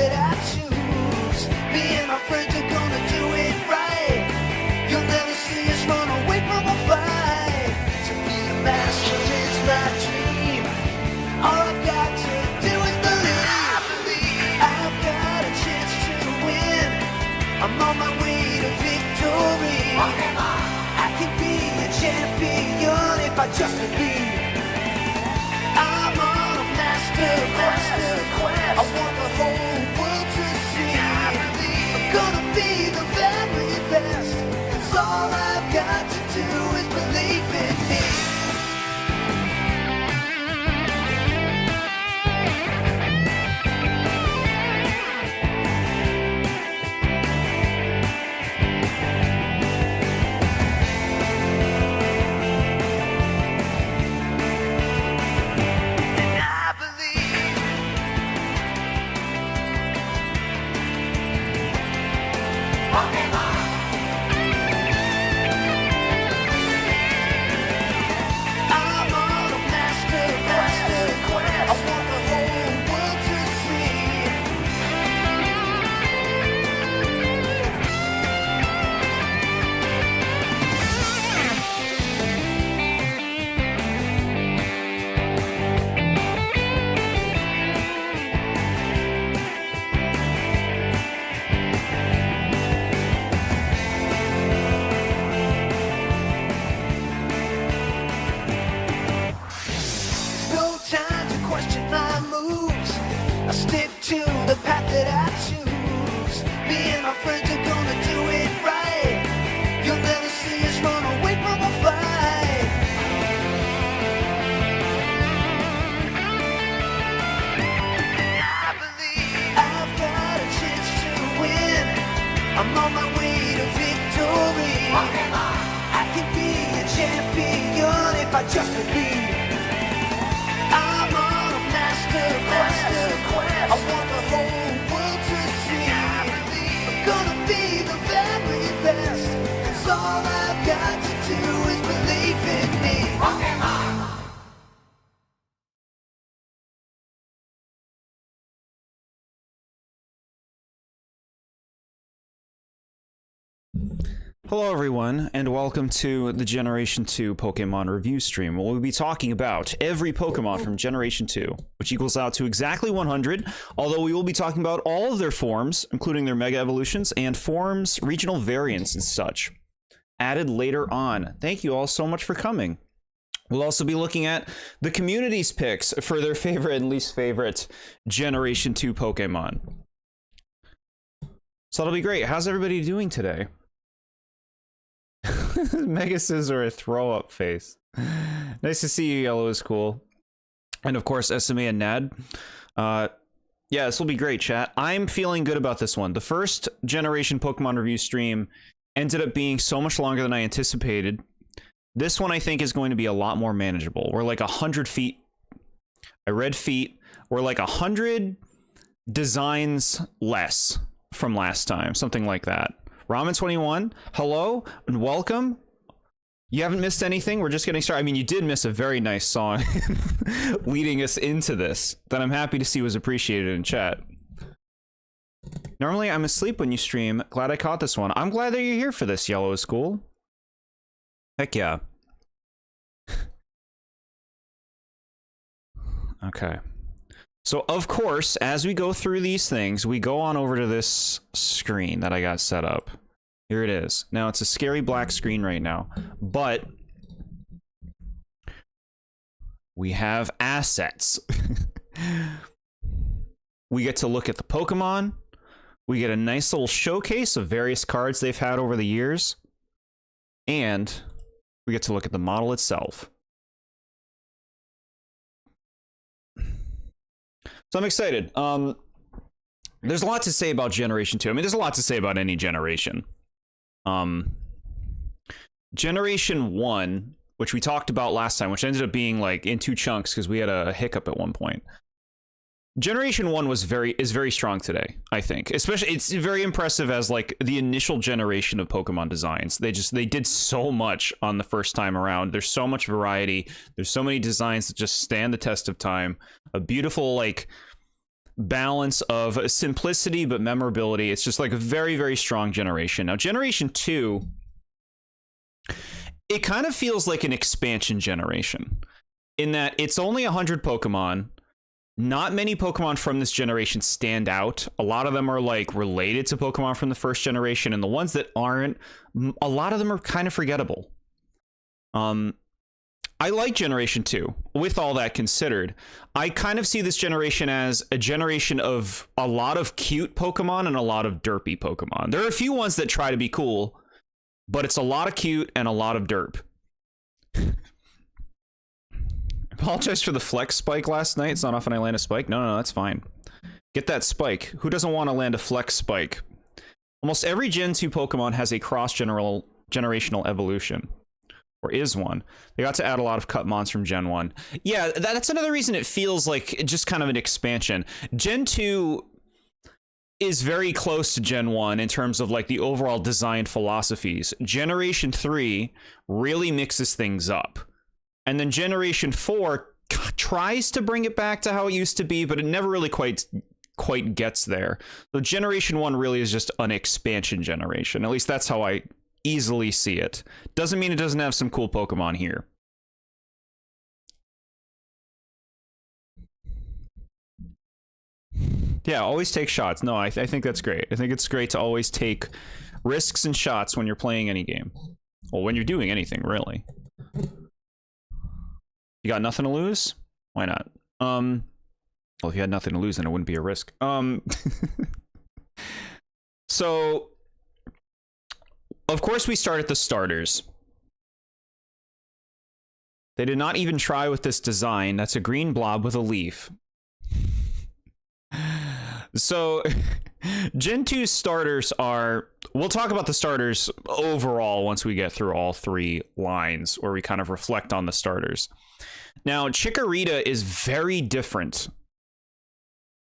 that I choose. Me and my friends are gonna do it right. You'll never see us run away from a fight. To be a master is my dream. All I've got to do is believe. I believe I've got a chance to win. I'm on my way to victory. I can be a champion if I just believe. I'm on a master quest. I want the whole world to see. I'm gonna be the very best. 'Cause all I've got to do is believe in me. The path that I choose. Me and my friends are gonna do it right. You'll never see us run away from a fight. I believe I've got a chance to win. I'm on my way to victory. I can be a champion if I just believe. I'm on a master quest. I want the whole world to see. I'm gonna be the very best. 'Cause all I've got to do is believe in me. Hello everyone, and welcome to the Generation 2 Pokemon review stream, where we'll be talking about every Pokemon from Generation 2, which equals out to exactly 100, although we will be talking about all of their forms, including their Mega Evolutions, and forms, regional variants and such, added later on. Thank you all so much for coming. We'll also be looking at the community's picks for their favorite and least favorite Generation 2 Pokemon. So that'll be great. How's everybody doing today? Mega Scissor, a throw-up face. Nice to see you, Yellow is cool. And of course, SMA and Nad. Yeah, this will be great, chat. I'm feeling good about this one. The first Generation Pokemon review stream ended up being so much longer than I anticipated. This one, I think, is going to be a lot more manageable. We're like 100 feet. I read feet. We're like 100 designs less from last time. Something like that. Ramen21, hello and welcome. You haven't missed anything. We're just getting started. I mean, you did miss a very nice song leading us into this that I'm happy to see was appreciated in chat. Normally, I'm asleep when you stream. Glad I caught this one. I'm glad that you're here for this, Yellow is cool. Heck yeah. Okay. So, of course, as we go through these things, we go on over to this screen that I got set up. Here it is. Now, it's a scary black screen right now, but we have assets. We get to look at the Pokemon. We get a nice little showcase of various cards they've had over the years. And we get to look at the model itself. So I'm excited. There's a lot to say about Generation 2. I mean, there's a lot to say about any generation. Generation 1, which we talked about last time, which ended up being like in 2 chunks because we had a hiccup at one point. Generation 1 is very strong today, I think. Especially, it's very impressive as like the initial generation of Pokemon designs. They did so much on the first time around. There's so much variety. There's so many designs that just stand the test of time. A beautiful, like, balance of simplicity but memorability. It's just like a very, very strong generation. Now, Generation 2, it kind of feels like an expansion generation in that it's only 100 Pokemon. Not many Pokemon from this generation stand out. A lot of them are like related to Pokemon from the first generation, and the ones that aren't, a lot of them are kind of forgettable. I like Generation 2, with all that considered. I kind of see this generation as a generation of a lot of cute Pokemon and a lot of derpy Pokemon. There are a few ones that try to be cool, but it's a lot of cute and a lot of derp. Apologize for the flex spike last night. It's not often I land a spike. No, that's fine. Get that spike. Who doesn't want to land a flex spike? Almost every Gen 2 Pokemon has a cross-generational evolution. Or is one. They got to add a lot of cut mons from Gen 1. Yeah, that's another reason it feels like just kind of an expansion. Gen 2 is very close to Gen 1 in terms of like the overall design philosophies. Generation 3 really mixes things up. And then Generation 4 tries to bring it back to how it used to be, but it never really quite gets there. So Generation 1 really is just an expansion generation. At least that's how I easily see it. Doesn't mean it doesn't have some cool Pokemon here. Yeah, always take shots. No, I think that's great. I think it's great to always take risks and shots when you're playing any game. Well, when you're doing anything, really. You got nothing to lose? Why not? Well, if you had nothing to lose, then it wouldn't be a risk. So, of course, we start at the starters. They did not even try with this design. That's a green blob with a leaf. So, Gen 2 starters are... We'll talk about the starters overall once we get through all three lines, where we kind of reflect on the starters. Now, Chikorita is very different.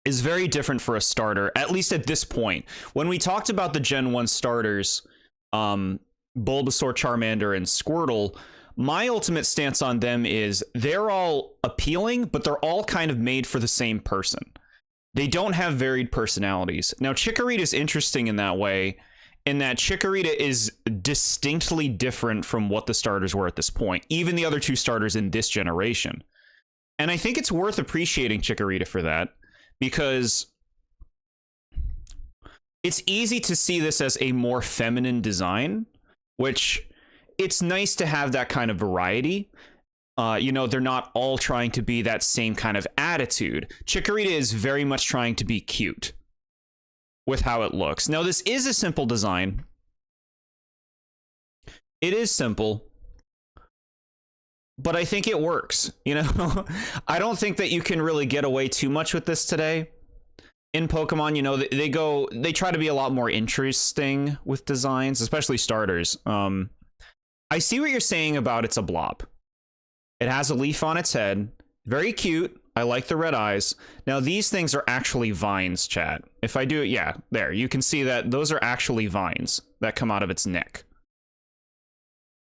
Is very different for a starter, at least at this point. When we talked about the Gen 1 starters, Bulbasaur, Charmander, and Squirtle, my ultimate stance on them is they're all appealing, but they're all kind of made for the same person. They don't have varied personalities. Now, Chikorita is interesting in that way, in that Chikorita is distinctly different from what the starters were at this point, even the other two starters in this generation. And I think it's worth appreciating Chikorita for that, because it's easy to see this as a more feminine design, which it's nice to have that kind of variety. You know, they're not all trying to be that same kind of attitude. Chikorita is very much trying to be cute with how it looks. Now, this is a simple design. It is simple, but I think it works. You know, I don't think that you can really get away too much with this today. In Pokemon, you know, they try to be a lot more interesting with designs, especially starters. I see what you're saying about it's a blob. It has a leaf on its head. Very cute. I like the red eyes. Now, these things are actually vines, chat. If I do it, yeah, there. You can see that those are actually vines that come out of its neck.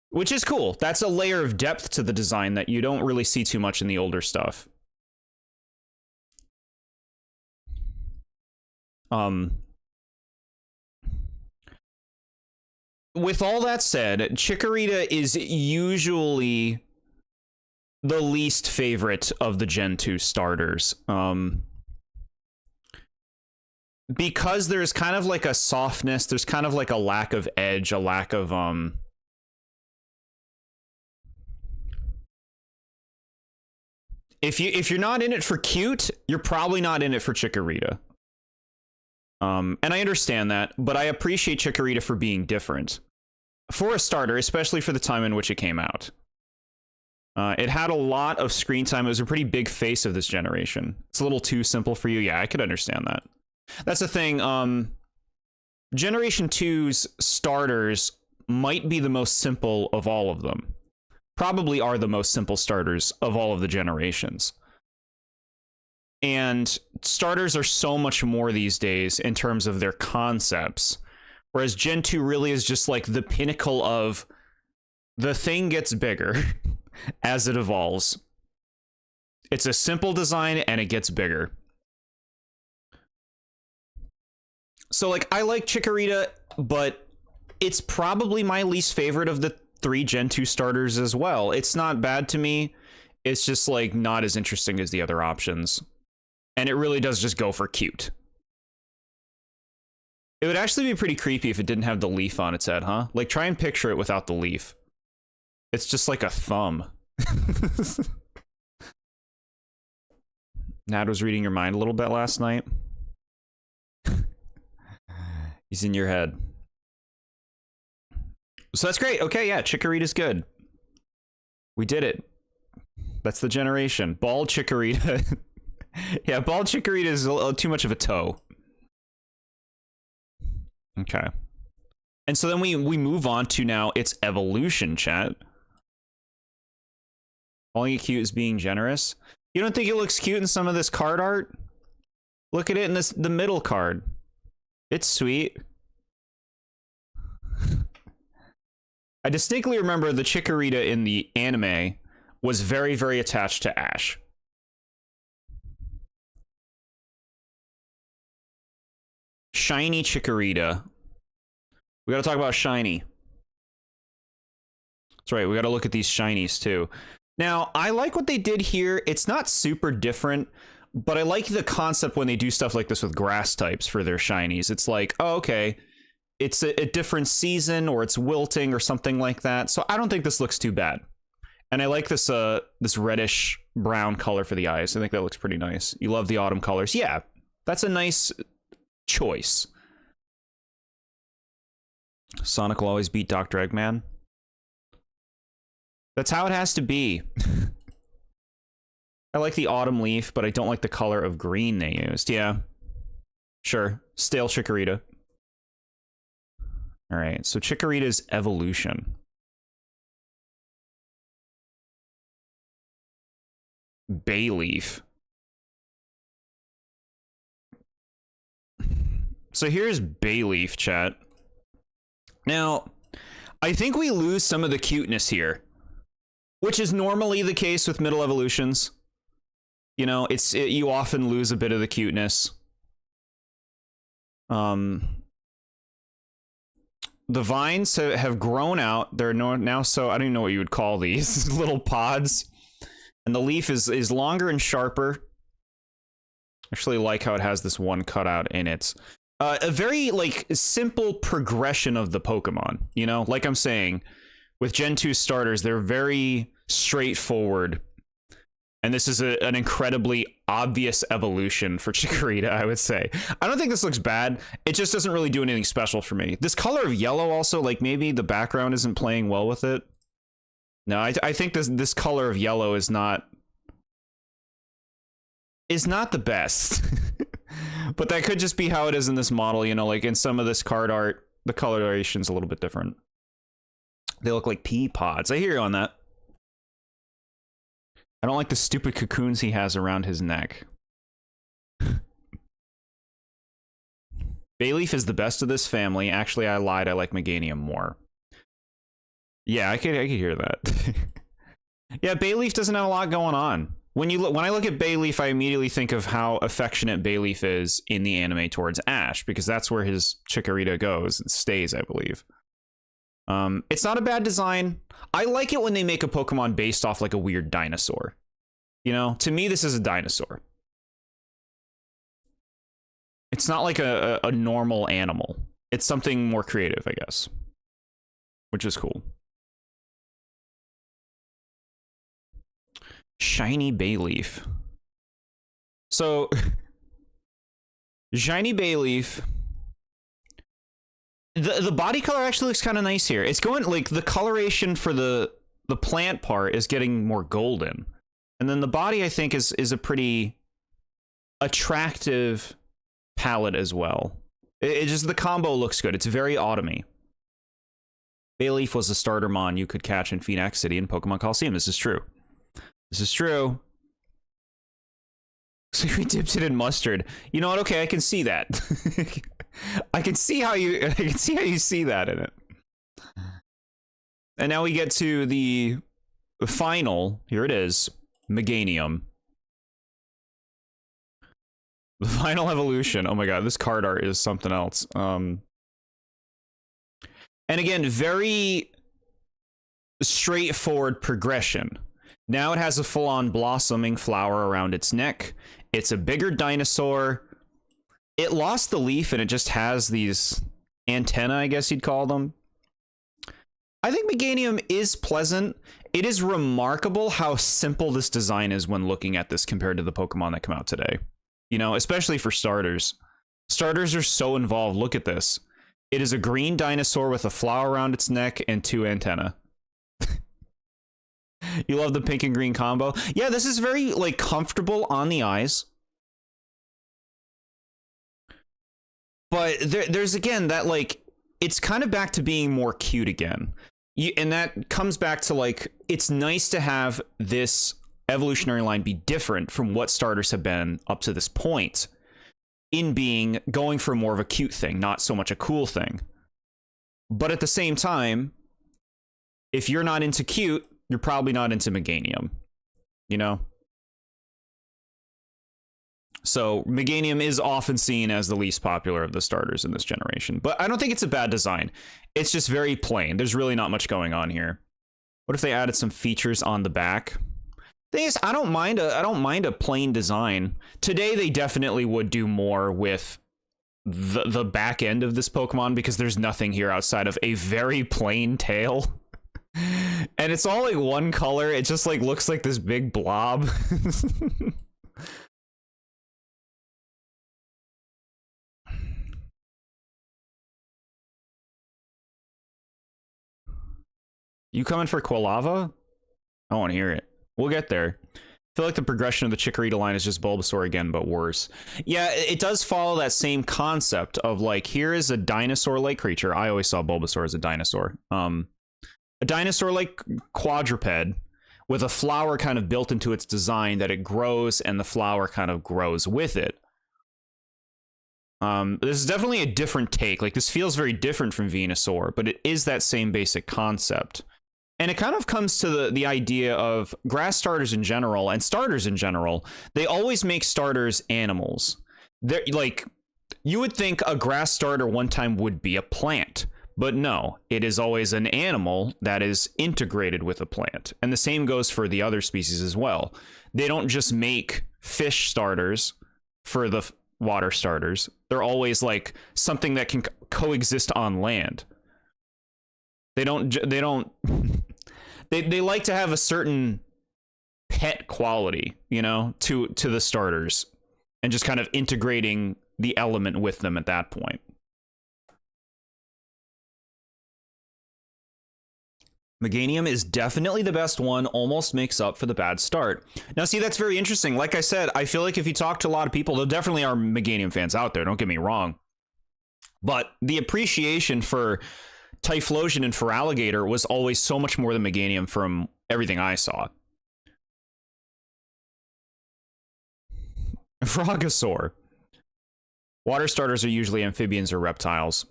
Which is cool. That's a layer of depth to the design that you don't really see too much in the older stuff. With all that said, Chikorita is usually the least favorite of the Gen 2 starters. Because there's kind of like a softness, there's kind of like a lack of edge, a lack of if you're not in it for cute, you're probably not in it for Chikorita. And I understand that, but I appreciate Chikorita for being different. For a starter, especially for the time in which it came out. It had a lot of screen time. It was a pretty big face of this generation. It's a little too simple for you. Yeah, I could understand that. That's the thing. Generation 2's starters might be the most simple of all of them. Probably are the most simple starters of all of the generations. And starters are so much more these days in terms of their concepts. Whereas Gen 2 really is just like the pinnacle of the thing gets bigger as it evolves. It's a simple design and it gets bigger. So, like, I like Chikorita, but it's probably my least favorite of the 3 Gen 2 starters as well. It's not bad to me. It's just, like, not as interesting as the other options. And it really does just go for cute. It would actually be pretty creepy if it didn't have the leaf on its head, huh? Like, try and picture it without the leaf. It's just like a thumb. Nad was reading your mind a little bit last night. He's in your head. So that's great. Okay, yeah, Chikorita's good. We did it. That's the generation. Bald Chikorita. Yeah, bald Chikorita is too much of a toe. Okay. And so then we move on to now its evolution, chat. Calling it cute is being generous. You don't think it looks cute in some of this card art? Look at it in the middle card. It's sweet. I distinctly remember the Chikorita in the anime was very, very attached to Ash. Shiny Chikorita. We gotta talk about shiny. That's right, we gotta look at these shinies too. Now, I like what they did here. It's not super different, but I like the concept when they do stuff like this with grass types for their shinies. It's like, oh, okay, it's a different season, or it's wilting or something like that. So I don't think this looks too bad. And I like this this reddish brown color for the eyes. I think that looks pretty nice. You love the autumn colors. Yeah, that's a nice choice. Sonic will always beat Dr. Eggman. That's how it has to be. I like the autumn leaf, but I don't like the color of green they used. Yeah. Sure. Stale Chikorita. All right, so Chikorita's evolution. Bayleaf. So here's Bayleaf, chat. Now, I think we lose some of the cuteness here, which is normally the case with middle evolutions. You know, you often lose a bit of the cuteness. The vines have grown out. They're now so, I don't even know what you would call these, little pods. And the leaf is longer and sharper. I actually like how it has this one cutout in it. A very, like, simple progression of the Pokemon, you know? Like I'm saying, with Gen 2 starters, they're very straightforward. And this is an incredibly obvious evolution for Chikorita, I would say. I don't think this looks bad. It just doesn't really do anything special for me. This color of yellow also, like, maybe the background isn't playing well with it. No, I think this color of yellow is not the best. But that could just be how it is in this model, you know, like in some of this card art, the coloration's a little bit different. They look like pea pods. I hear you on that. I don't like the stupid cocoons he has around his neck. Bayleaf is the best of this family. Actually, I lied. I like Meganium more. Yeah, I could hear that. Yeah, Bayleaf doesn't have a lot going on. When I look at Bayleaf, I immediately think of how affectionate Bayleaf is in the anime towards Ash, because that's where his Chikorita goes and stays, I believe. It's not a bad design. I like it when they make a Pokemon based off like a weird dinosaur. You know, to me, this is a dinosaur. It's not like a normal animal. It's something more creative, I guess, which is cool. Shiny Bayleaf. So, Shiny Bayleaf. The body color actually looks kind of nice here. It's going, like, the coloration for the plant part is getting more golden. And then the body, I think, is a pretty attractive palette as well. It just, the combo looks good. It's very autumny. Bayleaf was a starter mon you could catch in Phoenix City in Pokemon Coliseum. This is true. This is true. So we dipped it in mustard. You know what? Okay, I can see that. I can see how you see that in it. And now we get to the final. Here it is. Meganium. The final evolution. Oh my god, this card art is something else. And again, very straightforward progression. Now it has a full-on blossoming flower around its neck. It's a bigger dinosaur. It lost the leaf and it just has these antennae, I guess you'd call them. I think Meganium is pleasant. It is remarkable how simple this design is when looking at this compared to the Pokemon that come out today. You know, especially for starters. Starters are so involved. Look at this. It is a green dinosaur with a flower around its neck and 2 antennae. You love the pink and green combo? Yeah, this is very, like, comfortable on the eyes. But there's, again, that, like, it's kind of back to being more cute again. And that comes back to, like, it's nice to have this evolutionary line be different from what starters have been up to this point in being going for more of a cute thing, not so much a cool thing. But at the same time, if you're not into cute, you're probably not into Meganium, you know? So Meganium is often seen as the least popular of the starters in this generation, but I don't think it's a bad design. It's just very plain. There's really not much going on here. What if they added some features on the back? Thing is, I don't mind a plain design. Today they definitely would do more with the back end of this Pokemon because there's nothing here outside of a very plain tail. And it's all like one color. It just like looks like this big blob. You coming for Quilava? I want to hear it. We'll get there. I feel like the progression of the Chikorita line is just Bulbasaur again, but worse. Yeah, it does follow that same concept of like, here is a dinosaur-like creature. I always saw Bulbasaur as a dinosaur. A dinosaur-like quadruped with a flower kind of built into its design that it grows and the flower kind of grows with it. This is definitely a different take. Like, this feels very different from Venusaur, but it is that same basic concept. And it kind of comes to the idea of grass starters in general and starters in general. They always make starters animals. They're like, you would think a grass starter one time would be a plant. But no, it is always an animal that is integrated with a plant. And the same goes for the other species as well. They don't just make fish starters for the water starters. They're always like something that can coexist on land. They like to have a certain pet quality, you know, to the starters and just kind of integrating the element with them at that point. Meganium is definitely the best one, almost makes up for the bad start. Now, see, that's very interesting. Like I said, I feel like if you talk to a lot of people, there definitely are Meganium fans out there, don't get me wrong. But the appreciation for Typhlosion and Feraligatr was always so much more than Meganium from everything I saw. Frogosaur. Water starters are usually amphibians or reptiles.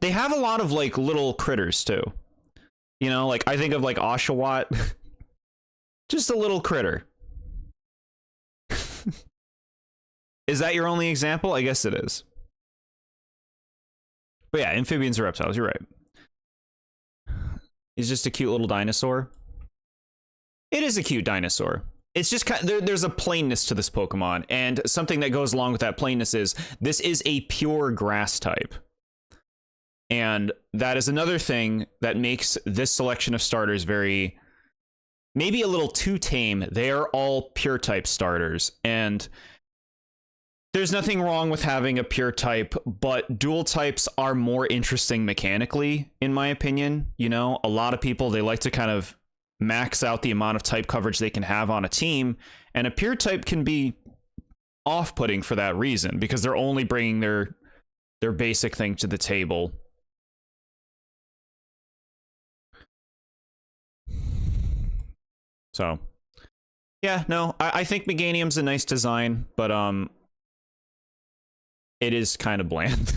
They have a lot of, like, little critters, too. You know, like, I think of, like, Oshawott. Just a little critter. Is that your only example? I guess it is. But yeah, amphibians or reptiles, you're right. He's just a cute little dinosaur. It is a cute dinosaur. It's just kind of, there's a plainness to this Pokemon, and something that goes along with that plainness is this is a pure grass type. And that is another thing that makes this selection of starters very, maybe a little too tame. They are all pure type starters, and there's nothing wrong with having a pure type, but dual types are more interesting mechanically, in my opinion. You know, a lot of people, they like to kind of max out the amount of type coverage they can have on a team, and a pure type can be off-putting for that reason, because they're only bringing their basic thing to the table. So, yeah, no, I think Meganium's a nice design, but it is kind of bland.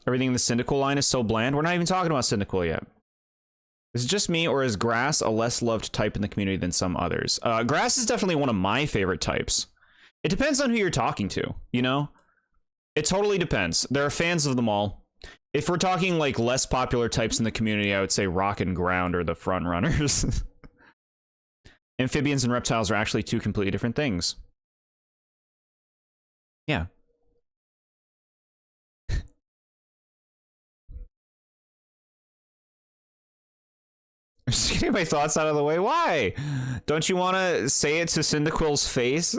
Everything in the Cyndaquil line is so bland. We're not even talking about Cyndaquil yet. Is it just me, or is grass a less loved type in the community than some others? Grass is definitely one of my favorite types. It depends on who you're talking to, you know? It totally depends. There are fans of them all. If we're talking like less popular types in the community, I would say rock and ground are the front runners. Amphibians and reptiles are actually two completely different things. Yeah. I'm just getting my thoughts out of the way. Why? Don't you want to say it to Cyndaquil's face?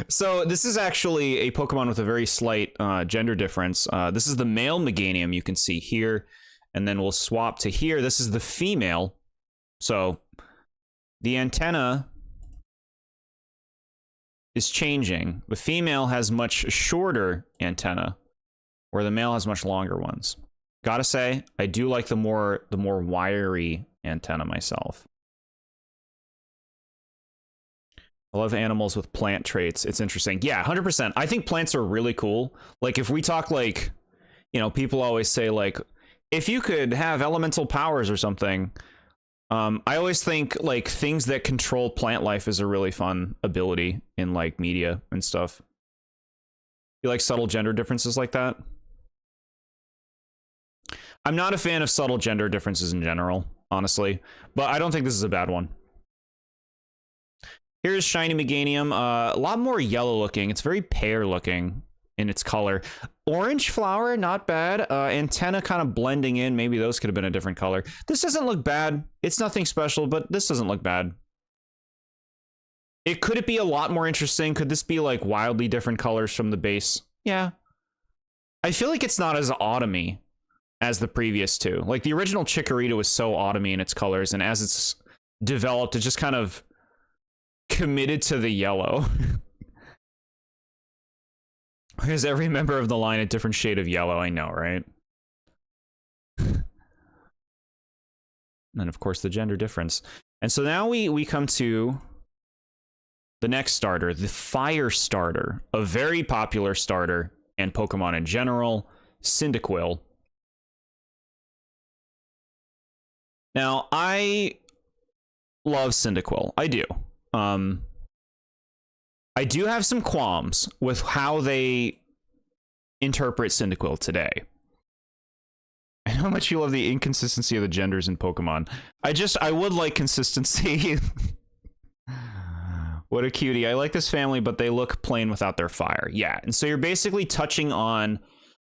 So this is actually a Pokemon with a very slight gender difference. This is the male Meganium you can see here. And then we'll swap to here. This is the female. So the antenna is changing. The female has much shorter antenna, where the male has much longer ones. Gotta say, I do like the more wiry antenna myself. I love animals with plant traits. It's interesting. Yeah, 100%. I think plants are really cool. Like, if we talk, like, you know, people always say, like, if you could have elemental powers or something, I always think, like, things that control plant life is a really fun ability in, like, media and stuff. You like subtle gender differences like that? I'm not a fan of subtle gender differences in general, honestly, but I don't think this is a bad one. Here's Shiny Meganium, a lot more yellow looking. It's very pear looking in its color. Orange flower, not bad. Antenna kind of blending in. Maybe those could have been a different color. This doesn't look bad. It's nothing special, but this doesn't look bad. Could it be a lot more interesting? Could this be like wildly different colors from the base? Yeah. I feel like it's not as autumny as the previous two. Like, the original Chikorita was so autumny in its colors, and as it's developed, it just kind of committed to the yellow. Because every member of the line a different shade of yellow, I know, right? And then, of course, the gender difference. And so now we come to the next starter, the Fire Starter, a very popular starter, and Pokemon in general, Cyndaquil. Now, I love Cyndaquil. I do. I do have some qualms with how they interpret Cyndaquil today. I know how much you love the inconsistency of the genders in Pokemon. I would like consistency. What a cutie. I like this family, but they look plain without their fire. Yeah, and so you're basically touching on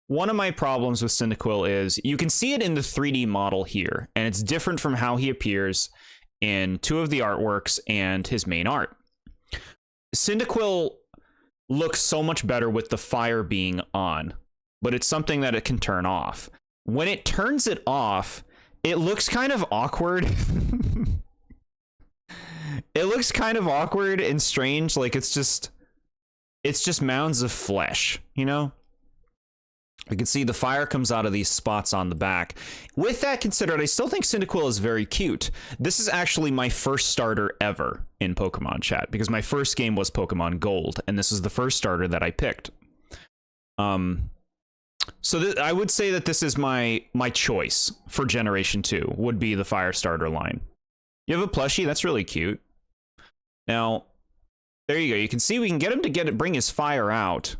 one of my problems with Cyndaquil is you can see it in the 3D model here, and it's different from how he appears in two of the artworks and his main art. Cyndaquil looks so much better with the fire being on, but it's something that it can turn off. When it turns it off, it looks kind of awkward. It looks kind of awkward and strange, like it's just mounds of flesh, you know? You can see the fire comes out of these spots on the back. With that considered, I still think Cyndaquil is very cute. This is actually my first starter ever in Pokemon chat, because my first game was Pokemon Gold, and this is the first starter that I picked. So I would say that this is my choice for Generation 2, would be the Fire Starter line. You have a plushie? That's really cute. Now, there you go. You can see we can get him to bring his fire out.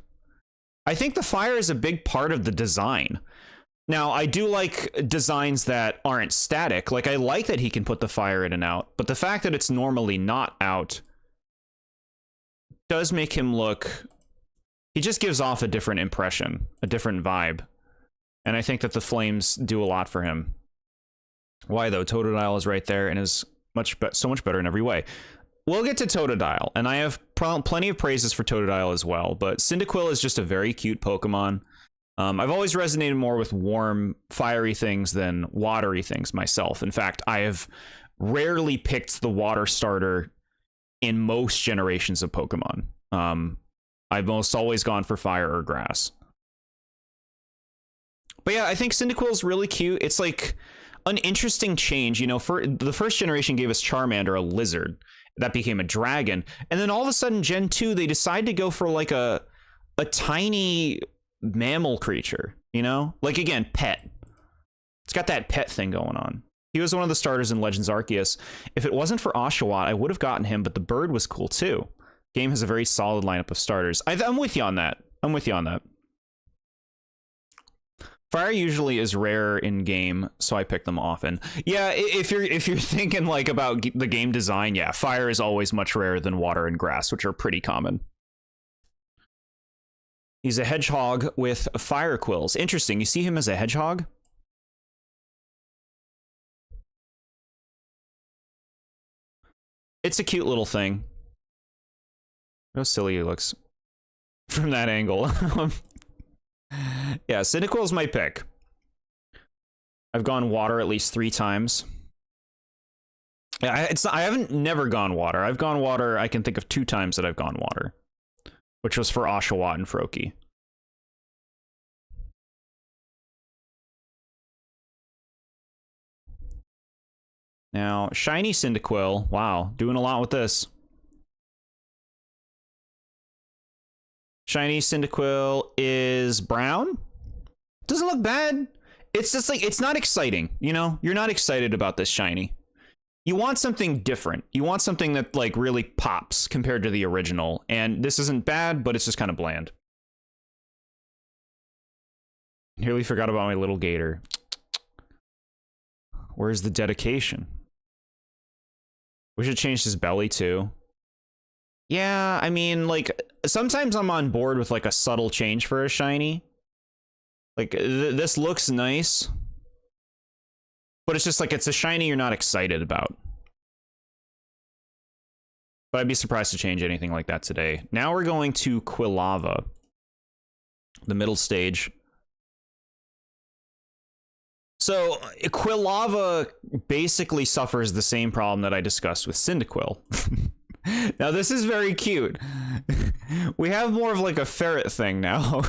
I think the fire is a big part of the design. Now, I do like designs that aren't static. Like, I like that he can put the fire in and out, but the fact that it's normally not out does make him look... He just gives off a different impression, a different vibe. And I think that the flames do a lot for him. Why, though? Totodile is right there and is so much better in every way. We'll get to Totodile, and I have plenty of praises for Totodile as well, but Cyndaquil is just a very cute Pokemon. I've always resonated more with warm, fiery things than watery things myself. In fact, I have rarely picked the water starter in most generations of Pokemon. I've most always gone for fire or grass. But yeah, I think Cyndaquil is really cute. It's like an interesting change. You know, for the first generation gave us Charmander, a lizard. That became a dragon. And then all of a sudden, Gen 2, they decide to go for like a tiny mammal creature, you know? Like, again, pet. It's got that pet thing going on. He was one of the starters in Legends Arceus. If it wasn't for Oshawott, I would have gotten him, but the bird was cool too. Game has a very solid lineup of starters. I'm with you on that. I'm with you on that. Fire usually is rare in game, so I pick them often. Yeah, if you're thinking like about the game design, yeah, fire is always much rarer than water and grass, which are pretty common. He's a hedgehog with fire quills. Interesting. You see him as a hedgehog? It's a cute little thing. How silly he looks from that angle. Yeah, Cyndaquil's my pick. I've gone water at least 3 times. Yeah, I haven't never gone water. I've gone water, I can think of 2 times that I've gone water, which was for Oshawott and Froakie. Now, shiny Cyndaquil. Wow, doing a lot with this. Shiny Cyndaquil is brown. Doesn't look bad. It's just like, it's not exciting, you know? You're not excited about this shiny. You want something different. You want something that like really pops compared to the original. And this isn't bad, but it's just kind of bland. Nearly forgot about my little gator. Where's the dedication? We should change his belly too. Yeah, I mean, like, sometimes I'm on board with like a subtle change for a shiny. Like, this looks nice, but it's just like, it's a shiny you're not excited about. But I'd be surprised to change anything like that today. Now we're going to Quilava, the middle stage. So Quilava basically suffers the same problem that I discussed with Cyndaquil. Now this is very cute. We have more of like a ferret thing now.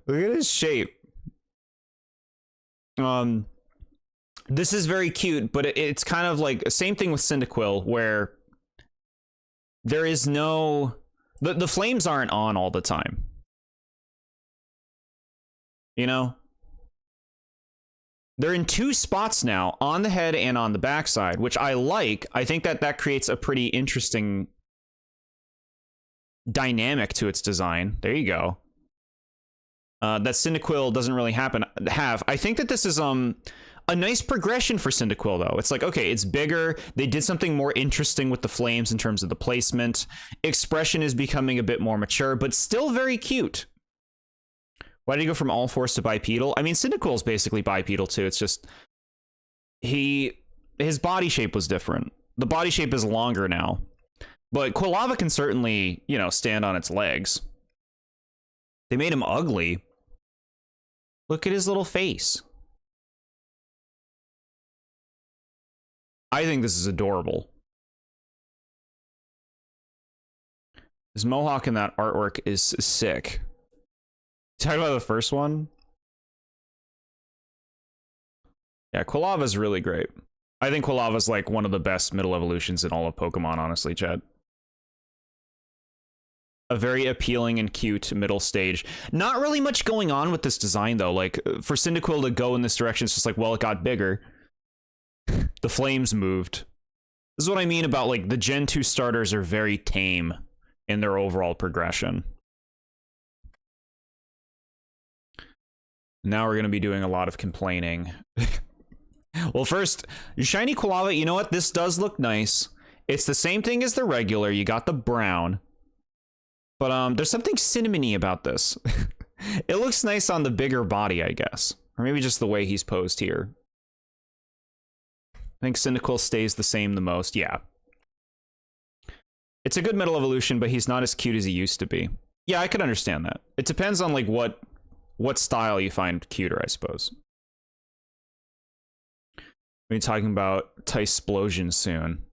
Look at his shape. This is very cute, but it's kind of like same thing with Cyndaquil, where there is no the flames aren't on all the time. You know? They're in 2 spots now, on the head and on the backside, which I like. I think that creates a pretty interesting dynamic to its design. There you go. That Cyndaquil doesn't really have. I think that this is a nice progression for Cyndaquil, though. It's like, okay, it's bigger. They did something more interesting with the flames in terms of the placement. Expression is becoming a bit more mature, but still very cute. Why did he go from all fours to bipedal? I mean, Cyndaquil is basically bipedal too. It's just his body shape was different. The body shape is longer now, but Quilava can certainly, you know, stand on its legs. They made him ugly. Look at his little face. I think this is adorable. His mohawk in that artwork is sick. Talking about the first one? Yeah, Quilava's really great. I think Quilava's like one of the best middle evolutions in all of Pokemon, honestly, Chad. A very appealing and cute middle stage. Not really much going on with this design, though. Like, for Cyndaquil to go in this direction, it's just like, well, it got bigger. The flames moved. This is what I mean about, like, the Gen 2 starters are very tame in their overall progression. Now we're going to be doing a lot of complaining. Well, first, shiny Quilava, you know what? This does look nice. It's the same thing as the regular. You got the brown. But there's something cinnamony about this. It looks nice on the bigger body, I guess. Or maybe just the way he's posed here. I think Cyndaquil stays the same the most. Yeah. It's a good middle evolution, but he's not as cute as he used to be. Yeah, I could understand that. It depends on like what style you find cuter, I suppose. We'll be talking about Tysplosion soon.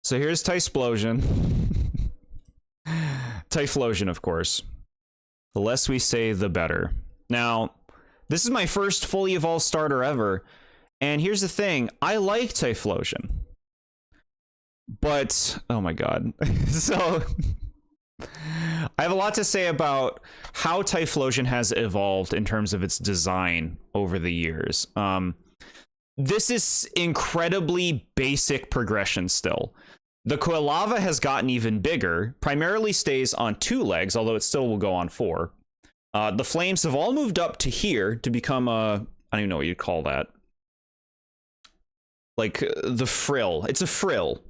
So here's Tysplosion. Typhlosion, of course. The less we say, the better. Now, this is my first fully evolved starter ever, and here's the thing. I like Typhlosion. But, oh my god. So, I have a lot to say about how Typhlosion has evolved in terms of its design over the years. This is incredibly basic progression still. The Quilava has gotten even bigger, primarily stays on 2 legs, although it still will go on 4. The flames have all moved up to here to become a, I don't even know what you'd call that. Like the frill. It's a frill.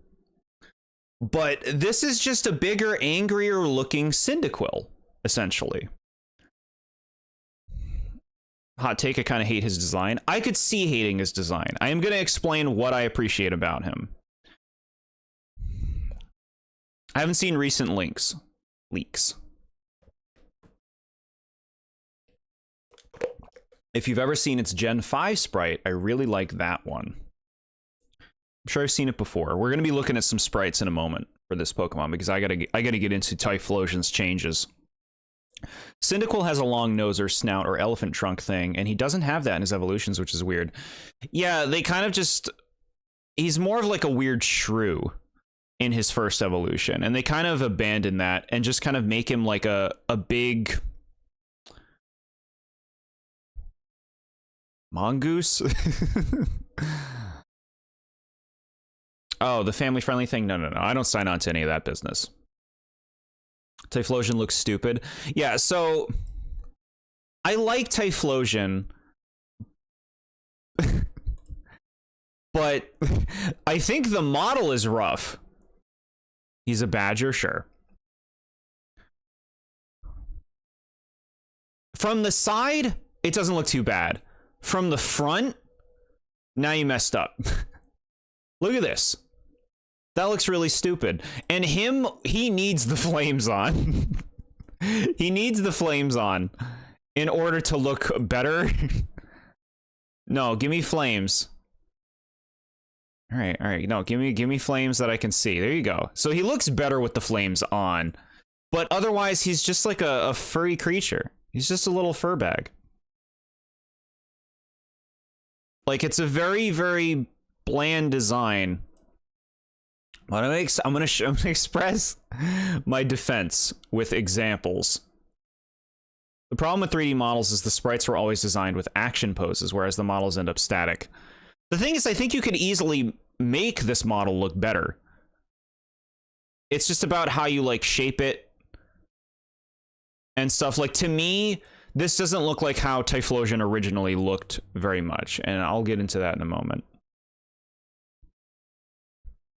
But this is just a bigger, angrier looking Cyndaquil, essentially. Hot take, I kind of hate his design. I could see hating his design. I am going to explain what I appreciate about him. I haven't seen recent leaks. If you've ever seen its Gen 5 sprite, I really like that one. I'm sure I've seen it before. We're going to be looking at some sprites in a moment for this Pokemon because I gotta get into Typhlosion's changes. Cyndaquil has a long nose or snout or elephant trunk thing, and he doesn't have that in his evolutions, which is weird. Yeah, they kind of just... He's more of like a weird shrew in his first evolution, and they kind of abandon that and just kind of make him like a big... mongoose? Oh, the family-friendly thing? No. I don't sign on to any of that business. Typhlosion looks stupid. Yeah, so... I like Typhlosion, but I think the model is rough. He's a badger, sure. From the side, it doesn't look too bad. From the front, now you messed up. Look at this. That looks really stupid. And him, he needs the flames on. He needs the flames on in order to look better. No, give me flames. All right. No, give me flames that I can see. There you go. So he looks better with the flames on, but otherwise he's just like a furry creature. He's just a little fur bag. Like, it's a very, very bland design. But I'm gonna express my defense with examples. The problem with 3D models is the sprites were always designed with action poses, whereas the models end up static. The thing is, I think you could easily make this model look better. It's just about how you, like, shape it and stuff. Like, to me, this doesn't look like how Typhlosion originally looked very much, and I'll get into that in a moment.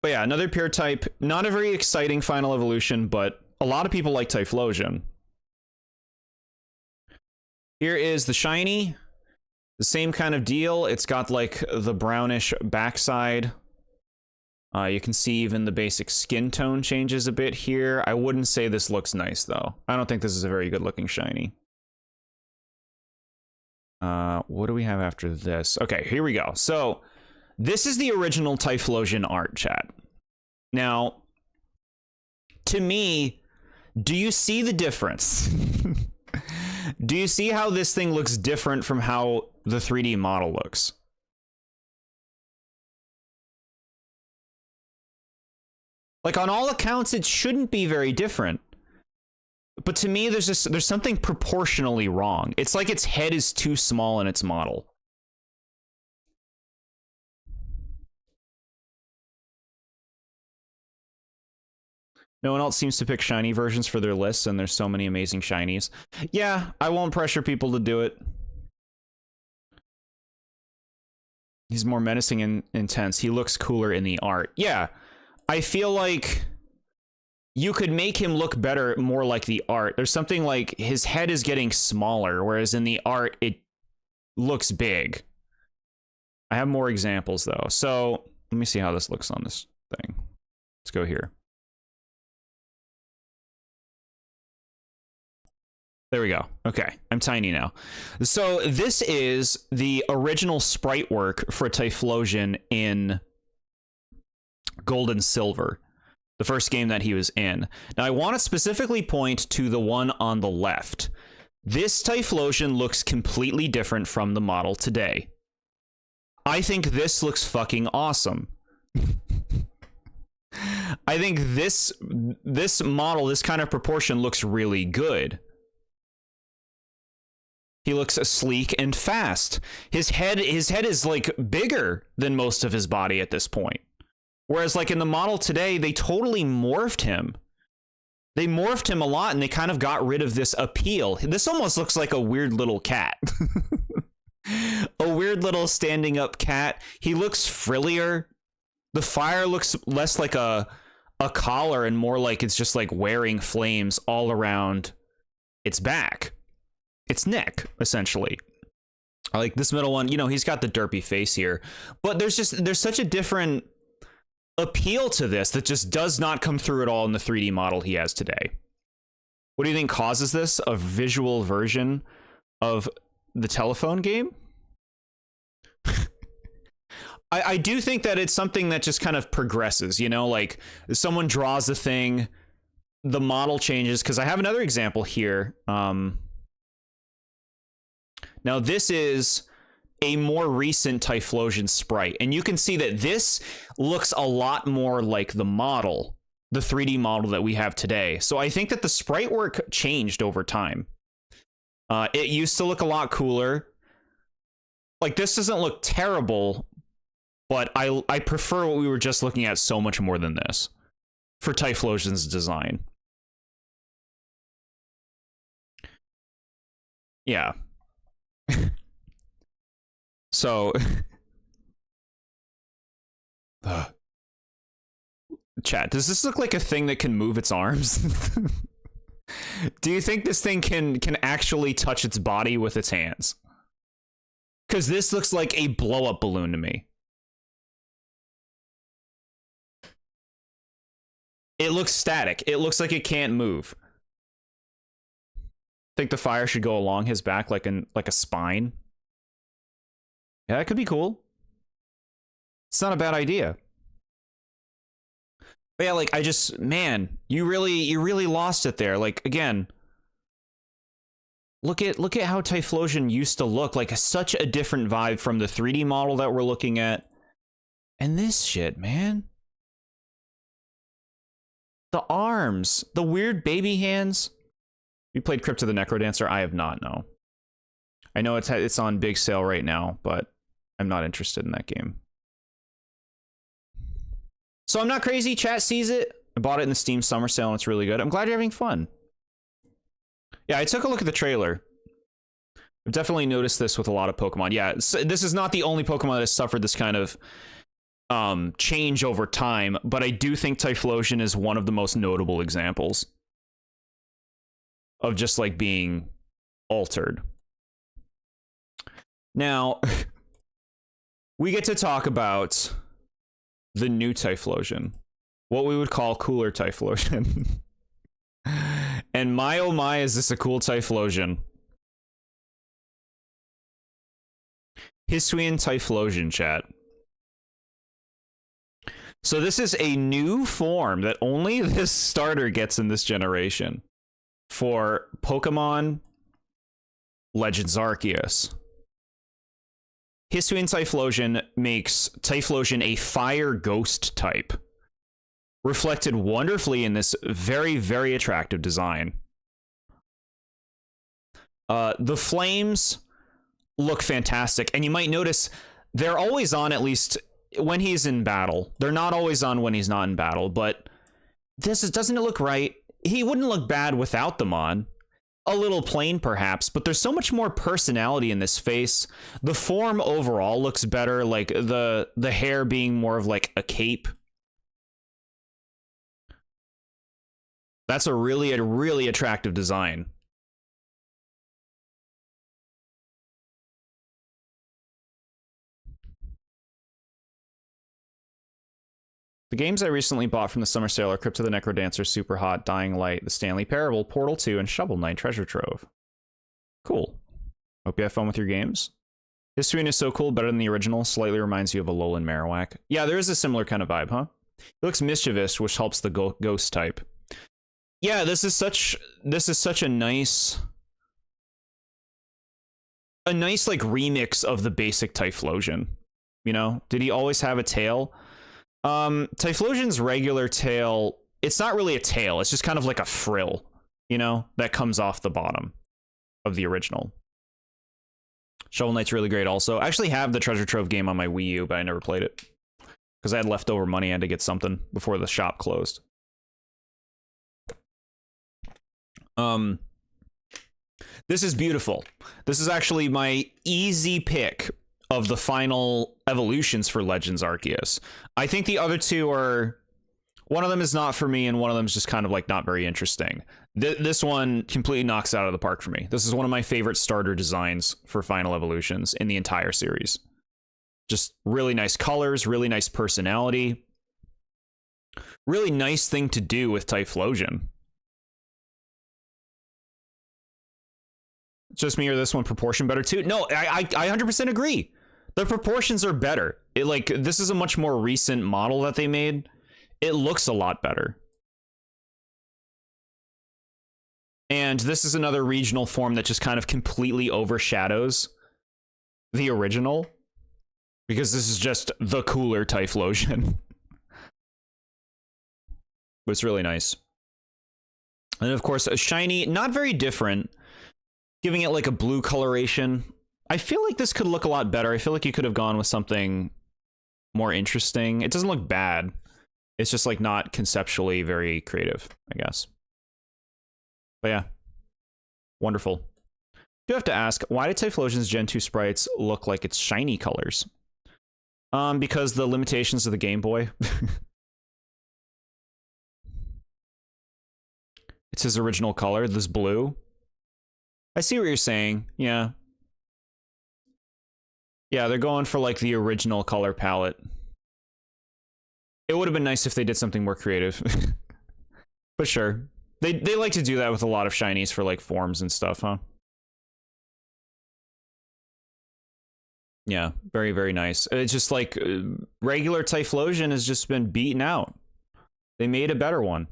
But yeah, another pure type. Not a very exciting final evolution, but a lot of people like Typhlosion. Here is the shiny. The same kind of deal. It's got like the brownish backside. You can see even the basic skin tone changes a bit here. I wouldn't say this looks nice, though. I don't think this is a very good looking shiny. What do we have after this? Okay, here we go. So... this is the original Typhlosion art, chat. Now, to me, do you see the difference? Do you see how this thing looks different from how the 3D model looks? Like, on all accounts, it shouldn't be very different. But to me, there's something proportionally wrong. It's like its head is too small in its model. No one else seems to pick shiny versions for their lists, and there's so many amazing shinies. Yeah, I won't pressure people to do it. He's more menacing and intense. He looks cooler in the art. Yeah, I feel like you could make him look better, more like the art. There's something like his head is getting smaller, whereas in the art, it looks big. I have more examples, though. So let me see how this looks on this thing. Let's go here. There we go. Okay, I'm tiny now. So this is the original sprite work for Typhlosion in Gold and Silver, the first game that he was in. Now, I want to specifically point to the one on the left. This Typhlosion looks completely different from the model today. I think this looks fucking awesome. I think this model, this kind of proportion looks really good. He looks sleek and fast. His head is like bigger than most of his body at this point. Whereas like in the model today, they totally morphed him. They morphed him a lot, and they kind of got rid of this appeal. This almost looks like a weird little cat. A weird little standing up cat. He looks frillier. The fire looks less like a collar and more like it's just like wearing flames all around its back. Its neck, essentially. I like this middle one, you know, he's got the derpy face here. But there's such a different appeal to this that just does not come through at all in the 3D model he has today. What do you think causes this? A visual version of the telephone game? I do think that it's something that just kind of progresses, you know, like someone draws a thing, the model changes, because I have another example here. Now this is a more recent Typhlosion sprite, and you can see that this looks a lot more like the model, the 3D model that we have today. So I think that the sprite work changed over time. It used to look a lot cooler. Like, this doesn't look terrible, but I prefer what we were just looking at so much more than this for Typhlosion's design. Yeah. So, chat, does this look like a thing that can move its arms? Do you think this thing can actually touch its body with its hands? Because this looks like a blow-up balloon to me. It looks static. It looks like it can't move. Think the fire should go along his back like a spine. Yeah, that could be cool. It's not a bad idea. But yeah, like, man, you really lost it there. Like, again, look at how Typhlosion used to look, like such a different vibe from the 3D model that we're looking at. And this shit, man. The arms, the weird baby hands. You played Crypt of the Necrodancer? I have not, no. I know it's on big sale right now, but I'm not interested in that game. So I'm not crazy. Chat sees it. I bought it in the Steam summer sale, and it's really good. I'm glad you're having fun. Yeah, I took a look at the trailer. I've definitely noticed this with a lot of Pokemon. Yeah, this is not the only Pokemon that has suffered this kind of change over time, but I do think Typhlosion is one of the most notable examples of just like being altered. Now, we get to talk about the new Typhlosion, what we would call cooler Typhlosion. And my oh my, is this a cool Typhlosion. Hisuian Typhlosion, chat. So this is a new form that only this starter gets in this generation for Pokemon Legends Arceus. Hisuian Typhlosion makes Typhlosion a fire ghost type, reflected wonderfully in this very, very attractive design. The flames look fantastic, and you might notice they're always on, at least when he's in battle. They're not always on when he's not in battle, but doesn't it look right? He wouldn't look bad without them on. A little plain, perhaps, but there's so much more personality in this face. The form overall looks better, like the hair being more of like a cape. That's a really attractive design. The games I recently bought from the summer sale are Crypt of the Necrodancer, Super Hot, Dying Light, The Stanley Parable, Portal 2, and Shovel Knight Treasure Trove. Cool. Hope you have fun with your games. Hisuian is so cool, better than the original. Slightly reminds you of a Alolan Marowak. Yeah, there is a similar kind of vibe, huh? He looks mischievous, which helps the ghost type. Yeah, this is such a nice like remix of the basic Typhlosion. You know, did he always have a tail? Typhlosion's regular tail, it's not really a tail, it's just kind of like a frill, you know, that comes off the bottom of the original. Shovel Knight's really great also. I actually have the Treasure Trove game on my Wii U, but I never played it. because I had leftover money. I had to get something before the shop closed. This is beautiful. This is actually my easy pick of the final evolutions for Legends Arceus. I think the other two are... One of them is not for me, and one of them is just kind of like not very interesting. This one completely knocks it out of the park for me. This is one of my favorite starter designs for Final Evolutions in the entire series. Just really nice colors, really nice personality. Really nice thing to do with Typhlosion. Just me or this one proportion better too? No, I 100% agree. The proportions are better. This is a much more recent model that they made. It looks a lot better. And this is another regional form that just kind of completely overshadows the original, because this is just the cooler Typhlosion. But it's really nice. And of course, a shiny, not very different, giving it like a blue coloration. I feel like this could look a lot better. I feel like you could have gone with something more interesting. It doesn't look bad. It's just like not conceptually very creative, I guess. But yeah, wonderful. Do have to ask, why did Typhlosion's Gen 2 sprites look like it's shiny colors? Because the limitations of the Game Boy. It's his original color, this blue. I see what you're saying, yeah. Yeah, they're going for like the original color palette. It would have been nice if they did something more creative. But sure. They like to do that with a lot of shinies for like forms and stuff, huh? Yeah, very, very nice. It's just like regular Typhlosion has just been beaten out. They made a better one.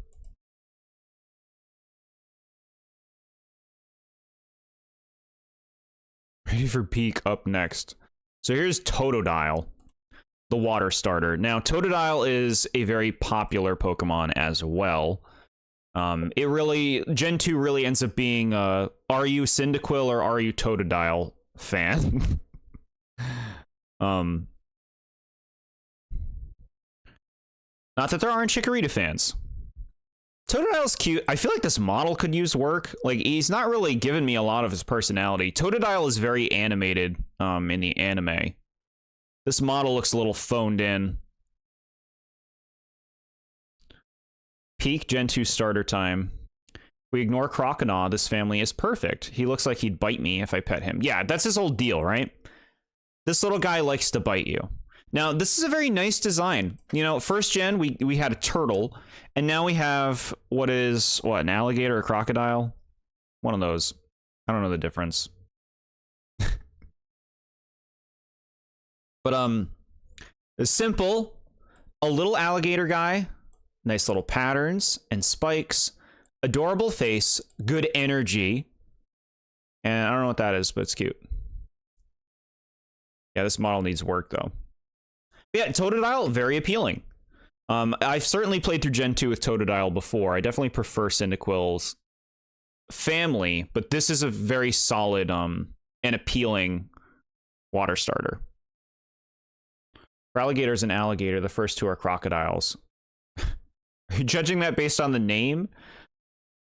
Ready for peak up next. So here's Totodile, the water starter. Now, Totodile is a very popular Pokemon as well. It really, Gen 2 really ends up being, are you Cyndaquil or are you Totodile fan? Not that there aren't Chikorita fans. Totodile's cute. I feel like this model could use work. Like, he's not really giving me a lot of his personality. Totodile is very animated in the anime. This model looks a little phoned in. Peak Gen 2 starter time. We ignore Croconaw. This family is perfect. He looks like he'd bite me if I pet him. Yeah, that's his whole deal, right? This little guy likes to bite you. Now, this is a very nice design. You know, first gen, we had a turtle, and now we have an alligator or crocodile? One of those. I don't know the difference. But, it's simple. A little alligator guy. Nice little patterns and spikes. Adorable face. Good energy. And I don't know what that is, but it's cute. Yeah, this model needs work, though. Yeah, Totodile, very appealing. I've certainly played through Gen 2 with Totodile before. I definitely prefer Cyndaquil's family, but this is a very solid and appealing water starter. For alligators and alligator, the first two are crocodiles. Are you judging that based on the name?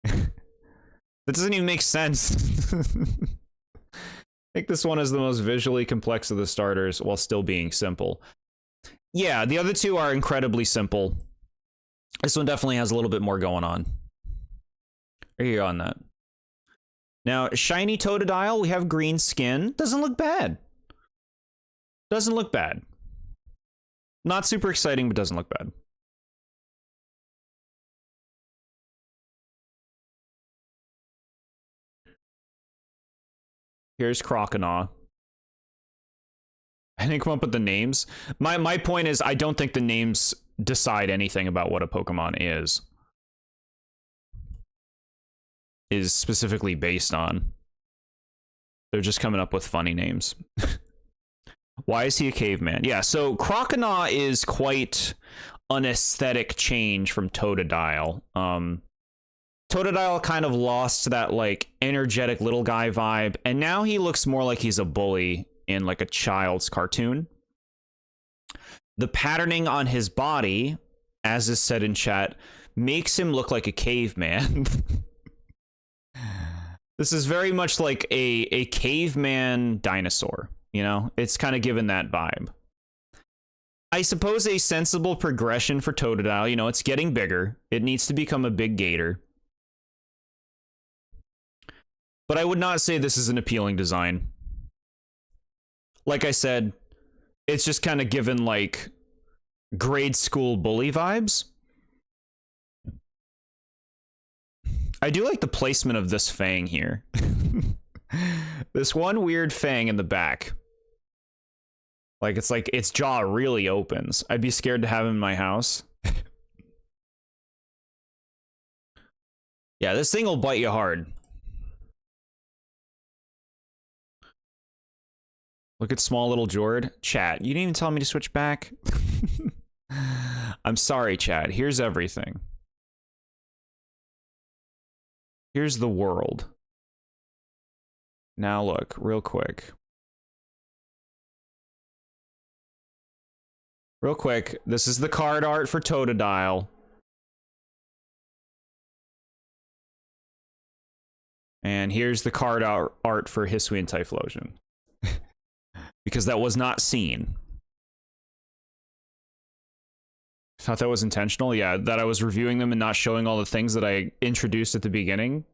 That doesn't even make sense. I think this one is the most visually complex of the starters while still being simple. Yeah, the other two are incredibly simple. This one definitely has a little bit more going on. Are you on that? Now, shiny Totodile, we have green skin. Doesn't look bad. Doesn't look bad. Not super exciting, but doesn't look bad. Here's Croconaw. I didn't come up with the names. My point is, I don't think the names decide anything about what a Pokemon is specifically based on. They're just coming up with funny names. Why is he a caveman? Yeah, so Croconaw is quite an aesthetic change from Totodile. Totodile kind of lost that like energetic little guy vibe, and now he looks more like he's a bully in like a child's cartoon. the patterning on his body, as is said in chat, makes him look like a caveman. This is very much like a caveman dinosaur, you know? It's kind of given that vibe. I suppose a sensible progression for Totodile, you know, it's getting bigger. It needs to become a big gator. But I would not say this is an appealing design. Like I said, it's just kind of given, like, grade school bully vibes. I do like the placement of this fang here. This one weird fang in the back. Like, it's like its jaw really opens. I'd be scared to have him in my house. Yeah, this thing will bite you hard. Look at small little Jord. Chat, you didn't even tell me to switch back. I'm sorry, chat. Here's everything. Here's the world. Now look, real quick. Real quick, this is the card art for Totodile. And here's the card art for Hisuian Typhlosion. Because that was not seen. Thought that was intentional? Yeah, that I was reviewing them and not showing all the things that I introduced at the beginning.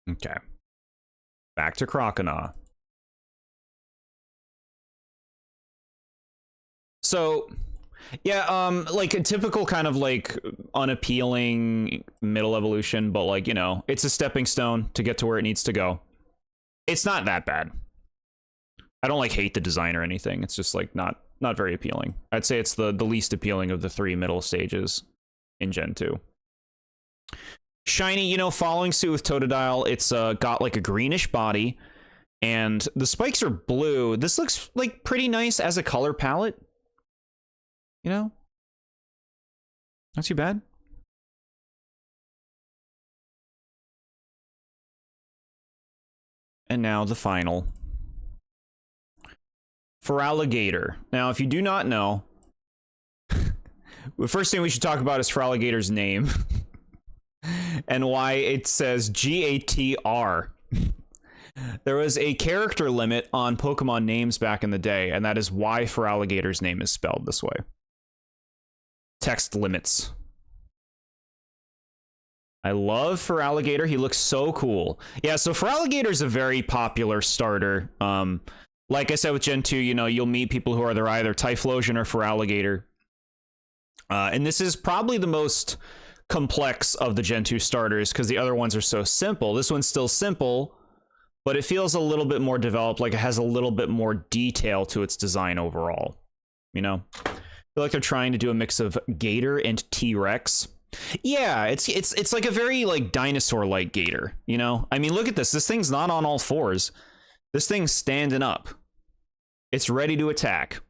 Okay. Back to Croconaw. So, yeah, like a typical kind of like unappealing middle evolution, but like, you know, it's a stepping stone to get to where it needs to go. It's not that bad. I don't like hate the design or anything. It's just like not very appealing. I'd say it's the least appealing of the three middle stages in Gen 2. Shiny, you know, following suit with Totodile, it's got like a greenish body, and the spikes are blue. This looks like pretty nice as a color palette. You know? Not too bad. And now the final. Feraligatr. Now, if you do not know, the first thing we should talk about is Feraligator's name. And why it says GATR. There was a character limit on Pokemon names back in the day, and that is why Feraligator's name is spelled this way. Text limits. I love Feraligatr. He looks so cool. Yeah, so Feraligator is a very popular starter. Like I said with Gen 2, you know, you'll meet people who are either Typhlosion or Feraligatr. And this is probably the most complex of the Gen 2 starters because the other ones are so simple. This one's still simple, but it feels a little bit more developed, like it has a little bit more detail to its design overall. You know? I feel like they're trying to do a mix of Gator and T-Rex. Yeah, it's like a very like dinosaur-like Gator, you know? I mean, look at this. This thing's not on all fours. This thing's standing up. It's ready to attack.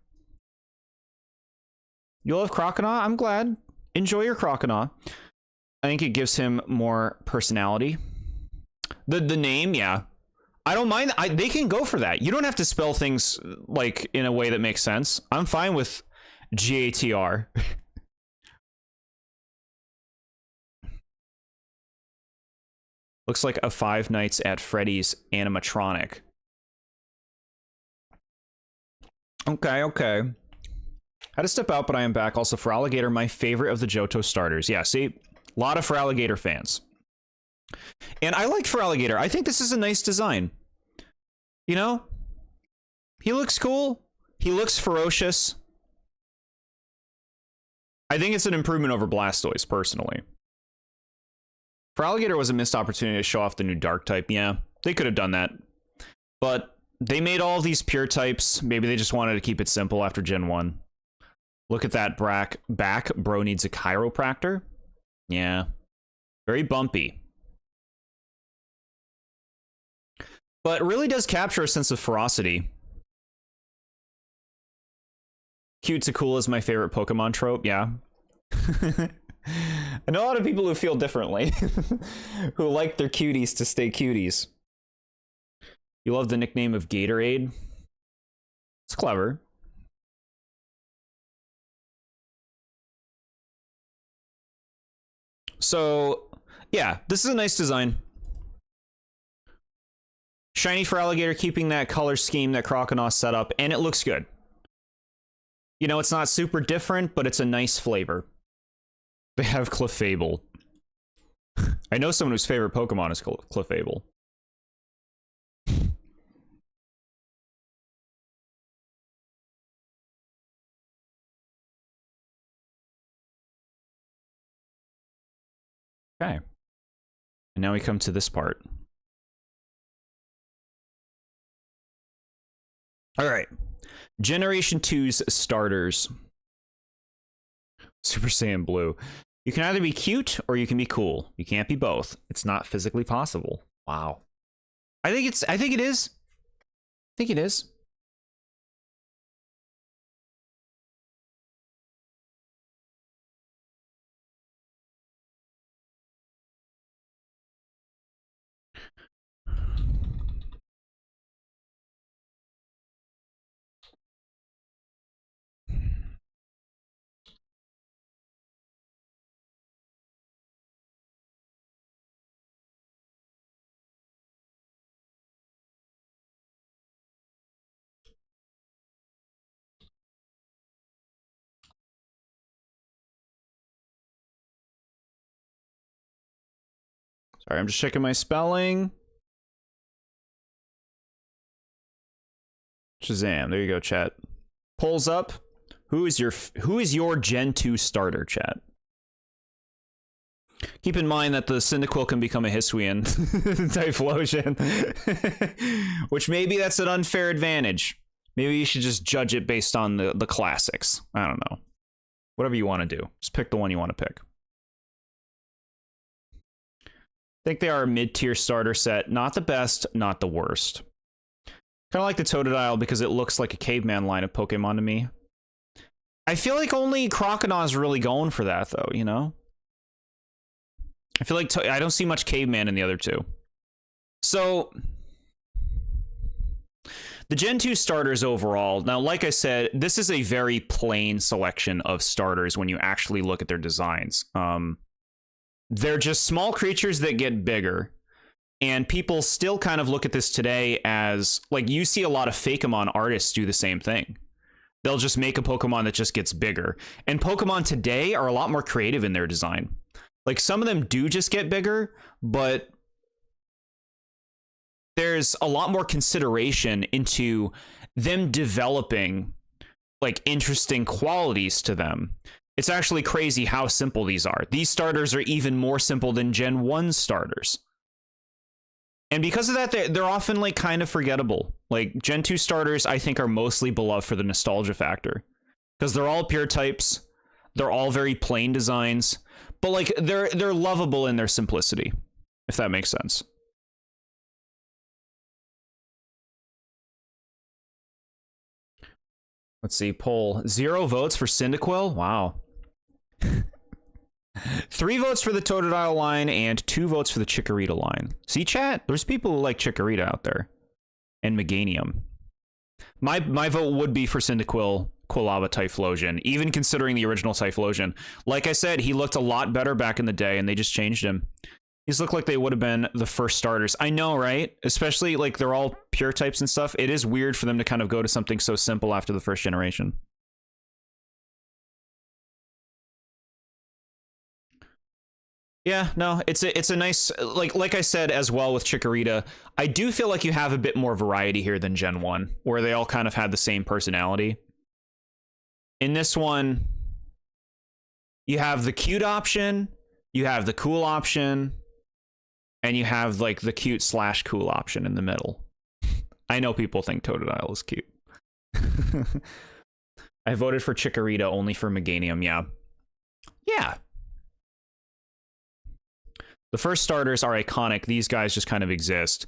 You love Croconaw? I'm glad. Enjoy your Croconaw. I think it gives him more personality. The name, yeah. I don't mind. They can go for that. You don't have to spell things like in a way that makes sense. I'm fine with GATR. Looks like a Five Nights at Freddy's animatronic. Okay. Had to step out, but I am back. Also, Feraligatr, my favorite of the Johto starters. Yeah, see? A lot of Feraligatr fans. And I like Feraligatr. I think this is a nice design. You know? He looks cool. He looks ferocious. I think it's an improvement over Blastoise, personally. Feraligatr was a missed opportunity to show off the new Dark type. Yeah, they could have done that. But they made all these pure types. Maybe they just wanted to keep it simple after Gen 1. Look at that back. Bro needs a chiropractor. Yeah. Very bumpy. But it really does capture a sense of ferocity. Cute to cool is my favorite Pokemon trope, yeah. I know a lot of people who feel differently. Who like their cuties to stay cuties. You love the nickname of Gatorade. It's clever. So, yeah, this is a nice design. Shiny for alligator, keeping that color scheme that Croconaw set up, and it looks good. You know, it's not super different, but it's a nice flavor. They have Clefable. I know someone whose favorite Pokemon is Clefable. Okay. And now we come to this part. All right. Generation 2's starters. Super Saiyan Blue. You can either be cute or you can be cool. You can't be both. It's not physically possible. Wow. I think it is. I think it is. Sorry, I'm just checking my spelling. Shazam. There you go, chat. Polls up. Who is your Gen 2 starter, chat? Keep in mind that the Cyndaquil can become a Hisuian Typhlosion. Which maybe that's an unfair advantage. Maybe you should just judge it based on the classics. I don't know. Whatever you want to do. Just pick the one you want to pick. I think they are a mid-tier starter set. Not the best, not the worst. Kind of like the Totodile because it looks like a caveman line of Pokemon to me. I feel like only Croconaw is really going for that, though, you know? I feel like I don't see much caveman in the other two. So, the Gen 2 starters overall, now, like I said, this is a very plain selection of starters when you actually look at their designs. They're just small creatures that get bigger. And people still kind of look at this today as, like, you see a lot of Fakemon artists do the same thing. They'll just make a Pokemon that just gets bigger. And Pokemon today are a lot more creative in their design. Like, some of them do just get bigger, but there's a lot more consideration into them developing, like, interesting qualities to them. It's actually crazy how simple these are. These starters are even more simple than Gen 1 starters. And because of that, they're often, like, kind of forgettable. Like, Gen 2 starters, I think, are mostly beloved for the nostalgia factor. Because they're all pure types. They're all very plain designs. But, like, they're lovable in their simplicity, if that makes sense. Let's see, poll. 0 votes for Cyndaquil? Wow. 3 votes for the Totodile line and 2 votes for the Chikorita line. See, chat? There's people who like Chikorita out there. And Meganium. My vote would be for Cyndaquil, Quilava, Typhlosion, even considering the original Typhlosion. Like I said, he looked a lot better back in the day, and they just changed him. These look like they would have been the first starters. I know, right? Especially, like, they're all pure types and stuff. It is weird for them to kind of go to something so simple after the first generation. Yeah, no, it's a nice, like I said as well with Chikorita, I do feel like you have a bit more variety here than Gen 1, where they all kind of had the same personality. In this one, you have the cute option, you have the cool option, and you have, like, the cute/cool option in the middle. I know people think Totodile is cute. I voted for Chikorita only for Meganium, yeah. Yeah. The first starters are iconic. These guys just kind of exist.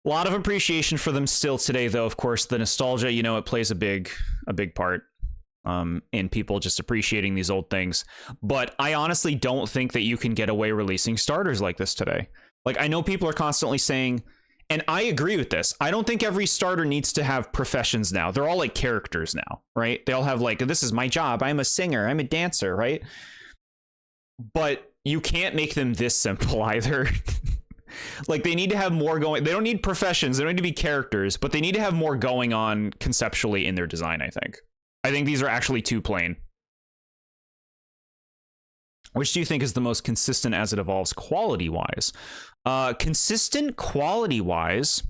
A lot of appreciation for them still today, though. Of course, the nostalgia, you know, it plays a big part in people just appreciating these old things. But I honestly don't think that you can get away releasing starters like this today. Like, I know people are constantly saying And I agree with this. I don't think every starter needs to have professions now. They're all like characters now, right? They all have like, this is my job. I'm a singer. I'm a dancer, right? But you can't make them this simple either. Like, they need to have more going. They don't need professions. They don't need to be characters, but they need to have more going on conceptually in their design, I think. I think these are actually too plain. Which do you think is the most consistent as it evolves quality-wise? Consistent quality-wise...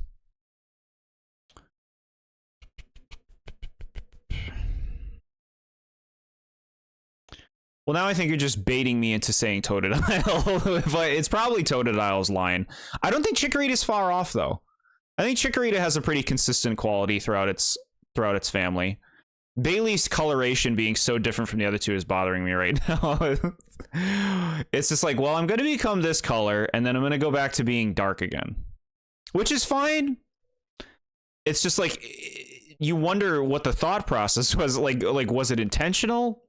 Well, now I think you're just baiting me into saying Totodile. But it's probably Totodile's line. I don't think Chikorita's far off, though. I think Chikorita has a pretty consistent quality throughout its family. Bailey's coloration being so different from the other two is bothering me right now. It's just like, well, I'm going to become this color, and then I'm going to go back to being dark again. Which is fine. It's just like, you wonder what the thought process was. Like was it intentional?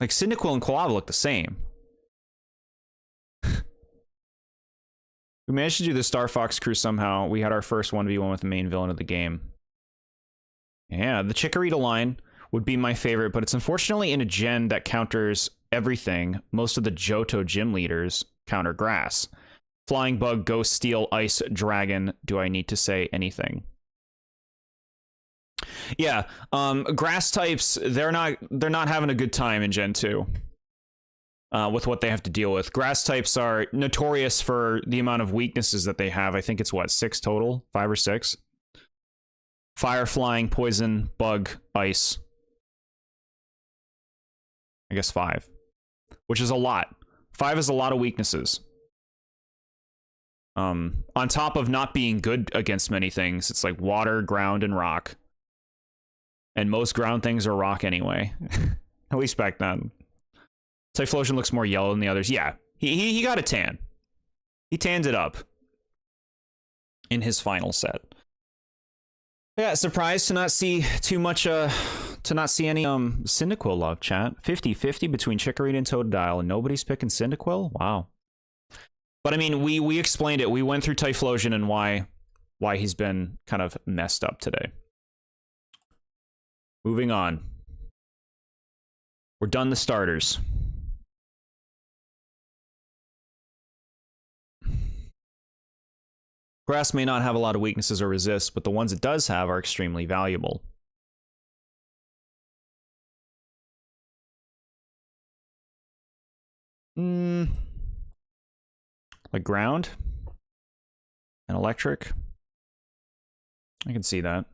Like, Cyndaquil and Quilava look the same. We managed to do the Star Fox crew somehow. We had our first 1v1 with the main villain of the game. Yeah, the Chikorita line would be my favorite, but it's unfortunately in a gen that counters everything. Most of the Johto gym leaders counter grass. Flying Bug, Ghost, Steel, Ice, Dragon. Do I need to say anything? Yeah, grass types, they're not having a good time in Gen 2 with what they have to deal with. Grass types are notorious for the amount of weaknesses that they have. I think it's, what, 6 total? 5 or 6? Fire, Flying, Poison, Bug, Ice. I guess 5. Which is a lot. 5 is a lot of weaknesses. On top of not being good against many things, it's like water, ground, and rock. And most ground things are rock anyway. At least back then. Typhlosion looks more yellow than the others. Yeah, he got a tan. He tanned it up in his final set. Yeah, surprised to not see too much, to not see any Cyndaquil love, chat. 50-50 between Chikorita and Totodile, and nobody's picking Cyndaquil? Wow. But I mean, we explained it. We went through Typhlosion and why he's been kind of messed up today. Moving on. We're done the starters. Grass may not have a lot of weaknesses or resists, but the ones it does have are extremely valuable. Like ground and electric. I can see that.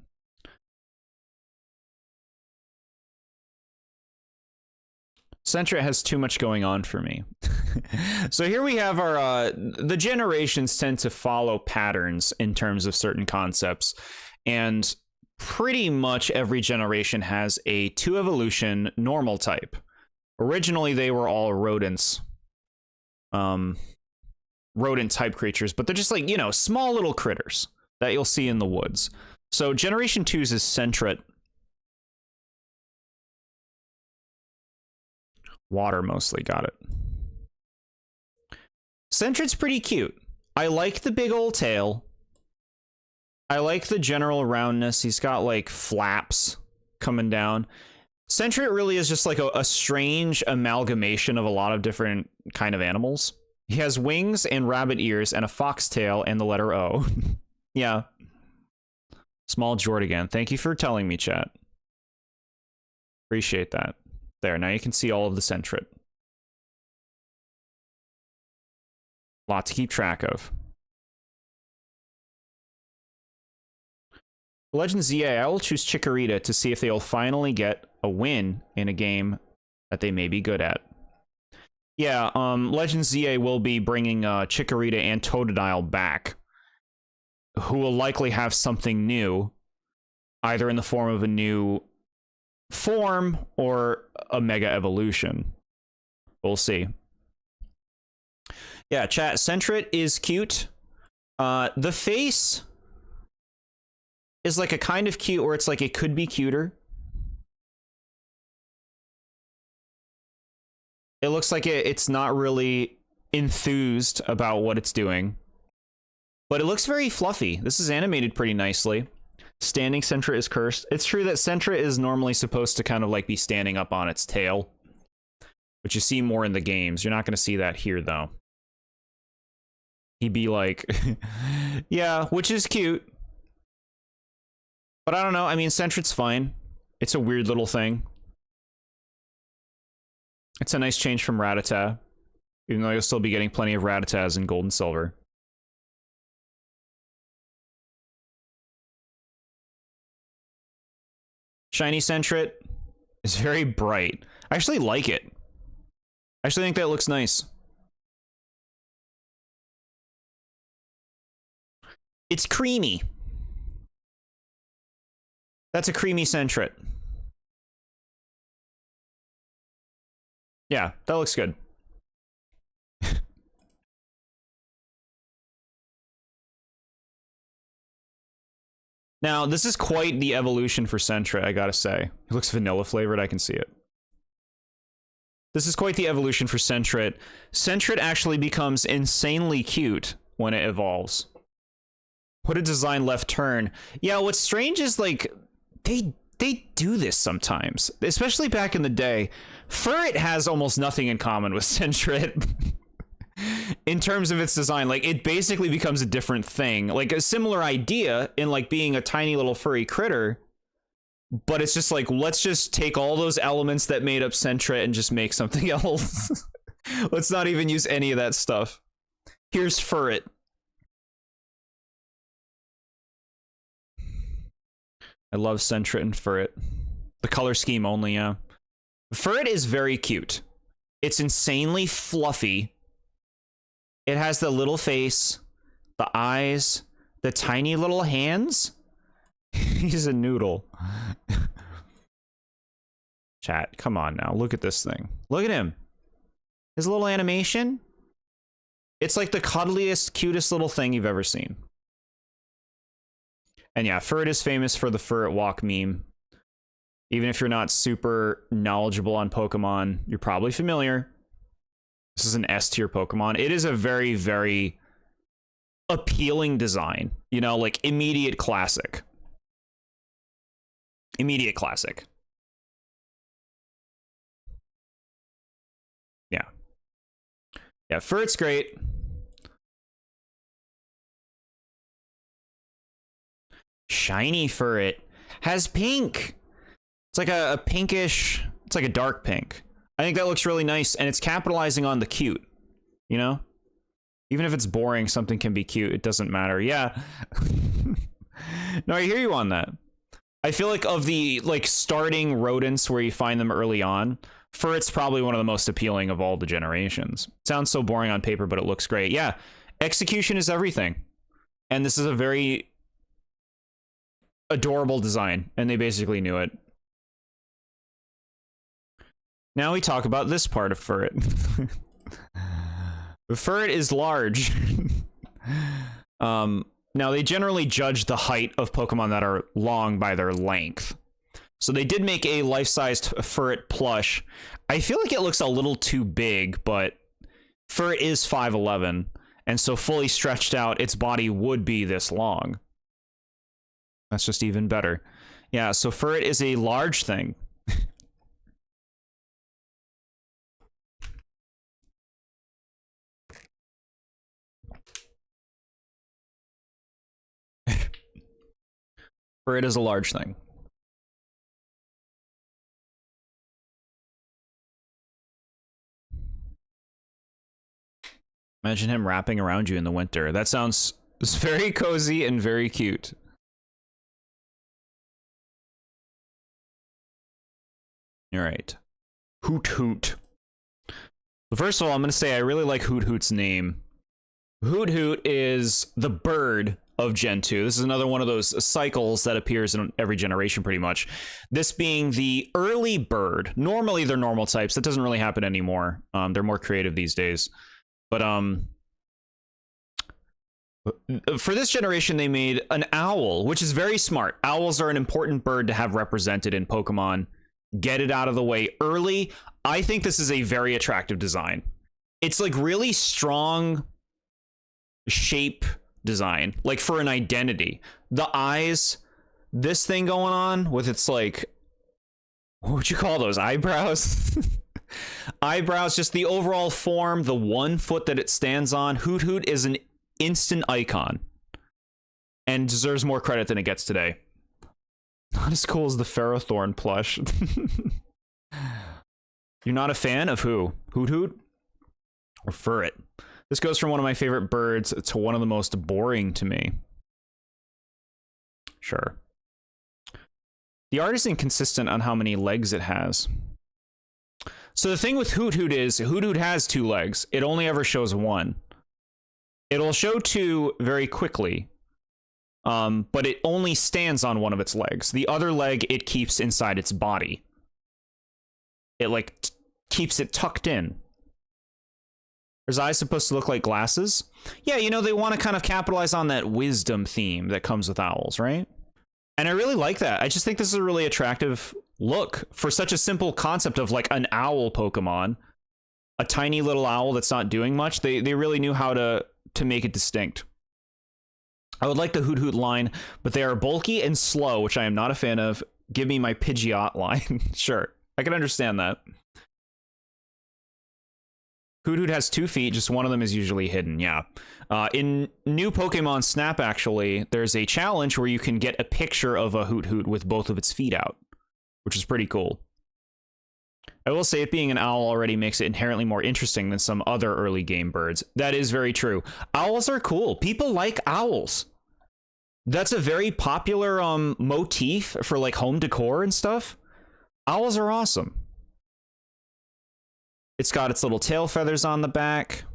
Sentret has too much going on for me. So here we have our, the generations tend to follow patterns in terms of certain concepts. And pretty much every generation has a 2 evolution normal type. Originally, they were all rodents. Rodent type creatures, but they're just like, you know, small little critters that you'll see in the woods. So generation 2's is Sentret. Water mostly, got it. Sentret's pretty cute. I like the big old tail. I like the general roundness. He's got like flaps coming down. Sentret really is just like a strange amalgamation of a lot of different kind of animals. He has wings and rabbit ears and a fox tail and the letter O. Yeah. Small Jord again. Thank you for telling me, chat. Appreciate that. There, now you can see all of the Sentret. Lot to keep track of. Legend ZA, I will choose Chikorita to see if they'll finally get a win in a game that they may be good at. Yeah, Legend ZA will be bringing Chikorita and Totodile back, who will likely have something new, either in the form of a new form or a mega evolution. We'll see. Yeah, chat, Sentret is cute. The face is like a kind of cute where it's like it could be cuter. It looks like it's not really enthused about what it's doing. But it looks very fluffy. This is animated pretty nicely. Standing Sentra is cursed. It's true that Sentra is normally supposed to kind of like be standing up on its tail, which you see more in the games. You're not going to see that here, though. He'd be like, yeah, which is cute. But I don't know. I mean, Sentra's fine. It's a weird little thing. It's a nice change from Rattata, even though you'll still be getting plenty of Rattatas in gold and silver. Shiny Sentret is very bright. I actually like it. I actually think that looks nice. It's creamy. That's a creamy Sentret. Yeah, that looks good. Now, this is quite the evolution for Sentra, I gotta say. It looks vanilla flavored, I can see it. This is quite the evolution for Sentret. Sentret actually becomes insanely cute when it evolves. What a design left turn. Yeah, what's strange is, like, they do this sometimes, especially back in the day. Furret has almost nothing in common with Sentret in terms of its design. Like, it basically becomes a different thing, like a similar idea in like being a tiny little furry critter, but it's just like, let's just take all those elements that made up Sentret and just make something else. Let's not even use any of that stuff. Here's Furret. I love Sentret and Furret. The color scheme only, yeah. Furret is very cute. It's insanely fluffy. It has the little face, the eyes, the tiny little hands. He's a noodle. Chat, come on now. Look at this thing. Look at him. His little animation. It's like the cuddliest, cutest little thing you've ever seen. And yeah, Furret is famous for the Furret walk meme. Even if you're not super knowledgeable on Pokemon, you're probably familiar. This is an S-tier Pokemon. It is a very, very appealing design. You know, like immediate classic. Immediate classic. Yeah. Yeah, Furret's great. Shiny Furret has pink. It's like a pinkish, it's like a dark pink. I think that looks really nice, and it's capitalizing on the cute, you know? Even if it's boring, something can be cute. It doesn't matter. Yeah. No, I hear you on that. I feel like of the like starting rodents where you find them early on, Furret's probably one of the most appealing of all the generations. Sounds so boring on paper, but it looks great. Yeah, execution is everything. And this is a very adorable design, and they basically knew it. Now we talk about this part of Furret. Furret is large. Now they generally judge the height of Pokemon that are long by their length. So they did make a life-sized Furret plush. I feel like it looks a little too big, but Furret is 5'11", and so fully stretched out, its body would be this long. That's just even better. Yeah, so Furret is a large thing. Furret is a large thing. Imagine him wrapping around you in the winter. That sounds very cozy and very cute. All right. Hoot Hoot. First of all, I'm going to say I really like Hoot Hoot's name. Hoot Hoot is the bird of Gen 2. This is another one of those cycles that appears in every generation pretty much. This being the early bird. Normally they're normal types. That doesn't really happen anymore. They're more creative these days. But for this generation, they made an owl, which is very smart. Owls are an important bird to have represented in Pokemon. Get it out of the way early. I think this is a very attractive design. It's like really strong shape design, like for an identity. The eyes, this thing going on with its like, what would you call those, eyebrows? Eyebrows, just the overall form, the 1 foot that it stands on. Hoot Hoot is an instant icon and deserves more credit than it gets today. Not as cool as the Ferrothorn plush. You're not a fan of who? Hoot Hoot? Or Furret? This goes from one of my favorite birds to one of the most boring to me. Sure. The art is inconsistent on how many legs it has. So the thing with Hoot Hoot is, Hoot Hoot has 2 legs. It only ever shows 1. It'll show 2 very quickly, but it only stands on one of its legs. The other leg it keeps inside its body. It like keeps it tucked in. Are his eyes supposed to look like glasses? Yeah, you know, they want to kind of capitalize on that wisdom theme that comes with owls, right? And I really like that. I just think this is a really attractive look for such a simple concept of like an owl Pokemon, a tiny little owl that's not doing much. They really knew how to make it distinct. I would like the Hoot Hoot line, but they are bulky and slow, which I am not a fan of. Give me my Pidgeot line. Sure, I can understand that. Hoot Hoot has 2 feet, just one of them is usually hidden, yeah. In new Pokemon Snap, actually, there's a challenge where you can get a picture of a Hoot Hoot with both of its feet out, which is pretty cool. I will say it being an owl already makes it inherently more interesting than some other early game birds. That is very true. Owls are cool. People like owls. That's a very popular motif for like home decor and stuff. Owls are awesome. It's got its little tail feathers on the back.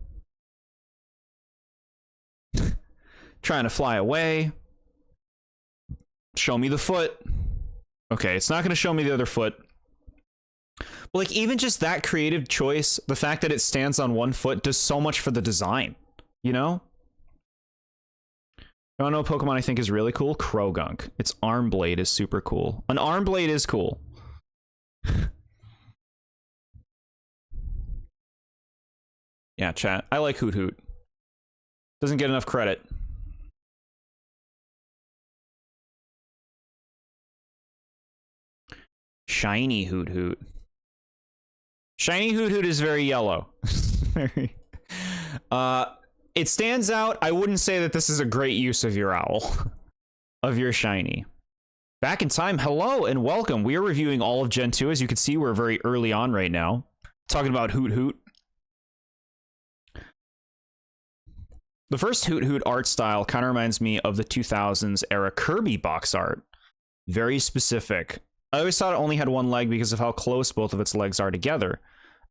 Trying to fly away. Show me the foot. Okay, it's not going to show me the other foot. But like even just that creative choice, the fact that it stands on 1 foot does so much for the design, you know? I don't know what Pokemon I think is really cool. Krogunk. Its arm blade is super cool. An arm blade is cool. Yeah, chat. I like Hoot Hoot. Doesn't get enough credit. Shiny Hoot Hoot. Shiny Hoot Hoot is very yellow. It stands out. I wouldn't say that this is a great use of your owl. Of your shiny. Back in time, hello and welcome. We are reviewing all of Gen 2. As you can see, we're very early on right now. Talking about Hoot Hoot. The first Hoot Hoot art style kind of reminds me of the 2000s era Kirby box art. Very specific. I always thought it only had 1 leg because of how close both of its legs are together.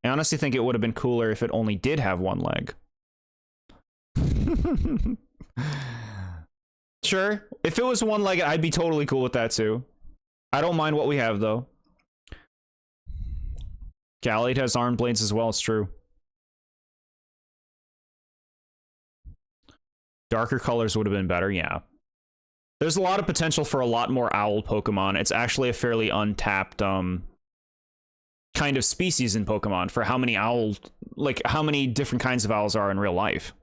I honestly think it would have been cooler if it only did have 1 leg. Sure. If it was 1-legged, I'd be totally cool with that too. I don't mind what we have though. Gallade has arm blades as well, it's true. Darker colors would have been better, yeah. There's a lot of potential for a lot more owl Pokemon. It's actually a fairly untapped kind of species in Pokemon for how many owls, like how many different kinds of owls are in real life.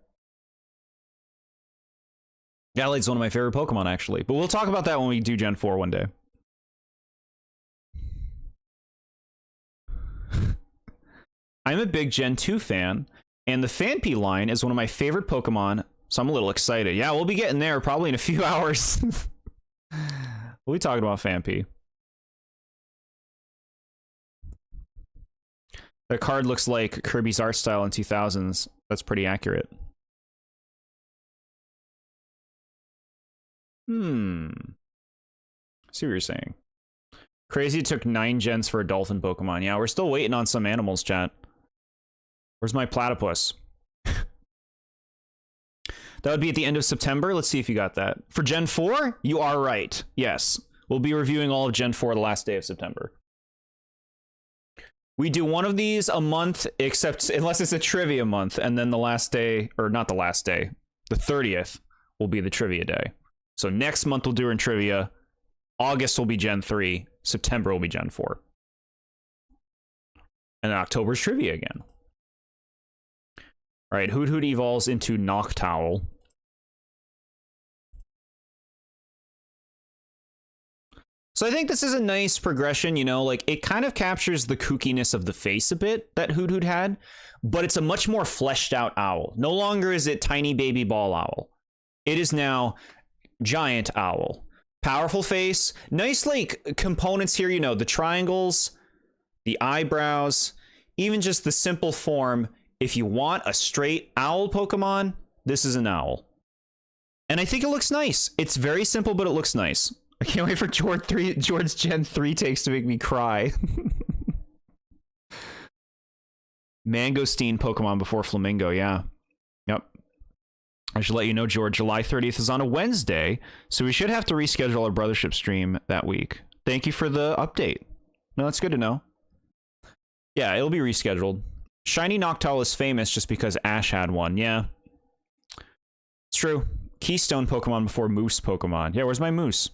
Gallade's one of my favorite Pokemon, actually. But we'll talk about that when we do Gen 4 one day. I'm a big Gen 2 fan, and the Phanpy line is one of my favorite Pokemon, so I'm a little excited. Yeah, we'll be getting there probably in a few hours. We'll be talking about Phanpy. The card looks like Kirby's art style in 2000s. That's pretty accurate. See what you're saying. Crazy it took 9 gens for a dolphin Pokemon. Yeah, we're still waiting on some animals, chat. Where's my platypus? That would be at the end of September. Let's see if you got that. For Gen 4, you are right. Yes. We'll be reviewing all of Gen 4 the last day of September. We do one of these a month, except unless it's a trivia month, and then the last day, or not the last day, the 30th will be the trivia day. So next month we'll do in trivia. August will be Gen 3. September will be Gen 4. And then October's trivia again. All right, Hoot Hoot evolves into Noctowl. So I think this is a nice progression, you know, like it kind of captures the kookiness of the face a bit that Hoot Hoot had, but it's a much more fleshed out owl. No longer is it tiny baby ball owl. It is now giant owl. Powerful face, nice like components here, you know, the triangles, the eyebrows, even just the simple form. If you want a straight owl Pokemon, this is an owl. And I think it looks nice. It's very simple, but it looks nice. I can't wait for Jord's Gen 3 takes to make me cry. Mangosteen Pokemon before Flamingo, yeah. Yep. I should let you know, Jord, July 30th is on a Wednesday, so we should have to reschedule our Brothership stream that week. Thank you for the update. No, that's good to know. Yeah, it'll be rescheduled. Shiny Noctowl is famous just because Ash had one, yeah. It's true. Keystone Pokemon before Moose Pokemon. Yeah, where's my moose?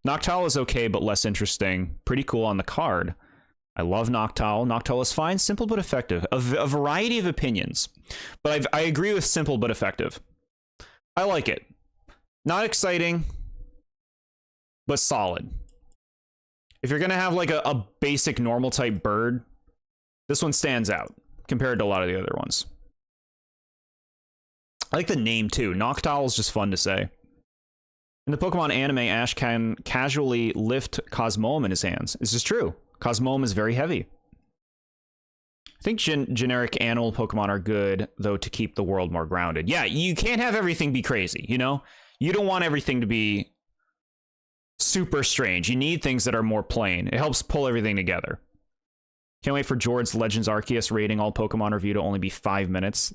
Noctowl is okay, but less interesting. Pretty cool on the card. I love Noctowl. Noctowl is fine, simple but effective. A variety of opinions. But I agree with simple but effective. I like it. Not exciting, but solid. If you're going to have like a basic normal type bird, this one stands out compared to a lot of the other ones. I like the name too. Noctowl is just fun to say. In the Pokemon anime, Ash can casually lift Cosmoem in his hands. This is true. Cosmoem is very heavy. I think generic animal Pokemon are good, though, to keep the world more grounded. Yeah, you can't have everything be crazy, you know? You don't want everything to be super strange. You need things that are more plain. It helps pull everything together. Can't wait for Jord's Legends Arceus rating all Pokemon review to only be 5 minutes.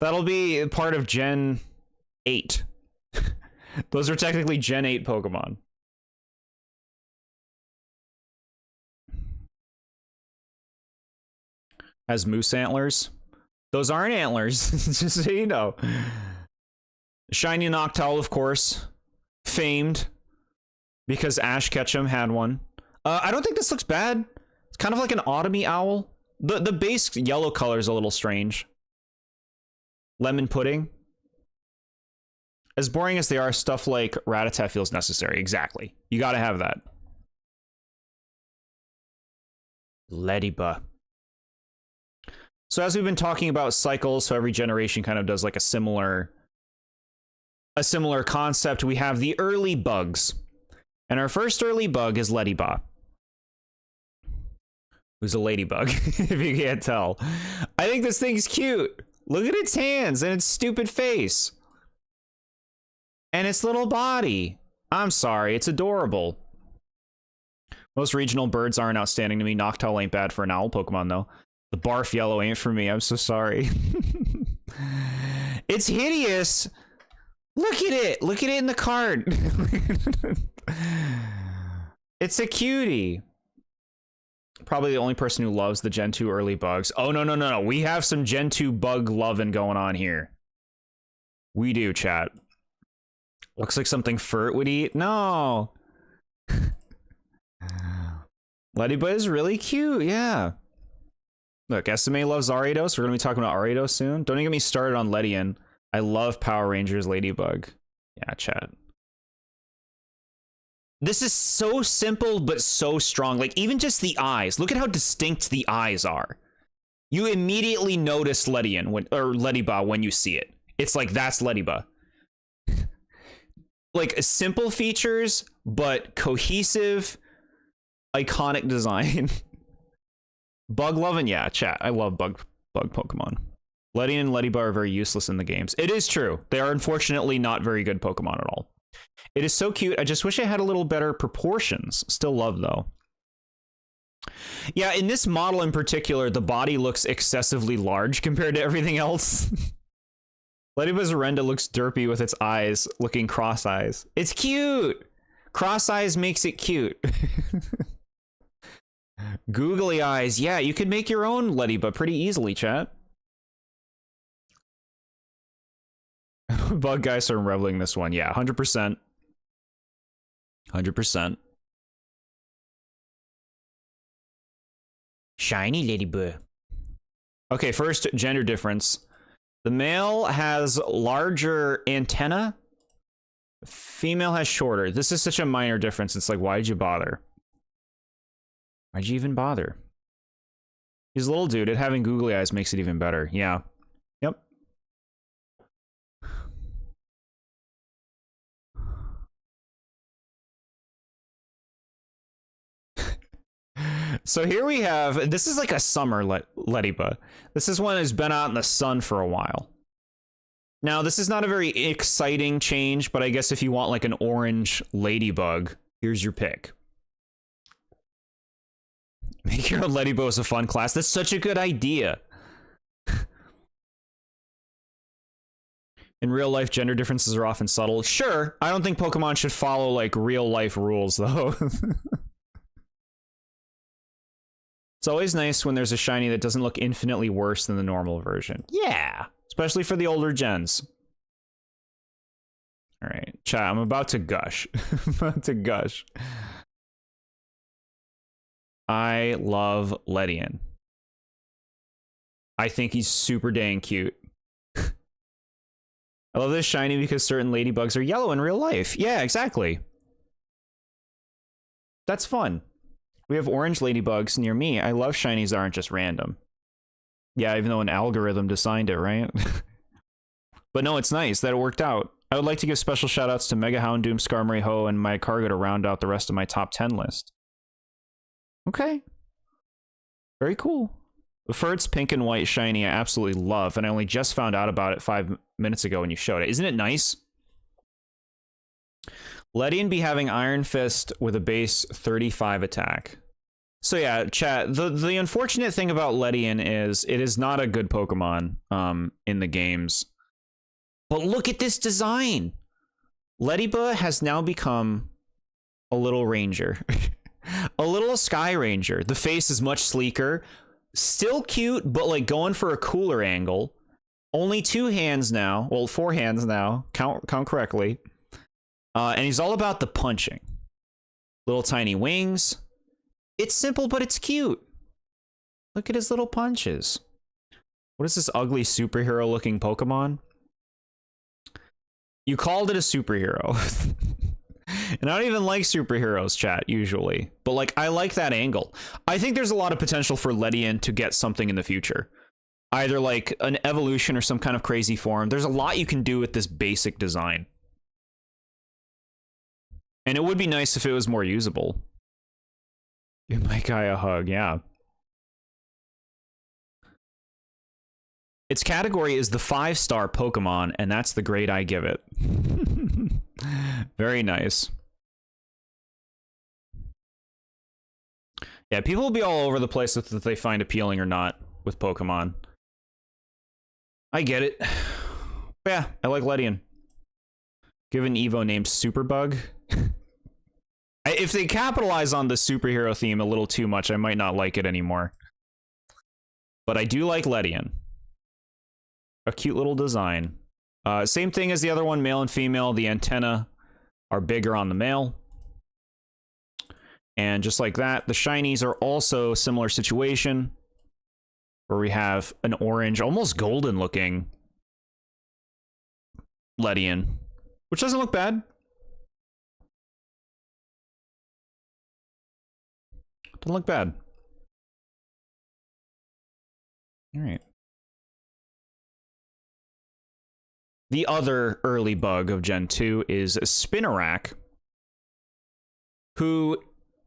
That'll be part of Gen 8. Those are technically Gen 8 Pokemon. Has moose antlers. Those aren't antlers, just so you know. Shiny Noctowl, of course. Famed. Because Ash Ketchum had one. I don't think this looks bad. It's kind of like an autumny owl. The base yellow color is a little strange. Lemon pudding. As boring as they are, stuff like Rattata feels necessary. Exactly. You gotta have that. Ladybug. So as we've been talking about cycles, so every generation kind of does like a similar concept. We have the early bugs. And our first early bug is Ladybug. Who's a ladybug, if you can't tell. I think this thing's cute. Look at its hands and its stupid face. And its little body. I'm sorry, it's adorable. Most regional birds aren't outstanding to me. Noctowl ain't bad for an owl Pokemon, though. The barf yellow ain't for me. I'm so sorry. It's hideous. Look at it. Look at it in the card. It's a cutie. Probably the only person who loves the Gen 2 early bugs. Oh, no. We have some Gen 2 bug loving going on here. We do, chat. Looks like something Furt would eat. No. Ladybug is really cute, yeah. Look, SMA loves Ariados. We're going to be talking about Ariados soon. Don't even get me started on Ledian. I love Power Rangers Ladybug. Yeah, chat. This is so simple, but so strong. Like, even just the eyes. Look at how distinct the eyes are. You immediately notice Ledian or Ladybug when you see it. It's like, that's Ladybug. Like, simple features, but cohesive, iconic design. Bug loving, yeah, chat. I love bug Pokemon. Ledian and Ladybug are very useless in the games. It is true. They are unfortunately not very good Pokemon at all. It is so cute. I just wish it had a little better proportions. Still love, though. Yeah, in this model in particular, the body looks excessively large compared to everything else. Ladybug's Orenda looks derpy with its eyes looking cross eyes. It's cute! Cross eyes makes it cute. Googly eyes. Yeah, you could make your own Ladybug pretty easily, chat. Bug guys are reveling this one. Yeah, 100%. 100%. Shiny ladybug. Okay, first, gender difference. The male has larger antenna. Female has shorter. This is such a minor difference. It's like, why did you bother? Why'd you even bother? He's a little dude. It having googly eyes makes it even better. Yeah. Yep. So here we have, this is like a summer ladybug. This is one that's been out in the sun for a while. Now, this is not a very exciting change, but I guess if you want like an orange ladybug, here's your pick. Make your own ladybug a fun class. That's such a good idea. In real life, gender differences are often subtle. Sure, I don't think Pokemon should follow like real life rules though. It's always nice when there's a shiny that doesn't look infinitely worse than the normal version. Yeah, especially for the older gens. All right, chat, I'm about to gush. I'm about to gush. I love Ledian. I think he's super dang cute. I love this shiny because certain ladybugs are yellow in real life. Yeah, exactly. That's fun. We have orange ladybugs near me. I love shinies that aren't just random. Yeah, even though an algorithm designed it, right? But no, it's nice that it worked out. I would like to give special shoutouts to Mega Houndoom, Skarmory Ho, and my Cargo to round out the rest of my top 10 list. Okay. Very cool. The Furt's pink and white shiny I absolutely love, and I only just found out about it 5 minutes ago when you showed it. Isn't it nice? Ledian be having Iron Fist with a base 35 attack. So yeah, chat, the unfortunate thing about Ledian is it is not a good Pokemon in the games. But look at this design. Ladybug has now become a little ranger. A little Sky Ranger. The face is much sleeker. Still cute, but like going for a cooler angle. Only 2 hands now. Well, 4 hands now. Count correctly. And he's all about the punching. Little tiny wings. It's simple, but it's cute. Look at his little punches. What is this ugly superhero looking Pokemon? You called it a superhero. And I don't even like superheroes, chat, usually. But like, I like that angle. I think there's a lot of potential for Ledian to get something in the future. Either like an evolution or some kind of crazy form. There's a lot you can do with this basic design. And it would be nice if it was more usable. Give my guy a hug, yeah. Its category is the 5-star Pokemon, and that's the grade I give it. Very nice. Yeah, people will be all over the place with what they find appealing or not with Pokemon. I get it. But yeah, I like Ledian. Give an Evo named Superbug. If they capitalize on the superhero theme a little too much, I might not like it anymore. But I do like Ledian. A cute little design. Same thing as the other one, male and female. The antenna are bigger on the male. And just like that, the shinies are also a similar situation. Where we have an orange, almost golden looking Ledian. Which doesn't look bad. Doesn't look bad. All right. The other early bug of Gen 2 is Spinarak, who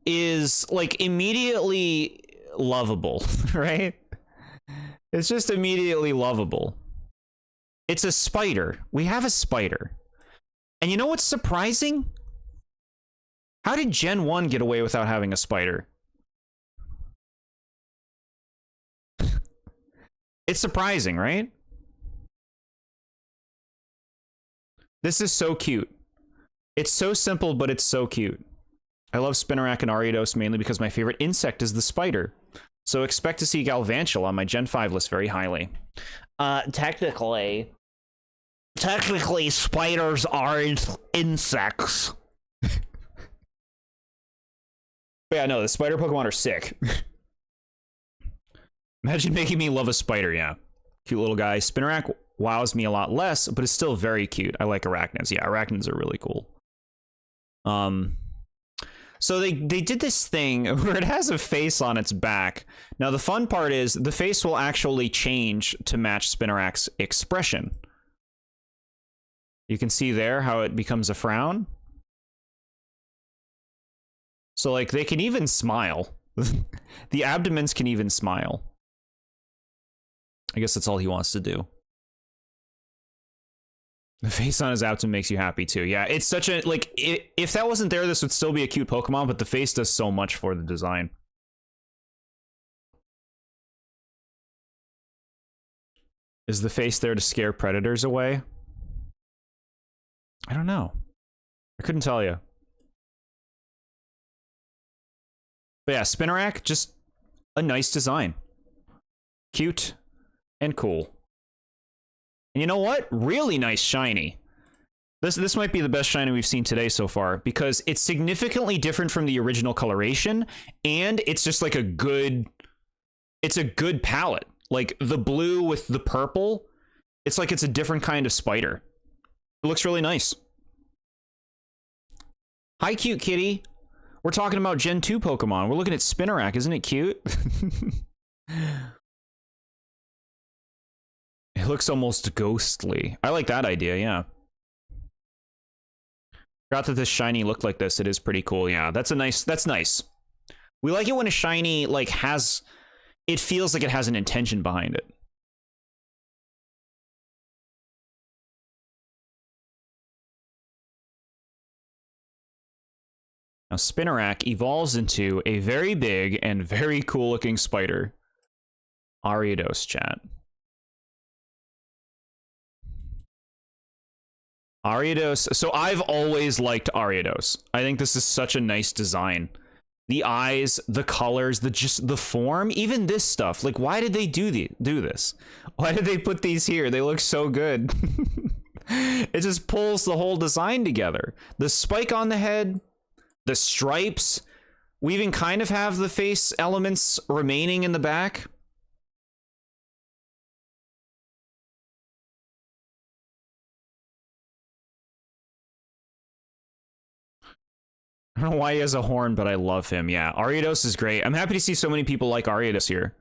is like immediately lovable, right? It's just immediately lovable. It's a spider. We have a spider. And you know what's surprising? How did Gen 1 get away without having a spider? It's surprising, right? This is so cute. It's so simple, but it's so cute. I love Spinarak and Ariados mainly because my favorite insect is the spider. So expect to see Galvantula on my Gen 5 list very highly. Technically, spiders are insects. But yeah, no, the spider Pokemon are sick. Imagine making me love a spider, yeah. Cute little guy. Spinnerack wows me a lot less, but it's still very cute. I like arachnids. Yeah, arachnids are really cool. So they did this thing where it has a face on its back. Now the fun part is the face will actually change to match Spinnerack's expression. You can see there how it becomes a frown. So like they can even smile. The abdomens can even smile. I guess that's all he wants to do. The face on his abdomen makes you happy too. Yeah, it's such a, like, if that wasn't there, this would still be a cute Pokemon, but the face does so much for the design. Is the face there to scare predators away? I don't know. I couldn't tell you. But yeah, Spinnerack, just a nice design. Cute and cool. And you know what? Really nice shiny. This might be the best shiny we've seen today so far, because it's significantly different from the original coloration, and it's just like a good palette. Like the blue with the purple, it's like it's a different kind of spider. It looks really nice. Hi, cute kitty. We're talking about Gen 2 Pokemon. We're looking at Spinnerack. Isn't it cute? It looks almost ghostly. I like that idea, yeah. Forgot that this shiny looked like this. It is pretty cool, yeah. That's nice. We like it when a shiny, like, it feels like it has an intention behind it. Now, Spinnerack evolves into a very big and very cool looking spider. Ariados, chat. Ariados. So I've always liked Ariados. I think this is such a nice design. The eyes, the colors, the form, even this stuff. Like, why did they do this? Why did they put these here? They look so good. It just pulls the whole design together. The spike on the head, the stripes. We even kind of have the face elements remaining in the back. I don't know why he has a horn, but I love him. Yeah, Ariados is great. I'm happy to see so many people like Ariados here.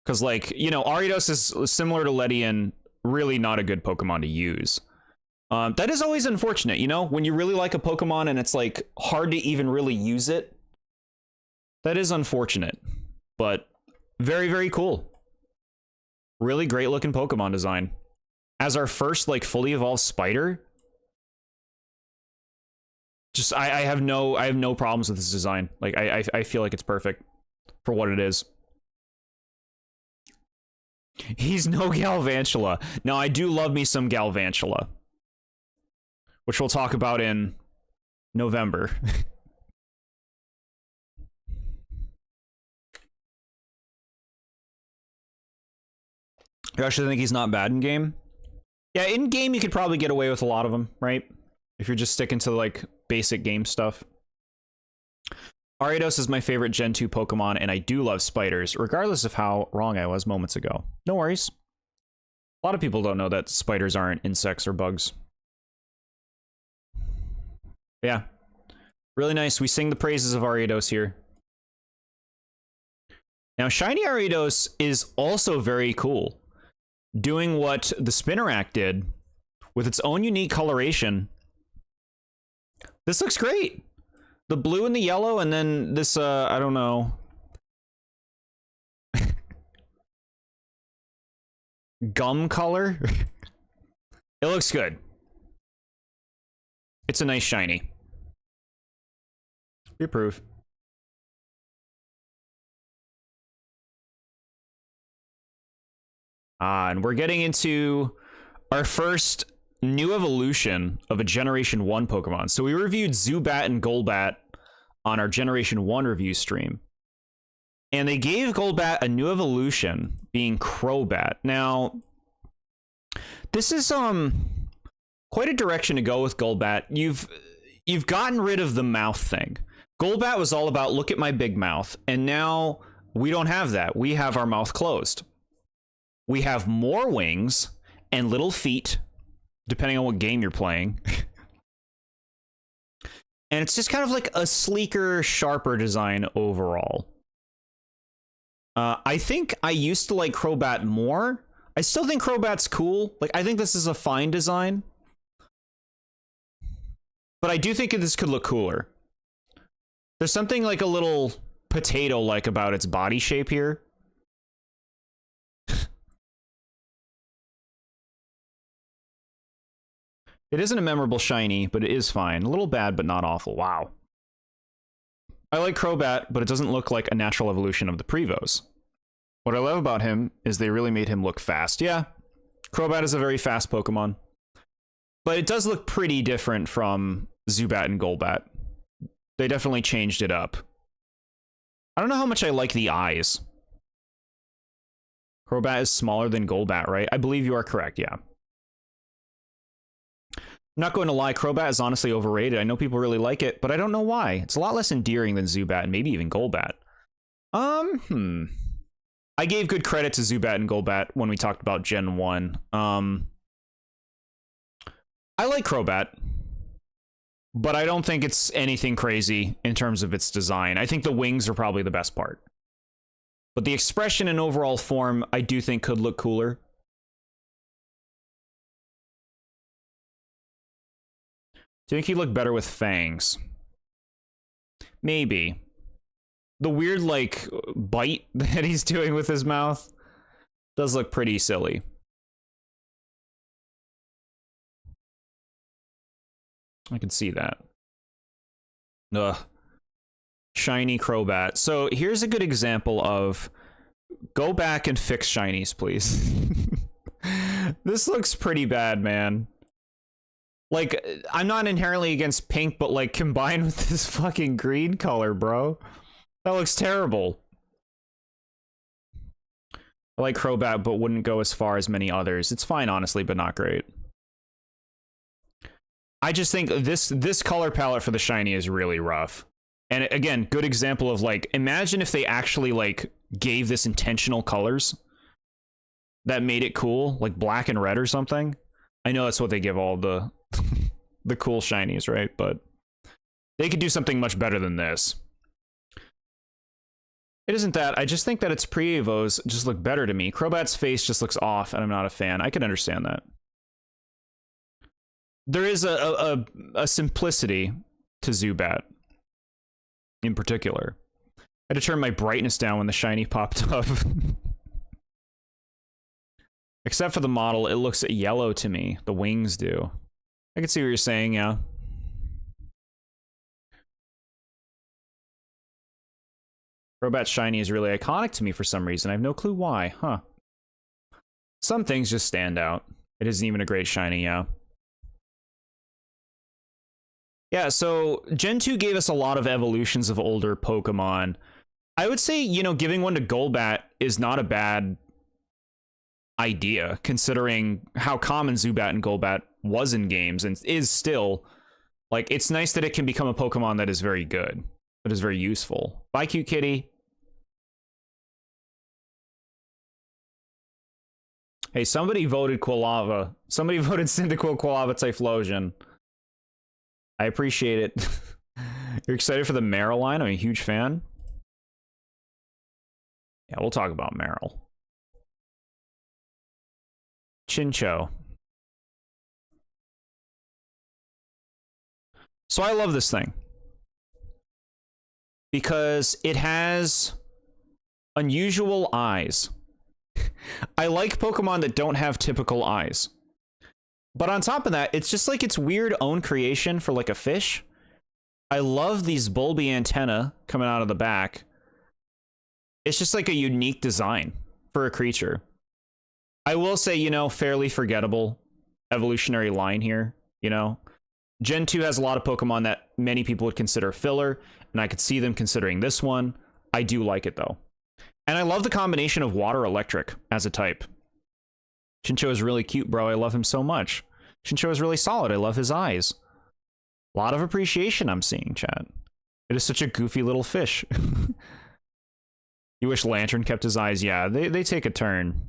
Because, like, you know, Ariados is similar to Ledian, really not a good Pokemon to use. That is always unfortunate, you know? When you really like a Pokemon and it's, like, hard to even really use it. That is unfortunate. But very, very cool. Really great looking Pokemon design. As our first, like, fully evolved spider... Just, I have no problems with this design. Like, I feel like it's perfect for what it is. He's no Galvantula. Now, I do love me some Galvantula, which we'll talk about in November. You actually think he's not bad in game? Yeah, in game you could probably get away with a lot of them, right? If you're just sticking to, like, basic game stuff. Ariados is my favorite Gen 2 Pokemon, and I do love spiders, regardless of how wrong I was moments ago. No worries. A lot of people don't know that spiders aren't insects or bugs. Yeah. Really nice. We sing the praises of Ariados here. Now, Shiny Ariados is also very cool. Doing what the Spinnerack did, with its own unique coloration. This looks great. The blue and the yellow, and then this, I don't know. Gum color? It looks good. It's a nice shiny. We approve. And we're getting into our first new evolution of a Generation 1 Pokemon. So we reviewed Zubat and Golbat on our Generation 1 review stream. And they gave Golbat a new evolution, being Crobat. Now, this is quite a direction to go with Golbat. You've gotten rid of the mouth thing. Golbat was all about look at my big mouth, and now We don't have that. We have our mouth closed. We have more wings and little feet, depending on what game you're playing. And it's just kind of like a sleeker, sharper design overall. I think I used to like Crobat more. I still think Crobat's cool. Like, I think this is a fine design. But I do think this could look cooler. There's something like a little potato-like about its body shape here. It isn't a memorable shiny, but it is fine. A little bad, but not awful. Wow. I like Crobat, but it doesn't look like a natural evolution of the Prevos. What I love about him is they really made him look fast. Yeah, Crobat is a very fast Pokemon. But it does look pretty different from Zubat and Golbat. They definitely changed it up. I don't know how much I like the eyes. Crobat is smaller than Golbat, right? I believe you are correct, yeah. I'm not going to lie, Crobat is honestly overrated. I know people really like it, but I don't know why. It's a lot less endearing than Zubat and maybe even Golbat. I gave good credit to Zubat and Golbat when we talked about Gen 1. I like Crobat, but I don't think it's anything crazy in terms of its design. I think the wings are probably the best part. But the expression and overall form, I do think could look cooler. Do you think he'd look better with fangs? Maybe. The weird, like, bite that he's doing with his mouth does look pretty silly. I can see that. Ugh. Shiny Crobat. So here's a good example of... Go back and fix shinies, please. This looks pretty bad, man. Like, I'm not inherently against pink, but, like, combined with this fucking green color, bro. That looks terrible. I like Crobat, but wouldn't go as far as many others. It's fine, honestly, but not great. I just think this color palette for the shiny is really rough. And again, good example of, like, imagine if they actually, like, gave this intentional colors that made it cool, like black and red or something. I know that's what they give all the the cool shinies, right? But they could do something much better than this. It isn't that. I just think that its pre-evos just look better to me. Crobat's face just looks off, and I'm not a fan. I can understand that. There is a simplicity to Zubat, in particular. I had to turn my brightness down when the shiny popped up. Except for the model, it looks yellow to me. The wings do. I can see what you're saying, yeah. Crobat shiny is really iconic to me for some reason. I have no clue why, huh? Some things just stand out. It isn't even a great shiny, yeah. Yeah, so Gen 2 gave us a lot of evolutions of older Pokemon. I would say, you know, giving one to Golbat is not a bad idea, considering how common Zubat and Golbat was in games and is still. Like, it's nice that it can become a Pokemon that is very good, that is very useful. Bye, cute kitty. Hey, somebody voted Quilava. Somebody voted Cyndaquil, Quilava, Typhlosion. I appreciate it. You're excited for the Meryl line? I'm a huge fan. Yeah, we'll talk about Meryl. Chincho. So I love this thing because it has unusual eyes. I like Pokemon that don't have typical eyes. But on top of that, it's just like its weird own creation for like a fish. I love these bulby antennae coming out of the back. It's just like a unique design for a creature. I will say, you know, fairly forgettable evolutionary line here, you know. Gen 2 has a lot of Pokemon that many people would consider filler, and I could see them considering this one. I do like it, though. And I love the combination of water-electric as a type. Chincho is really cute, bro. I love him so much. Chincho is really solid. I love his eyes. A lot of appreciation I'm seeing, chat. It is such a goofy little fish. You wish Lantern kept his eyes? Yeah, they take a turn.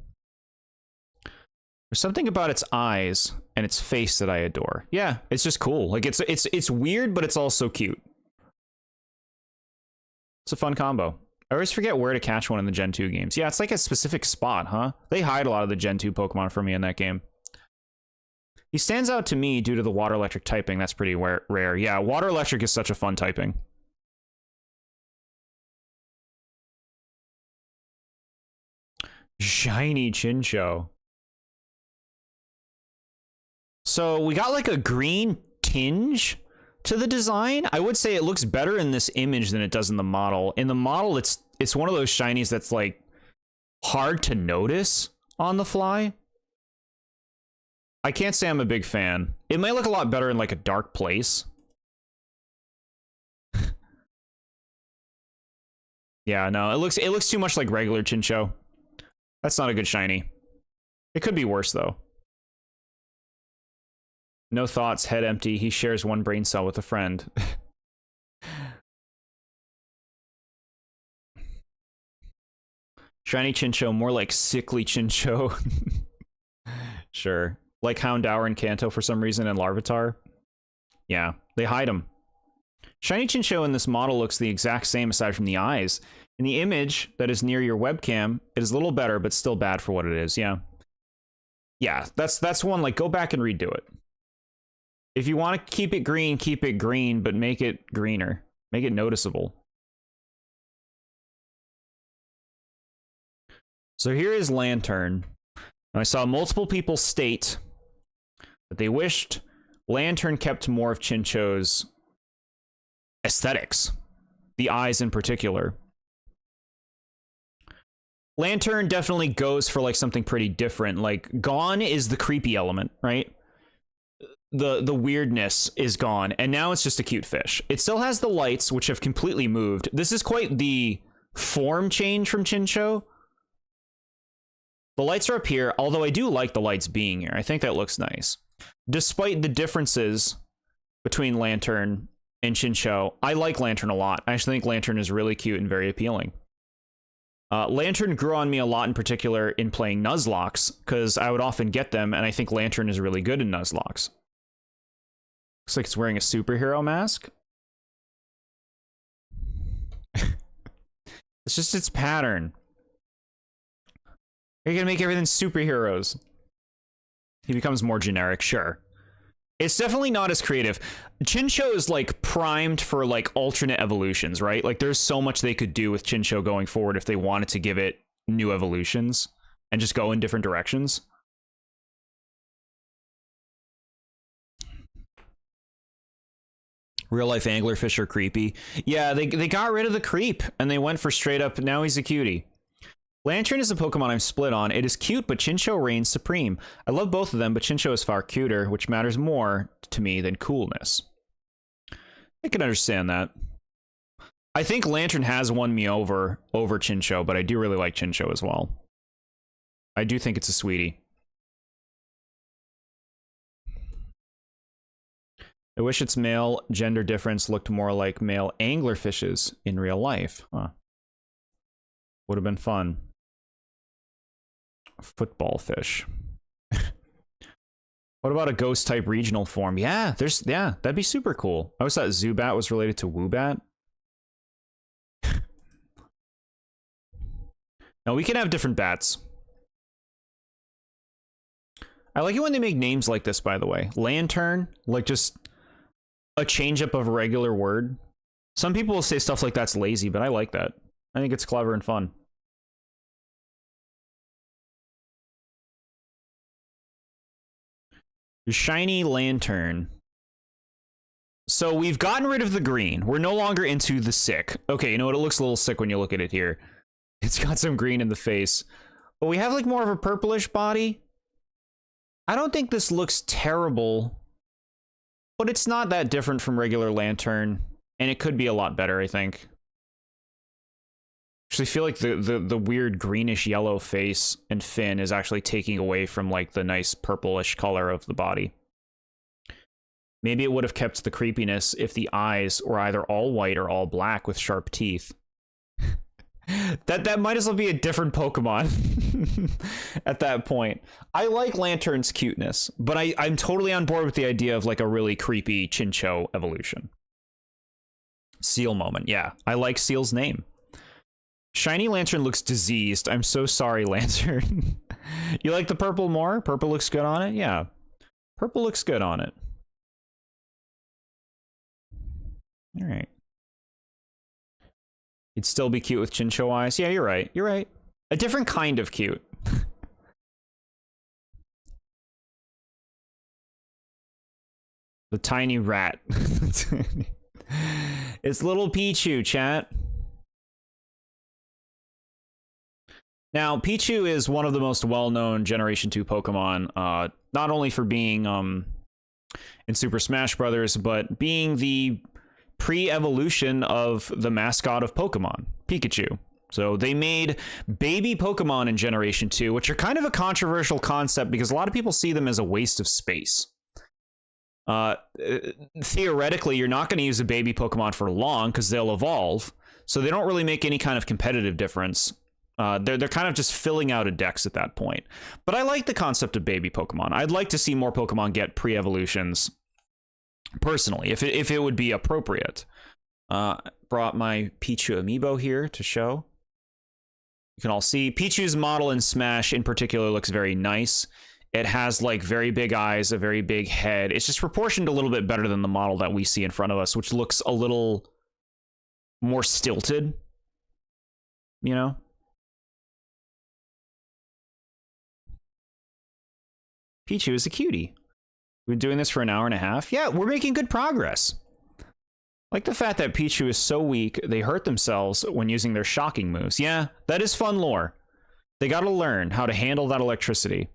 There's something about its eyes and its face that I adore. Yeah, it's just cool. Like it's weird, but it's also cute. It's a fun combo. I always forget where to catch one in the Gen 2 games. Yeah, it's like a specific spot, huh? They hide a lot of the Gen 2 Pokemon from me in that game. He stands out to me due to the water electric typing. That's pretty rare. Yeah, water electric is such a fun typing. Shiny Chinchou. So we got like a green tinge to the design. I would say it looks better in this image than it does in the model. In the model, it's one of those shinies that's like hard to notice on the fly. I can't say I'm a big fan. It might look a lot better in like a dark place. Yeah, no, it looks too much like regular Chinchou. That's not a good shiny. It could be worse though. No thoughts, head empty. He shares one brain cell with a friend. Shiny Chinchou, more like sickly Chinchou. Sure. Like Houndour and Kanto for some reason and Larvitar. Yeah, they hide them. Shiny Chinchou in this model looks the exact same aside from the eyes. In the image that is near your webcam, it is a little better, but still bad for what it is, yeah. Yeah, that's one, like, go back and redo it. If you want to keep it green, but make it greener. Make it noticeable. So here is Lantern. And I saw multiple people state that they wished Lantern kept more of Chinchou's aesthetics. The eyes in particular. Lantern definitely goes for like something pretty different. Like, gone is the creepy element, right? The weirdness is gone, and now it's just a cute fish. It still has the lights, which have completely moved. This is quite the form change from Chinchou. The lights are up here, although I do like the lights being here. I think that looks nice. Despite the differences between Lantern and Chinchou, I like Lantern a lot. I actually think Lantern is really cute and very appealing. Lantern grew on me a lot in particular in playing Nuzlocke, because I would often get them, and I think Lantern is really good in Nuzlocke. Looks like it's wearing a superhero mask. It's just its pattern. You're gonna make everything superheroes. He becomes more generic, sure. It's definitely not as creative. Chinchou is like primed for like alternate evolutions, right? Like there's so much they could do with Chinchou going forward if they wanted to give it new evolutions and just go in different directions. Real life anglerfish are creepy. Yeah, they got rid of the creep and they went for straight up, now he's a cutie. Lantern is a Pokemon I'm split on. It is cute, but Chinchou reigns supreme. I love both of them, but Chinchou is far cuter, which matters more to me than coolness. I can understand that. I think Lantern has won me over Chinchou, but I do really like Chinchou as well. I do think it's a sweetie. I wish its male gender difference looked more like male anglerfishes in real life. Huh. Would have been fun. Football fish. What about a ghost type regional form? Yeah, that'd be super cool. I always thought Zubat was related to Woobat. Now we can have different bats. I like it when they make names like this, by the way. Lantern, like just a change up of a regular word. Some people will say stuff like that's lazy, but I like that. I think it's clever and fun. Shiny Lantern. So we've gotten rid of the green. We're no longer into the sick. Okay, you know what? It looks a little sick when you look at it here. It's got some green in the face. But we have like more of a purplish body. I don't think this looks terrible. But it's not that different from regular Lantern. And it could be a lot better, I think. Actually, I feel like the weird greenish yellow face and fin is actually taking away from like the nice purplish color of the body. Maybe it would have kept the creepiness if the eyes were either all white or all black with sharp teeth. That might as well be a different Pokemon at that point. I like Lantern's cuteness, but I'm totally on board with the idea of like a really creepy Chinchou evolution. Seal moment. Yeah, I like Seal's name. Shiny Lantern looks diseased. I'm so sorry, Lantern. You like the purple more? Purple looks good on it? Yeah. Purple looks good on it. All right. He'd still be cute with Chinchou eyes. Yeah, you're right. You're right. A different kind of cute. The tiny rat. It's little Pichu, chat. Now, Pichu is one of the most well-known Generation 2 Pokemon, not only for being in Super Smash Bros., but being the pre-evolution of the mascot of Pokemon, Pikachu. So they made baby Pokemon in Generation 2, which are kind of a controversial concept because a lot of people see them as a waste of space. Theoretically, you're not going to use a baby Pokemon for long because they'll evolve, so they don't really make any kind of competitive difference. They're kind of just filling out a dex at that point. But I like the concept of baby Pokemon. I'd like to see more Pokemon get pre-evolutions, personally, if it would be appropriate. Brought my Pichu amiibo here to show. You can all see Pichu's model in Smash in particular looks very nice. It has like very big eyes, a very big head. It's just proportioned a little bit better than the model that we see in front of us, which looks a little more stilted, you know? Pichu is a cutie. We've been doing this for an hour and a half. Yeah, we're making good progress. Like the fact that Pichu is so weak, they hurt themselves when using their shocking moves. Yeah, that is fun lore. They gotta learn how to handle that electricity.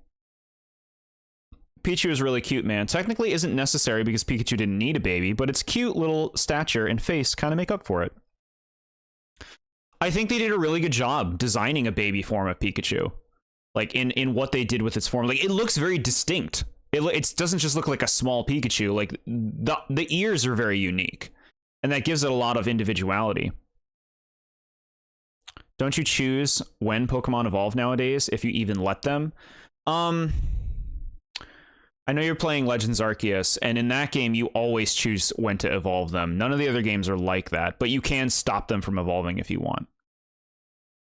Pichu is really cute, man. Technically isn't necessary because Pikachu didn't need a baby, but its cute little stature and face kind of make up for it. I think they did a really good job designing a baby form of Pikachu. Like in what they did with its form. Like it looks very distinct. It doesn't just look like a small Pikachu. Like the ears are very unique, and that gives it a lot of individuality. Don't you choose when Pokemon evolve nowadays, if you even let them? I know you're playing Legends Arceus, and in that game you always choose when to evolve them. None of the other games are like that, but you can stop them from evolving if you want.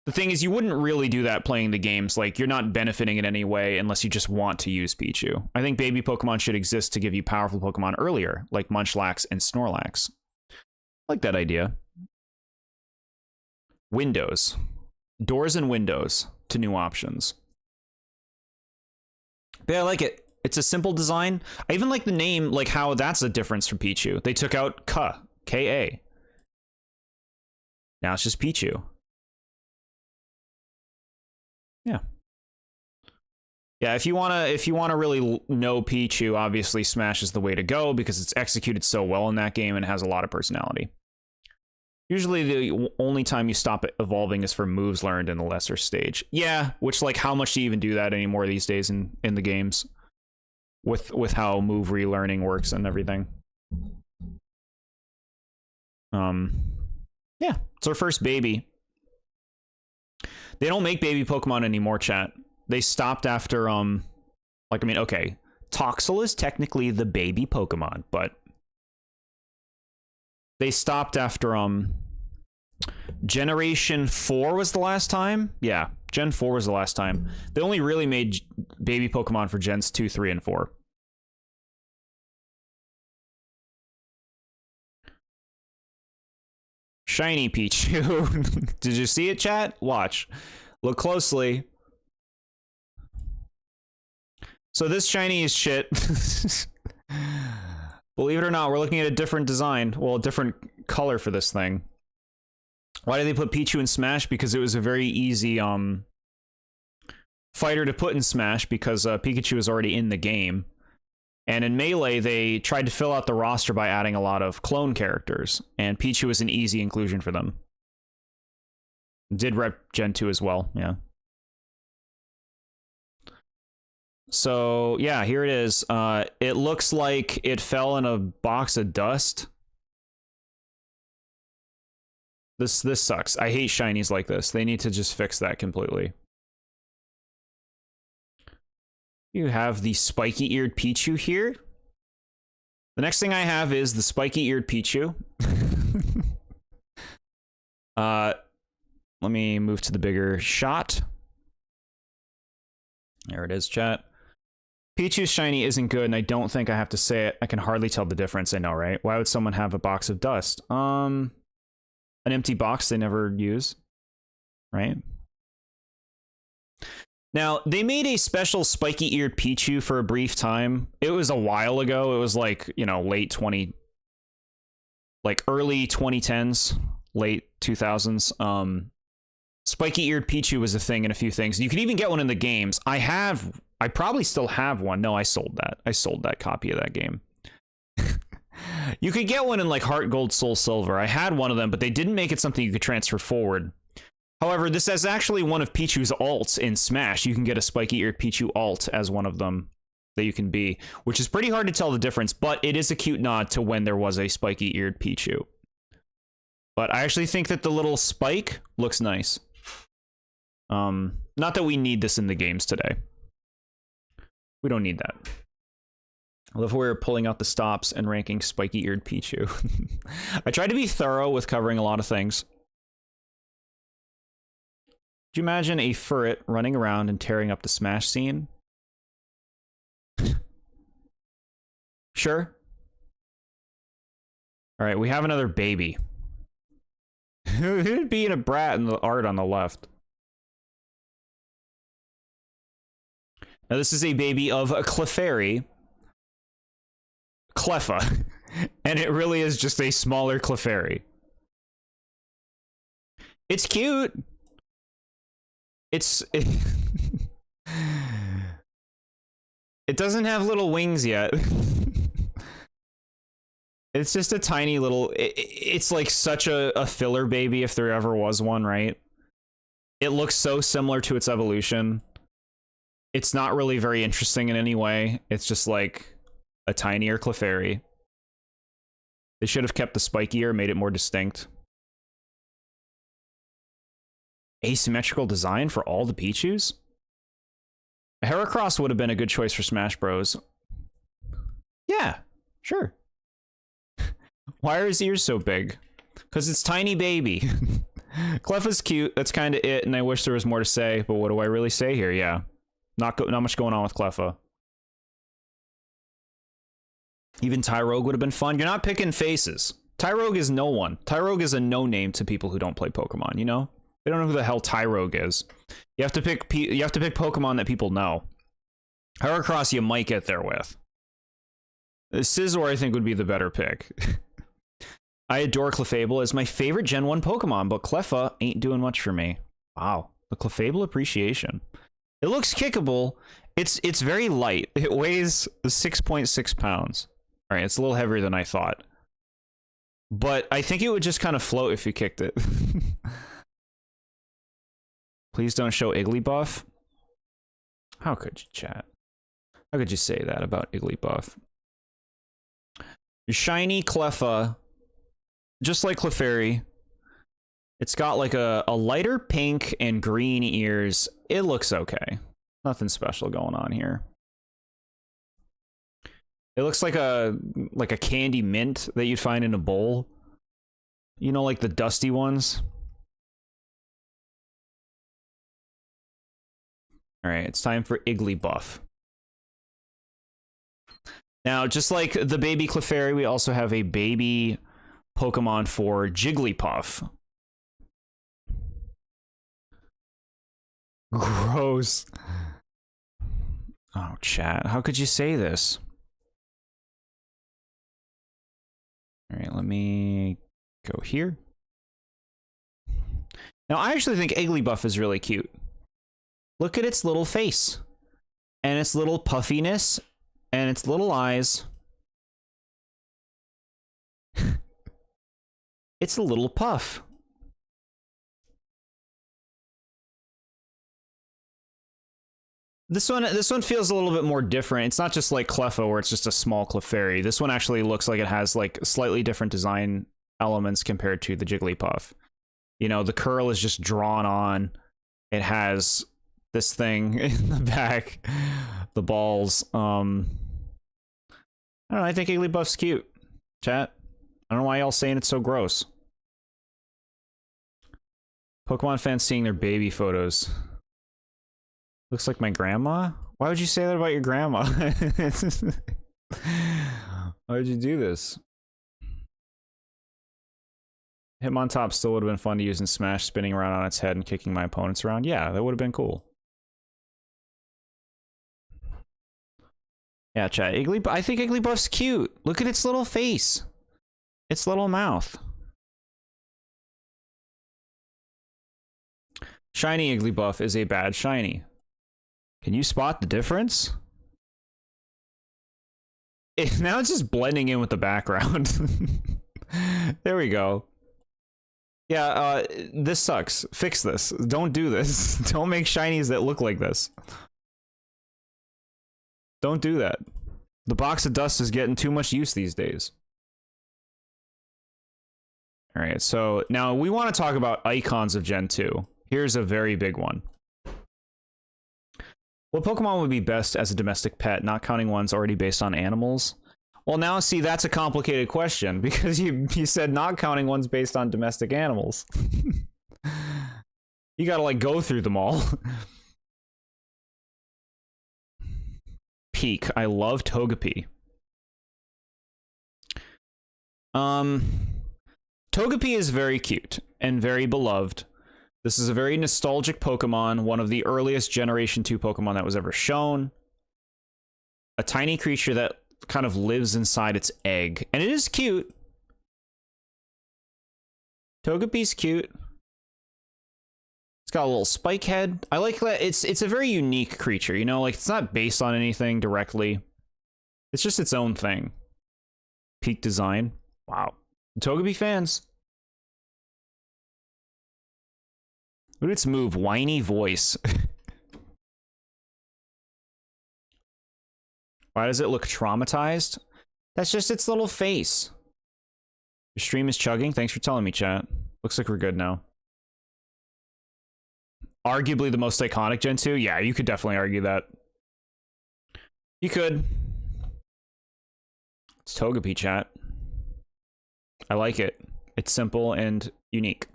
The thing is, you wouldn't really do that playing the games. Like, you're not benefiting in any way unless you just want to use Pichu. I think baby Pokemon should exist to give you powerful Pokemon earlier, like Munchlax and Snorlax. I like that idea. Windows. Doors and windows to new options. But yeah, I like it. It's a simple design. I even like the name, like how that's a difference from Pichu. They took out K, K-A. Now it's just Pichu. Yeah. Yeah, if you wanna really know Pichu, obviously Smash is the way to go because it's executed so well in that game and has a lot of personality. Usually the only time you stop evolving is for moves learned in the lesser stage. Yeah, which, like, how much do you even do that anymore these days in the games? With how move relearning works and everything. Yeah, it's our first baby. They don't make baby Pokemon anymore, chat. They stopped after, like, I mean, okay, Toxel is technically the baby Pokemon, but they stopped after, Generation 4 was the last time? Yeah, Gen 4 was the last time. They only really made baby Pokemon for Gens 2, 3, and 4. Shiny Pichu. Did you see it, chat? Watch. Look closely. So this shiny is shit. Believe it or not, we're looking at a different design. Well, a different color for this thing. Why did they put Pichu in Smash? Because it was a very easy fighter to put in Smash because Pikachu is already in the game. And in Melee, they tried to fill out the roster by adding a lot of clone characters, and Pichu was an easy inclusion for them. Did rep Gen 2 as well, yeah. So, yeah, here it is. It looks like it fell in a box of dust. This sucks. I hate shinies like this. They need to just fix that completely. You have the spiky-eared Pichu here. The next thing I have is the spiky-eared Pichu. Let me move to the bigger shot. There it is, chat. Pichu's shiny isn't good, and I don't think I have to say it. I can hardly tell the difference. I know, right? Why would someone have a box of dust? An empty box they never use, right? Now, they made a special spiky-eared Pichu for a brief time. It was a while ago. It was like, you know, early 2010s, late 2000s. Spiky-eared Pichu was a thing in a few things. You could even get one in the games. I probably still have one. No, I sold that. I sold that copy of that game. You could get one in like Heart Gold, Soul Silver. I had one of them, but they didn't make it something you could transfer forward. However, this is actually one of Pichu's alts in Smash. You can get a spiky-eared Pichu alt as one of them that you can be, which is pretty hard to tell the difference, but it is a cute nod to when there was a spiky-eared Pichu. But I actually think that the little spike looks nice. Not that we need this in the games today. We don't need that. I love how we're pulling out the stops and ranking spiky-eared Pichu. I tried to be thorough with covering a lot of things. Could you imagine a furret running around and tearing up the Smash scene? Sure. All right, we have another baby. Who'd be in a brat in the art on the left? Now, this is a baby of a Clefairy. Cleffa. And it really is just a smaller Clefairy. It's cute. It doesn't have little wings yet. It's just a tiny little... It's like such a filler baby if there ever was one, right? It looks so similar to its evolution. It's not really very interesting in any way. It's just like a tinier Clefairy. They should have kept the spiky ear, made it more distinct. Asymmetrical design for all the Pichus? A Heracross would have been a good choice for Smash Bros. Yeah, sure. Why are his ears so big? Because it's tiny baby. Cleffa's cute, that's kind of it, and I wish there was more to say, but what do I really say here? Yeah. Not much going on with Cleffa. Even Tyrogue would have been fun. You're not picking faces. Tyrogue is no one. Tyrogue is a no-name to people who don't play Pokemon, you know? They don't know who the hell Tyrogue is. You have to pick Pokemon that people know. Heracross you might get there with. Scizor I think would be the better pick. I adore Clefable as my favorite Gen 1 Pokemon, but Cleffa ain't doing much for me. Wow, the Clefable appreciation. It looks kickable. It's very light. It weighs 6.6 pounds. All right, it's a little heavier than I thought. But I think it would just kind of float if you kicked it. Please don't show Igglybuff. How could you, chat? How could you say that about Igglybuff? Your shiny Cleffa, just like Clefairy, it's got like a lighter pink and green ears. It looks okay. Nothing special going on here. It looks like a candy mint that you'd find in a bowl. You know, like the dusty ones. All right, it's time for Igglybuff. Now, just like the baby Clefairy, we also have a baby Pokemon for Jigglypuff. Gross. Oh, chat, how could you say this? All right, let me go here. Now, I actually think Igglybuff is really cute. Look at its little face, and its little puffiness, and its little eyes. It's a little puff. This one feels a little bit more different. It's not just like Cleffa, where it's just a small Clefairy. This one actually looks like it has like slightly different design elements compared to the Jigglypuff. You know, the curl is just drawn on. It has this thing in the back, the balls. I don't know, I think Igglybuff's cute. Chat. I don't know why y'all saying it's so gross. Pokemon fans seeing their baby photos. Looks like my grandma? Why would you say that about your grandma? Why would you do this? Hitmontop still would have been fun to use in Smash, spinning around on its head and kicking my opponents around. Yeah, that would have been cool. Yeah, chat. I think Igglybuff's cute. Look at its little face. Its little mouth. Shiny Igglybuff is a bad shiny. Can you spot the difference? Now it's just blending in with the background. There we go. Yeah, this sucks. Fix this. Don't do this. Don't make shinies that look like this. Don't do that. The box of dust is getting too much use these days. Alright, so now we want to talk about icons of Gen 2. Here's a very big one. What Pokemon would be best as a domestic pet, not counting ones already based on animals? Well, now, see, that's a complicated question, because you said not counting ones based on domestic animals. You gotta, like, go through them all. Peak. I love Togepi. Togepi is very cute and very beloved. This is a very nostalgic Pokemon, one of the earliest Generation 2 Pokemon that was ever shown. A tiny creature that kind of lives inside its egg. And it is cute. Togepi's cute. It's got a little spike head. I like that. It's a very unique creature, you know? Like, it's not based on anything directly. It's just its own thing. Peak design. Wow. Togepi fans. Look at its move, whiny voice. Why does it look traumatized? That's just its little face. Your stream is chugging? Thanks for telling me, chat. Looks like we're good now. Arguably the most iconic Gen 2? Yeah, you could definitely argue that. You could. It's Togepi, chat. I like it. It's simple and unique.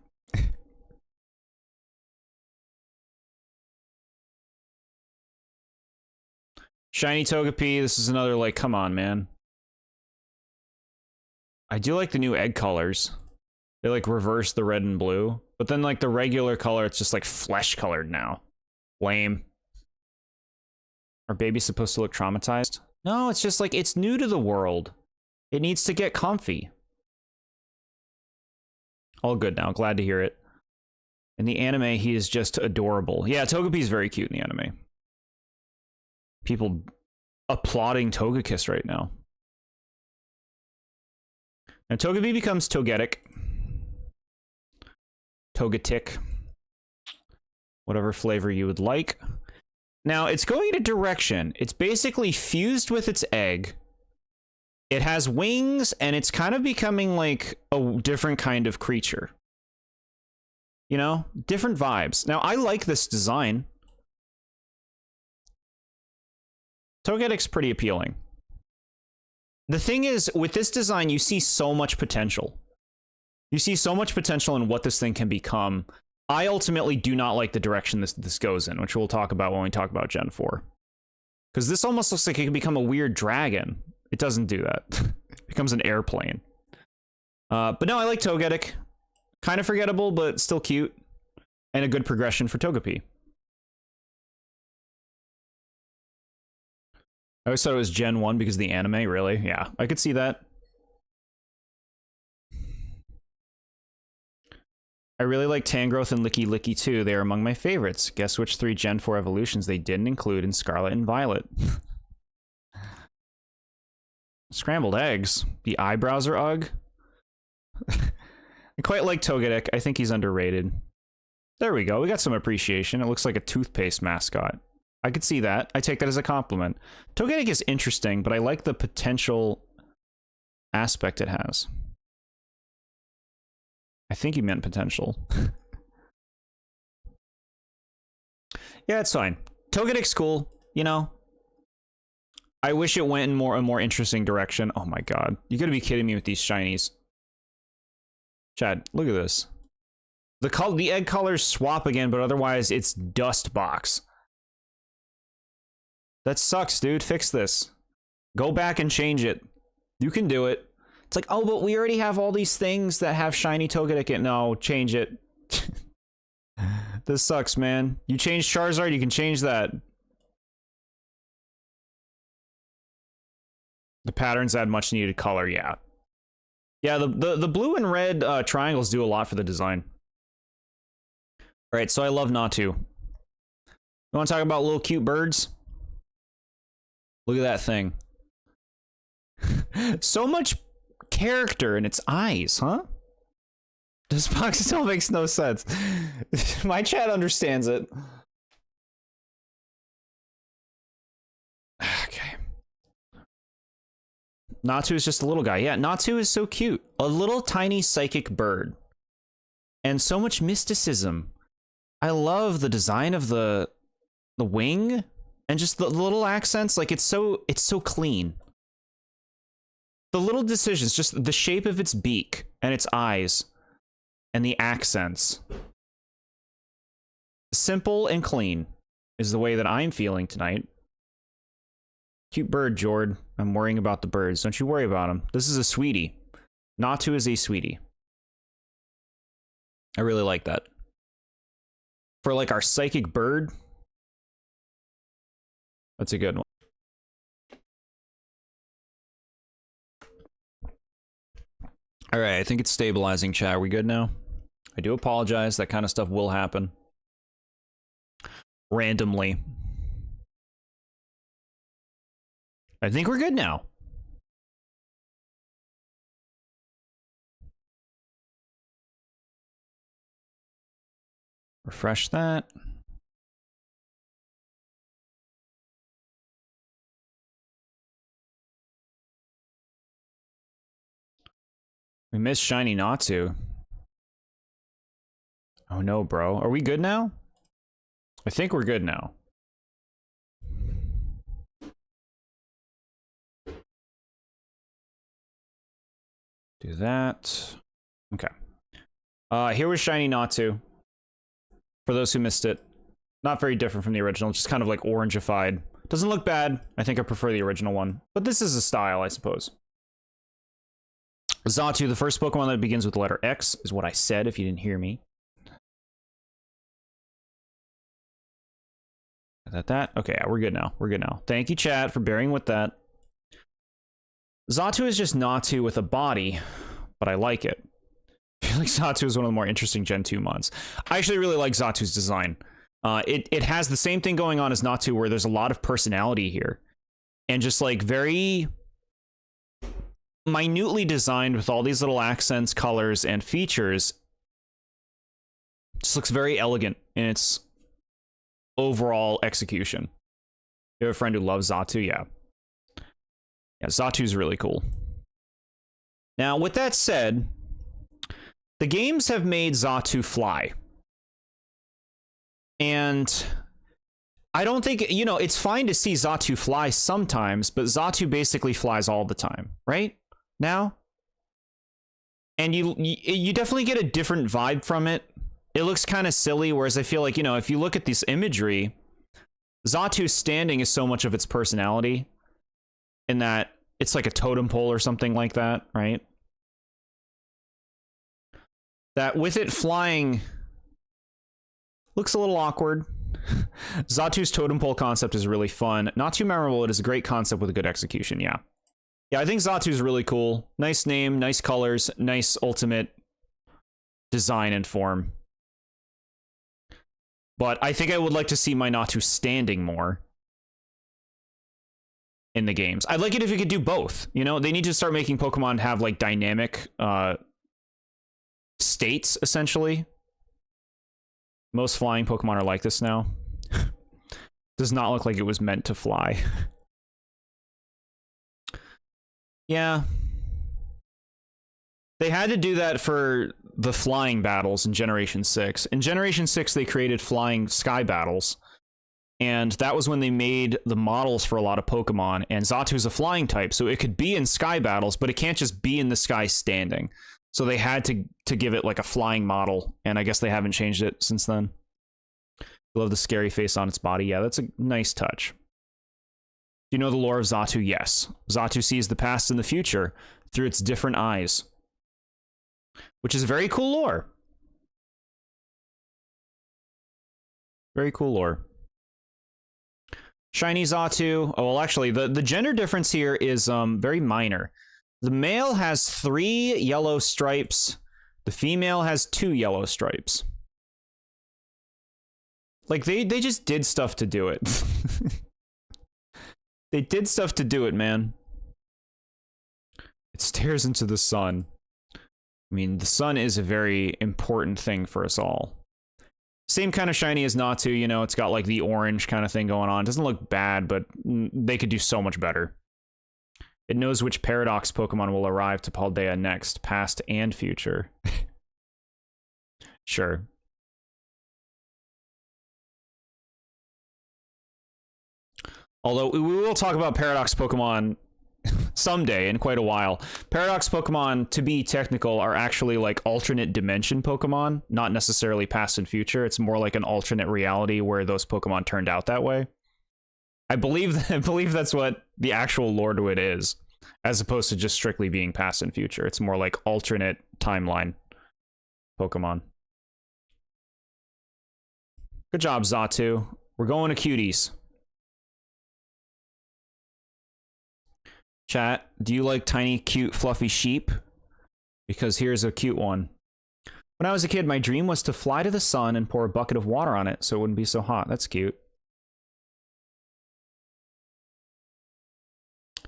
Shiny Togepi, this is another, like, come on, man. I do like the new egg colors. They, like, reverse the red and blue. But then, like, the regular color, it's just, like, flesh-colored now. Lame. Are babies supposed to look traumatized? No, it's just, like, it's new to the world. It needs to get comfy. All good now. Glad to hear it. In the anime, he is just adorable. Yeah, Togepi's very cute in the anime. People applauding Togekiss right now. And Togepi becomes Togetic. Togetic. Whatever flavor you would like. Now, it's going in a direction. It's basically fused with its egg. It has wings, and it's kind of becoming like a different kind of creature. You know? Different vibes. Now, I like this design. Togetic's pretty appealing. The thing is, with this design, you see so much potential. You see so much potential in what this thing can become. I ultimately do not like the direction this goes in, which we'll talk about when we talk about Gen 4. Because this almost looks like it can become a weird dragon. It doesn't do that. It becomes an airplane. But no, I like Togetic. Kind of forgettable, but still cute. And a good progression for Togepi. I always thought it was Gen 1 because of the anime, really? Yeah, I could see that. I really like Tangrowth and Licky Licky too. They are among my favorites. Guess which 3 Gen 4 evolutions they didn't include in Scarlet and Violet? Scrambled eggs. The eyebrows are ugh. I quite like Togetic. I think he's underrated. There we go. We got some appreciation. It looks like a toothpaste mascot. I could see that. I take that as a compliment. Togetic is interesting, but I like the potential aspect it has. I think he meant potential. Yeah, it's fine. Togedic's cool, you know? I wish it went in a more interesting direction. Oh my god. You gotta be kidding me with these shinies. Chad, look at this. The egg colors swap again, but otherwise it's dust box. That sucks, dude. Fix this. Go back and change it. You can do it. It's like, oh, but we already have all these things that have shiny Togedic in. No, change it. This sucks, man. You changed Charizard, you can change that. The patterns add much needed color, yeah. Yeah, the blue and red triangles do a lot for the design. Alright, so I love Natu. You want to talk about little cute birds? Look at that thing. So much character in its eyes, huh? This box still makes no sense. My chat understands it. Okay. Natu is just a little guy. Yeah, Natu is so cute. A little tiny psychic bird. And so much mysticism. I love the design of the wing and just the little accents. Like, it's so clean. The little decisions, just the shape of its beak and its eyes and the accents. Simple and clean is the way that I'm feeling tonight. Cute bird, Jord. I'm worrying about the birds. Don't you worry about them. This is a sweetie. Natu is a sweetie. I really like that. For like our psychic bird, that's a good one. All right, I think it's stabilizing, chat. Are we good now? I do apologize. That kind of stuff will happen. Randomly. I think we're good now. Refresh that. We missed Shiny Natsu. Oh no, bro. Are we good now? I think we're good now. Do that. Okay. Here was Shiny Natsu. For those who missed it. Not very different from the original, just kind of like orangified. Doesn't look bad. I think I prefer the original one. But this is a style, I suppose. Xatu, the first Pokemon that begins with the letter X, is what I said if you didn't hear me. That? Okay, yeah, we're good now. We're good now. Thank you, chat, for bearing with that. Xatu is just Natu with a body, but I like it. I feel like Xatu is one of the more interesting Gen 2 mods. I actually really like Xatu's design. It has the same thing going on as Natu, where there's a lot of personality here. And just like very minutely designed with all these little accents, colors, and features. Just looks very elegant in its overall execution. You have a friend who loves Xatu? Yeah. Yeah, Xatu's really cool. Now, with that said, the games have made Xatu fly. And I don't think, you know, it's fine to see Xatu fly sometimes, but Xatu basically flies all the time, right? Now? And you definitely get a different vibe from it. It looks kind of silly, whereas I feel like, you know, if you look at this imagery, Xatu's standing is so much of its personality in that it's like a totem pole or something like that, right? That with it flying looks a little awkward. Xatu's totem pole concept is really fun. Not too memorable, it is a great concept with a good execution, yeah. Yeah, I think Xatu's really cool. Nice name, nice colors, nice ultimate design and form. But I think I would like to see my Natu standing more in the games. I'd like it if it could do both. You know, they need to start making Pokemon have like dynamic states, essentially. Most flying Pokemon are like this now. Does not look like it was meant to fly. Yeah. They had to do that for the flying battles in Generation 6. In Generation 6, they created flying sky battles. And that was when they made the models for a lot of Pokemon. And Xatu's a flying type, so it could be in sky battles, but it can't just be in the sky standing. So they had to give it like a flying model, and I guess they haven't changed it since then. Love the scary face on its body. Yeah, that's a nice touch. Do you know the lore of Xatu? Yes. Xatu sees the past and the future through its different eyes, which is very cool lore. Very cool lore. Shiny Xatu. Oh, well, actually, the gender difference here is very minor. The male has 3 yellow stripes. The female has 2 yellow stripes. Like, they just did stuff to do it. They did stuff to do it, man. It stares into the sun. I mean, the sun is a very important thing for us all. Same kind of shiny as Natu, you know, it's got like the orange kind of thing going on. It doesn't look bad, but they could do so much better. It knows which Paradox Pokemon will arrive to Paldea next, past and future. Sure. Although we will talk about Paradox Pokemon someday in quite a while. Paradox Pokemon, to be technical, are actually like alternate dimension Pokemon, not necessarily past and future. It's more like an alternate reality where those Pokemon turned out that way. I believe that's what the actual lore to it is, as opposed to just strictly being past and future. It's more like alternate timeline Pokemon. Good job, Xatu. We're going to cuties. Chat, do you like tiny, cute, fluffy sheep? Because here's a cute one. When I was a kid, my dream was to fly to the sun and pour a bucket of water on it so it wouldn't be so hot. That's cute.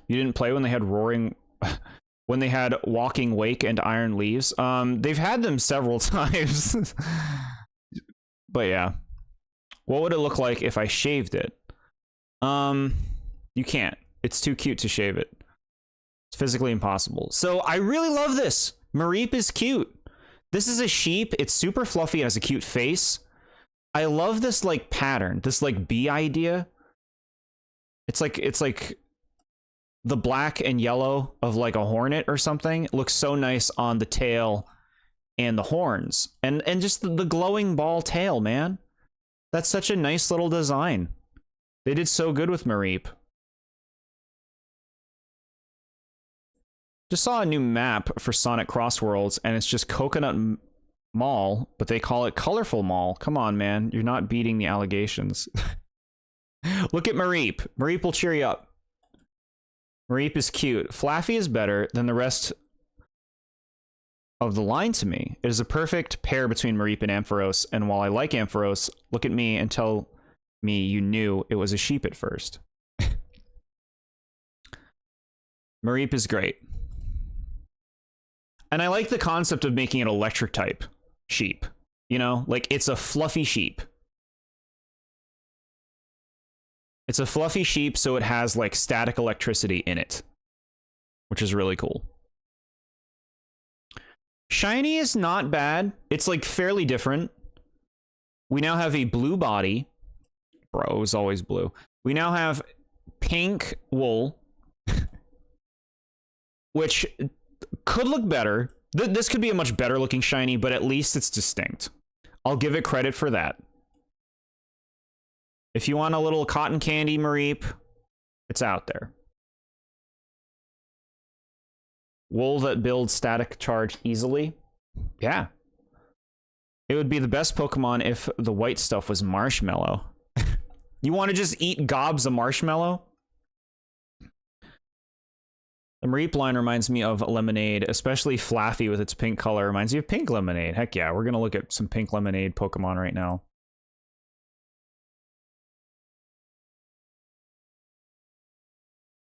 You didn't play when they had when they had Walking Wake and Iron Leaves? They've had them several times. But yeah. What would it look like if I shaved it? You can't. It's too cute to shave it. It's physically impossible. So I really love this. Mareep is cute. This is a sheep. It's super fluffy. It has a cute face. I love this like pattern, this like bee idea. It's like the black and yellow of like a hornet or something. It looks so nice on the tail and the horns, and just the glowing ball tail, man. That's such a nice little design. They did so good with Mareep. Just saw a new map for Sonic Cross Worlds, and it's just Coconut Mall, but they call it Colorful Mall. Come on, man. You're not beating the allegations. Look at Mareep. Mareep will cheer you up. Mareep is cute. Flaffy is better than the rest of the line to me. It is a perfect pair between Mareep and Ampharos, and while I like Ampharos, look at me and tell me you knew it was a sheep at first. Mareep is great. And I like the concept of making it electric type sheep. You know, like it's a fluffy sheep. It's a fluffy sheep, so it has like static electricity in it, which is really cool. Shiny is not bad. It's like fairly different. We now have a blue body. Bro, it was always blue. We now have pink wool, which could look better. This could be a much better looking shiny, but at least it's distinct. I'll give it credit for that. If you want a little cotton candy Mareep, it's out there. Wool that builds static charge easily. Yeah. It would be the best Pokemon if the white stuff was marshmallow. You want to just eat gobs of marshmallow? The Mareep line reminds me of lemonade, especially Flaffy with its pink color. Reminds me of pink lemonade. Heck yeah, we're going to look at some pink lemonade Pokemon right now.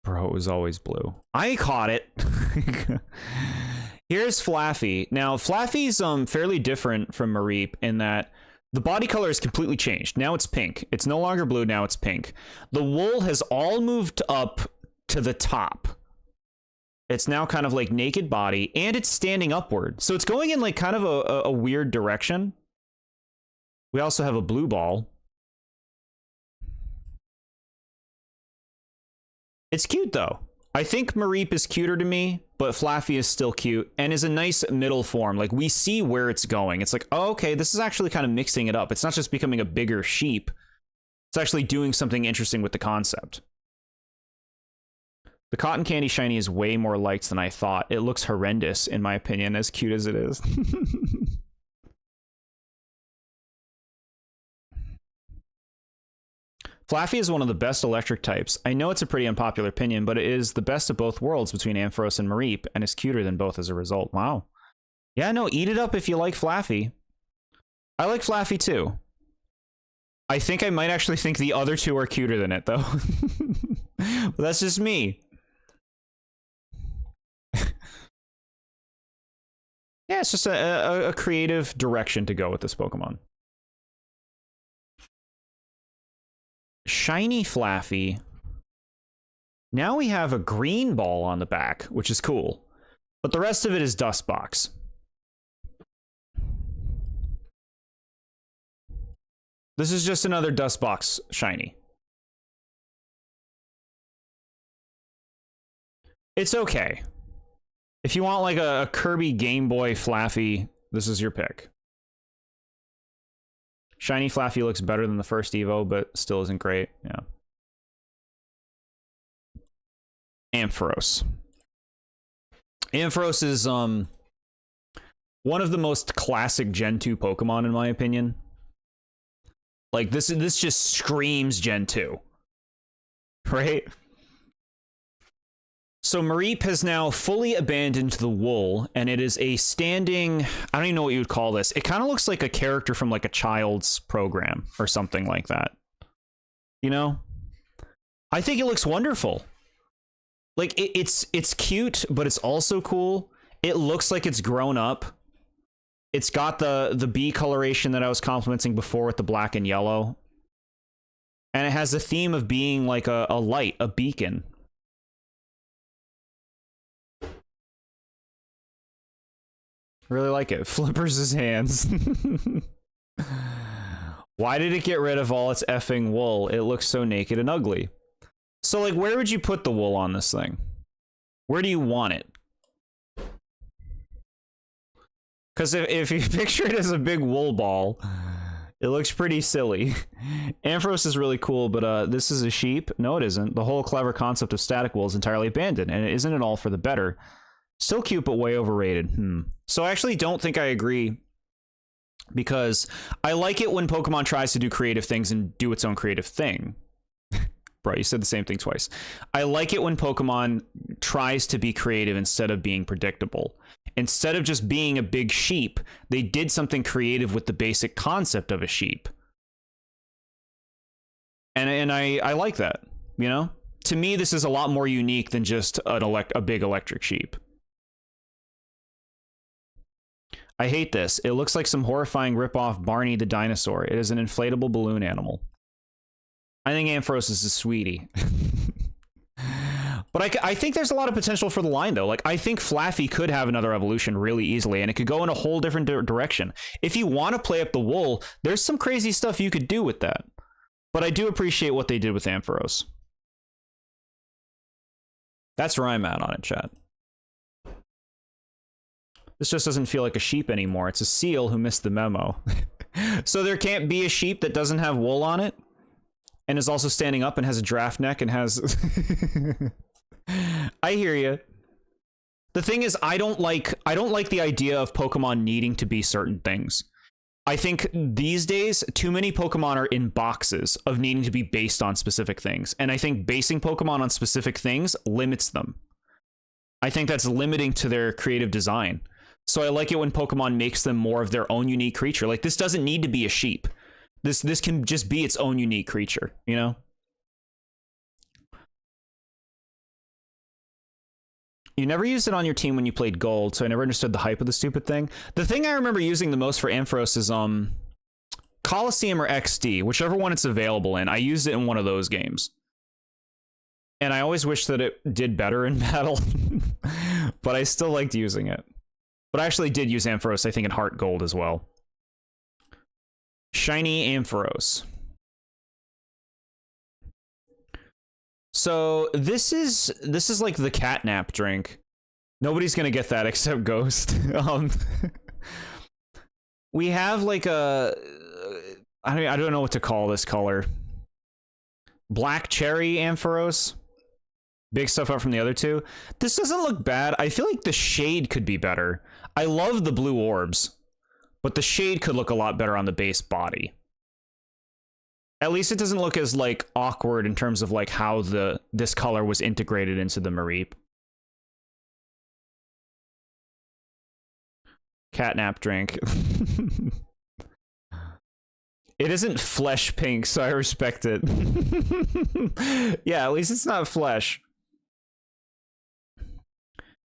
Bro, it was always blue. I caught it. Here's Flaffy. Now, Flaffy's fairly different from Mareep in that the body color is completely changed. Now it's pink. It's no longer blue, now it's pink. The wool has all moved up to the top. It's now kind of like naked body, and it's standing upward. So it's going in like kind of a weird direction. We also have a blue ball. It's cute though. I think Mareep is cuter to me, but Flaffy is still cute and is a nice middle form. Like, we see where it's going. It's like, oh, okay, this is actually kind of mixing it up. It's not just becoming a bigger sheep. It's actually doing something interesting with the concept. The cotton candy shiny is way more liked than I thought. It looks horrendous, in my opinion, as cute as it is. Flaffy is one of the best electric types. I know it's a pretty unpopular opinion, but it is the best of both worlds between Ampharos and Mareep, and is cuter than both as a result. Wow. Yeah, no, eat it up if you like Flaffy. I like Flaffy too. I think I might actually think the other two are cuter than it, though. But that's just me. Yeah, it's just a creative direction to go with this Pokemon. Shiny Flaffy. Now we have a green ball on the back, which is cool. But the rest of it is Dustbox. This is just another Dustbox shiny. It's okay. If you want like a Kirby Game Boy Flaffy, this is your pick. Shiny Flaffy looks better than the first Evo, but still isn't great. Yeah. Ampharos. Ampharos is one of the most classic Gen 2 Pokemon, in my opinion. Like, this just screams Gen 2. Right? So Mareep has now fully abandoned the wool, and it is a standing, I don't even know what you would call this. It kind of looks like a character from like a child's program or something like that. You know? I think it looks wonderful. Like, it's cute, but it's also cool. It looks like it's grown up. It's got the bee coloration that I was complimenting before with the black and yellow. And it has the theme of being like a light, a beacon. Really like it. Flippers his hands. Why did it get rid of all its effing wool? It looks so naked and ugly. So, like, where would you put the wool on this thing? Where do you want it? Because if you picture it as a big wool ball, it looks pretty silly. Ampharos is really cool, but this is a sheep. No, it isn't. The whole clever concept of static wool is entirely abandoned, and it isn't at all for the better. Still cute, but way overrated. So I actually don't think I agree, because I like it when Pokemon tries to do creative things and do its own creative thing. Bro, you said the same thing twice. I like it when Pokemon tries to be creative instead of being predictable. Instead of just being a big sheep, they did something creative with the basic concept of a sheep. And I like that, you know? To me, this is a lot more unique than just a big electric sheep. I hate this. It looks like some horrifying ripoff Barney the dinosaur. It is an inflatable balloon animal. I think Ampharos is a sweetie. But I think there's a lot of potential for the line, though. Like, I think Flaffy could have another evolution really easily, and it could go in a whole different direction. If you want to play up the wool, there's some crazy stuff you could do with that. But I do appreciate what they did with Ampharos. That's where I'm at on it, chat. This just doesn't feel like a sheep anymore. It's a seal who missed the memo. So there can't be a sheep that doesn't have wool on it, and is also standing up and has a giraffe neck and has... I hear you. The thing is, I don't like the idea of Pokemon needing to be certain things. I think these days, too many Pokemon are in boxes of needing to be based on specific things. And I think basing Pokemon on specific things limits them. I think that's limiting to their creative design. So I like it when Pokemon makes them more of their own unique creature. Like, this doesn't need to be a sheep. This can just be its own unique creature, you know? You never used it on your team when you played Gold, so I never understood the hype of the stupid thing. The thing I remember using the most for Ampharos is Coliseum or XD, whichever one it's available in. I used it in one of those games. And I always wish that it did better in battle. but I still liked using it. But I actually did use Ampharos, I think, in Heart Gold as well. Shiny Ampharos. So this is like the catnap drink. Nobody's gonna get that except Ghost. We have like a I don't know what to call this color. Black cherry Ampharos. Big stuff up from the other two. This doesn't look bad. I feel like the shade could be better. I love the blue orbs, but the shade could look a lot better on the base body. At least it doesn't look as like awkward in terms of like how this color was integrated into the Mareep. Catnap drink. It isn't flesh pink, so I respect it. Yeah, at least it's not flesh.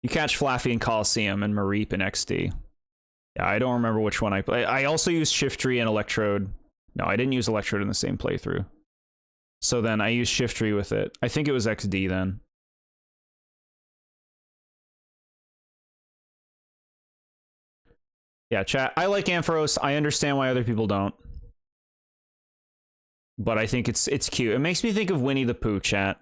You catch Flaffy in Coliseum and Mareep in XD. Yeah, I don't remember which one I played. I also used Shiftry and Electrode. No, I didn't use Electrode in the same playthrough. So then I used Shiftry with it. I think it was XD then. Yeah, chat. I like Ampharos. I understand why other people don't. But I think it's cute. It makes me think of Winnie the Pooh, chat.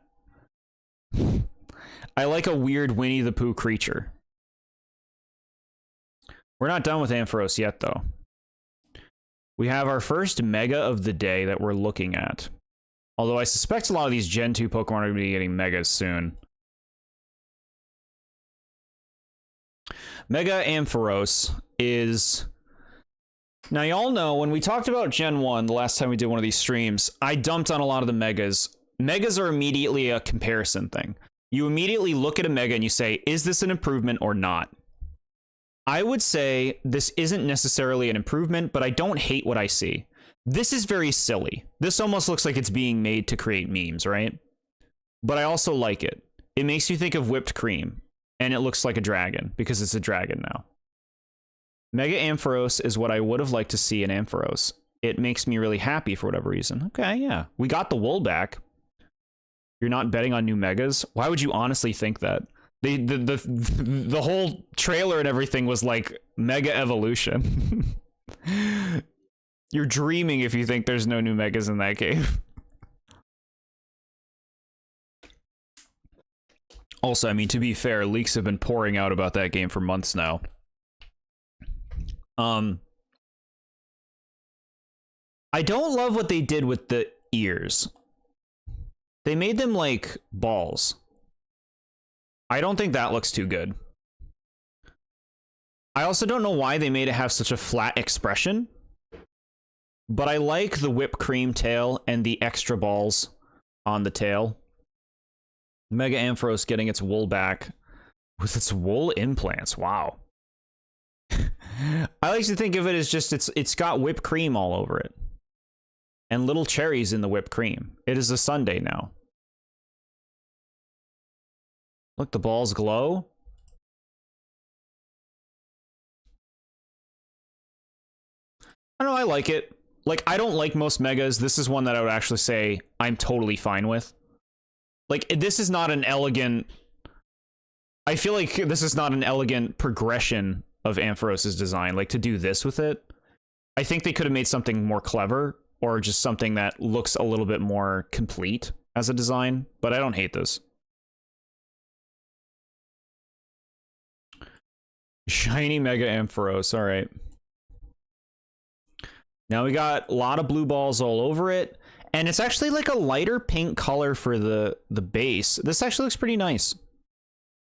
I like a weird Winnie the Pooh creature. We're not done with Ampharos yet, though. We have our first Mega of the day that we're looking at. Although I suspect a lot of these Gen 2 Pokemon are going to be getting Megas soon. Mega Ampharos is... Now, y'all know, when we talked about Gen 1, the last time we did one of these streams, I dumped on a lot of the Megas. Megas are immediately a comparison thing. You immediately look at a Mega and you say, is this an improvement or not? I would say this isn't necessarily an improvement, but I don't hate what I see. This is very silly. This almost looks like it's being made to create memes, right? But I also like it. It makes you think of whipped cream, and it looks like a dragon, because it's a dragon now. Mega Ampharos is what I would have liked to see in Ampharos. It makes me really happy for whatever reason. Okay, yeah. We got the wool back. You're not betting on new Megas? Why would you honestly think that? The whole trailer and everything was like Mega Evolution. You're dreaming if you think there's no new Megas in that game. Also, I mean, to be fair, leaks have been pouring out about that game for months now. I don't love what they did with the ears. They made them like balls. I don't think that looks too good. I also don't know why they made it have such a flat expression. But I like the whipped cream tail and the extra balls on the tail. Mega Ampharos getting its wool back with its wool implants. Wow. I like to think of it as just it's got whipped cream all over it. And little cherries in the whipped cream. It is a sundae now. Look, the balls glow. I don't know, I like it. Like, I don't like most Megas. This is one that I would actually say I'm totally fine with. Like, this is not an elegant... I feel like this is not an elegant progression of Ampharos' design. Like, to do this with it, I think they could have made something more clever, or just something that looks a little bit more complete as a design, but I don't hate this. Shiny Mega Ampharos, all right. Now we got a lot of blue balls all over it, and it's actually like a lighter pink color for the base. This actually looks pretty nice.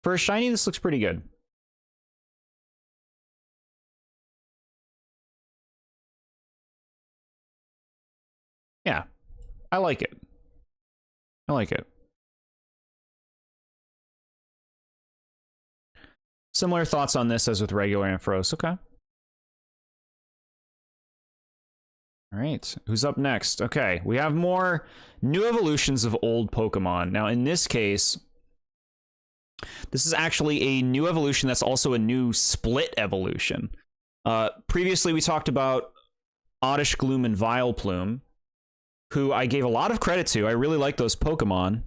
For a shiny, this looks pretty good. Yeah, I like it. I like it. Similar thoughts on this as with regular Ampharos. Okay. All right, who's up next? Okay, we have more new evolutions of old Pokemon. Now, in this case, this is actually a new evolution that's also a new split evolution. Previously, we talked about Oddish Gloom and Vileplume, who I gave a lot of credit to. I really like those Pokemon,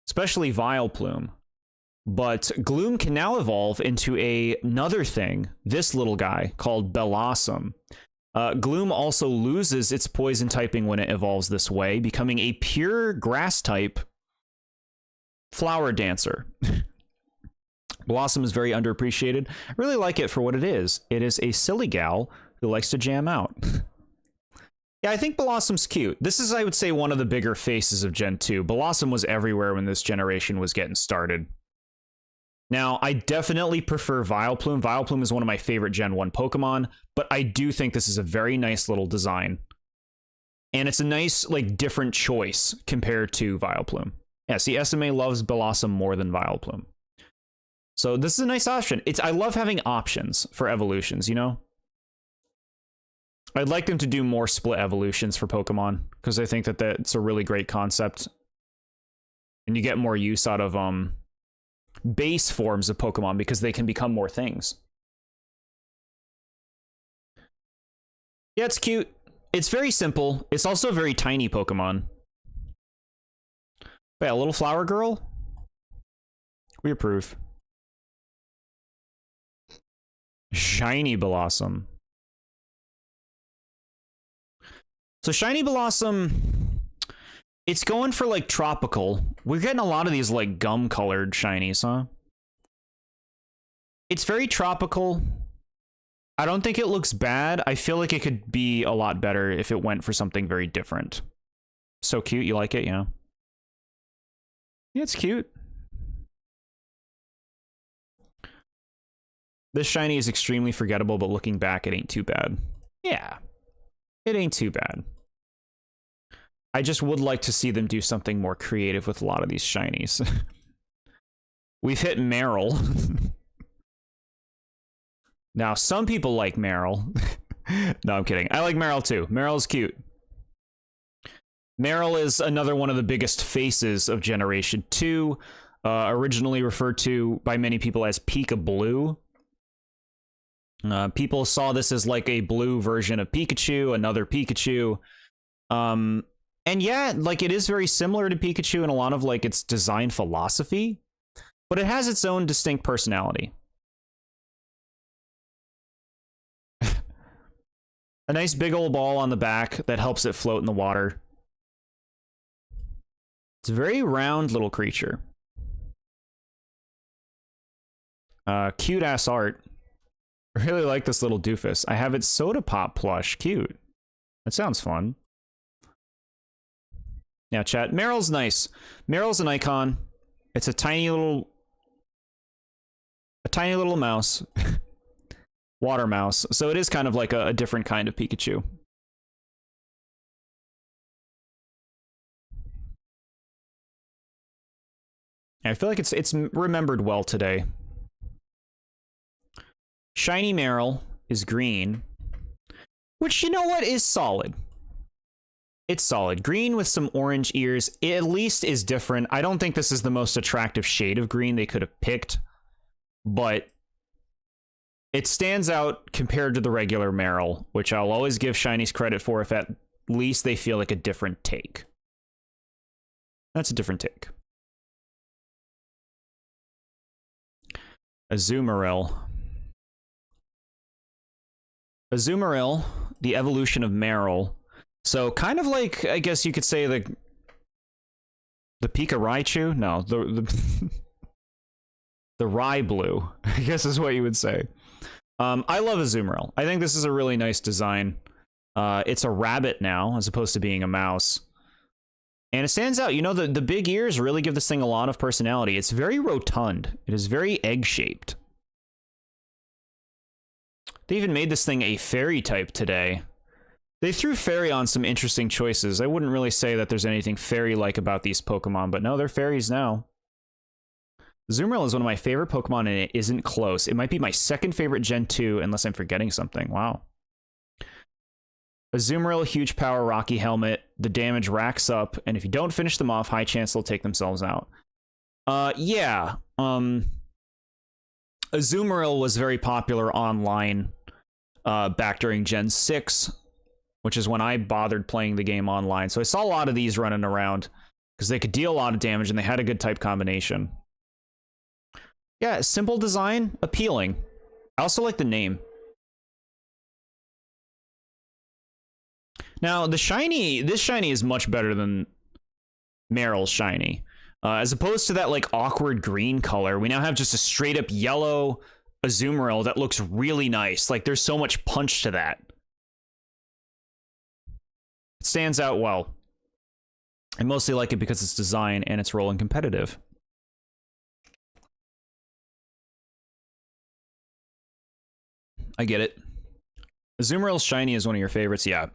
especially Vileplume. But Gloom can now evolve into another thing, this little guy called Bellossom. Gloom also loses its poison typing when it evolves this way, becoming a pure grass type flower dancer. Blossom is very underappreciated. I really like it for what it is. It is a silly gal who likes to jam out. Yeah, I think Blossom's cute. This is, I would say, one of the bigger faces of Gen 2. Blossom was everywhere when this generation was getting started. Now, I definitely prefer Vileplume. Vileplume is one of my favorite Gen 1 Pokemon, but I do think this is a very nice little design. And it's a nice, like, different choice compared to Vileplume. Yeah, see, SMA loves Blossom more than Vileplume. So this is a nice option. I love having options for evolutions, you know? I'd like them to do more split evolutions for Pokemon, because I think that that's a really great concept. And you get more use out of base forms of Pokemon because they can become more things. Yeah, it's cute. It's very simple. It's also a very tiny Pokemon. But yeah, a little flower girl. We approve. Shiny Blossom. So Shiny Blossom, it's going for like tropical. We're getting a lot of these like gum colored shinies, huh? It's very tropical. I don't think it looks bad. I feel like it could be a lot better if it went for something very different. So cute. You like it? Yeah. Yeah, it's cute. This shiny is extremely forgettable, but looking back, it ain't too bad. Yeah, it ain't too bad. I just would like to see them do something more creative with a lot of these shinies. We've hit Meryl. Now, some people like Meryl. No, I'm kidding. I like Meryl too. Meryl's cute. Meryl is another one of the biggest faces of Generation 2, originally referred to by many people as Pika Blue. People saw this as like a blue version of Pikachu, another Pikachu. And yeah, like it is very similar to Pikachu in a lot of like its design philosophy, but it has its own distinct personality. A nice big old ball on the back that helps it float in the water. It's a very round little creature. Cute ass art. I really like this little doofus. I have its Soda Pop plush. Cute. That sounds fun. Now, chat. Meryl's nice. Meryl's an icon. It's a tiny little mouse. Water mouse. So it is kind of like a different kind of Pikachu. I feel like it's remembered well today. Shiny Meryl is green, which, you know what, is solid. It's solid. Green with some orange ears. It at least is different. I don't think this is the most attractive shade of green they could have picked, but it stands out compared to the regular Meryl, which I'll always give shinies credit for if at least they feel like a different take. That's a different take. Azumarill. Azumarill, the evolution of Meryl. So kind of like, I guess you could say the Pika Raichu? No, the Raiblue, I guess is what you would say. I love Azumarill. I think this is a really nice design. It's a rabbit now, as opposed to being a mouse. And it stands out. You know, the big ears really give this thing a lot of personality. It's very rotund. It is very egg-shaped. They even made this thing a fairy type today. They threw fairy on some interesting choices. I wouldn't really say that there's anything fairy-like about these Pokemon, but no, they're fairies now. Azumarill is one of my favorite Pokemon, and it isn't close. It might be my second favorite Gen 2, unless I'm forgetting something. Wow. Azumarill, huge power, rocky helmet. The damage racks up, and if you don't finish them off, high chance they'll take themselves out. Yeah. Azumarill was very popular online back during Gen 6, which is when I bothered playing the game online. So I saw a lot of these running around because they could deal a lot of damage and they had a good type combination. Yeah, simple design, appealing. I also like the name. Now, the shiny, this shiny is much better than Meryl's shiny. As opposed to that, like, awkward green color, we now have just a straight up yellow Azumarill that looks really nice. Like, there's so much punch to that. It stands out well. I mostly like it because it's design and its role in competitive. I get it. Azumarill's shiny is one of your favorites, yeah.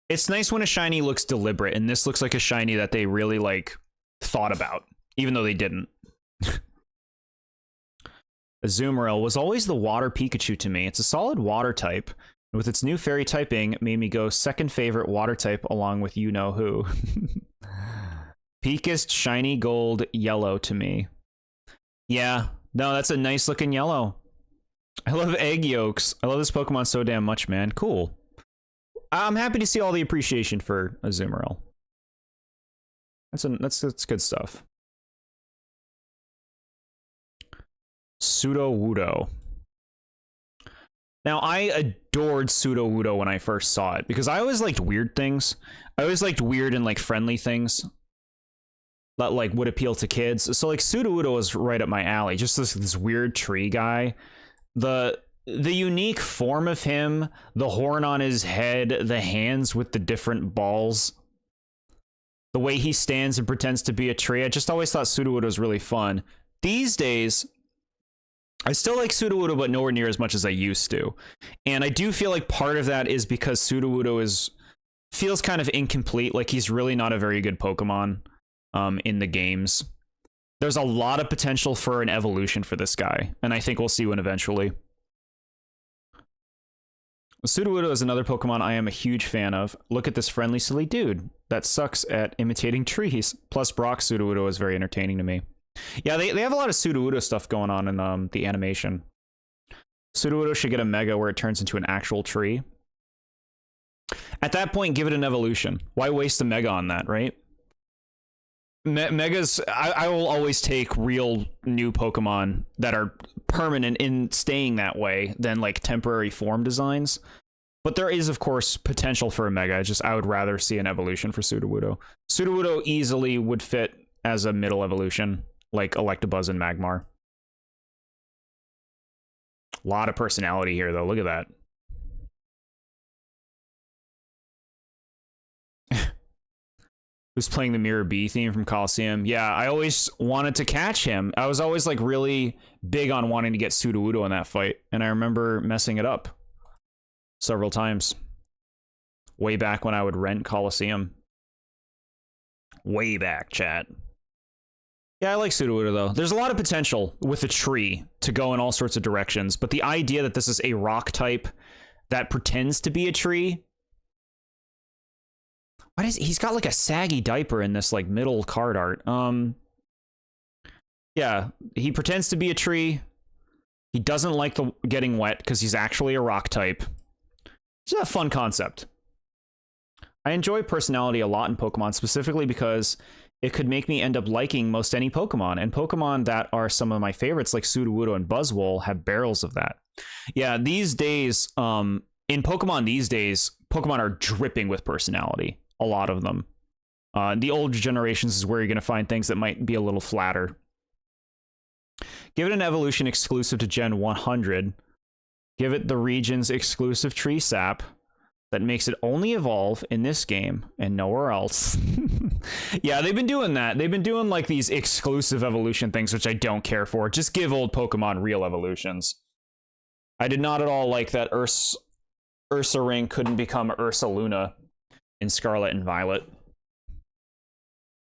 It's nice when a shiny looks deliberate, and this looks like a shiny that they really, like, thought about, even though they didn't. Azumarill was always the water Pikachu to me. It's a solid water type, and with its new fairy typing, it made me go second favorite water type along with you-know-who. Peakest shiny gold yellow to me. Yeah, no, that's a nice looking yellow. I love egg yolks. I love this Pokemon so damn much, man. Cool. I'm happy to see all the appreciation for Azumarill. That's good stuff. Sudowoodo. Now, I adored Sudowoodo when I first saw it, because I always liked weird things. I always liked weird and, like, friendly things that, like, would appeal to kids. So, like, Sudowoodo was right up my alley. Just this weird tree guy. The unique form of him, the horn on his head, the hands with the different balls, the way he stands and pretends to be a tree. I just always thought Sudowoodo was really fun. These days, I still like Sudowoodo, but nowhere near as much as I used to. And I do feel like part of that is because Sudowoodo feels kind of incomplete. Like, he's really not a very good Pokemon in the games. There's a lot of potential for an evolution for this guy, and I think we'll see one eventually. Sudowoodo is another Pokemon I am a huge fan of. Look at this friendly, silly dude that sucks at imitating trees. Plus, Brock's Sudowoodo is very entertaining to me. Yeah, they have a lot of Sudowoodo stuff going on in the animation. Sudowoodo should get a Mega where it turns into an actual tree. At that point, give it an evolution. Why waste a Mega on that, right? Megas, I will always take real new Pokemon that are permanent in staying that way than, like, temporary form designs. But there is, of course, potential for a Mega. I would rather see an evolution for Sudowoodo. Sudowoodo easily would fit as a middle evolution, like Electabuzz and Magmar. A lot of personality here, though. Look at that. Who's playing the Mirror B theme from Coliseum? Yeah, I always wanted to catch him. I was always, like, really big on wanting to get Sudowoodo in that fight, and I remember messing it up several times. Way back when I would rent Coliseum. Way back, chat. Yeah, I like Sudowoodo, though. There's a lot of potential with a tree to go in all sorts of directions, but the idea that this is a rock type that pretends to be a tree... he's got, like, a saggy diaper in this, like, middle card art. Yeah, he pretends to be a tree. He doesn't like getting wet because he's actually a rock type. It's a fun concept. I enjoy personality a lot in Pokemon, specifically because it could make me end up liking most any Pokemon, and Pokemon that are some of my favorites, like Sudowoodo and Buzzwole, have barrels of that. Yeah, these days, in Pokemon these days, Pokemon are dripping with personality. A lot of them. The older generations is where you're going to find things that might be a little flatter. Give it an evolution exclusive to Gen 100. Give it the region's exclusive tree sap that makes it only evolve in this game and nowhere else. Yeah, they've been doing that. They've been doing, like, these exclusive evolution things, which I don't care for. Just give old Pokemon real evolutions. I did not at all like that Ursaring couldn't become Ursaluna in Scarlet and Violet.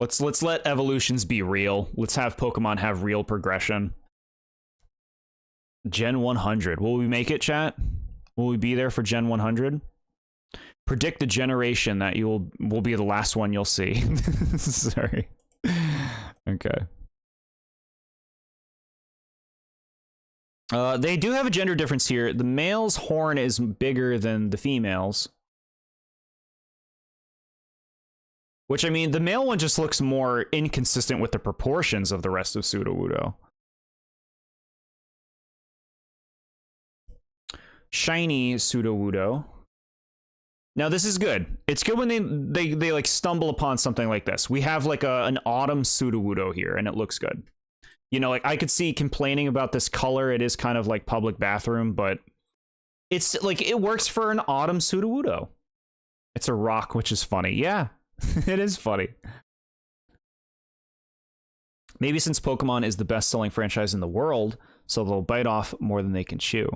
Let's let evolutions be real. Let's have Pokemon have real progression. Gen 100. Will we make it, chat? Will we be there for Gen 100? Predict the generation that will be the last one you'll see. Sorry. Okay. They do have a gender difference here. The male's horn is bigger than the female's. Which, I mean, the male one just looks more inconsistent with the proportions of the rest of Sudowoodo. shiny Sudowoodo. Now this is good. It's good when they like stumble upon something like this. We have like an autumn Sudowoodo here, and it looks good. You know, like I could see complaining about this color. It is kind of like public bathroom, but it's like it works for an autumn Sudowoodo. It's a rock, which is funny. Yeah, it is funny. Maybe since Pokemon is the best-selling franchise in the world, so they'll bite off more than they can chew.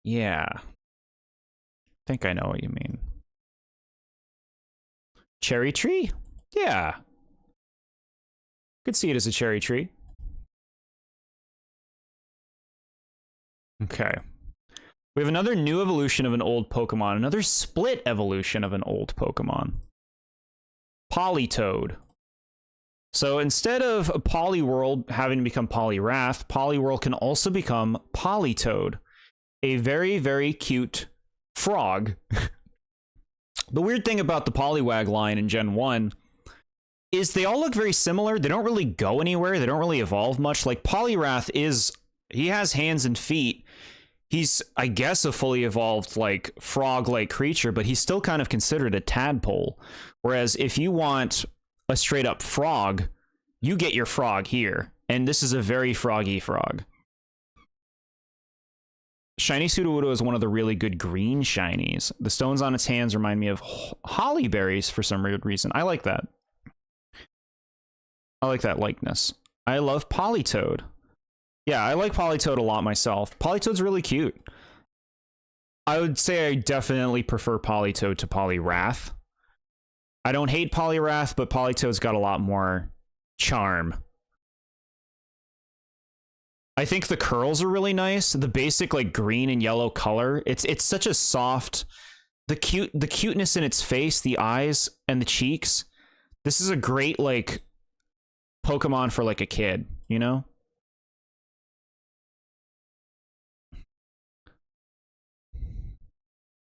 Yeah. I think I know what you mean. Cherry tree? Yeah. Could see it as a cherry tree. Okay. We have another new evolution of an old Pokemon. Another split evolution of an old Pokemon. Politoed. So instead of Poliwhirl having to become Poliwrath, Poliwhirl can also become Politoed. A very, very cute frog. The weird thing about the Poliwag line in Gen 1 is they all look very similar. They don't really go anywhere. They don't really evolve much. Like Poliwrath he has hands and feet. He's, I guess, a fully evolved, like, frog-like creature, but he's still kind of considered a tadpole. Whereas if you want a straight-up frog, you get your frog here. And this is a very froggy frog. Shiny Sudowoodo is one of the really good green shinies. The stones on its hands remind me of holly berries for some weird reason. I like that. I like that likeness. I love Politoed. Yeah, I like Politoed a lot myself. Politoed's really cute. I would say I definitely prefer Politoed to Poliwrath. I don't hate Poliwrath, but Politoed's got a lot more charm. I think the curls are really nice. The basic like green and yellow color. It's such a soft, the cuteness in its face, the eyes and the cheeks. This is a great like Pokemon for like a kid, you know?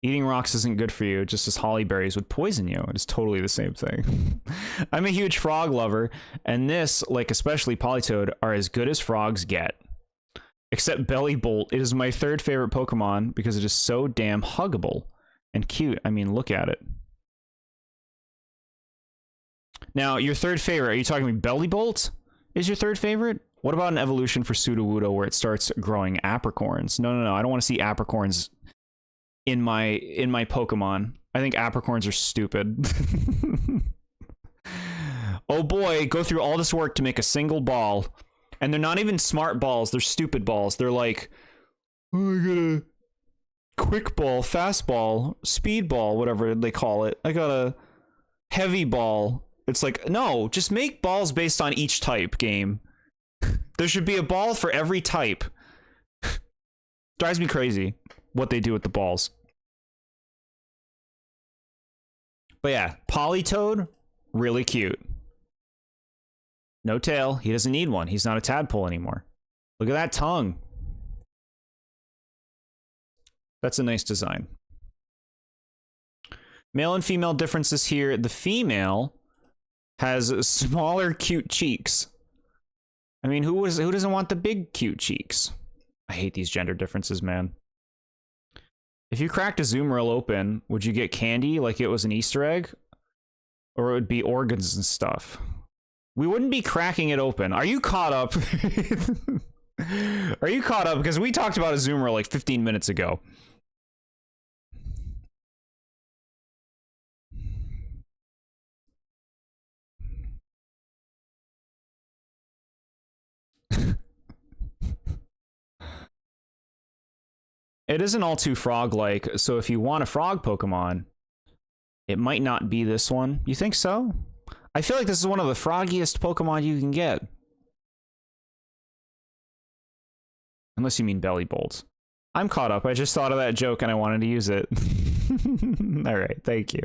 Eating rocks isn't good for you, just as holly berries would poison you. It is totally the same thing. I'm a huge frog lover, and this, like especially Politoed, are as good as frogs get. Except Bellybolt, it is my third favorite Pokemon because it is so damn huggable and cute. I mean, look at it. Now, your third favorite, are you talking about Bellybolt is your third favorite? What about an evolution for Sudowoodo where it starts growing apricorns? No, I don't want to see apricorns in my Pokemon. I think apricorns are stupid. Oh boy, go through all this work to make a single ball. And they're not even smart balls, they're stupid balls. They're like, oh, I got a quick ball, fast ball, speed ball, whatever they call it. I got a heavy ball. It's like, no, just make balls based on each type, game. There should be a ball for every type. Drives me crazy what they do with the balls. But yeah, Politoed, really cute. No tail. He doesn't need one. He's not a tadpole anymore. Look at that tongue. That's a nice design. Male and female differences here. The female has smaller, cute cheeks. I mean, who doesn't want the big, cute cheeks? I hate these gender differences, man. If you cracked a Azumarill open, would you get candy like it was an Easter egg? Or it would be organs and stuff? We wouldn't be cracking it open. Are you caught up? Are you caught up? Because we talked about Azumarill like 15 minutes ago. It isn't all too frog-like, so if you want a frog Pokemon, it might not be this one. You think so? I feel like this is one of the froggiest Pokemon you can get. Unless you mean Bellybolt. I'm caught up. I just thought of that joke and I wanted to use it. Alright, thank you.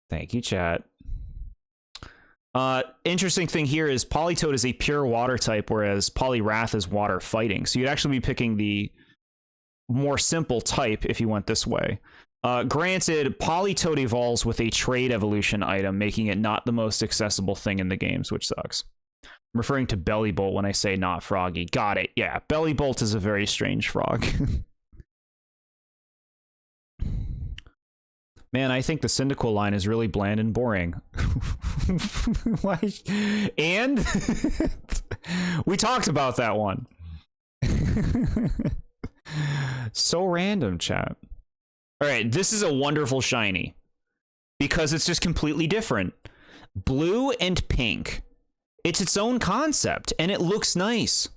Thank you, chat. Interesting thing here is Politoed is a pure water type, whereas Poliwrath is water fighting. So you'd actually be picking the more simple type if you went this way. Granted, Politoed evolves with a trade evolution item, making it not the most accessible thing in the games, which sucks. I'm referring to Belly Bolt when I say not Froggy. Got it. Yeah, Belly Bolt is a very strange frog. Man, I think the Cyndaquil line is really bland and boring. Why? And we talked about that one. So random, chat. All right, this is a wonderful shiny because it's just completely different. Blue and pink. It's its own concept and it looks nice.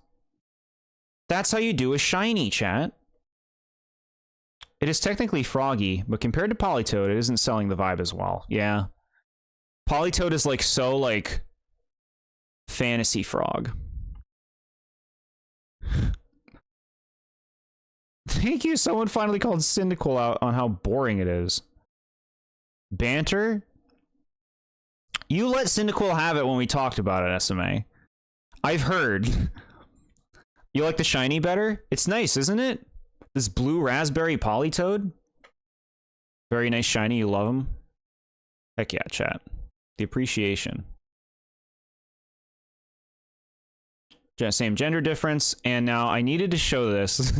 That's how you do a shiny, chat. It is technically Froggy, but compared to Politoed, it isn't selling the vibe as well. Yeah. Politoed is like so like fantasy frog. Thank you. Someone finally called Cyndaquil out on how boring it is. Banter? You let Cyndaquil have it when we talked about it, SMA. I've heard. You like the shiny better? It's nice, isn't it? This blue raspberry Politoed. Very nice shiny. You love him? Heck yeah, chat. The appreciation. Same gender difference. And now I needed to show this.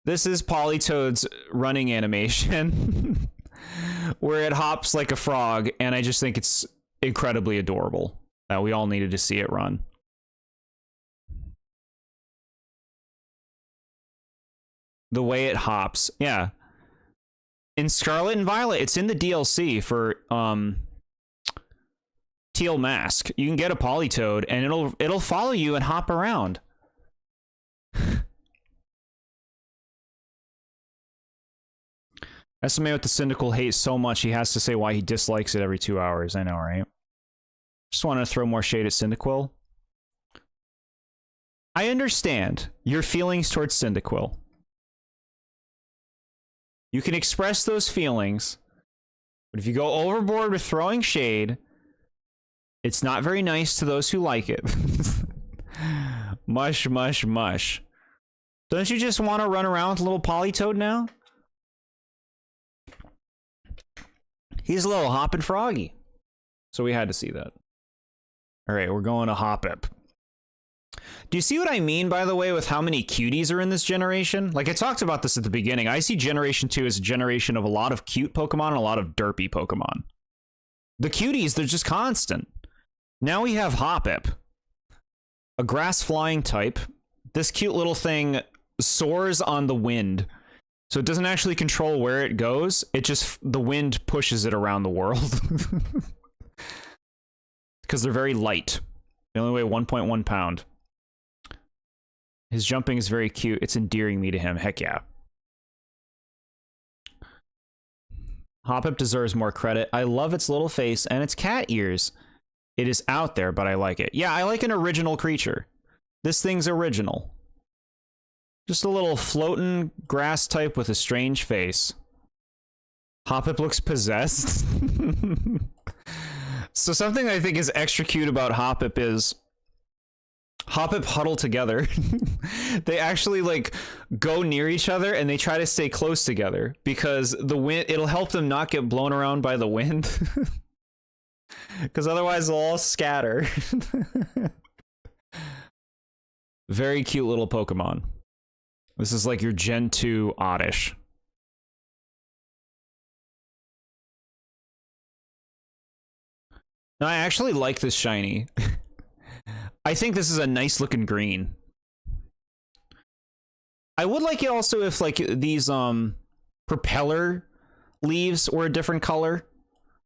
This is Politoed's running animation. Where it hops like a frog. And I just think it's incredibly adorable. We all needed to see it run. The way it hops. Yeah. In Scarlet and Violet, it's in the DLC for Teal Mask. You can get a Politoed and it'll follow you and hop around. SMA with the Cyndaquil hate so much he has to say why he dislikes it every 2 hours. I know, right? Just wanted to throw more shade at Cyndaquil. I understand your feelings towards Cyndaquil. You can express those feelings, but if you go overboard with throwing shade, it's not very nice to those who like it. Mush, mush, mush. Don't you just want to run around with a little Politoed now? He's a little hoppin' froggy. So we had to see that. All right, we're going to Hoppip. Do you see what I mean, by the way, with how many cuties are in this generation? Like, I talked about this at the beginning. I see Generation 2 as a generation of a lot of cute Pokemon and a lot of derpy Pokemon. The cuties, they're just constant. Now we have Hoppip, a grass-flying type. This cute little thing soars on the wind. So it doesn't actually control where it goes. It just, the wind pushes it around the world. Because they're very light. They only weigh 1.1 pound. His jumping is very cute. It's endearing me to him. Heck yeah. Hoppip deserves more credit. I love its little face and its cat ears. It is out there, but I like it. Yeah, I like an original creature. This thing's original. Just a little floating grass type with a strange face. Hoppip looks possessed. So something I think is extra cute about Hoppip is Hoppip huddle together. They actually like go near each other and they try to stay close together because the wind, it'll help them not get blown around by the wind. Because otherwise they'll all scatter. Very cute little Pokemon. This is like your Gen 2 Oddish. No, I actually like this shiny. I think this is a nice looking green. I would like it also if like these propeller leaves were a different color,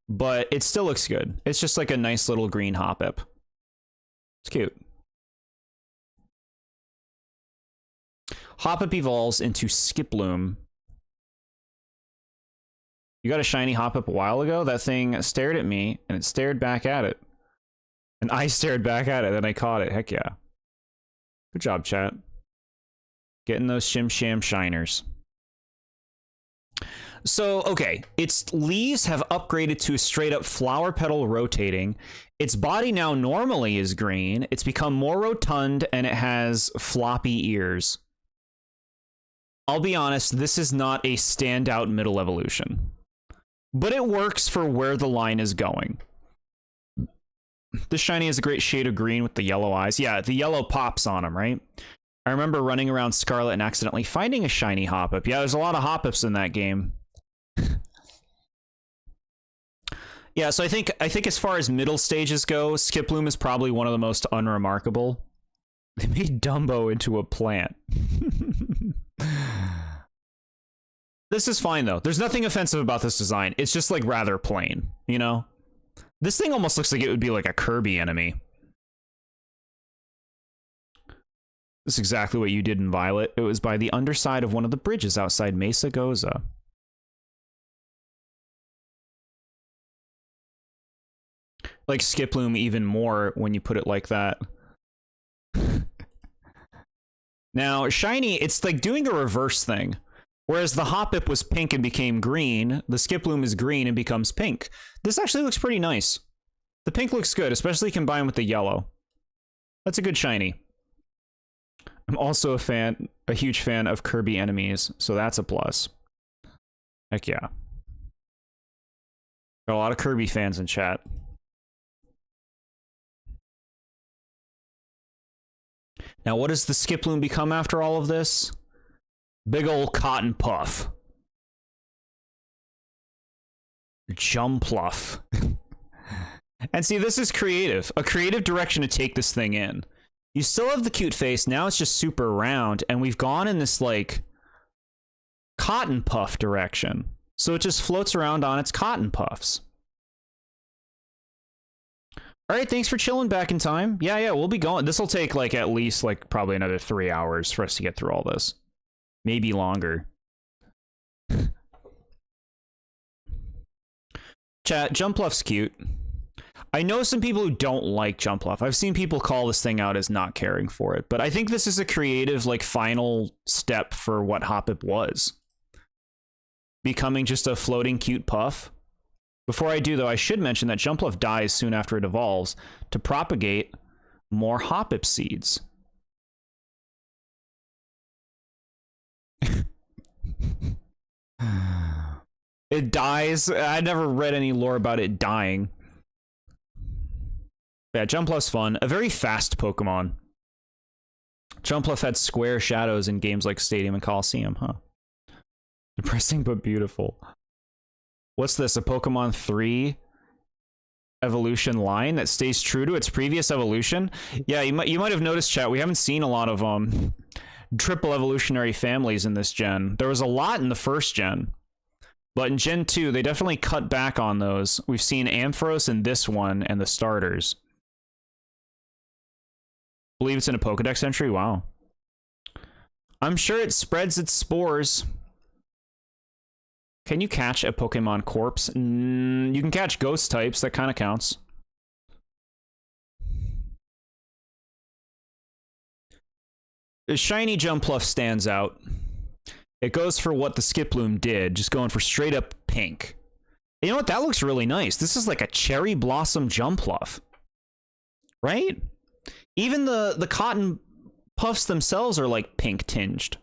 but it still looks good. It's just like a nice little green Hoppip. It's cute. Hoppip evolves into Skiploom. You got a shiny Hoppip a while ago? That thing stared at me, and it stared back at it. And I stared back at it, then I caught it. Heck yeah. Good job, chat. Getting those Shim Sham Shiners. So, okay. Its leaves have upgraded to straight-up flower petal rotating. Its body now normally is green. It's become more rotund, and it has floppy ears. I'll be honest, this is not a standout middle evolution. But it works for where the line is going. This shiny has a great shade of green with the yellow eyes. Yeah, the yellow pops on him, right? I remember running around Scarlet and accidentally finding a shiny Hoppip. Yeah, there's a lot of Hoppips in that game. Yeah, so I think as far as middle stages go, Skiploom is probably one of the most unremarkable. They made Dumbo into a plant. This is fine though. There's nothing offensive about this design. It's just like rather plain, you know? This thing almost looks like it would be like a Kirby enemy. This is exactly what you did in Violet. It was by the underside of one of the bridges outside Mesa Goza. Like Skiploom even more when you put it like that. Now, shiny, it's like doing a reverse thing. Whereas the Hoppip was pink and became green, the Skiploom is green and becomes pink. This actually looks pretty nice. The pink looks good, especially combined with the yellow. That's a good shiny. I'm also a huge fan of Kirby enemies, so that's a plus. Heck yeah. Got a lot of Kirby fans in chat. Now, what does the Skiploom become after all of this? Big ol' cotton puff. Jumpluff. And see, this is creative. A creative direction to take this thing in. You still have the cute face, now it's just super round, and we've gone in this, like, cotton puff direction. So it just floats around on its cotton puffs. Alright, thanks for chilling back in time. Yeah, we'll be going. This will take, like, at least, like, probably another 3 hours for us to get through all this. Maybe longer. Chat, Jumpluff's cute. I know some people who don't like Jumpluff. I've seen people call this thing out as not caring for it, but I think this is a creative, like, final step for what Hoppip was. Becoming just a floating cute puff. Before I do, though, I should mention that Jumpluff dies soon after it evolves to propagate more Hoppip seeds. It dies. I never read any lore about it dying. Yeah, Jumpluff's fun. A very fast Pokemon. Jumpluff had square shadows in games like Stadium and Coliseum, huh? Depressing but beautiful. What's this? A Pokemon 3 evolution line that stays true to its previous evolution? Yeah, you might have noticed, chat, we haven't seen a lot of triple evolutionary families in this gen. There was a lot in the first gen. But in Gen 2, they definitely cut back on those. We've seen Ampharos in this one and the starters. Believe it's in a Pokedex entry? Wow. I'm sure it spreads its spores. Can you catch a Pokemon corpse? You can catch ghost types. That kind of counts. The shiny Jumpluff stands out. It goes for what the Skiploom did, just going for straight up pink. You know what? That looks really nice. This is like a cherry blossom Jumpluff. Right? Even the cotton puffs themselves are like pink tinged.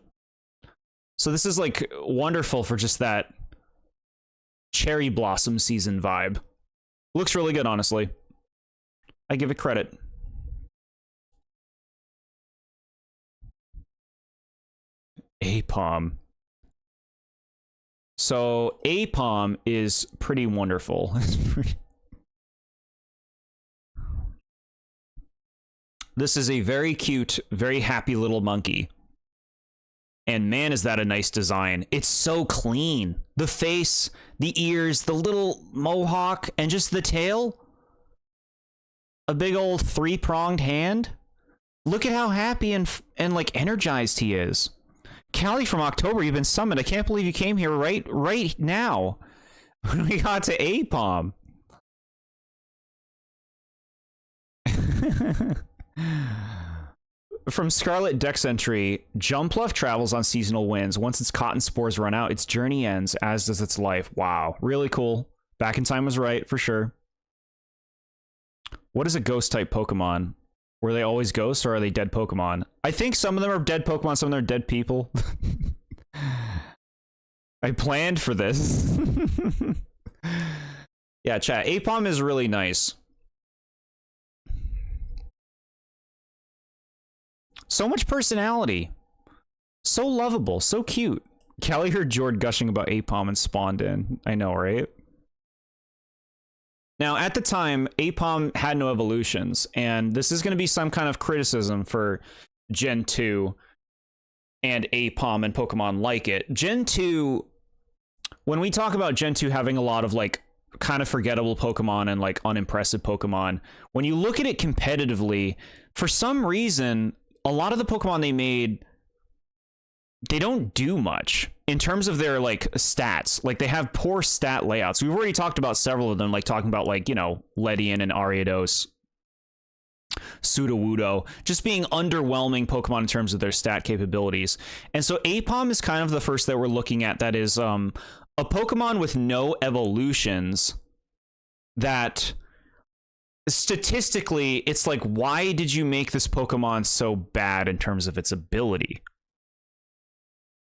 So this is like wonderful for just that cherry blossom season vibe. Looks really good, honestly. I give it credit. Apom. So Apom is pretty wonderful. This is a very cute, very happy little monkey. And man, is that a nice design. It's so clean. The face, the ears, the little mohawk, and just the tail. A big old three-pronged hand. Look at how happy and like energized he is. Callie from October, you've been summoned. I can't believe you came here right now. When we got to Apom. From Scarlet Dex entry, Jumpluff travels on seasonal winds. Once its cotton spores run out, its journey ends, as does its life. Wow, really cool. Back in Time was right, for sure. What is a ghost-type Pokemon? Were they always ghosts, or are they dead Pokemon? I think some of them are dead Pokemon, some of them are dead people. I planned for this. Yeah, chat. Apom is really nice. So much personality. So lovable, so cute. Callie heard Jord gushing about Apom and spawned in. I know, right? Now, at the time, Apom had no evolutions, and this is going to be some kind of criticism for Gen 2 and Apom and Pokemon like it. Gen 2, when we talk about Gen 2 having a lot of, like, kind of forgettable Pokemon and, like, unimpressive Pokemon, when you look at it competitively, for some reason, a lot of the Pokemon they made, they don't do much in terms of their, like, stats. Like, they have poor stat layouts. We've already talked about several of them, like talking about, like, you know, Ledian and Ariados, Sudowoodo, just being underwhelming Pokemon in terms of their stat capabilities. And so Apom is kind of the first that we're looking at that is a Pokemon with no evolutions that statistically, it's like, why did you make this Pokemon so bad in terms of its ability?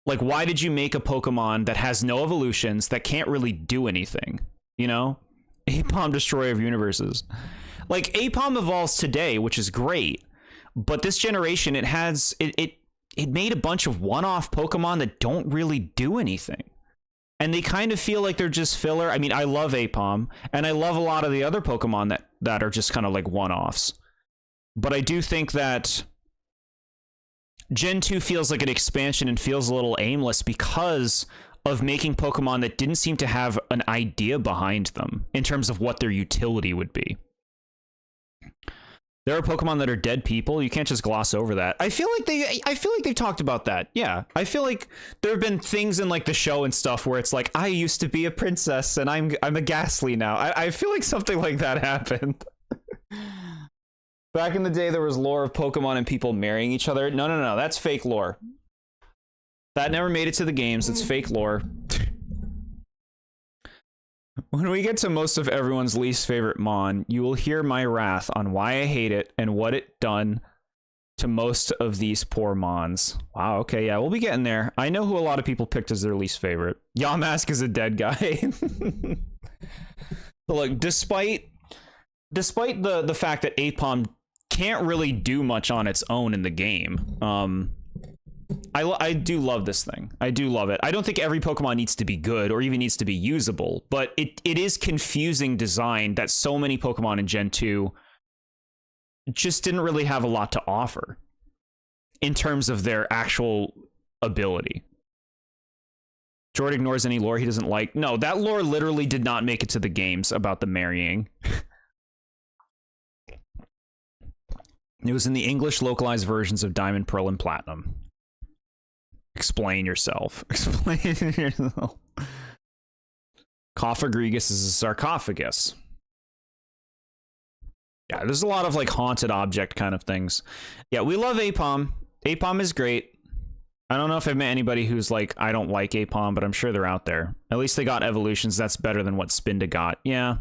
Like, why did you make a Pokemon that has no evolutions, that can't really do anything? You know? Apom, Destroyer of Universes. Like, Apom evolves today, which is great, but this generation, it made a bunch of one-off Pokemon that don't really do anything. And they kind of feel like they're just filler. I mean, I love Apom, and I love a lot of the other Pokemon that are just kind of like one-offs. But I do think that Gen 2 feels like an expansion and feels a little aimless because of making Pokemon that didn't seem to have an idea behind them in terms of what their utility would be. There are Pokemon that are dead people. You can't just gloss over that. I feel like they talked about that. Yeah. I feel like there have been things in like the show and stuff where it's like, I used to be a princess and I'm a Ghastly now. I feel like something like that happened. Back in the day, there was lore of Pokemon and people marrying each other. No. That's fake lore. That never made it to the games. It's fake lore. When we get to most of everyone's least favorite Mon, you will hear my wrath on why I hate it and what it done to most of these poor Mons. Wow, okay, yeah, we'll be getting there. I know who a lot of people picked as their least favorite. Yamask is a dead guy. But look, despite the fact that Apom can't really do much on its own in the game, I do love this thing. I do love it. I don't think every Pokemon needs to be good or even needs to be usable, but it is confusing design that so many Pokemon in Gen 2 just didn't really have a lot to offer in terms of their actual ability. Jord ignores any lore he doesn't like. No, that lore literally did not make it to the games about the marrying. It was in the English localized versions of Diamond, Pearl, and Platinum. Explain yourself. Explain yourself. Cophagrigus is a sarcophagus. Yeah, there's a lot of like haunted object kind of things. Yeah, we love Apom. Apom is great. I don't know if I've met anybody who's like, I don't like Apom, but I'm sure they're out there. At least they got evolutions. That's better than what Spinda got. Yeah.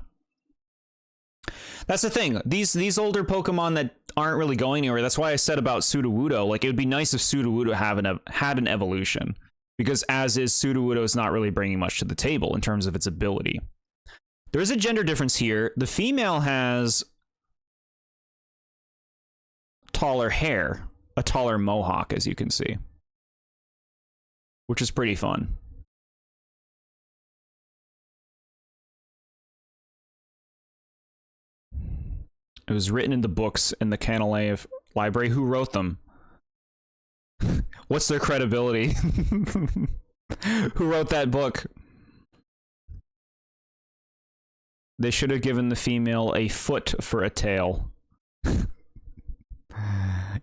That's the thing. These older Pokemon that aren't really going anywhere. That's why I said about Sudowoodo. Like, it would be nice if Sudowoodo had an evolution, because as is, Sudowoodo is not really bringing much to the table in terms of its ability. There is a gender difference here. The female has taller hair, a taller mohawk, as you can see, which is pretty fun. It was written in the books in the Canalave library. Who wrote them? What's their credibility? Who wrote that book? They should have given the female a foot for a tail.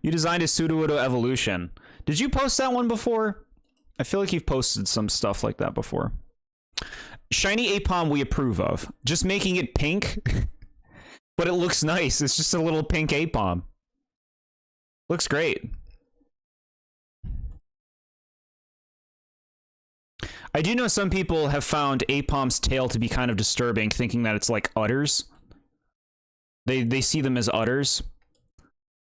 You designed a Sudowoodo evolution. Did you post that one before? I feel like you've posted some stuff like that before. Shiny Apom we approve of. Just making it pink... But it looks nice. It's just a little pink Apom. Looks great. I do know some people have found Apom's tail to be kind of disturbing, thinking that it's like udders. They see them as udders.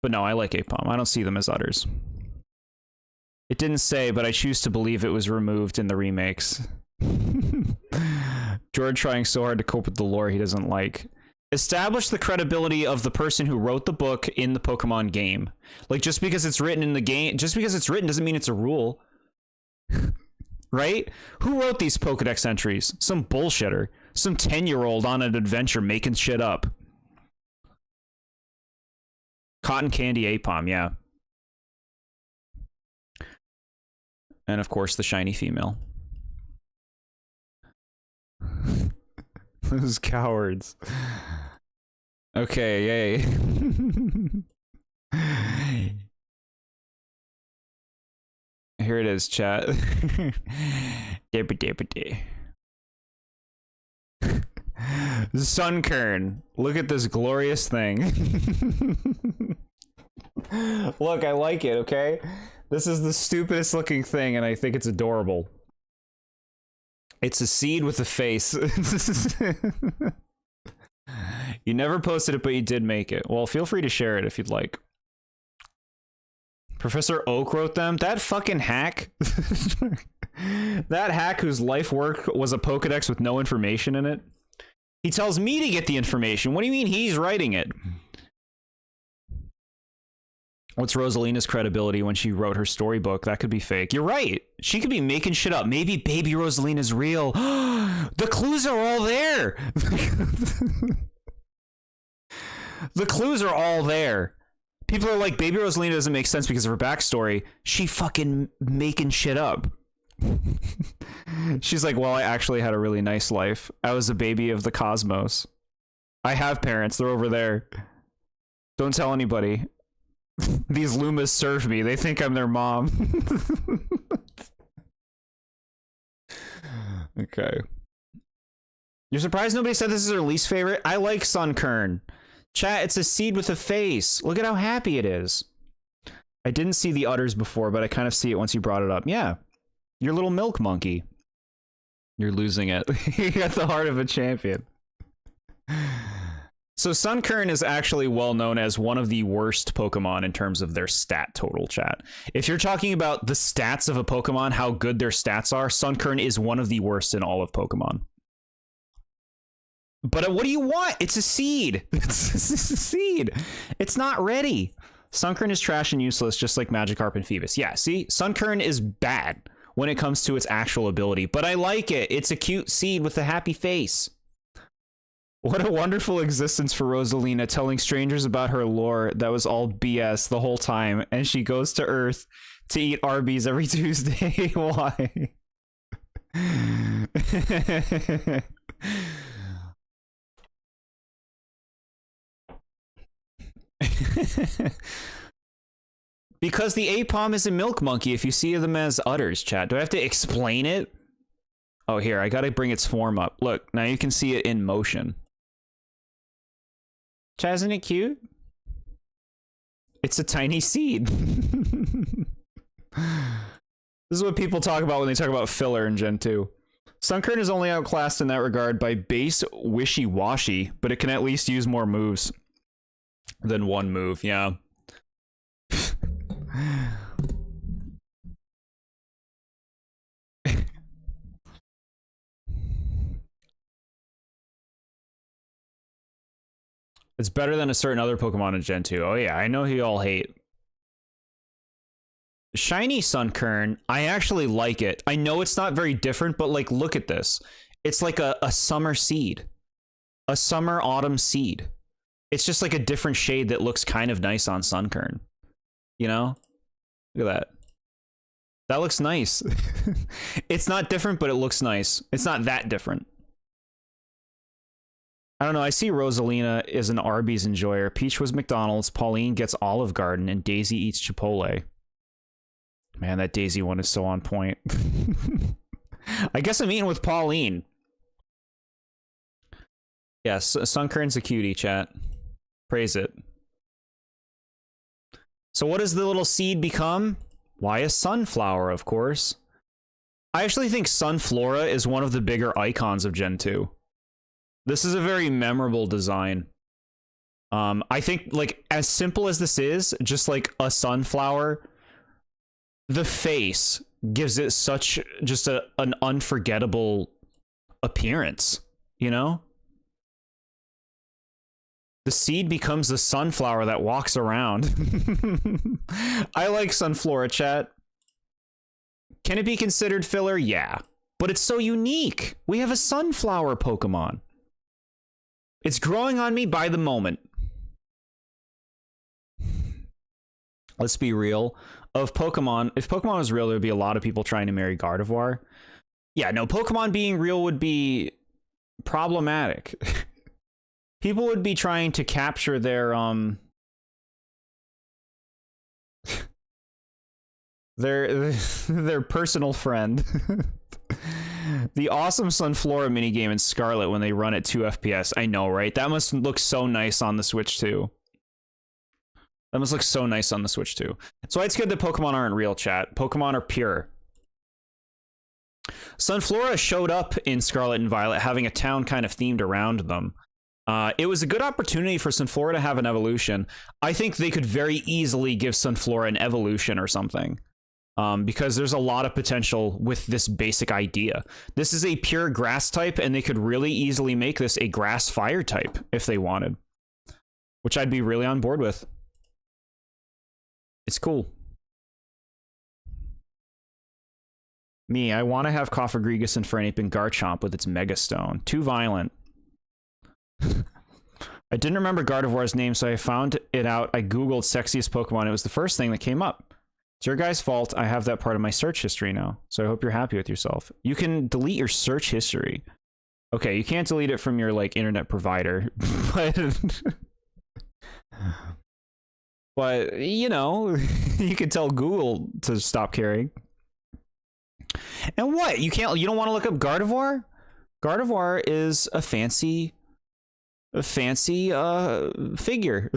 But no, I like Apom. I don't see them as udders. It didn't say, but I choose to believe it was removed in the remakes. Jord trying so hard to cope with the lore he doesn't like. Establish the credibility of the person who wrote the book in the Pokemon game. Like, just because it's written in the game, just because it's written doesn't mean it's a rule. Right? Who wrote these Pokedex entries? Some bullshitter. Some 10-year-old on an adventure making shit up. Cotton Candy Apom, yeah. And of course, the shiny female. Those cowards. Okay, yay. Here it is, chat. Sunkern. Look at this glorious thing. Look, I like it, okay? This is the stupidest looking thing, and I think it's adorable. It's a seed with a face. You never posted it, but you did make it. Well, feel free to share it if you'd like. Professor Oak wrote them? That fucking hack? That hack whose life work was a Pokedex with no information in it? He tells me to get the information. What do you mean he's writing it? What's Rosalina's credibility when she wrote her storybook? That could be fake. You're right. She could be making shit up. Maybe baby Rosalina's real. The clues are all there. The clues are all there. People are like, baby Rosalina doesn't make sense because of her backstory. She fucking making shit up. She's like, well, I actually had a really nice life. I was a baby of the cosmos. I have parents. They're over there. Don't tell anybody. These Lumas serve me. They think I'm their mom. Okay. You're surprised nobody said this is their least favorite? I like Sunkern. Chat, it's a seed with a face. Look at how happy it is. I didn't see the udders before, but I kind of see it once you brought it up. Yeah. Your little milk monkey. You're losing it. You got the heart of a champion. So Sunkern is actually well known as one of the worst Pokemon in terms of their stat total, chat. If you're talking about the stats of a Pokemon, how good their stats are, Sunkern is one of the worst in all of Pokemon. But what do you want? It's a seed. It's a seed. It's not ready. Sunkern is trash and useless, just like Magikarp and Phoebus. Yeah, see? Sunkern is bad when it comes to its actual ability, but I like it. It's a cute seed with a happy face. What a wonderful existence for Rosalina, telling strangers about her lore that was all BS the whole time, and she goes to Earth to eat Arby's every Tuesday. Why? Because the Apom is a milk monkey if you see them as udders, chat. Do I have to explain it? Oh, here, I gotta bring its form up. Look, now you can see it in motion. Chat, isn't it cute? It's a tiny seed. This is what people talk about when they talk about filler in Gen 2. Sunkern is only outclassed in that regard by base wishy-washy, but it can at least use more moves than one move, yeah. It's better than a certain other Pokemon in Gen 2. Oh yeah, I know who you all hate. Shiny Sunkern, I actually like it. I know it's not very different, but like, look at this. It's like a summer seed. A summer autumn seed. It's just like a different shade that looks kind of nice on Sunkern. You know? Look at that. That looks nice. It's not different, but it looks nice. It's not that different. I don't know, I see Rosalina is an Arby's enjoyer. Peach was McDonald's, Pauline gets Olive Garden, and Daisy eats Chipotle. Man, that Daisy one is so on point. I guess I'm eating with Pauline. Yes, Sunkern's a cutie, chat. Praise it. So what does the little seed become? Why, a sunflower, of course. I actually think Sunflora is one of the bigger icons of Gen 2. This is a very memorable design. I think, like, as simple as this is, just like a sunflower, the face gives it such just an unforgettable appearance, you know? The seed becomes the sunflower that walks around. I like Sunflora, chat. Can it be considered filler? Yeah. But it's so unique. We have a sunflower Pokemon. It's growing on me by the moment. Let's be real. Of Pokemon, if Pokemon was real, there would be a lot of people trying to marry Gardevoir. Yeah, no, Pokemon being real would be problematic. People would be trying to capture their their personal friend. The awesome Sunflora minigame in Scarlet when they run at 2 FPS. I know, right? That must look so nice on the Switch too. That must look so nice on the Switch too. So it's good that Pokemon aren't real, chat. Pokemon are pure. Sunflora showed up in Scarlet and Violet having a town kind of themed around them. It was a good opportunity for Sunflora to have an evolution. I think they could very easily give Sunflora an evolution or something. Because there's a lot of potential with this basic idea. This is a pure grass type, and they could really easily make this a grass fire type if they wanted. Which I'd be really on board with. It's cool. Me, I want to have Cofagrigus and Fernape and Garchomp with its Mega Stone. Too violent. I didn't remember Gardevoir's name, so I found it out. I googled sexiest Pokemon. It was the first thing that came up. It's your guys' fault. I have that part of my search history now, so I hope you're happy with yourself. You can delete your search history. Okay, you can't delete it from your, like, internet provider, but you know, you can tell Google to stop caring. And what? You don't want to look up Gardevoir? Gardevoir is a fancy figure.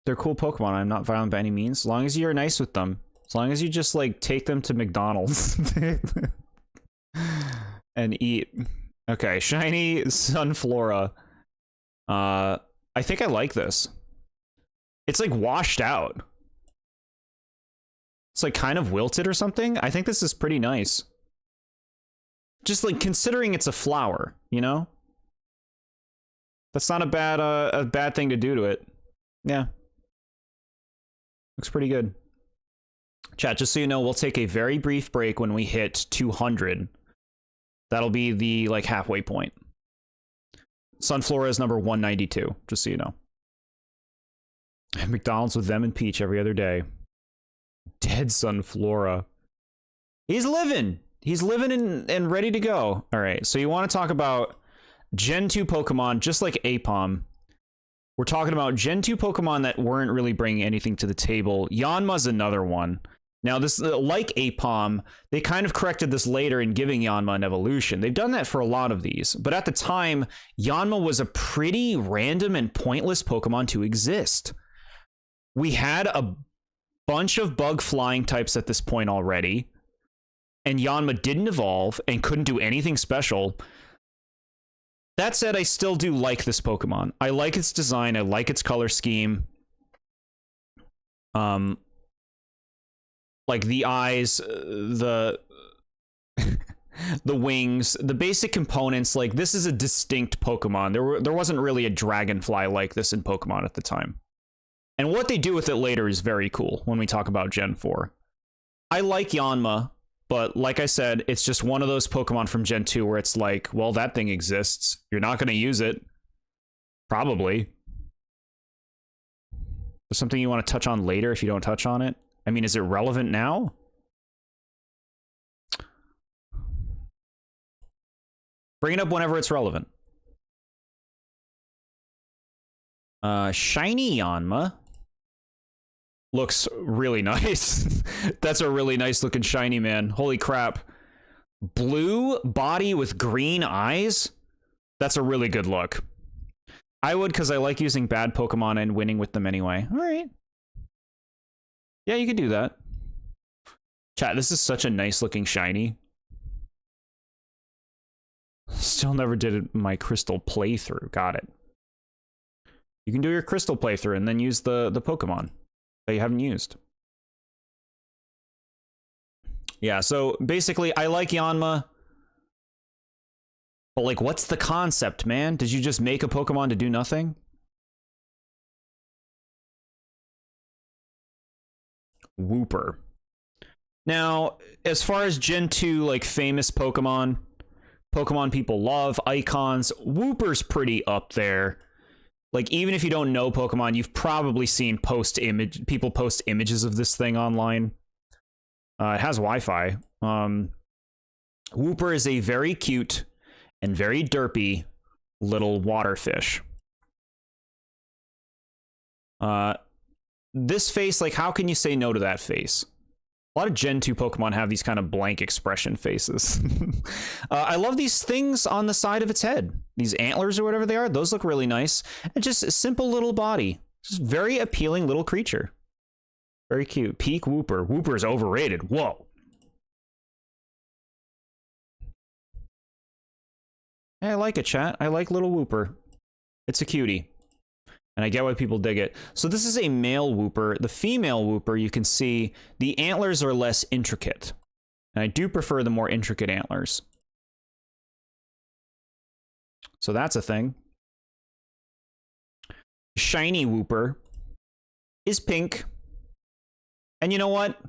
They're cool Pokemon. I'm not violent by any means. As long as you're nice with them. As long as you just, like, take them to McDonald's. And eat. Okay, shiny Sunflora. I think I like this. It's, like, washed out. It's, like, kind of wilted or something. I think this is pretty nice. Just, like, considering it's a flower, you know? That's not a bad thing to do to it. Yeah. Looks pretty good. Chat, just so you know, we'll take a very brief break when we hit 200. That'll be the, like, halfway point. Sunflora is number 192, just so you know. McDonald's with them and Peach every other day. Dead Sunflora. He's living! He's living and ready to go. Alright, so you want to talk about Gen 2 Pokemon, just like Apom. We're talking about Gen 2 Pokemon that weren't really bringing anything to the table. Yanma's another one. Now, this, like Apom, they kind of corrected this later in giving Yanma an evolution. They've done that for a lot of these. But at the time, Yanma was a pretty random and pointless Pokemon to exist. We had a bunch of bug flying types at this point already. And Yanma didn't evolve and couldn't do anything special. That said, I still do like this Pokemon. I like its design. I like its color scheme. Like the eyes, the wings, the basic components. Like, this is a distinct Pokemon. There wasn't really a dragonfly like this in Pokemon at the time. And what they do with it later is very cool when we talk about Gen 4. I like Yanma. But like I said, it's just one of those Pokemon from Gen 2 where it's like, well, that thing exists. You're not going to use it. Probably. There's something you want to touch on later if you don't touch on it. I mean, is it relevant now? Bring it up whenever it's relevant. Shiny Yanma looks really nice. That's a really nice looking shiny, man. Holy crap. Blue body with green eyes? That's a really good look. I would, because I like using bad Pokemon and winning with them anyway. All right. Yeah, you could do that. Chat, this is such a nice looking shiny. Still never did my crystal playthrough. Got it. You can do your crystal playthrough and then use the Pokemon that you haven't used. Yeah, so basically, I like Yanma. But like, what's the concept, man? Did you just make a Pokemon to do nothing? Wooper. Now, as far as Gen 2, like, famous Pokemon people love, icons, Wooper's pretty up there. Like, even if you don't know Pokemon, you've probably seen people post images of this thing online. It has Wi-Fi. Wooper is a very cute and very derpy little water fish. This face, like, how can you say no to that face? A lot of Gen 2 Pokemon have these kind of blank expression faces. I love these things on the side of its head. These antlers or whatever they are, those look really nice. And just a simple little body. Just very appealing little creature. Very cute. Peak Wooper. Wooper is overrated. Whoa. Hey, I like it, chat. I like little Wooper. It's a cutie. And I get why people dig it. So this is a male Wooper. The female Wooper, you can see the antlers are less intricate. And I do prefer the more intricate antlers. So that's a thing. Shiny Wooper is pink. And you know what?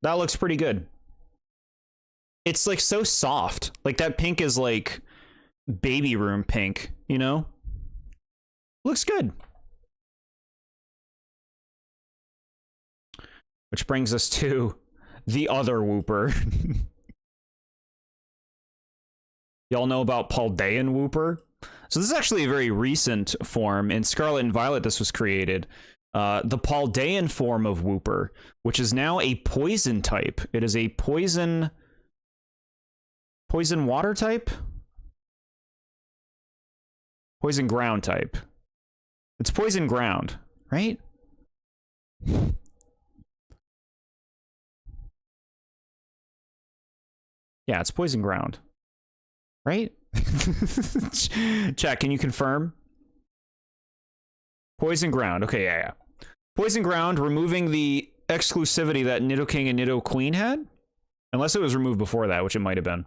That looks pretty good. It's like so soft. Like that pink is like baby room pink, you know? Looks good. Which brings us to the other Wooper. Y'all know about Paldean Wooper? So this is actually a very recent form. In Scarlet and Violet, this was created. The Paldean form of Wooper, which is now a poison type. It is a poison water type? Poison ground type. It's poison ground, right? Yeah, it's poison ground. Right? Chat, can you confirm? Poison ground. Okay, yeah. Poison ground, removing the exclusivity that Nidoking and Nidoqueen had. Unless it was removed before that, which it might have been.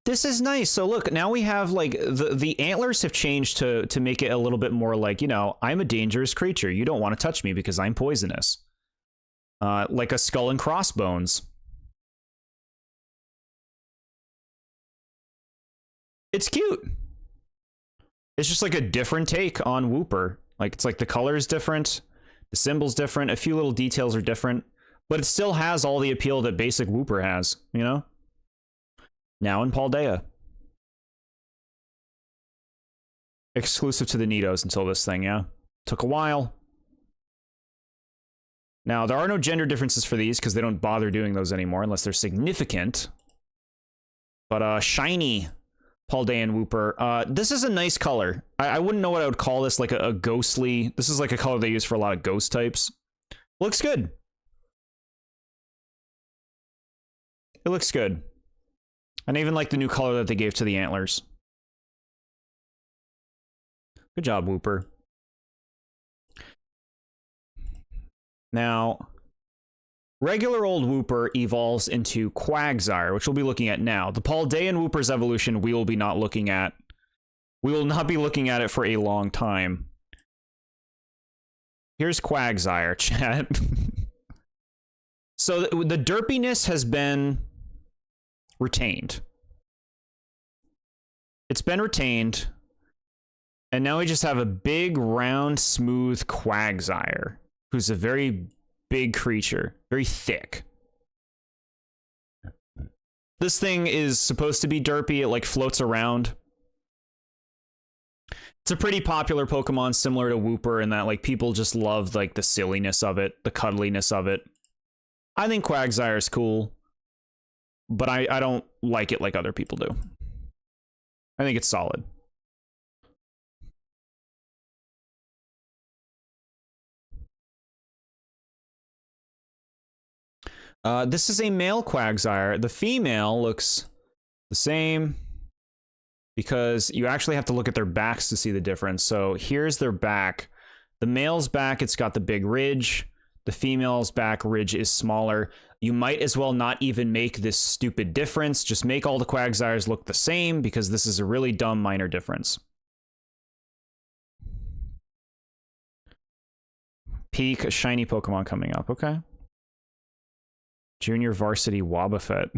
This is nice. So look, now we have like the antlers have changed to make it a little bit more like, you know, I'm a dangerous creature. You don't want to touch me because I'm poisonous. Like a skull and crossbones. It's cute. It's just like a different take on Wooper. Like, it's like the color is different, the symbol's different, a few little details are different, but it still has all the appeal that basic Wooper has, you know? Now in Paldea. Exclusive to the Nidos until this thing, yeah? Took a while. Now, there are no gender differences for these because they don't bother doing those anymore unless they're significant. But, shiny Paldean Wooper. This is a nice color. I wouldn't know what I would call this, like a ghostly... This is like a color they use for a lot of ghost types. Looks good. It looks good. And I even like the new color that they gave to the antlers. Good job, Wooper. Now, regular old Wooper evolves into Quagsire, which we'll be looking at now. The Paldean Wooper's evolution we will be not looking at. We will not be looking at it for a long time. Here's Quagsire, chat. So the derpiness has been retained. It's been retained. And now we just have a big, round, smooth Quagsire, who's a very big creature, very thick. This thing is supposed to be derpy. It like floats around. It's a pretty popular Pokemon, similar to Wooper, in that like people just love like the silliness of it, the cuddliness of it. I think Quagsire is cool, but I don't like it like other people do. I think it's solid. This is a male Quagsire. The female looks the same because you actually have to look at their backs to see the difference. So here's their back. The male's back, it's got the big ridge. The female's back ridge is smaller. You might as well not even make this stupid difference. Just make all the Quagsires look the same, because this is a really dumb minor difference. Peak, a shiny Pokemon coming up. Okay. Junior Varsity Wobbuffet.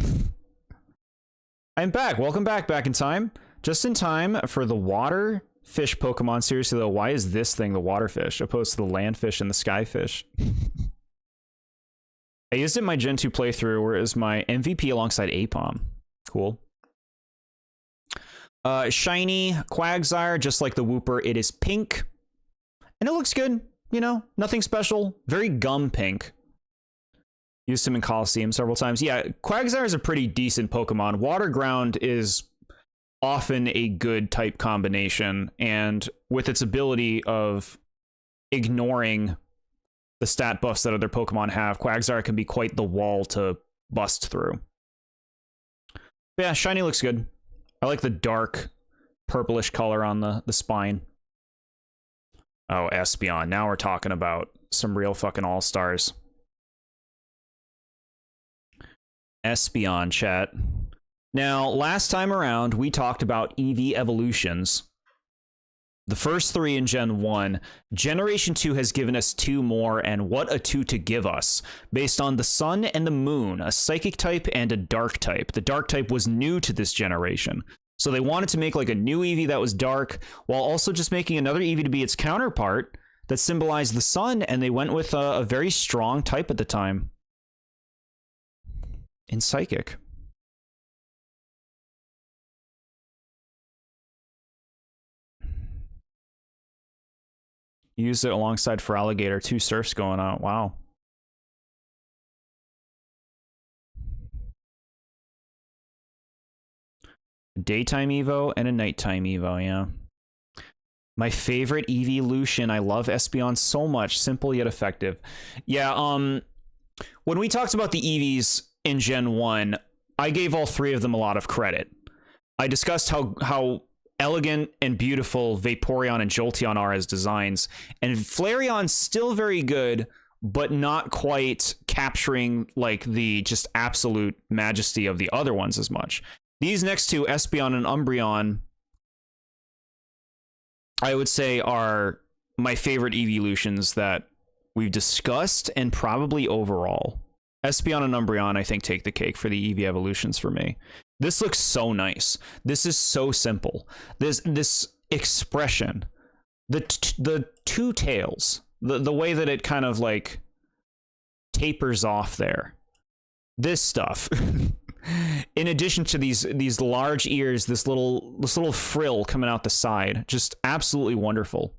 I'm back. Welcome back. Back in time. Just in time for the water fish Pokemon. Seriously though, why is this thing the water fish opposed to the land fish and the sky fish? I used it in my Gen 2 playthrough where it was my MVP alongside Apom. Cool. Shiny Quagsire, just like the Wooper, it is pink. And it looks good, you know, nothing special. Very gum pink. Used him in Coliseum several times. Yeah, Quagsire is a pretty decent Pokemon. Water Ground is often a good type combination, and with its ability of ignoring the stat buffs that other Pokemon have, Quagsire can be quite the wall to bust through. But yeah, shiny looks good. I like the dark purplish color on the spine. Oh, Espeon. Now we're talking about some real fucking all-stars. Espeon, chat. Now, last time around, we talked about EV evolutions. The first 3 in Gen 1. Generation 2 has given us 2 more, and what a 2 to give us. Based on the Sun and the Moon, a Psychic type and a Dark type. The Dark type was new to this generation. So they wanted to make like a new EV that was dark, while also just making another EV to be its counterpart that symbolized the Sun, and they went with a very strong type at the time. In Psychic. Use it alongside Feraligatr. 2 surfs going on. Wow. Daytime Evo and a nighttime Evo, yeah. My favorite evolution. I love Espeon so much. Simple yet effective. Yeah, when we talked about the EVs in Gen 1, I gave all 3 of them a lot of credit. I discussed how elegant and beautiful Vaporeon and Jolteon are as designs, and Flareon's still very good, but not quite capturing like the just absolute majesty of the other ones as much. These next 2, Espeon and Umbreon, I would say are my favorite evolutions that we've discussed, and probably overall. Espeon and Umbreon, I think, take the cake for the EV evolutions for me. This looks so nice. This is so simple. This expression, the 2 tails, the way that it kind of like tapers off there. This stuff. In addition to these large ears, this little frill coming out the side, just absolutely wonderful.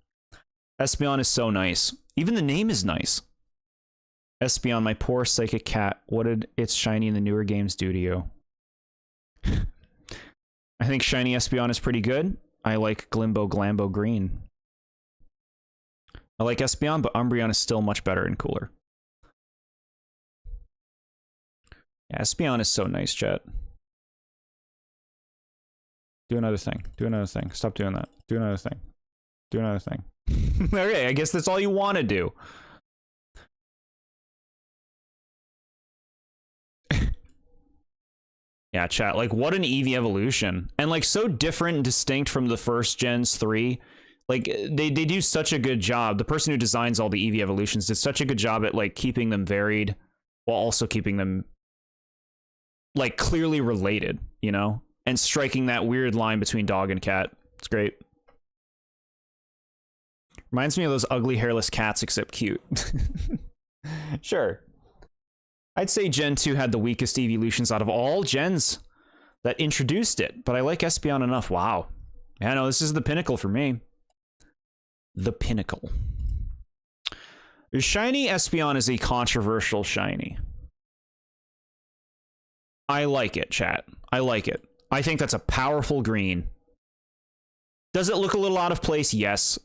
Espeon is so nice. Even the name is nice. Espeon, my poor psychic cat. What did its shiny in the newer games do to you? I think shiny Espeon is pretty good. I like Glimbo Glambo Green. I like Espeon, but Umbreon is still much better and cooler. Yeah, Espeon is so nice, chat. Do another thing. Do another thing. Stop doing that. Do another thing. Do another thing. Okay, I guess that's all you want to do. Yeah, chat, like, what an EV evolution. And, like, so different and distinct from the first Gens 3. Like, they do such a good job. The person who designs all the EV evolutions did such a good job at, like, keeping them varied while also keeping them, like, clearly related, you know? And striking that weird line between dog and cat. It's great. Reminds me of those ugly hairless cats, except cute. Sure. I'd say Gen 2 had the weakest evolutions out of all gens that introduced it, but I like Espeon enough. Wow. Yeah, no, this is the pinnacle for me. The pinnacle. Shiny Espeon is a controversial shiny. I like it, chat. I like it. I think that's a powerful green. Does it look a little out of place? Yes.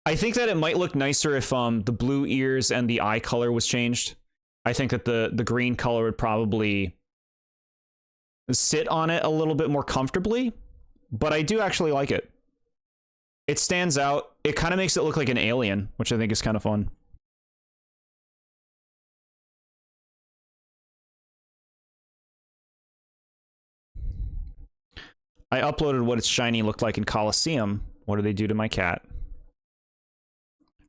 I think that it might look nicer if the blue ears and the eye color was changed. I think that the green color would probably sit on it a little bit more comfortably, but I do actually like it. It stands out. It kind of makes it look like an alien, which I think is kind of fun. I uploaded what its shiny looked like in Coliseum. What do they do to my cat? All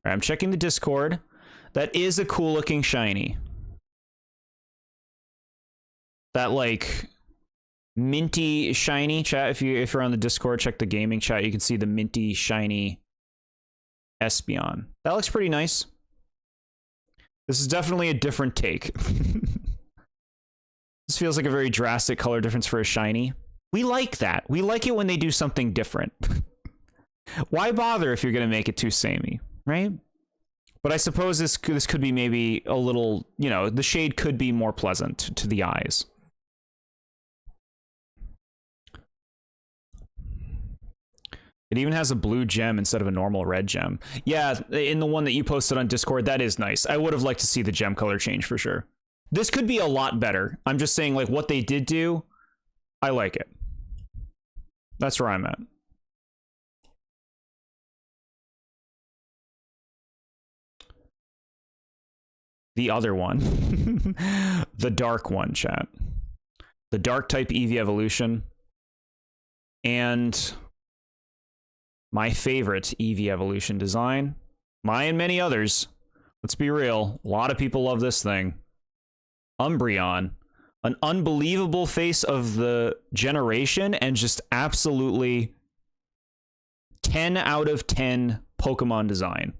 right, I'm checking the Discord. That is a cool looking shiny. That like minty shiny chat. If you're on the Discord, check the gaming chat. You can see the minty shiny Espeon. That looks pretty nice. This is definitely a different take. This feels like a very drastic color difference for a shiny. We like that. We like it when they do something different. Why bother if you're going to make it too samey, right? But I suppose this could be maybe a little, you know, the shade could be more pleasant to the eyes. It even has a blue gem instead of a normal red gem. Yeah, in the one that you posted on Discord, that is nice. I would have liked to see the gem color change for sure. This could be a lot better. I'm just saying, like, what they did do, I like it. That's where I'm at. The other one. The dark one, chat. The dark type Eevee evolution. And my favorite Eevee evolution design. My and many others. Let's be real. A lot of people love this thing. Umbreon. An unbelievable face of the generation and just absolutely 10 out of 10 Pokemon design.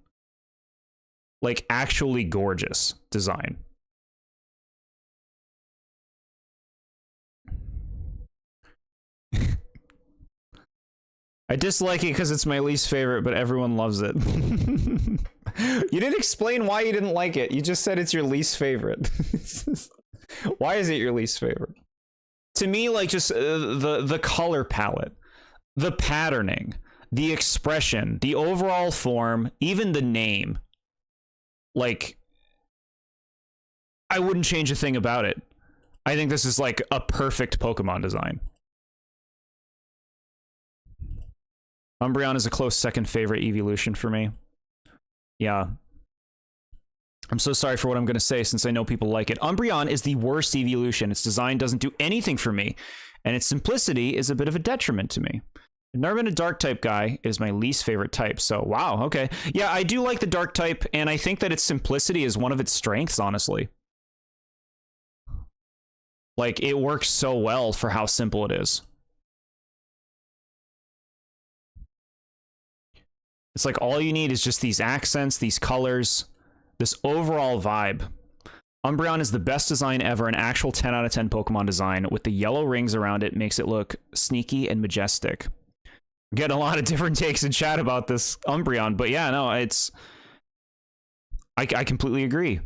Like, actually gorgeous design. I dislike it because it's my least favorite, but everyone loves it. You didn't explain why you didn't like it. You just said it's your least favorite. Why is it your least favorite? To me, like, just the color palette, the patterning, the expression, the overall form, even the name. Like, I wouldn't change a thing about it. I think this is like a perfect Pokemon design. Umbreon is a close second favorite evolution for me. Yeah. I'm so sorry for what I'm going to say since I know people like it. Umbreon is the worst evolution. Its design doesn't do anything for me, and its simplicity is a bit of a detriment to me. I've never been a dark type guy. It is my least favorite type, so wow, okay. Yeah, I do like the dark type, and I think that its simplicity is one of its strengths, honestly. Like, it works so well for how simple it is. It's like all you need is just these accents, these colors, this overall vibe. Umbreon is the best design ever, an actual 10 out of 10 Pokemon design, with the yellow rings around it makes it look sneaky and majestic. I'm getting a lot of different takes in chat about this Umbreon, but yeah, no, it's... I completely agree.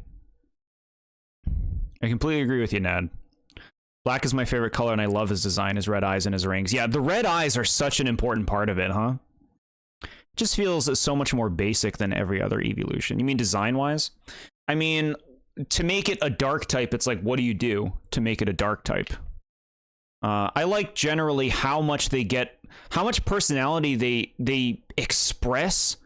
I completely agree with you, Nad. Black is my favorite color, and I love his design, his red eyes and his rings. Yeah, the red eyes are such an important part of it, huh? It just feels so much more basic than every other evolution. You mean design-wise? I mean, to make it a dark type, it's like, what do you do to make it a dark type? I like generally how much they get, how much personality they express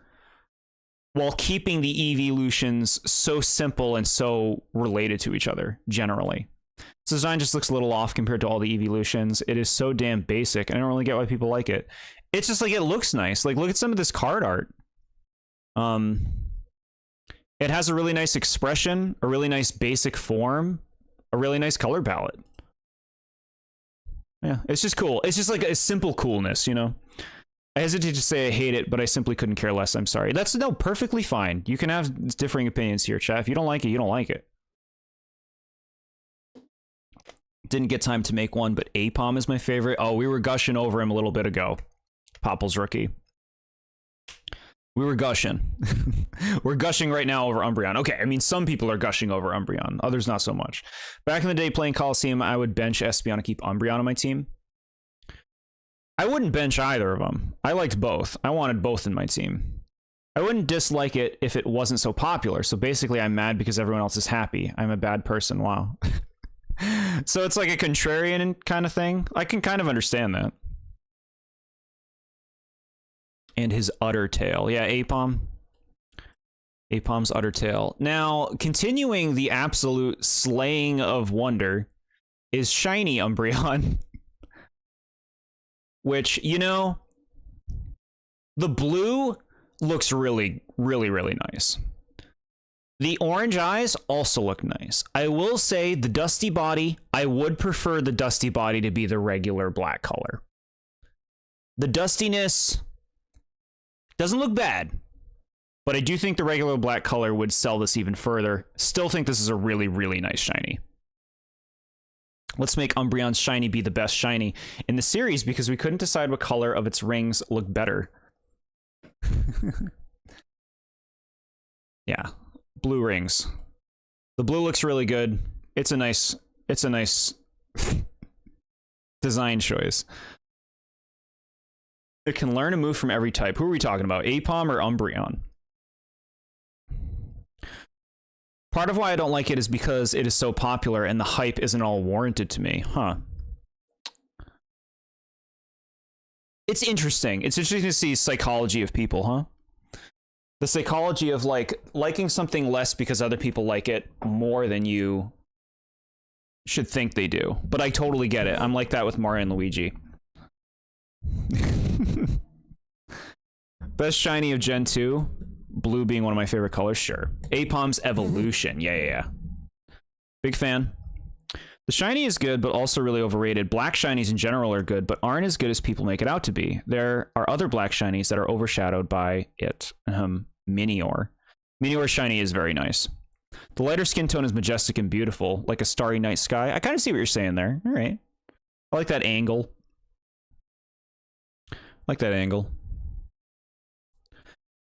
while keeping the evolutions so simple and so related to each other, generally. This design just looks a little off compared to all the evolutions. It is so damn basic, and I don't really get why people like it. It's just like, it looks nice. Like, look at some of this card art. It has a really nice expression, a really nice basic form, a really nice color palette. Yeah, it's just cool. It's just like a simple coolness, you know? I hesitate to say I hate it, but I simply couldn't care less. I'm sorry. That's, no, perfectly fine. You can have differing opinions here, chat. If you don't like it, you don't like it. Didn't get time to make one, but Apom is my favorite. Oh, we were gushing over him a little bit ago. Popple's rookie. We were gushing. We're gushing right now over Umbreon. Okay, I mean, some people are gushing over Umbreon. Others not so much. Back in the day playing Coliseum, I would bench Espeon to keep Umbreon on my team. I wouldn't bench either of them. I liked both. I wanted both in my team. I wouldn't dislike it if it wasn't so popular. So basically, I'm mad because everyone else is happy. I'm a bad person. Wow. So it's like a contrarian kind of thing. I can kind of understand that. And his utter tail. Yeah, Apom. Apom's utter tail. Now, continuing the absolute slaying of wonder is shiny Umbreon. which, you know, the blue looks really, really, really nice. The orange eyes also look nice. I will say the dusty body, I would prefer the dusty body to be the regular black color. The dustiness doesn't look bad, but I do think the regular black color would sell this even further. Still think this is a really, really nice shiny. Let's make Umbreon's shiny be the best shiny in the series because we couldn't decide what color of its rings look better. Yeah, blue rings. The blue looks really good. It's a nice design choice. It can learn a move from every type. Who are we talking about? Aipom or Umbreon? Part of why I don't like it is because it is so popular and the hype isn't all warranted to me. Huh. It's interesting. It's interesting to see psychology of people, huh? The psychology of, like, liking something less because other people like it more than you should think they do. But I totally get it. I'm like that with Mario and Luigi. Best shiny of Gen 2? Blue being one of my favorite colors, sure. Aipom's Evolution, yeah. Big fan. The shiny is good, but also really overrated. Black shinies in general are good, but aren't as good as people make it out to be. There are other black shinies that are overshadowed by it. Minior. Minior's shiny is very nice. The lighter skin tone is majestic and beautiful, like a starry night sky. I kind of see what you're saying there. All right. I like that angle. But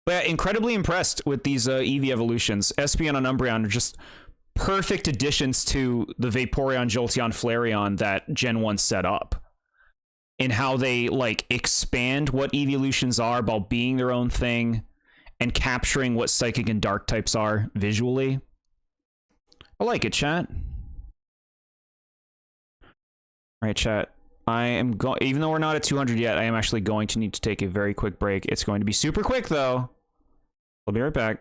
yeah, incredibly impressed with these Eevee evolutions. Espeon and Umbreon are just perfect additions to the Vaporeon, Jolteon, Flareon that Gen 1 set up. In how they, like, expand what evolutions are while being their own thing and capturing what Psychic and Dark types are visually. I like it, chat. All right, chat. I am going, even though we're not at 200 yet, I am actually going to need to take a very quick break. It's going to be super quick, though. I'll be right back.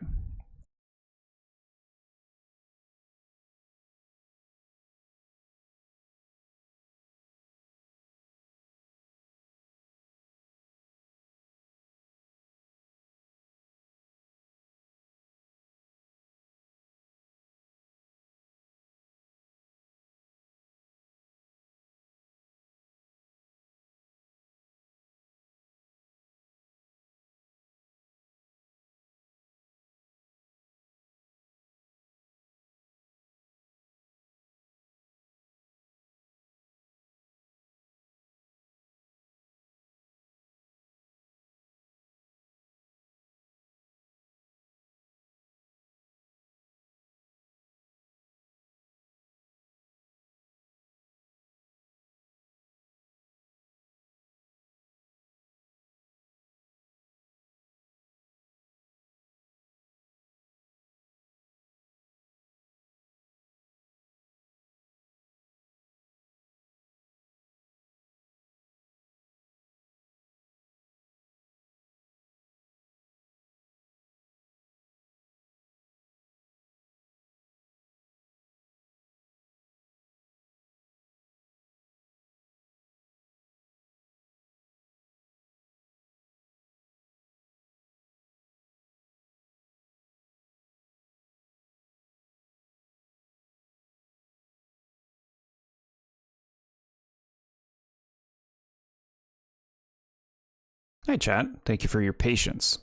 Hi, chat. Thank you for your patience.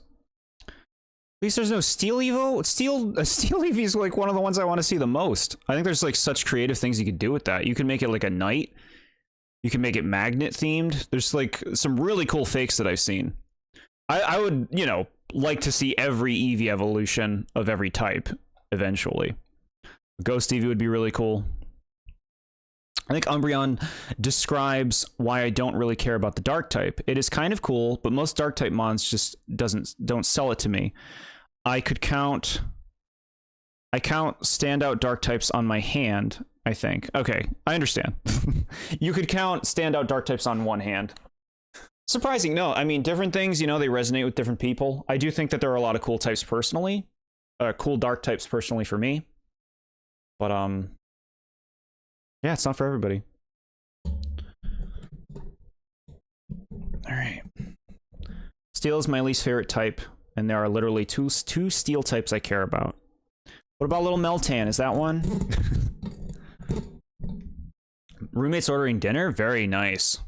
At least there's no Steel Evo. Steel Eevee is like one of the ones I want to see the most. I think there's like such creative things you could do with that. You can make it like a knight. You can make it magnet themed. There's like some really cool fakes that I've seen. I would, you know, like to see every Eevee evolution of every type eventually. Ghost Eevee would be really cool. I think Umbreon describes why I don't really care about the dark type. It is kind of cool, but most dark type mons just don't sell it to me. I count standout dark types on my hand, I think. Okay, I understand. You could count standout dark types on one hand. Surprising, no. I mean, different things, you know, they resonate with different people. I do think that there are a lot of cool types personally. Cool dark types personally for me. But, yeah, it's not for everybody. All right. Steel is my least favorite type, and there are literally two steel types I care about. What about little Meltan? Is that one? Roommates ordering dinner? Very nice.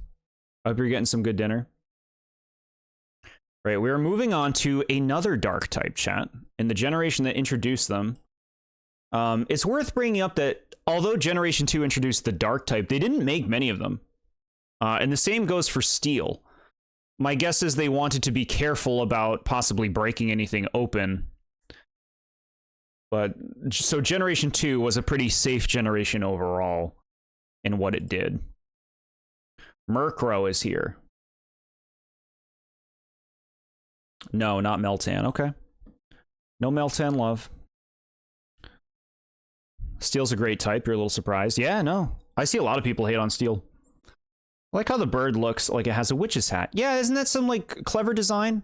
I hope you're getting some good dinner. Right, we are moving on to another dark type, chat. In the generation that introduced them, it's worth bringing up that although Generation 2 introduced the dark type, they didn't make many of them. And the same goes for steel. My guess is they wanted to be careful about possibly breaking anything open. But so Generation 2 was a pretty safe generation overall in what it did. Murkrow is here. No, not Meltan. Okay. No Meltan love. Steel's a great type. You're a little surprised. Yeah, no. I see a lot of people hate on Steel. I like how the bird looks like it has a witch's hat. Yeah, isn't that some, like, clever design?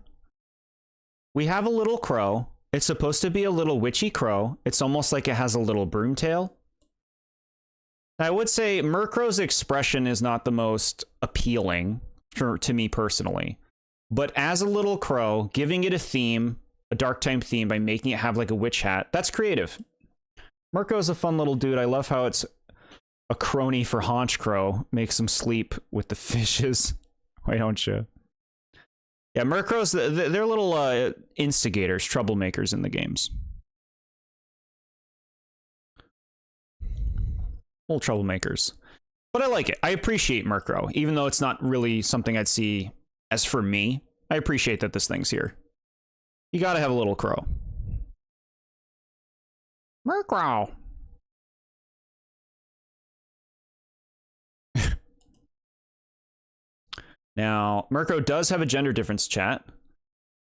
We have a little crow. It's supposed to be a little witchy crow. It's almost like it has a little broom tail. I would say Murkrow's expression is not the most appealing to me personally. But as a little crow, giving it a theme, a dark type theme, by making it have like a witch hat, that's creative. Murkrow's a fun little dude. I love how it's a crony for Haunch Crow. Makes him sleep with the fishes. Why don't you? Yeah, Murkrow's, they're little instigators, troublemakers in the games. Little troublemakers. But I like it. I appreciate Murkrow, even though it's not really something I'd see as for me. I appreciate that this thing's here. You gotta have a little crow. Murkrow. Now, Murkrow does have a gender difference, chat.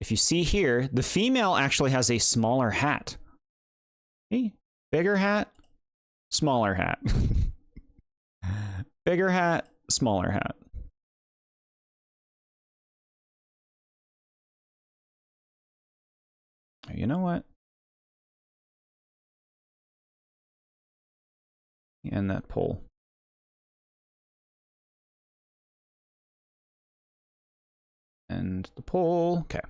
If you see here, the female actually has a smaller hat. See? Bigger hat, smaller hat. Bigger hat, smaller hat. You know what? End that poll. And the poll. Okay.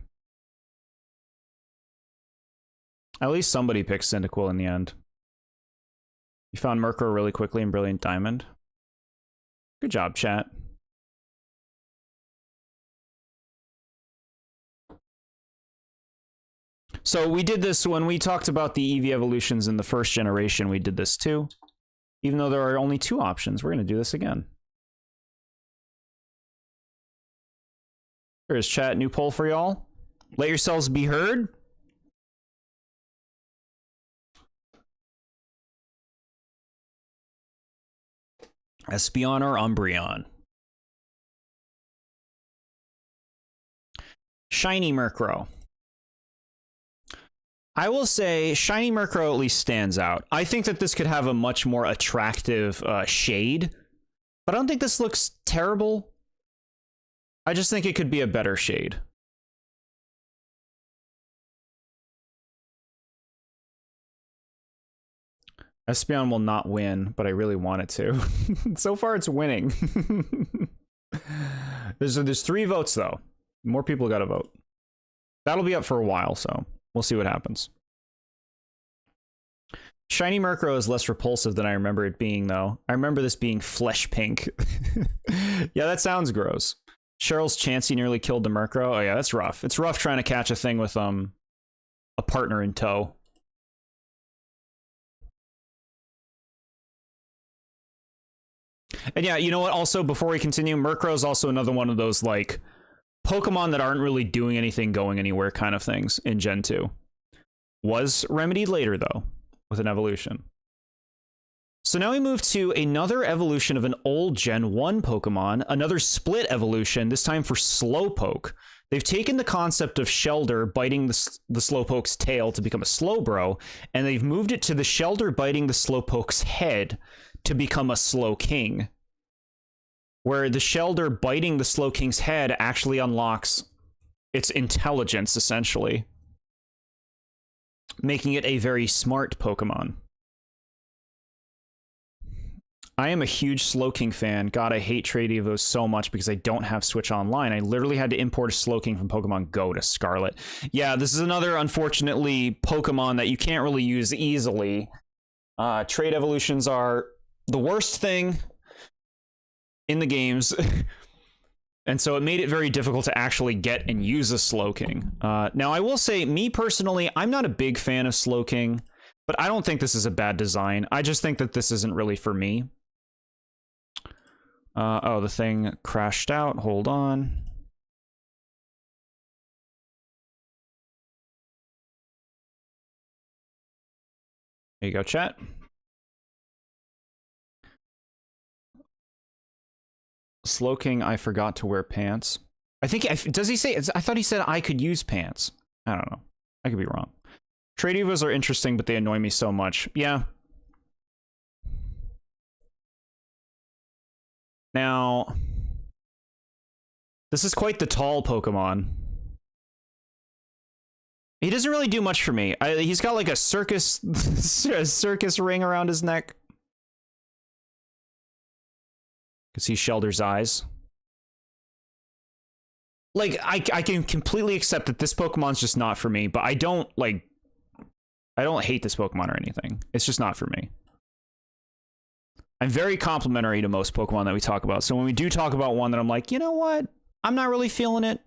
At least somebody picked Cyndaquil in the end. You found Murkrow really quickly in Brilliant Diamond. Good job, chat. So we did this when we talked about the EV evolutions in the first generation. We did this too. Even though there are only two options, we're going to do this again. Here's chat, new poll for y'all. Let yourselves be heard. Espeon or Umbreon? Shiny Murkrow. I will say Shiny Murkrow at least stands out. I think that this could have a much more attractive shade, but I don't think this looks terrible. I just think it could be a better shade. Espeon will not win, but I really want it to. So far, it's winning. There's 3 votes, though. More people got to vote. That'll be up for a while, so we'll see what happens. Shiny Murkrow is less repulsive than I remember it being, though. I remember this being flesh pink. Yeah, that sounds gross. Cheryl's Chansey nearly killed the Murkrow. Oh, yeah, that's rough. It's rough trying to catch a thing with a partner in tow. And yeah, you know what? Also, before we continue, Murkrow is also another one of those, like, Pokemon that aren't really doing anything, going anywhere kind of things in Gen 2. Was remedied later, though, with an evolution. So now we move to another evolution of an old Gen 1 Pokemon, another split evolution, this time for Slowpoke. They've taken the concept of Shelder biting the Slowpoke's tail to become a Slowbro, and they've moved it to the Shelder biting the Slowpoke's head to become a Slowking. Where the Shelder biting the Slowking's head actually unlocks its intelligence, essentially, making it a very smart Pokemon. I am a huge Slowking fan. God, I hate Trade Evos so much because I don't have Switch Online. I literally had to import a Slowking from Pokemon Go to Scarlet. Yeah, this is another, unfortunately, Pokemon that you can't really use easily. Trade evolutions are the worst thing in the games. And so it made it very difficult to actually get and use a Slowking. Now, I will say, me personally, I'm not a big fan of Slowking, but I don't think this is a bad design. I just think that this isn't really for me. Oh, the thing crashed out. Hold on. There you go, chat. Slowking, I forgot to wear pants. I think, does he say, I thought he said I could use pants. I don't know. I could be wrong. Trade Evos are interesting, but they annoy me so much. Yeah. Now, this is quite the tall Pokemon. He doesn't really do much for me. He's got like a circus ring around his neck. Because he's Shelder's eyes. Like, I can completely accept that this Pokemon's just not for me, but I don't hate this Pokemon or anything. It's just not for me. I'm very complimentary to most Pokemon that we talk about. So when we do talk about one that I'm like, you know what? I'm not really feeling it,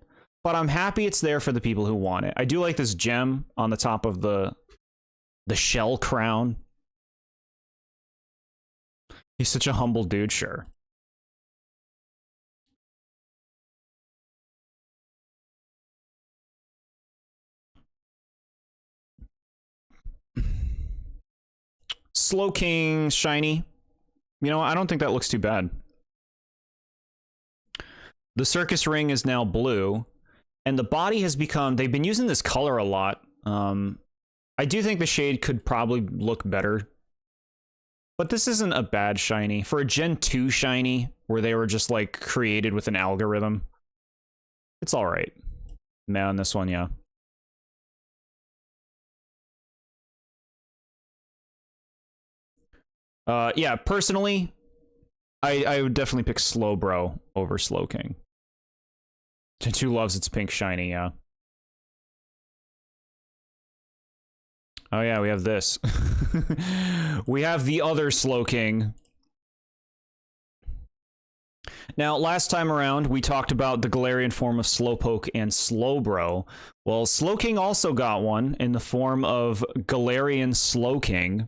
but I'm happy it's there for the people who want it. I do like this gem on the top of the shell crown. He's such a humble dude, sure. Slowking shiny. You know, I don't think that looks too bad. The circus ring is now blue, and the body has become, they've been using this color a lot. I do think the shade could probably look better, but this isn't a bad shiny. For a Gen 2 shiny, where they were just like created with an algorithm, it's all right. Man, this one, yeah. Yeah, personally, I would definitely pick Slowbro over Slowking. Gen 2 loves its pink shiny, yeah. Oh yeah, we have this. We have the other Slowking. Now, last time around, we talked about the Galarian form of Slowpoke and Slowbro. Well, Slowking also got one in the form of Galarian Slowking,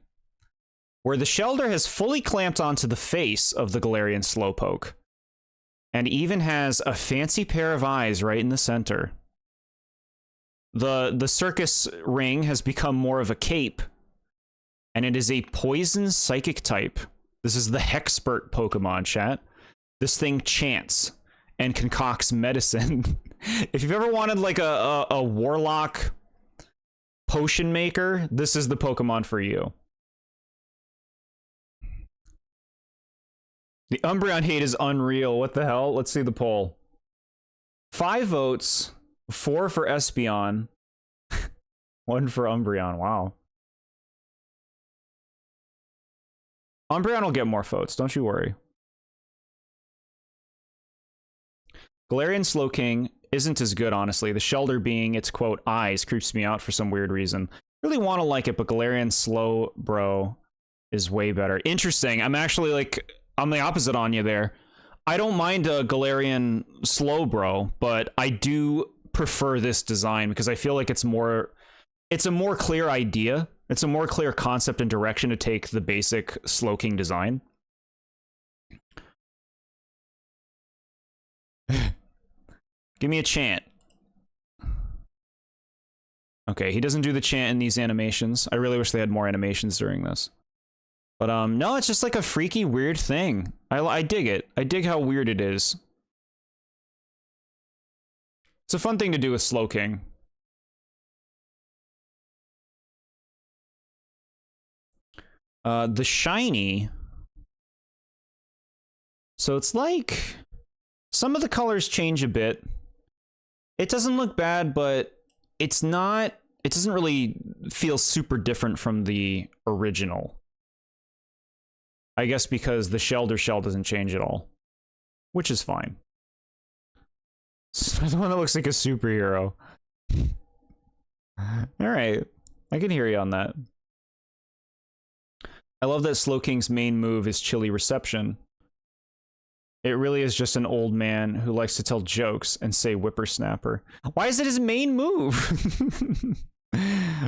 where the Shelder has fully clamped onto the face of the Galarian Slowpoke, and even has a fancy pair of eyes right in the center. The circus ring has become more of a cape, and it is a poison psychic type. This is the Hexpert Pokemon, chat. This thing chants and concocts medicine. If you've ever wanted like a warlock potion maker, this is the Pokemon for you. The Umbreon hate is unreal. What the hell? Let's see the poll. 5 votes, 4 for Espeon, 1 for Umbreon. Wow. Umbreon will get more votes, don't you worry. Galarian Slowking isn't as good, honestly. The Shelder being its, quote, eyes creeps me out for some weird reason. Really want to like it, but Galarian Slowbro is way better. Interesting. I'm actually, like, I'm the opposite on you there. I don't mind a Galarian Slowbro, but I do prefer this design because I feel like it's a more clear idea. It's a more clear concept and direction to take the basic Slowking design. Give me a chant. Okay, he doesn't do the chant in these animations. I really wish they had more animations during this. But, no, it's just like a freaky, weird thing. I dig it. I dig how weird it is. It's a fun thing to do with Slowking. The shiny. So it's like some of the colors change a bit. It doesn't look bad, but it's not, it doesn't really feel super different from the original. I guess because the shell to shell doesn't change at all, which is fine. The one that looks like a superhero. Alright, I can hear you on that. I love that Slowking's main move is chilly reception. It really is just an old man who likes to tell jokes and say whippersnapper. Why is it his main move?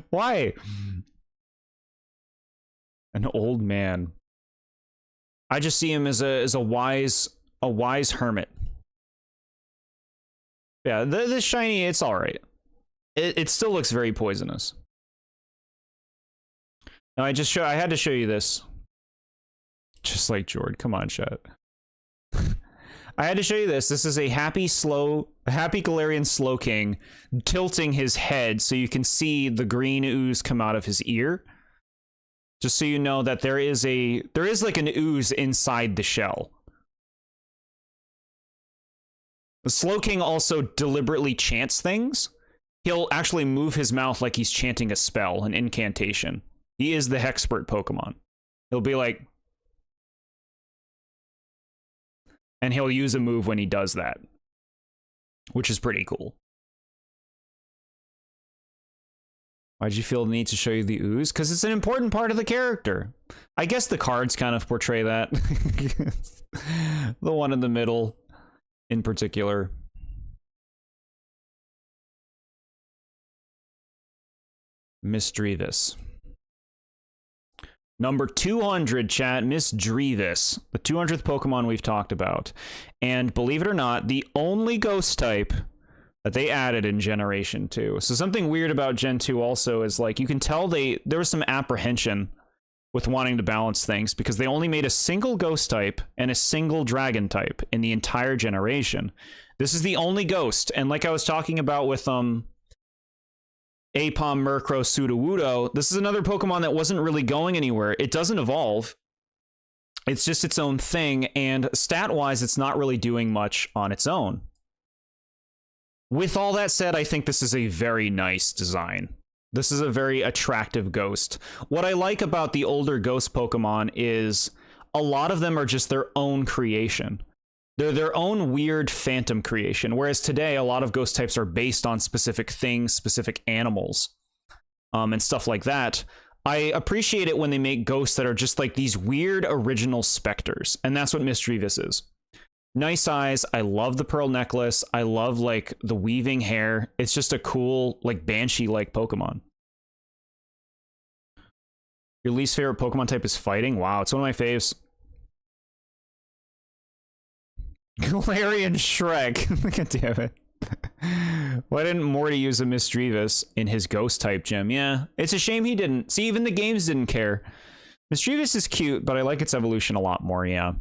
Why? An old man. I just see him as a wise hermit. Yeah, this shiny, it's all right. It still looks very poisonous. No, I had to show you this. Just like Jord, come on, chat. I had to show you this. This is a happy Galarian Slowking tilting his head so you can see the green ooze come out of his ear. Just so you know that there is like an ooze inside the shell. The Slowking also deliberately chants things. He'll actually move his mouth like he's chanting a spell, an incantation. He is the Hexpert Pokemon. He'll be like... And he'll use a move when he does that. Which is pretty cool. Why'd you feel the need to show you the ooze? Because it's an important part of the character. I guess the cards kind of portray that. The one in the middle, in particular. Miss Drevis. Number 200, chat, Miss Drevis. The 200th Pokemon we've talked about. And believe it or not, the only ghost type that they added in Generation 2. So something weird about Gen 2 also is, like, you can tell there was some apprehension with wanting to balance things because they only made a single ghost type and a single dragon type in the entire generation. This is the only ghost. And like I was talking about with, Apom, Murkrow, Sudowoodo, this is another Pokemon that wasn't really going anywhere. It doesn't evolve. It's just its own thing, and stat-wise, it's not really doing much on its own. With all that said, I think this is a very nice design. This is a very attractive ghost. What I like about the older ghost Pokemon is a lot of them are just their own creation. They're their own weird phantom creation, whereas today a lot of ghost types are based on specific things, specific animals, and stuff like that. I appreciate it when they make ghosts that are just like these weird original specters, and that's what Miss Drevis is. Nice eyes. I love the pearl necklace. I love, like, the weaving hair. It's just a cool, like, Banshee-like Pokemon. Your least favorite Pokemon type is fighting? Wow, it's one of my faves. Galarian Shrek. God damn it. Why didn't Morty use a Miss Drevis in his ghost type gym? Yeah, it's a shame he didn't. See, even the games didn't care. Miss Drevis is cute, but I like its evolution a lot more, yeah.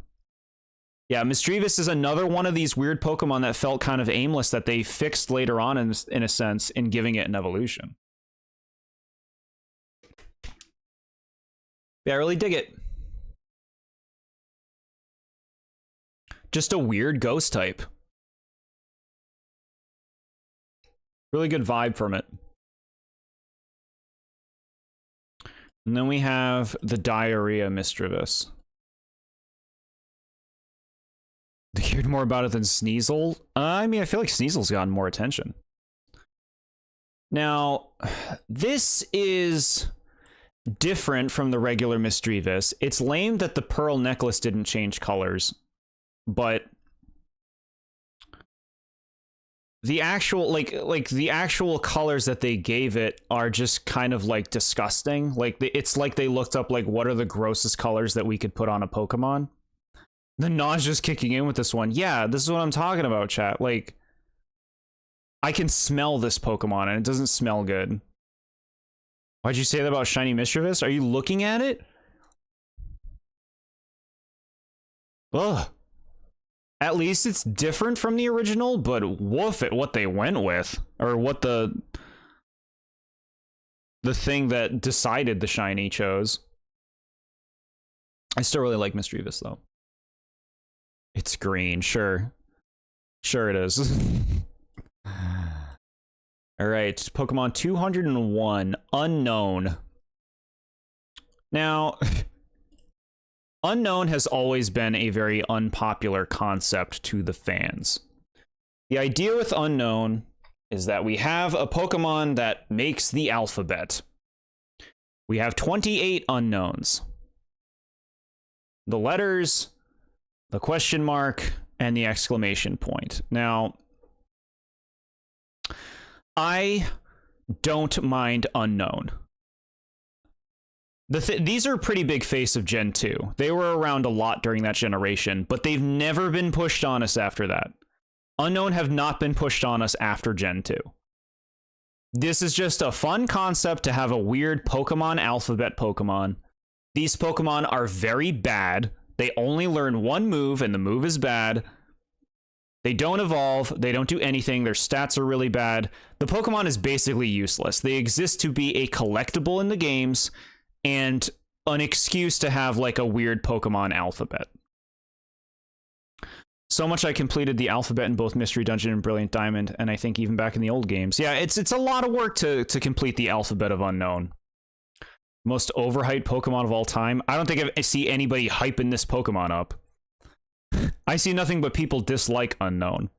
Yeah, Miss Drevis is another one of these weird Pokemon that felt kind of aimless that they fixed later on, in a sense, in giving it an evolution. Yeah, I really dig it. Just a weird ghost type. Really good vibe from it. And then we have the Diarrhea Miss Drevis. They cared more about it than Sneasel? I mean, I feel like Sneasel's gotten more attention. Now, this is different from the regular Miss Drevis. It's lame that the pearl necklace didn't change colors, but the actual, like the actual colors that they gave it are just kind of, like, disgusting. Like, it's like they looked up, like, what are the grossest colors that we could put on a Pokemon? The nausea's kicking in with this one. Yeah, this is what I'm talking about, chat. Like, I can smell this Pokemon, and it doesn't smell good. Why'd you say that about Shiny Mischievous? Are you looking at it? Ugh. At least it's different from the original, but woof at what they went with. Or what the thing that decided the Shiny chose. I still really like Miss Drevis, though. It's green, sure. Sure it is. Alright, Pokemon 201, Unknown. Now, Unknown has always been a very unpopular concept to the fans. The idea with Unknown is that we have a Pokemon that makes the alphabet. We have 28 unknowns. The letters, the question mark, and the exclamation point. Now, I don't mind Unknown. These are a pretty big face of Gen 2. They were around a lot during that generation, but they've never been pushed on us after that. Unknown have not been pushed on us after Gen 2. This is just a fun concept to have a weird Pokemon alphabet Pokemon. These Pokemon are very bad. They only learn one move, and the move is bad. They don't evolve. They don't do anything. Their stats are really bad. The Pokemon is basically useless. They exist to be a collectible in the games and an excuse to have like a weird Pokemon alphabet. So much I completed the alphabet in both Mystery Dungeon and Brilliant Diamond, and I think even back in the old games. Yeah, it's a lot of work to complete the alphabet of Unknown. Most overhyped Pokemon of all time. I don't think I see anybody hyping this Pokemon up. I see nothing but people dislike Unknown.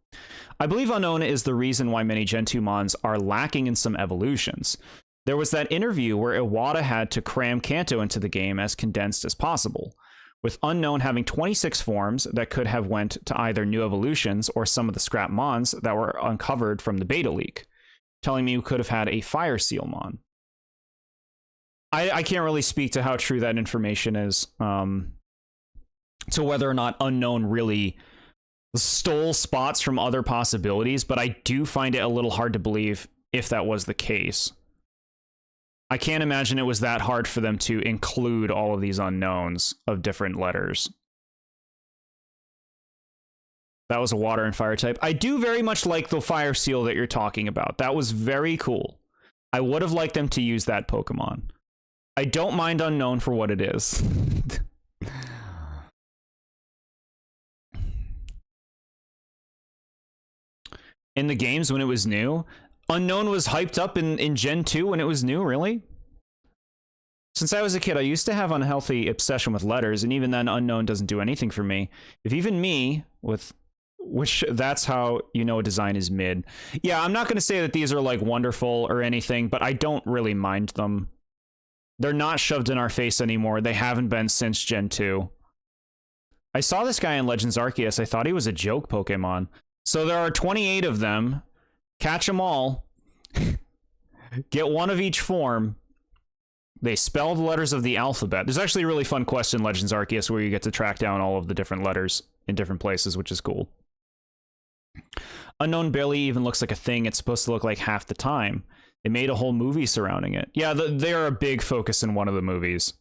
I believe Unknown is the reason why many Gen 2 mons are lacking in some evolutions. There was that interview where Iwata had to cram Kanto into the game as condensed as possible, with Unknown having 26 forms that could have went to either new evolutions or some of the scrap mons that were uncovered from the beta leak, telling me we could have had a Fire Seal mon. I can't really speak to how true that information is, to whether or not Unknown really stole spots from other possibilities, but I do find it a little hard to believe if that was the case. I can't imagine it was that hard for them to include all of these unknowns of different letters. That was a water and fire type. I do very much like the Fire Seal that you're talking about. That was very cool. I would have liked them to use that Pokemon. I don't mind Unknown for what it is. In the games when it was new, Unknown was hyped up in Gen 2 when it was new, really? Since I was a kid, I used to have unhealthy obsession with letters, and even then, Unknown doesn't do anything for me. If even me, which that's how you know a design is mid. Yeah, I'm not going to say that these are, like, wonderful or anything, but I don't really mind them. They're not shoved in our face anymore. They haven't been since Gen 2. I saw this guy in Legends Arceus. I thought he was a joke Pokemon. So there are 28 of them. Catch them all. Get one of each form. They spell the letters of the alphabet. There's actually a really fun quest in Legends Arceus where you get to track down all of the different letters in different places, which is cool. Unknown barely even looks like a thing it's supposed to look like half the time. They made a whole movie surrounding it. Yeah, they are a big focus in one of the movies.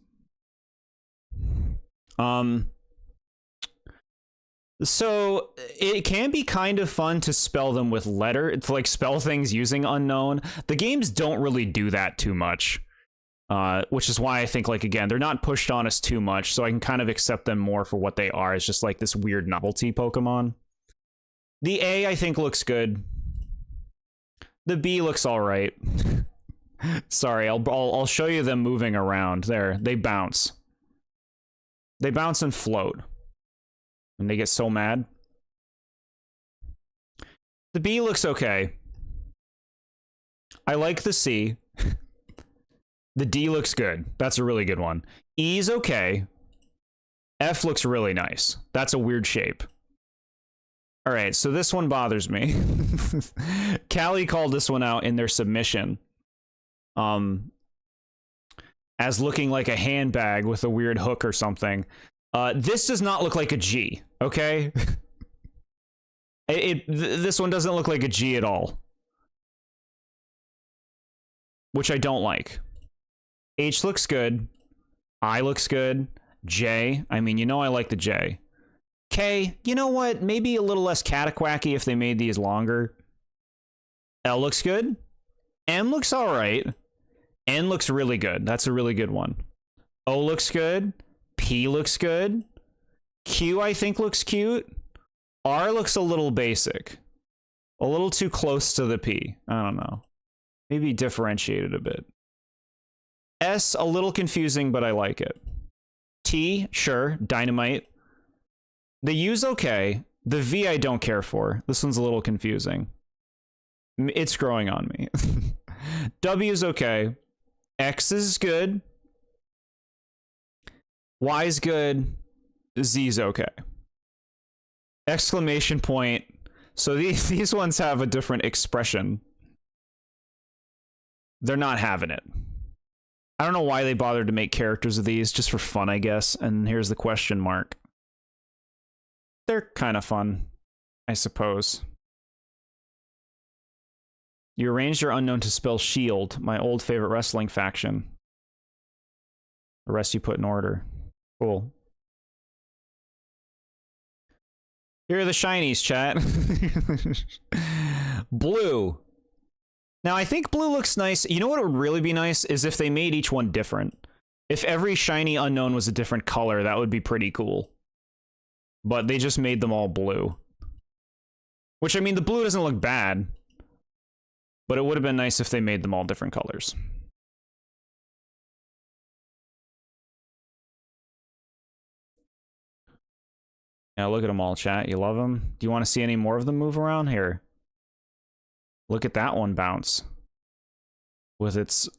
So it can be kind of fun to spell them with to like spell things using Unknown. The games don't really do that too much, which is why I think, like, again, they're not pushed on us too much, so I can kind of accept them more for what they are. It's just like this weird novelty Pokemon. The A, I think, looks good. The B looks all right. Sorry, I'll show you them moving around. There, they bounce. They bounce and float. And they get so mad. The B looks okay. I like the C. The D looks good. That's a really good one. E's okay. F looks really nice. That's a weird shape. All right, so this one bothers me. Callie called this one out in their submission as looking like a handbag with a weird hook or something. This does not look like a G, okay? This one doesn't look like a G at all, which I don't like. H looks good. I looks good. J, I mean, you know I like the J. K, you know what? Maybe a little less cataquacky if they made these longer. L looks good. M looks all right. N looks really good. That's a really good one. O looks good. P looks good. Q, I think, looks cute. R looks a little basic. A little too close to the P. I don't know. Maybe differentiate it a bit. S, a little confusing, but I like it. T, sure, dynamite. The U's okay. The V I don't care for. This one's a little confusing. It's growing on me. W's okay. X is good. Y's good. Z's okay. Exclamation point. So these ones have a different expression. They're not having it. I don't know why they bothered to make characters of these, just for fun, I guess. And here's the question mark. They're kind of fun, I suppose. You arranged your unknown to spell shield, my old favorite wrestling faction. The rest you put in order. Cool. Here are the shinies, chat. Blue. Now, I think blue looks nice. You know what would really be nice is if they made each one different. If every shiny unknown was a different color, that would be pretty cool. But they just made them all blue. Which, I mean, the blue doesn't look bad. But it would have been nice if they made them all different colors. Now look at them all, chat. You love them? Do you want to see any more of them move around? Here. Look at that one bounce. With its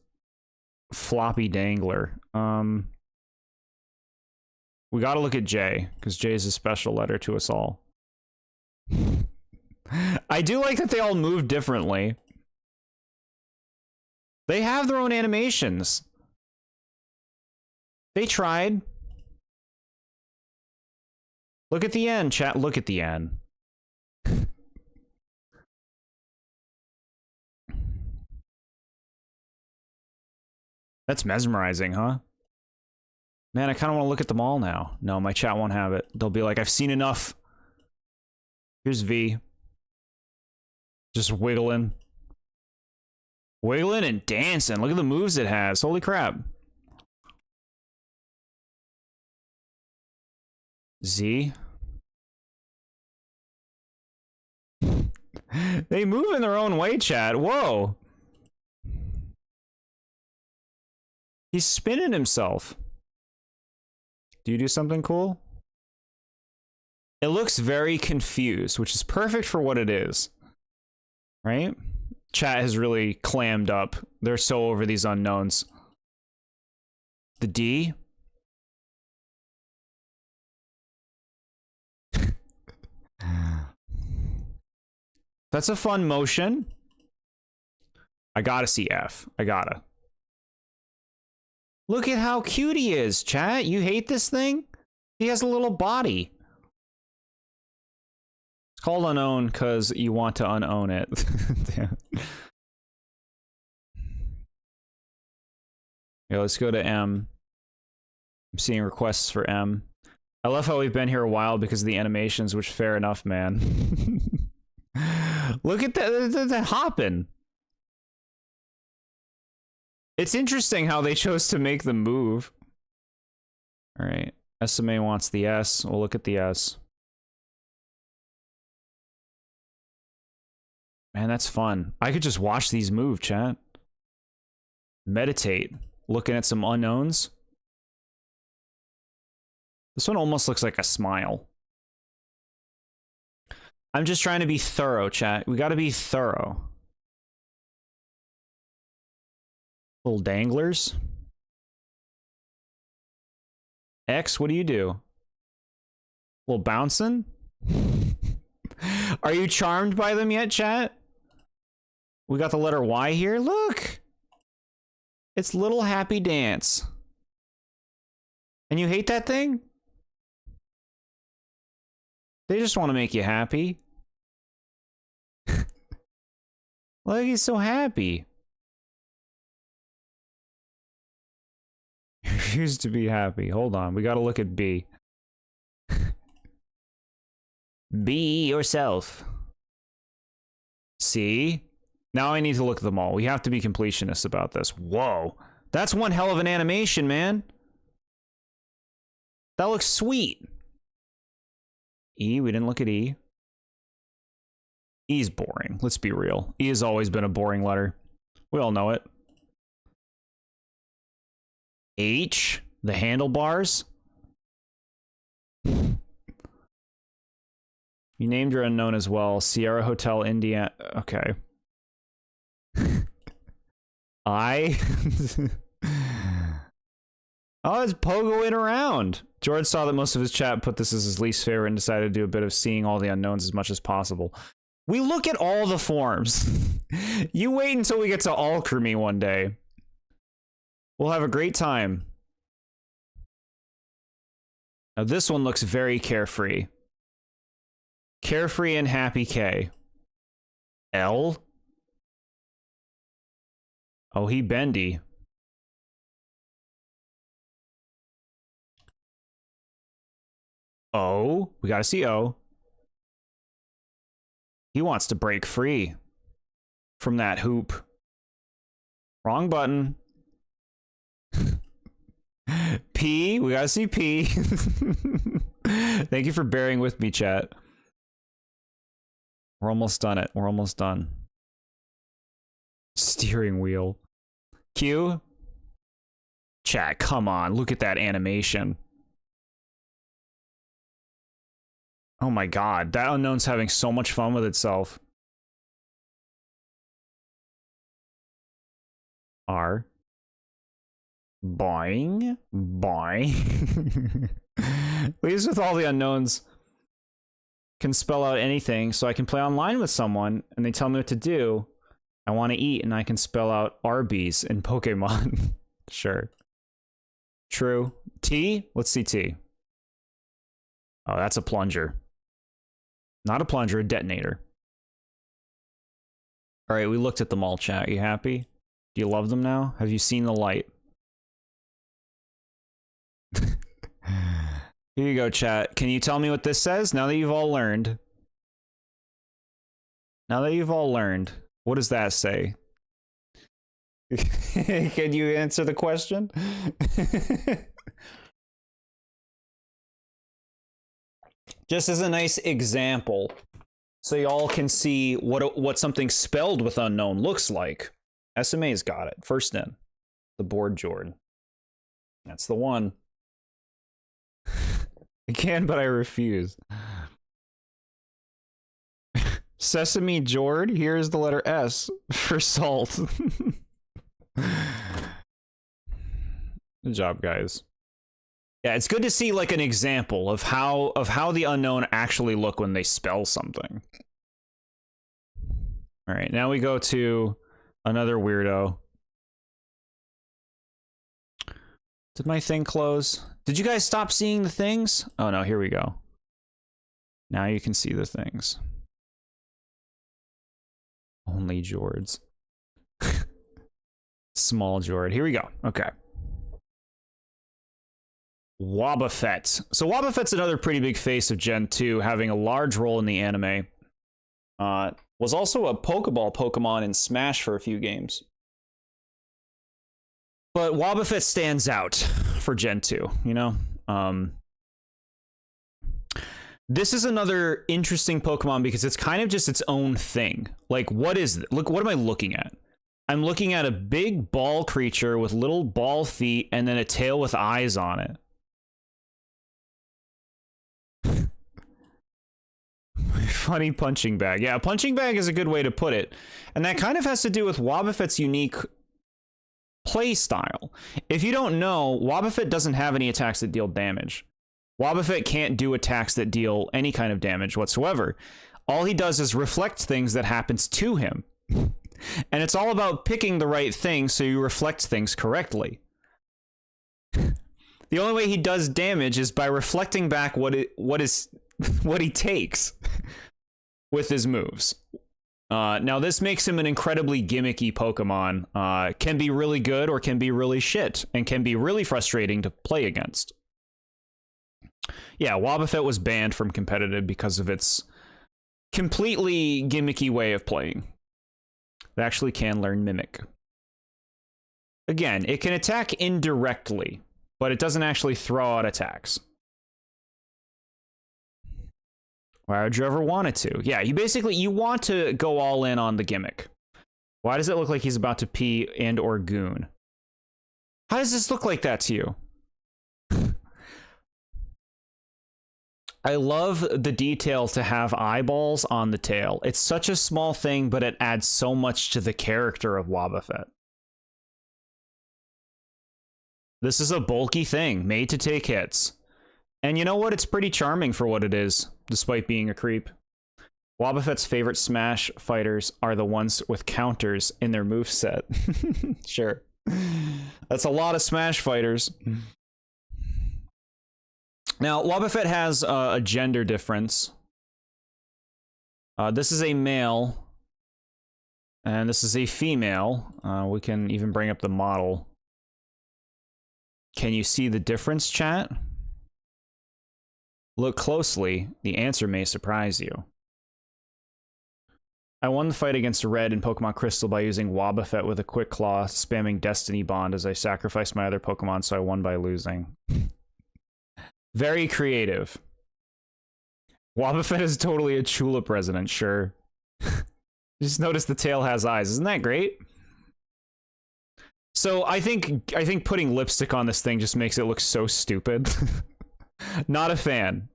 floppy dangler. We gotta look at J, because J is a special letter to us all. I do like that they all move differently. They have their own animations. They tried. Look at the end, chat. Look at the end. That's mesmerizing, huh? Man, I kind of want to look at them all now. No, my chat won't have it. They'll be like, I've seen enough. Here's V. Just wiggling. Wiggling and dancing. Look at the moves it has. Holy crap. Z. They move in their own way, chat. Whoa. He's spinning himself. Do you do something cool? It looks very confused, which is perfect for what it is. Right? Chat has really clammed up. They're so over these unknowns. The D. That's a fun motion. I gotta see F. I gotta. Look at how cute he is, chat. You hate this thing? He has a little body. It's called unown because you want to unown it. Damn. Yeah, let's go to M. I'm seeing requests for M. I love how we've been here a while because of the animations, which fair enough, man. Look at the hopping. It's interesting how they chose to make them move. All right. SMA wants the S. We'll look at the S. Man, that's fun. I could just watch these move, chat. Meditate. Looking at some unknowns. This one almost looks like a smile. I'm just trying to be thorough, chat. We gotta be thorough. Little danglers. X, what do you do? Little bouncing? Are you charmed by them yet, chat? We got the letter Y here. Look! It's Little Happy Dance. And you hate that thing? They just want to make you happy. Look, he's so happy. He refused to be happy. Hold on, we gotta look at B. Be yourself. See? Now I need to look at them all. We have to be completionists about this. Whoa. That's one hell of an animation, man. That looks sweet. E, we didn't look at E. E's boring. Let's be real. E has always been a boring letter. We all know it. H, the handlebars. You named your unknown as well. Sierra Hotel, Indiana. Okay. I... Oh, it's pogoing around. George saw that most of his chat put this as his least favorite and decided to do a bit of seeing all the unknowns as much as possible. We look at all the forms. You wait until we get to Alchemy one day. We'll have a great time. Now this one looks very carefree. Carefree and happy K. L? Oh, he bendy. O. We gotta see O. He wants to break free from that hoop. Wrong button. P. We gotta see P. Thank you for bearing with me, chat. We're almost done it. We're almost done. Steering wheel. Q. Chat, come on. Look at that animation. Oh my god, that unknown's having so much fun with itself. R. Boing. Boing. Leaves with all the unknowns. Can spell out anything, so I can play online with someone, and they tell me what to do. I want to eat, and I can spell out Arby's in Pokemon. Sure. True. T? Let's see T. Oh, that's a plunger. Not a plunger, a detonator. All right, we looked at them all, chat. You happy? Do you love them now? Have you seen the light? Here you go, chat. Can you tell me what this says now that you've all learned? Now that you've all learned, what does that say? Can you answer the question? Just as a nice example, so y'all can see what something spelled with unknown looks like. SMA's got it. First in. TheBoredJord. That's the one. I can, but I refuse. Sesame Jord, here's the letter S for salt. Good job, guys. Yeah, it's good to see like an example of how the unknown actually look when they spell something. All right, now we go to another weirdo. Did my thing close? Did you guys stop seeing the things? Oh no, here we go. Now you can see the things. Only Jords. Small Jord. Here we go. Okay. Wobbuffet. So Wobbuffet's another pretty big face of Gen 2, having a large role in the anime. Was also a Pokeball Pokemon in Smash for a few games. But Wobbuffet stands out for Gen 2, you know? This is another interesting Pokemon because it's kind of just its own thing. Like, what is it? Look, what am I looking at? I'm looking at a big ball creature with little ball feet and then a tail with eyes on it. Funny punching bag. Yeah, punching bag is a good way to put it. And that kind of has to do with Wobbuffet's unique play style. If you don't know, Wobbuffet doesn't have any attacks that deal damage. Wobbuffet can't do attacks that deal any kind of damage whatsoever. All he does is reflect things that happens to him. And it's all about picking the right thing so you reflect things correctly. The only way he does damage is by reflecting back what he takes with his moves. Now this makes him an incredibly gimmicky Pokemon. Can be really good or can be really shit, and can be really frustrating to play against. Yeah, Wobbuffet was banned from competitive because of its completely gimmicky way of playing. It actually can learn Mimic. Again, it can attack indirectly, but it doesn't actually throw out attacks. Why would you ever want it to? Yeah, you want to go all in on the gimmick. Why does it look like he's about to pee and or goon? How does this look like that to you? I love the detail to have eyeballs on the tail. It's such a small thing, but it adds so much to the character of Wobbuffet. This is a bulky thing, made to take hits. And you know what? It's pretty charming for what it is, despite being a creep. Wobbuffet's favorite Smash fighters are the ones with counters in their moveset. Sure. That's a lot of Smash fighters. Now, Wobbuffet has a gender difference. This is a male, and this is a female. We can even bring up the model. Can you see the difference, chat? Look closely. The answer may surprise you. I won the fight against Red in Pokemon Crystal by using Wobbuffet with a Quick Claw, spamming Destiny Bond as I sacrificed my other Pokemon, so I won by losing. Very creative. Wobbuffet is totally a Tulip resident, sure. Just notice the tail has eyes. Isn't that great? So I think putting lipstick on this thing just makes it look so stupid. Not a fan.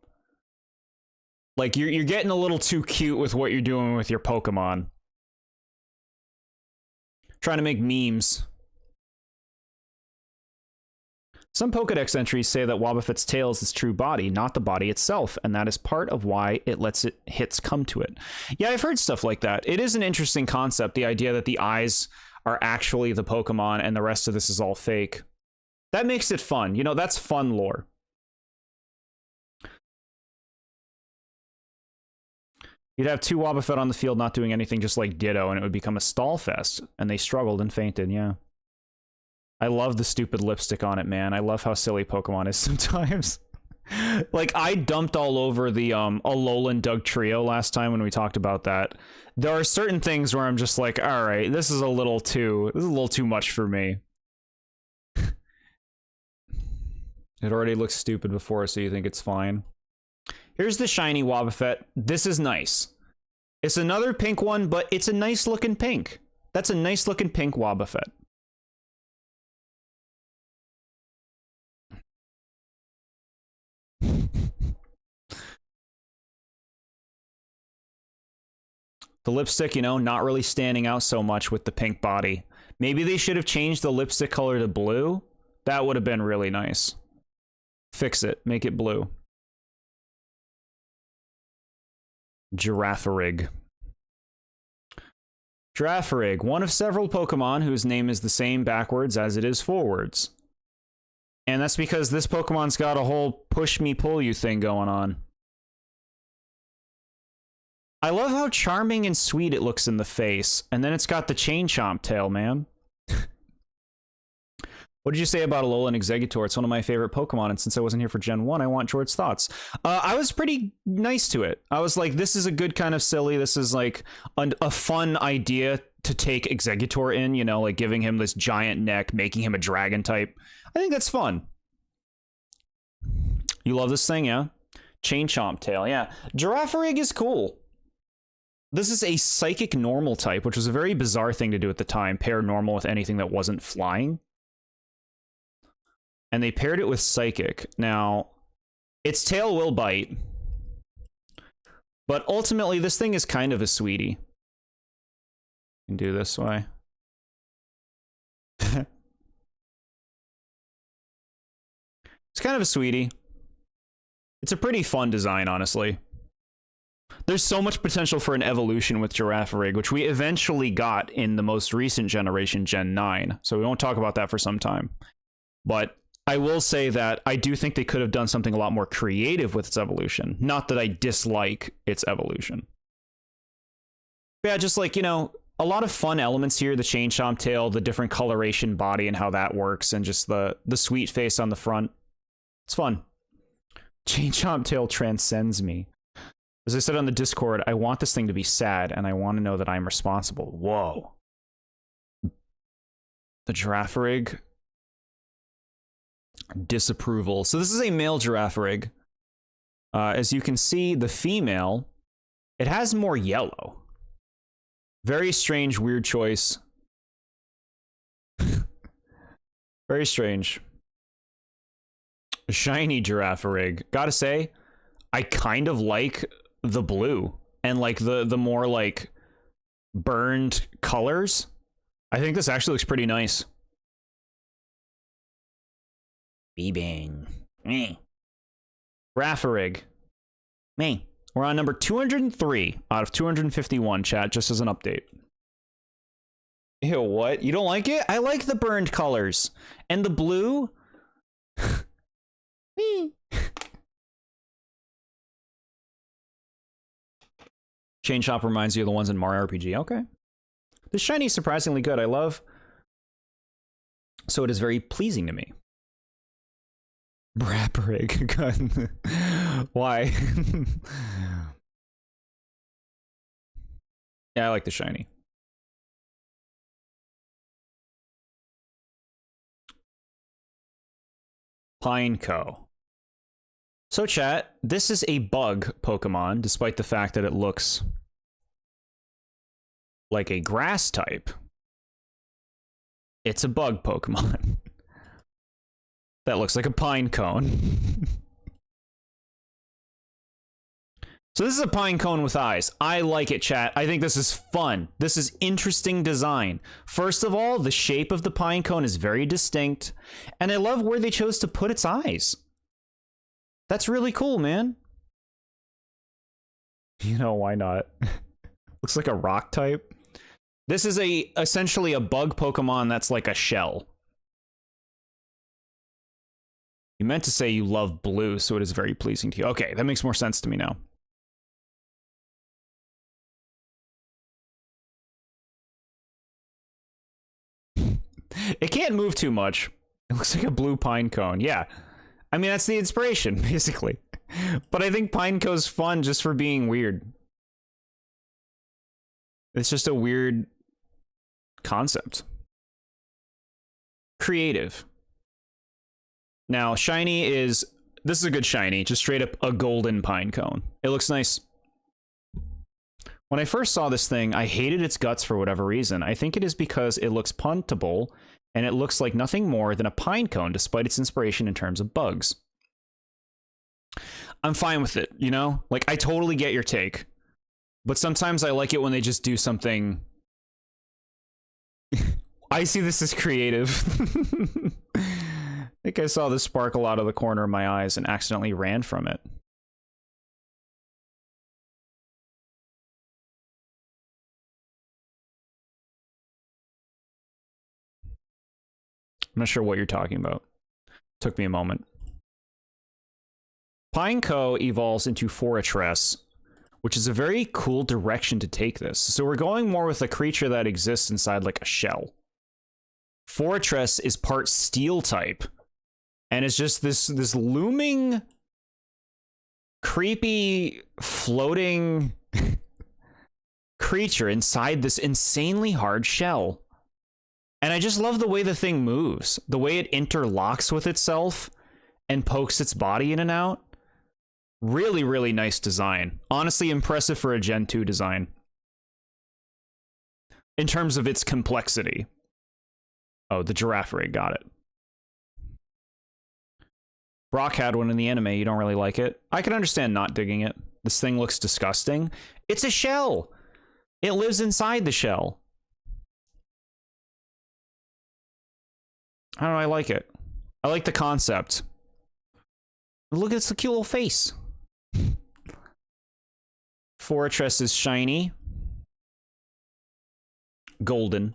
Like, you're getting a little too cute with what you're doing with your Pokemon. Trying to make memes. Some Pokedex entries say that Wobbuffet's tail is its true body, not the body itself, and that is part of why it lets hits come to it. Yeah, I've heard stuff like that. It is an interesting concept, the idea that the eyes are actually the Pokemon and the rest of this is all fake. That makes it fun. You know, that's fun lore. You'd have two Wobbuffet on the field not doing anything, just like Ditto, and it would become a stall fest. And they struggled and fainted, yeah. I love the stupid lipstick on it, man. I love how silly Pokemon is sometimes. Like, I dumped all over the Alolan Doug trio last time when we talked about that. There are certain things where I'm just like, all right, this is a little too much for me. It already looks stupid before, so you think it's fine. Here's the shiny Wobbuffet. This is nice. It's another pink one, but it's a nice looking pink. That's a nice looking pink Wobbuffet. The lipstick, you know, not really standing out so much with the pink body. Maybe they should have changed the lipstick color to blue. That would have been really nice. Fix it. Make it blue. Girafarig. Girafarig, one of several Pokemon whose name is the same backwards as it is forwards. And that's because this Pokemon's got a whole push me pull you thing going on. I love how charming and sweet it looks in the face, and then it's got the chain chomp tail, man. What did you say about Alolan Exeggutor? It's one of my favorite Pokemon, and since I wasn't here for Gen 1, I want Jord's thoughts. I was pretty nice to it. I was like, this is a good kind of silly. This is like a fun idea to take Exeggutor in, you know, like giving him this giant neck, making him a dragon type. I think that's fun. You love this thing, yeah? Chain chomp tail, yeah. Girafarig is cool. This is a psychic normal type, which was a very bizarre thing to do at the time. Pair normal with anything that wasn't flying. And they paired it with psychic. Now, its tail will bite. But ultimately, this thing is kind of a sweetie. You can do this way. It's kind of a sweetie. It's a pretty fun design, honestly. There's so much potential for an evolution with Girafarig, which we eventually got in the most recent generation, Gen 9. So we won't talk about that for some time. But I will say that I do think they could have done something a lot more creative with its evolution. Not that I dislike its evolution. But yeah, just like, you know, a lot of fun elements here. The chain chomp tail, the different coloration body and how that works, and just the sweet face on the front. It's fun. Chain chomp tail transcends me. As I said on the Discord, I want this thing to be sad, and I want to know that I'm responsible. Whoa. The Girafarig. Disapproval. So this is a male Girafarig. As you can see, the female, it has more yellow. Very strange, weird choice. Very strange. Shiny Girafarig. Gotta say, I kind of like the blue and like the more like burned colors. I think this actually looks pretty nice. Beebing. Me. Raffarig. Me. We're on number 203 out of 251, chat, just as an update. Ew, what? You don't like it? I like the burned colors. And the blue? Me. Chain Shop reminds you of the ones in Mario RPG. Okay. The shiny is surprisingly good. I love. So it is very pleasing to me. Brapperig. Why? Yeah, I like the shiny. Pineco. So chat, this is a bug Pokemon, despite the fact that it looks like a grass type. It's a bug Pokemon. That looks like a pine cone. So this is a pine cone with eyes. I like it, chat. I think this is fun. This is interesting design. First of all, the shape of the pine cone is very distinct, and I love where they chose to put its eyes. That's really cool, man. You know, why not? Looks like a rock type. This is essentially a bug Pokemon that's like a shell. You meant to say you love blue, so it is very pleasing to you. Okay, that makes more sense to me now. It can't move too much. It looks like a blue pine cone. Yeah. I mean, that's the inspiration, basically. But I think Pineco's fun just for being weird. It's just a weird concept. Creative. Now, shiny is... This is a good shiny. Just straight up a golden pine cone. It looks nice. When I first saw this thing, I hated its guts for whatever reason. I think it is because it looks puntable, and it looks like nothing more than a pine cone, despite its inspiration in terms of bugs. I'm fine with it, you know? Like, I totally get your take. But sometimes I like it when they just do something... I see this as creative. I think I saw the sparkle out of the corner of my eyes and accidentally ran from it. I'm not sure what you're talking about. Took me a moment. Pineco evolves into Fortress, which is a very cool direction to take this. So we're going more with a creature that exists inside like a shell. Fortress is part steel type, and it's just this looming, creepy, floating creature inside this insanely hard shell. And I just love the way the thing moves, the way it interlocks with itself and pokes its body in and out. Really, really nice design. Honestly, impressive for a Gen 2 design. In terms of its complexity. Oh, the giraffe rig, got it. Brock had one in the anime, you don't really like it? I can understand not digging it. This thing looks disgusting. It's a shell! It lives inside the shell. I don't know, I like it. I like the concept. Look at its cute little face. Fortress is shiny. Golden.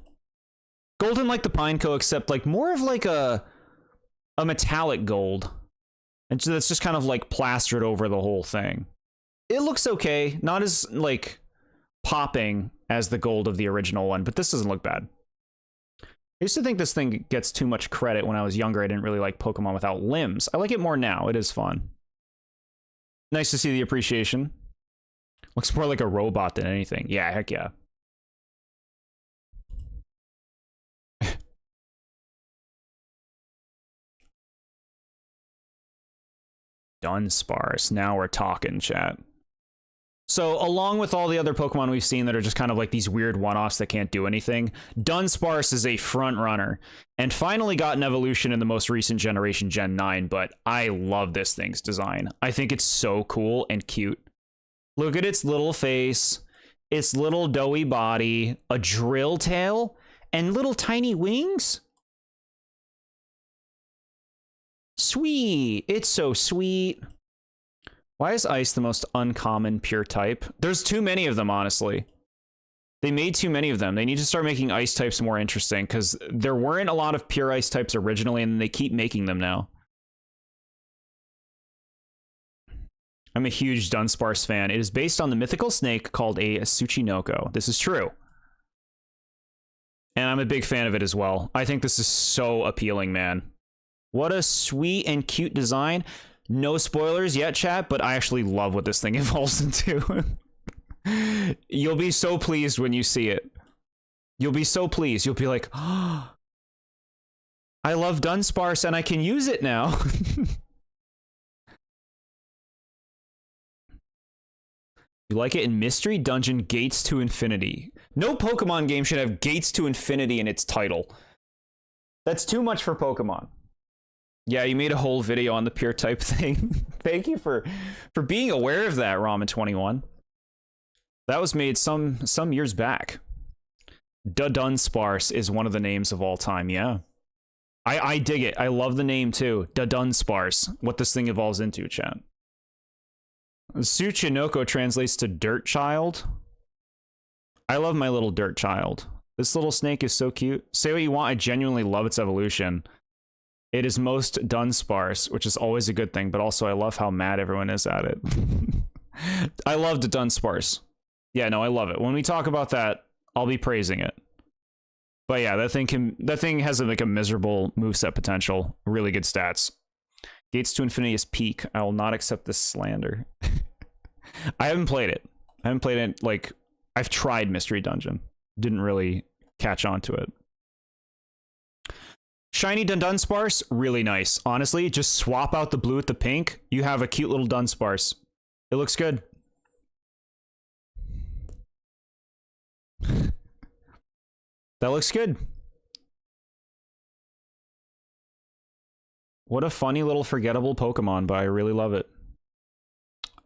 Golden like the Pineco, except like more of like a metallic gold. And so that's just kind of like plastered over the whole thing. It looks okay. Not as like popping as the gold of the original one, but this doesn't look bad. I used to think this thing gets too much credit when I was younger. I didn't really like Pokemon without limbs. I like it more now. It is fun. Nice to see the appreciation. Looks more like a robot than anything. Yeah, heck yeah. Dunsparce. Now we're talking, chat. So along with all the other Pokemon we've seen that are just kind of like these weird one-offs that can't do anything, Dunsparce is a front runner and finally got an evolution in the most recent generation, Gen 9, but I love this thing's design. I think it's so cool and cute. Look at its little face, its little doughy body, a drill tail, and little tiny wings. Sweet. It's so sweet. Why is ice the most uncommon pure type? There's too many of them, honestly. They made too many of them. They need to start making ice types more interesting because there weren't a lot of pure ice types originally, and they keep making them now. I'm a huge Dunsparce fan. It is based on the mythical snake called a Tsuchinoko. This is true. And I'm a big fan of it as well. I think this is so appealing, man. What a sweet and cute design. No spoilers yet, chat, but I actually love what this thing evolves into. You'll be so pleased when you see it. You'll be so pleased. You'll be like, oh, I love Dunsparce and I can use it now. You like it in Mystery Dungeon Gates to Infinity. No Pokemon game should have Gates to Infinity in its title. That's too much for Pokemon. Yeah, you made a whole video on the pure type thing. Thank you for being aware of that, Ramen21. That was made some years back. Dunsparce is one of the names of all time, yeah. I dig it. I love the name too. Dunsparce. What this thing evolves into, chat. Tsuchinoko translates to dirt child. I love my little dirt child. This little snake is so cute. Say what you want, I genuinely love its evolution. It is most Dunsparce, which is always a good thing, but also I love how mad everyone is at it. I love the Dunsparce. Yeah, no, I love it. When we talk about that, I'll be praising it. But yeah, that thing has like a miserable moveset potential. Really good stats. Gates to Infinity is peak. I will not accept this slander. I haven't played it. I haven't played it, like, I've tried Mystery Dungeon. Didn't really catch on to it. Shiny Dunsparce, really nice. Honestly, just swap out the blue with the pink. You have a cute little Dunsparce. It looks good. That looks good. What a funny little forgettable Pokemon, but I really love it.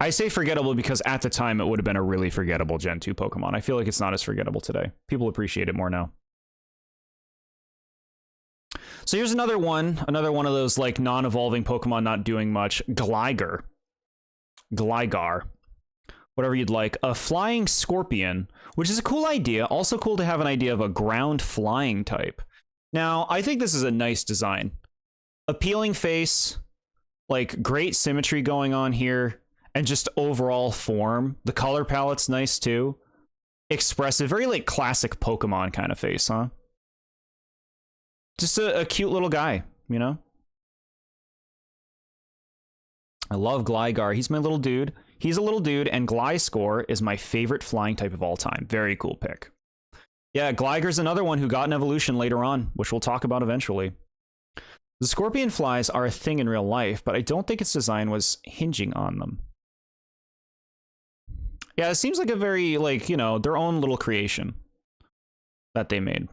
I say forgettable because at the time it would have been a really forgettable Gen 2 Pokemon. I feel like it's not as forgettable today. People appreciate it more now. So here's another one of those like non-evolving Pokemon not doing much. Gligar. Whatever you'd like. A flying scorpion, which is a cool idea. Also cool to have an idea of a ground flying type. Now, I think this is a nice design. Appealing face, like great symmetry going on here, and just overall form. The color palette's nice too. Expressive, very like classic Pokemon kind of face, huh? Just a cute little guy, you know? I love Gligar. He's my little dude. He's a little dude, and Gliscor is my favorite flying type of all time. Very cool pick. Yeah, Gligar's another one who got an evolution later on, which we'll talk about eventually. The scorpion flies are a thing in real life, but I don't think its design was hinging on them. Yeah, it seems like a very, like, you know, their own little creation that they made.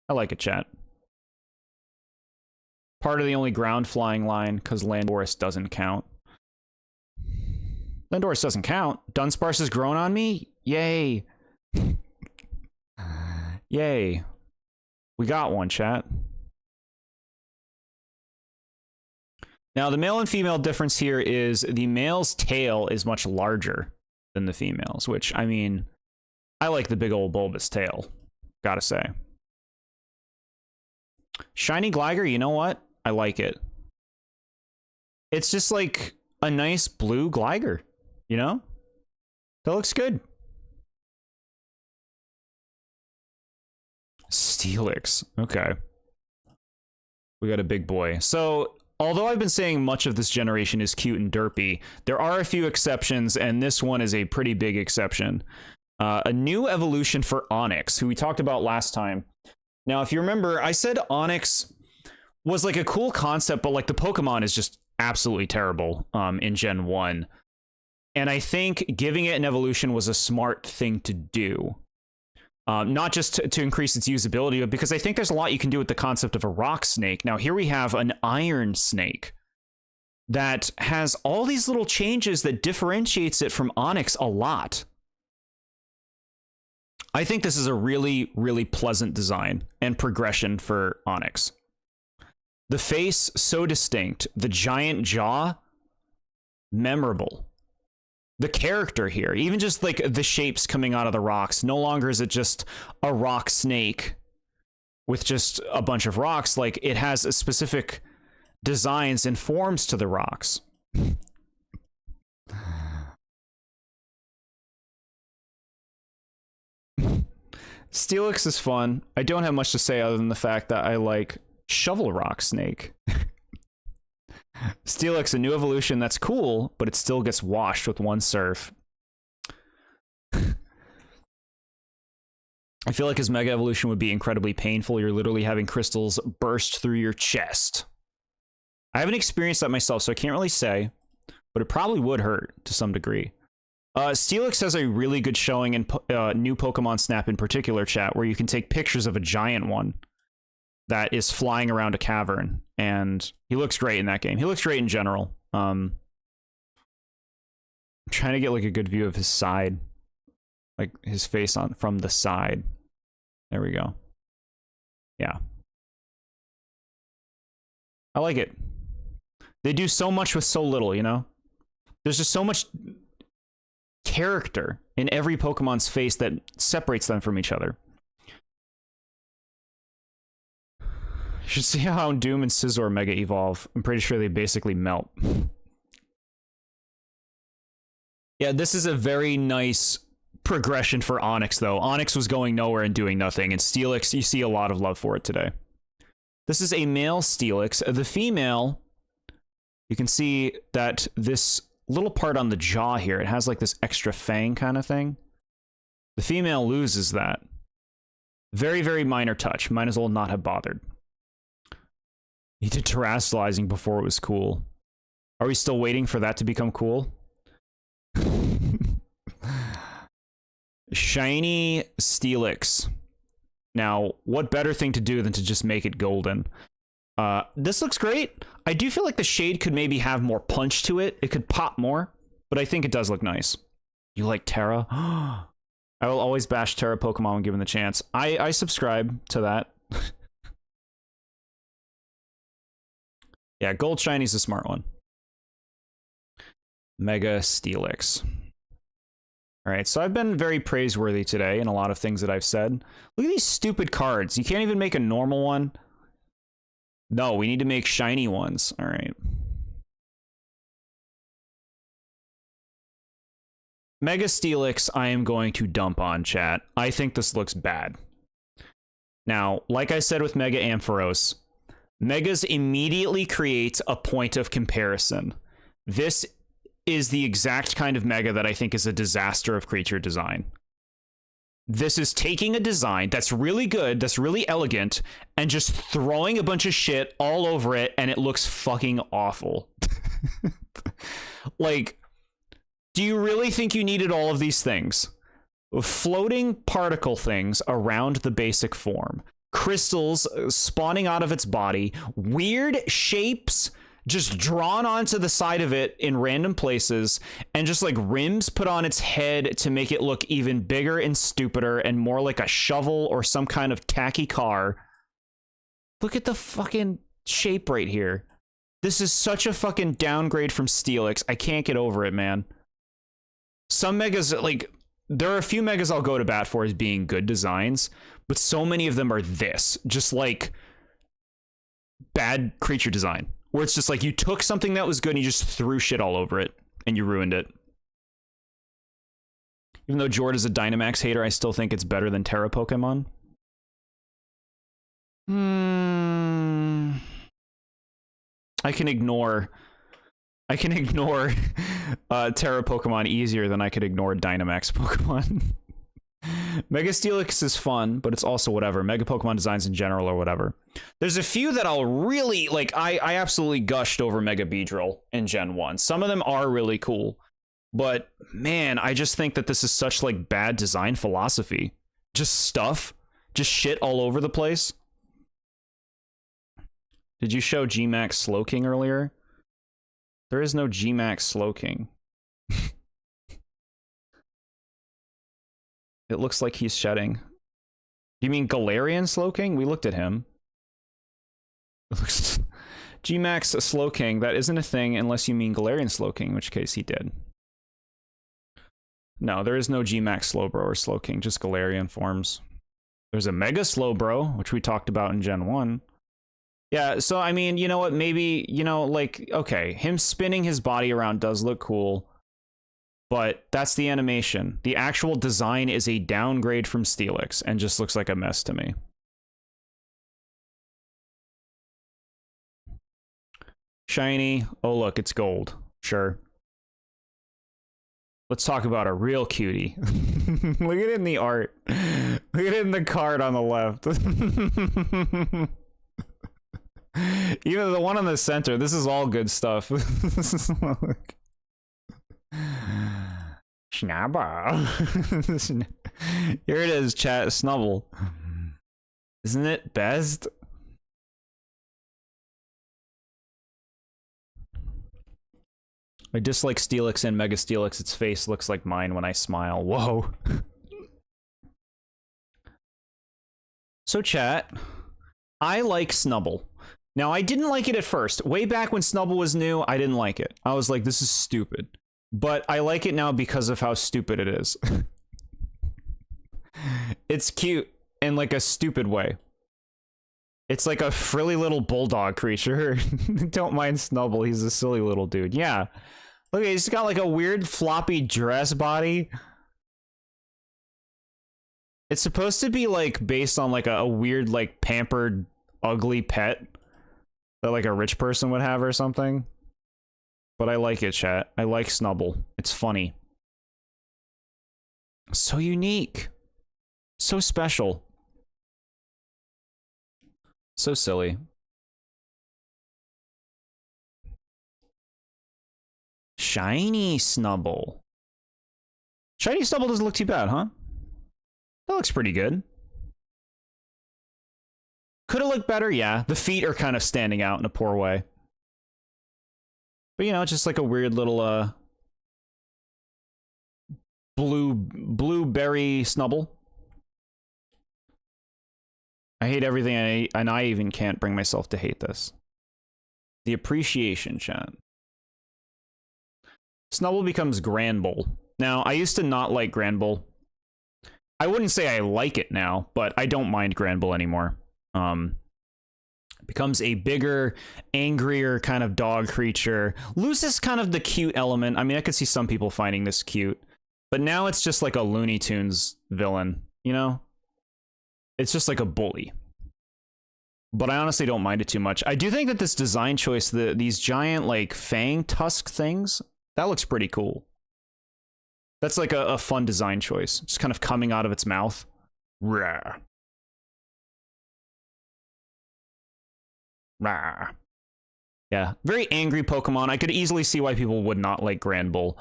I like it, chat. Part of the only ground flying line, because Landorus doesn't count. Landorus doesn't count. Dunsparce has grown on me? Yay. Yay. We got one, chat. Now, the male and female difference here is the male's tail is much larger than the female's, which, I mean, I like the big old bulbous tail, gotta say. Shiny Gligar, you know what? I like it. It's just like a nice blue Gligar, you know? That looks good. Steelix. Okay. We got a big boy. So, although I've been saying much of this generation is cute and derpy, there are a few exceptions, and this one is a pretty big exception. A new evolution for Onix, who we talked about last time. Now, if you remember, I said Onix was like a cool concept, but like the Pokemon is just absolutely terrible in Gen 1. And I think giving it an evolution was a smart thing to do. Not just to increase its usability, but because I think there's a lot you can do with the concept of a rock snake. Now, here we have an iron snake that has all these little changes that differentiates it from Onix a lot. I think this is a really, really pleasant design and progression for Onix. The face, so distinct. The giant jaw, memorable. The character here, even just like the shapes coming out of the rocks, no longer is it just a rock snake with just a bunch of rocks. Like, it has a specific designs and forms to the rocks. Steelix is fun. I don't have much to say other than the fact that I like Shovel Rock Snake. Steelix, a new evolution that's cool, but it still gets washed with one surf. I feel like his Mega Evolution would be incredibly painful. You're literally having crystals burst through your chest. I haven't experienced that myself, so I can't really say, but it probably would hurt to some degree. Steelix has a really good showing in new Pokemon Snap in particular, chat, where you can take pictures of a giant one that is flying around a cavern, and he looks great in that game. He looks great in general. I'm trying to get like a good view of his side, like his face on from the side. There we go. Yeah, I like it. They do so much with so little, you know? There's just so much character in every Pokemon's face that separates them from each other. You should see how Doom and Scizor Mega Evolve. I'm pretty sure they basically melt. Yeah, this is a very nice progression for Onix, though. Onix was going nowhere and doing nothing, and Steelix, you see a lot of love for it today. This is a male Steelix. The female, you can see that this little part on the jaw here, it has like this extra fang kind of thing. The female loses that. Very, very minor touch. Might as well not have bothered. He did terrestrializing before it was cool. Are we still waiting for that to become cool? Shiny Steelix. Now, what better thing to do than to just make it golden? This looks great. I do feel like the shade could maybe have more punch to it. It could pop more, but I think it does look nice. You like Terra? I will always bash Terra Pokemon when given the chance. I subscribe to that. Yeah, Gold Shiny's a smart one. Mega Steelix. All right, so I've been very praiseworthy today in a lot of things that I've said. Look at these stupid cards. You can't even make a normal one. No, we need to make shiny ones. All right. Mega Steelix, I am going to dump on, chat. I think this looks bad. Now, like I said with Mega Ampharos, Megas immediately creates a point of comparison. This is the exact kind of Mega that I think is a disaster of creature design. This is taking a design that's really good, that's really elegant, and just throwing a bunch of shit all over it, and it looks fucking awful. Like, do you really think you needed all of these things? Floating particle things around the basic form. Crystals spawning out of its body. Weird shapes just drawn onto the side of it in random places, and just like rims put on its head to make it look even bigger and stupider and more like a shovel or some kind of tacky car. Look at the fucking shape right here. This is such a fucking downgrade from Steelix. I can't get over it, man. Some Megas, like, there are a few Megas I'll go to bat for as being good designs, but so many of them are this, just like bad creature design. Where it's just like you took something that was good and you just threw shit all over it and you ruined it. Even though Jord is a Dynamax hater, I still think it's better than Terra Pokemon. I can ignore Terra Pokemon easier than I could ignore Dynamax Pokemon. Mega Steelix is fun, but it's also whatever. Mega Pokemon designs in general or whatever. There's a few that I'll really like. I absolutely gushed over Mega Beedrill in Gen 1. Some of them are really cool, but man, I just think that this is such like bad design philosophy. Just stuff, just shit all over the place. Did you show G-Max Slowking earlier? There is no G-Max Slowking. It looks like he's shedding. You mean Galarian Slowking? We looked at him. It looks G-Max Slowking. That isn't a thing unless you mean Galarian Slowking, in which case he did. No, there is no G-Max Slowbro or Slowking, just Galarian forms. There's a Mega Slowbro, which we talked about in Gen 1. Yeah, so I mean, you know what, maybe, you know, like, okay, him spinning his body around does look cool. But that's the animation. The actual design is a downgrade from Steelix and just looks like a mess to me. Shiny. Oh, look, it's gold. Sure. Let's talk about a real cutie. Look at it in the art. Look at it in the card on the left. Even the one on the center. This is all good stuff. Schnabba. Here it is, chat. Snubble. Isn't it best? I dislike Steelix and Mega Steelix. Its face looks like mine when I smile. Whoa. So chat, I like Snubble. Now, I didn't like it at first. Way back when Snubble was new, I didn't like it. I was like, this is stupid. But I like it now because of how stupid it is. It's cute in like a stupid way. It's like a frilly little bulldog creature. Don't mind Snubble, he's a silly little dude. Yeah. Look, he's got like a weird floppy dress body. It's supposed to be like based on like a weird like pampered ugly pet that like a rich person would have or something. But I like it, chat. I like Snubble. It's funny. So unique. So special. So silly. Shiny Snubble. Shiny Snubble doesn't look too bad, huh? That looks pretty good. Could have looked better, yeah. The feet are kind of standing out in a poor way. But you know, it's just like a weird little blueberry Snubble. I hate everything, and I even can't bring myself to hate this. The appreciation chat. Snubble becomes Granbull. Now, I used to not like Granbull. I wouldn't say I like it now, but I don't mind Granbull anymore. Becomes a bigger, angrier kind of dog creature. Loses kind of the cute element. I mean, I could see some people finding this cute, but now it's just like a Looney Tunes villain, you know? It's just like a bully. But I honestly don't mind it too much. I do think that this design choice, these giant like fang tusk things, that looks pretty cool. That's like a fun design choice. Just kind of coming out of its mouth. Rah. Rah. Yeah, very angry Pokemon. I could easily see why people would not like Granbull,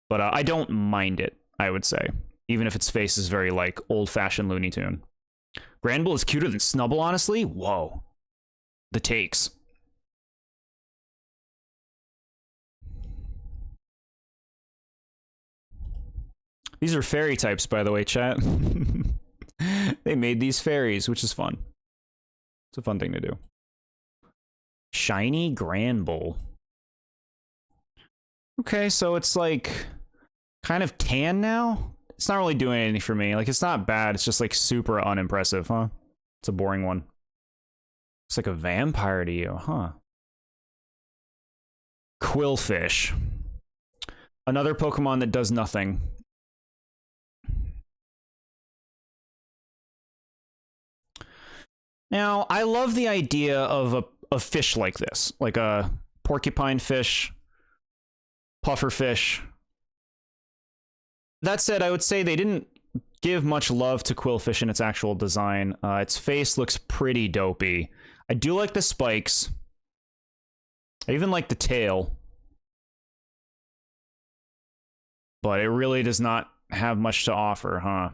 but I don't mind it, I would say. Even if its face is very like old-fashioned Looney Tune. Granbull is cuter than Snubble, honestly? Whoa. The takes. These are fairy types, by the way, chat. They made these fairies, which is fun. It's a fun thing to do. Shiny Granbull. Okay, so it's like kind of tan now. It's not really doing anything for me. Like, it's not bad. It's just like super unimpressive, huh? It's a boring one. It's like a vampire to you, huh? Quillfish. Another Pokemon that does nothing. Now, I love the idea of a fish like this, like a porcupine fish, puffer fish. That said, I would say they didn't give much love to Quillfish in its actual design. Its face looks pretty dopey. I do like the spikes. I even like the tail. But it really does not have much to offer, huh?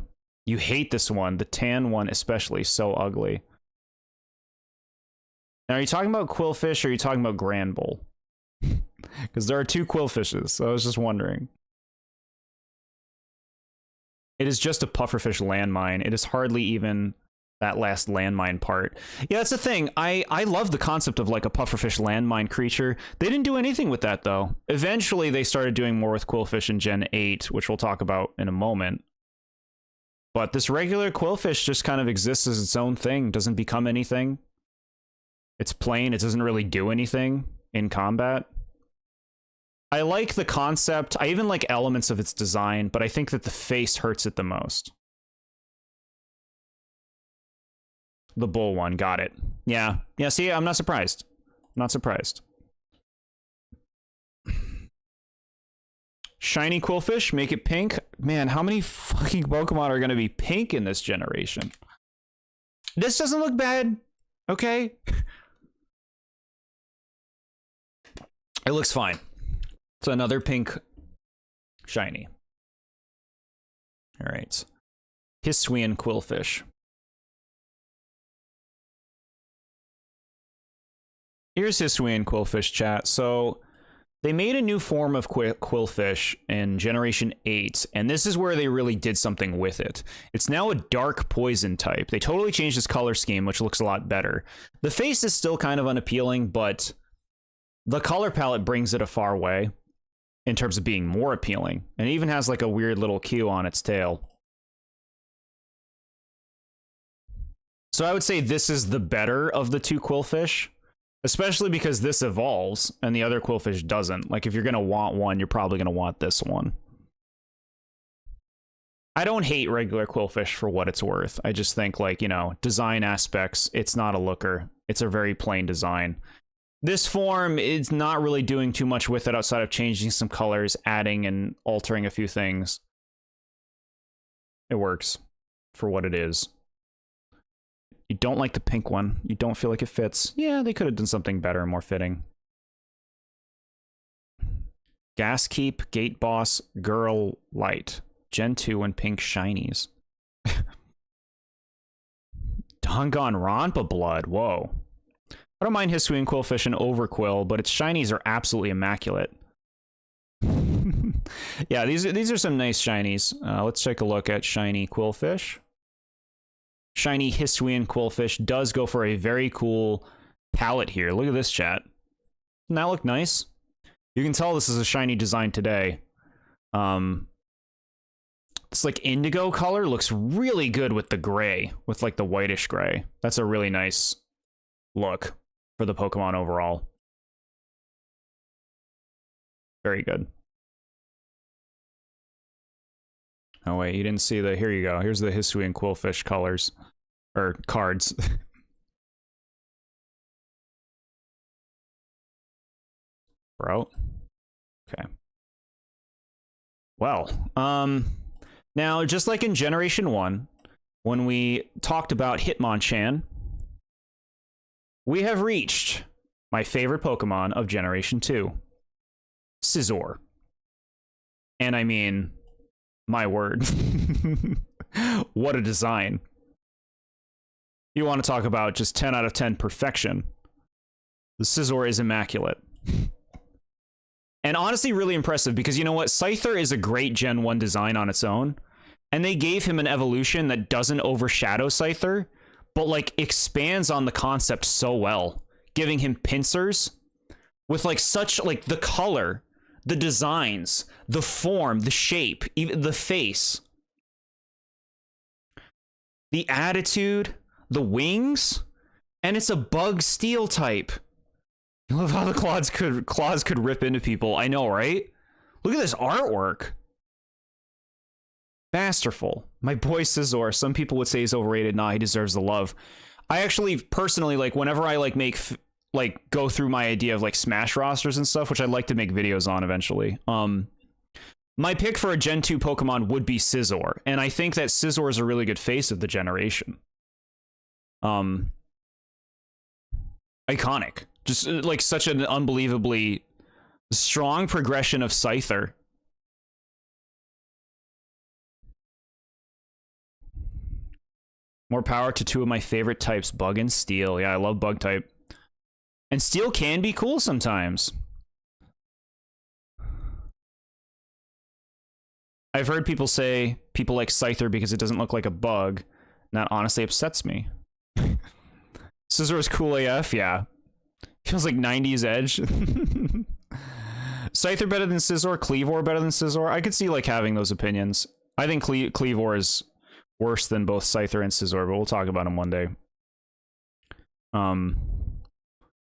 You hate this one. The tan one especially, so ugly. Now, are you talking about Quillfish or are you talking about Granbull? Because there are two Quillfishes, so I was just wondering. It is just a pufferfish landmine. It is hardly even that last landmine part. Yeah, that's the thing. I love the concept of like a pufferfish landmine creature. They didn't do anything with that though. Eventually they started doing more with Quillfish in Gen 8, which we'll talk about in a moment. But this regular Quillfish just kind of exists as its own thing, doesn't become anything. It's plain, it doesn't really do anything in combat. I like the concept. I even like elements of its design, but I think that the face hurts it the most. The bull one, got it. Yeah, see, I'm not surprised. Not surprised. Shiny Quillfish, make it pink. Man, how many fucking Pokemon are going to be pink in this generation? This doesn't look bad, okay? It looks fine. It's another pink shiny. All right. Hisuian Quillfish. Here's Hisuian Quillfish, chat. So they made a new form of Quillfish in Generation 8, and this is where they really did something with it. It's now a dark poison type. They totally changed its color scheme, which looks a lot better. The face is still kind of unappealing, but the color palette brings it a far way in terms of being more appealing. And it even has like a weird little Q on its tail. So I would say this is the better of the two Quillfish, especially because this evolves and the other Quillfish doesn't. Like if you're going to want one, you're probably going to want this one. I don't hate regular Quillfish for what it's worth. I just think like, you know, design aspects, it's not a looker. It's a very plain design. This form is not really doing too much with it outside of changing some colors, adding and altering a few things. It works for what it is. You don't like the pink one. You don't feel like it fits. Yeah, they could have done something better and more fitting. Gaskeep, Gate Boss, Girl Light. Gen 2 and pink shinies. Dongon Rampa Blood. Whoa. I don't mind Hisuian Quillfish and Overquill, but its shinies are absolutely immaculate. Yeah, these are some nice shinies. Let's take a look at shiny Quillfish. Shiny Hisuian Quillfish does go for a very cool palette here. Look at this, chat. Doesn't that look nice? You can tell this is a shiny design today. This like indigo color looks really good with the gray, with like the whitish gray. That's a really nice look for the Pokemon overall. Very good. Oh wait, you didn't see the, here you go. Here's the Hisuian Quillfish colors, or cards. Bro. Okay. Well, now just like in Generation 1, when we talked about Hitmonchan, we have reached my favorite Pokemon of Generation 2, Scizor. And I mean, my word. What a design. You want to talk about just 10 out of 10 perfection. The Scizor is immaculate. And honestly, really impressive because you know what? Scyther is a great Gen 1 design on its own. And they gave him an evolution that doesn't overshadow Scyther, but like expands on the concept so well, giving him pincers with like such like the color, the designs, the form, the shape, even the face, the attitude, the wings, and it's a bug steel type. I love how the claws could rip into people. I know, right? Look at this artwork. Masterful. My boy Scizor, some people would say he's overrated. Nah, he deserves the love. I actually personally, like, whenever I like make go through my idea of like Smash rosters and stuff, which I'd like to make videos on eventually. My pick for a Gen 2 Pokemon would be Scizor, and I think that Scizor is a really good face of the generation. Iconic. Just like such an unbelievably strong progression of Scyther. More power to two of my favorite types, Bug and Steel. Yeah, I love Bug type. And Steel can be cool sometimes. I've heard people say people like Scyther because it doesn't look like a bug. And that honestly upsets me. Scizor is cool AF, yeah. Feels like 90s edge. Scyther better than Scizor, Cleavor better than Scizor. I could see like having those opinions. I think Cleavor is worse than both Scyther and Scizor, but we'll talk about him one day.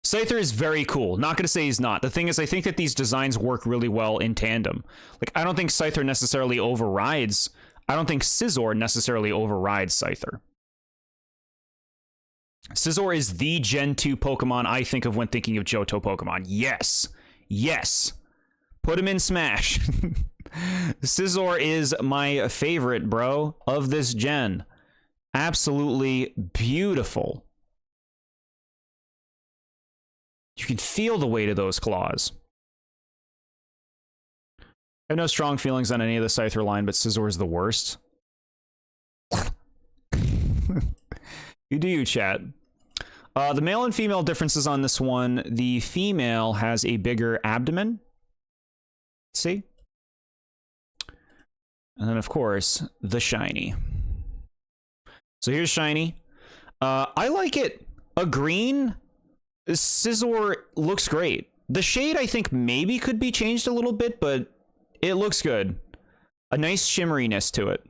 Scyther is very cool. Not going to say he's not. The thing is, I think that these designs work really well in tandem. Like, I don't think Scyther necessarily overrides... I don't think Scizor necessarily overrides Scyther. Scizor is the Gen 2 Pokemon I think of when thinking of Johto Pokemon. Yes. Yes. Put him in Smash. Scizor is my favorite, bro, of this gen. Absolutely beautiful. You can feel the weight of those claws. I have no strong feelings on any of the Scyther line, but Scizor is the worst. You do you, chat. The male and female differences on this one. The female has a bigger abdomen. See? And then, of course, the shiny. So here's shiny. I like it. A green Scizor looks great. The shade, I think, maybe could be changed a little bit, but it looks good. A nice shimmeriness to it.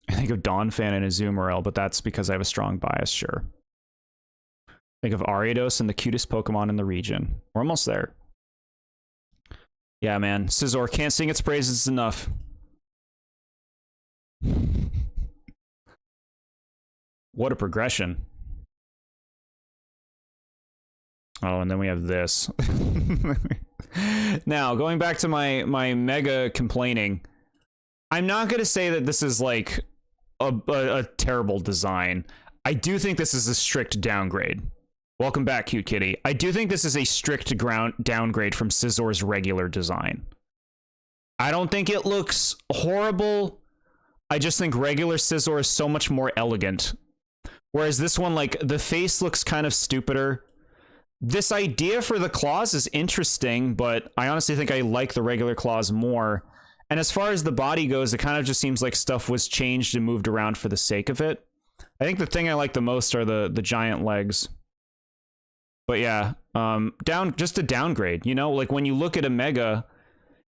I think of Donphan and Azumarill, but that's because I have a strong bias, sure. Think of Ariados and the cutest Pokemon in the region. We're almost there. Yeah, man. Scizor can't sing its praises enough. What a progression. Oh, and then we have this. Now, going back to my mega complaining, I'm not going to say that this is like a terrible design. I do think this is a strict downgrade. Welcome back, cute kitty. I do think this is a strict downgrade from Scizor's regular design. I don't think it looks horrible. I just think regular Scizor is so much more elegant. Whereas this one, like, the face looks kind of stupider. This idea for the claws is interesting, but I honestly think I like the regular claws more. And as far as the body goes, it kind of just seems like stuff was changed and moved around for the sake of it. I think the thing I like the most are the giant legs. But yeah, just a downgrade, you know? Like, when you look at a Mega,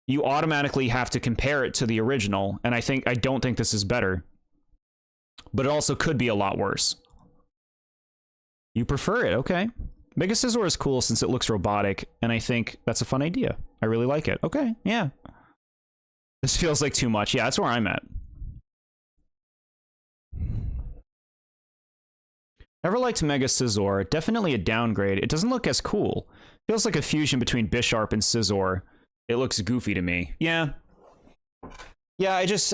you automatically have to compare it to the original, and I don't think this is better. But it also could be a lot worse. You prefer it, okay. Mega Scizor is cool since it looks robotic, and I think that's a fun idea. I really like it. Okay, yeah. This feels like too much. Yeah, that's where I'm at. Never liked Mega Scizor. Definitely a downgrade. It doesn't look as cool. Feels like a fusion between Bisharp and Scizor. It looks goofy to me. Yeah. Yeah, I just...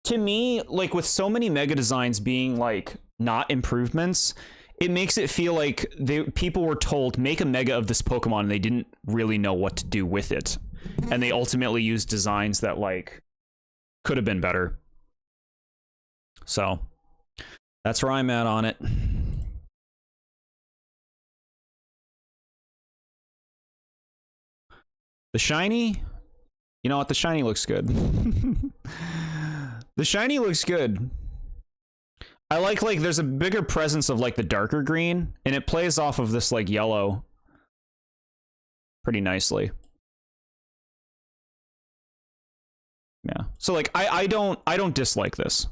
to me, like, with so many Mega designs being, like, not improvements, it makes it feel like people were told, make a Mega of this Pokemon, and they didn't really know what to do with it. And they ultimately used designs that, like, could have been better. So... that's where I'm at on it. The shiny? You know what? The shiny looks good. The shiny looks good. I like, there's a bigger presence of, like, the darker green, and it plays off of this, like, yellow pretty nicely. Yeah. So, like, I don't dislike this.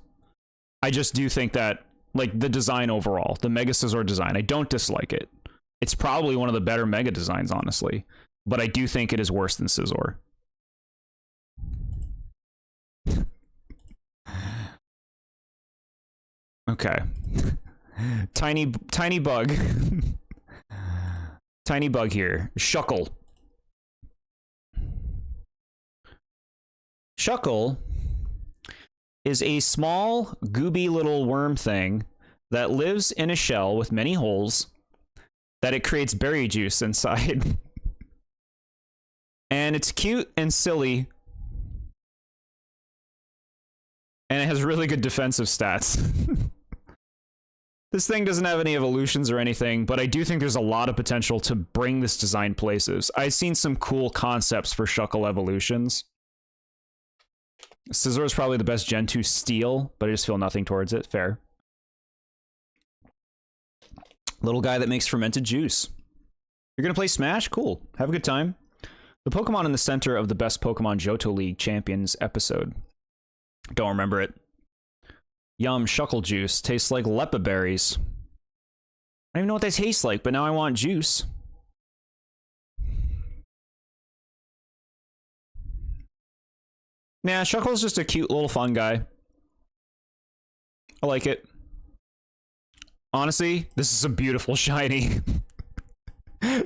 I just do think that, like, the design overall, the Mega Scizor design, I don't dislike it. It's probably one of the better Mega designs, honestly. But I do think it is worse than Scizor. Okay. Tiny bug. Tiny bug here. Shuckle. Shuckle is a small, gooby little worm thing that lives in a shell with many holes that it creates berry juice inside. And it's cute and silly. And it has really good defensive stats. This thing doesn't have any evolutions or anything, but I do think there's a lot of potential to bring this design places. I've seen some cool concepts for Shuckle evolutions. Scizor is probably the best Gen 2 Steel, but I just feel nothing towards it. Fair. Little guy that makes fermented juice. You're gonna play Smash? Cool. Have a good time. The Pokemon in the center of the Best Pokemon Johto League Champions episode. Don't remember it. Yum, Shuckle juice. Tastes like Lepa berries. I don't even know what they taste like, but now I want juice. Nah, Shuckle's just a cute little fun guy. I like it. Honestly, this is a beautiful shiny.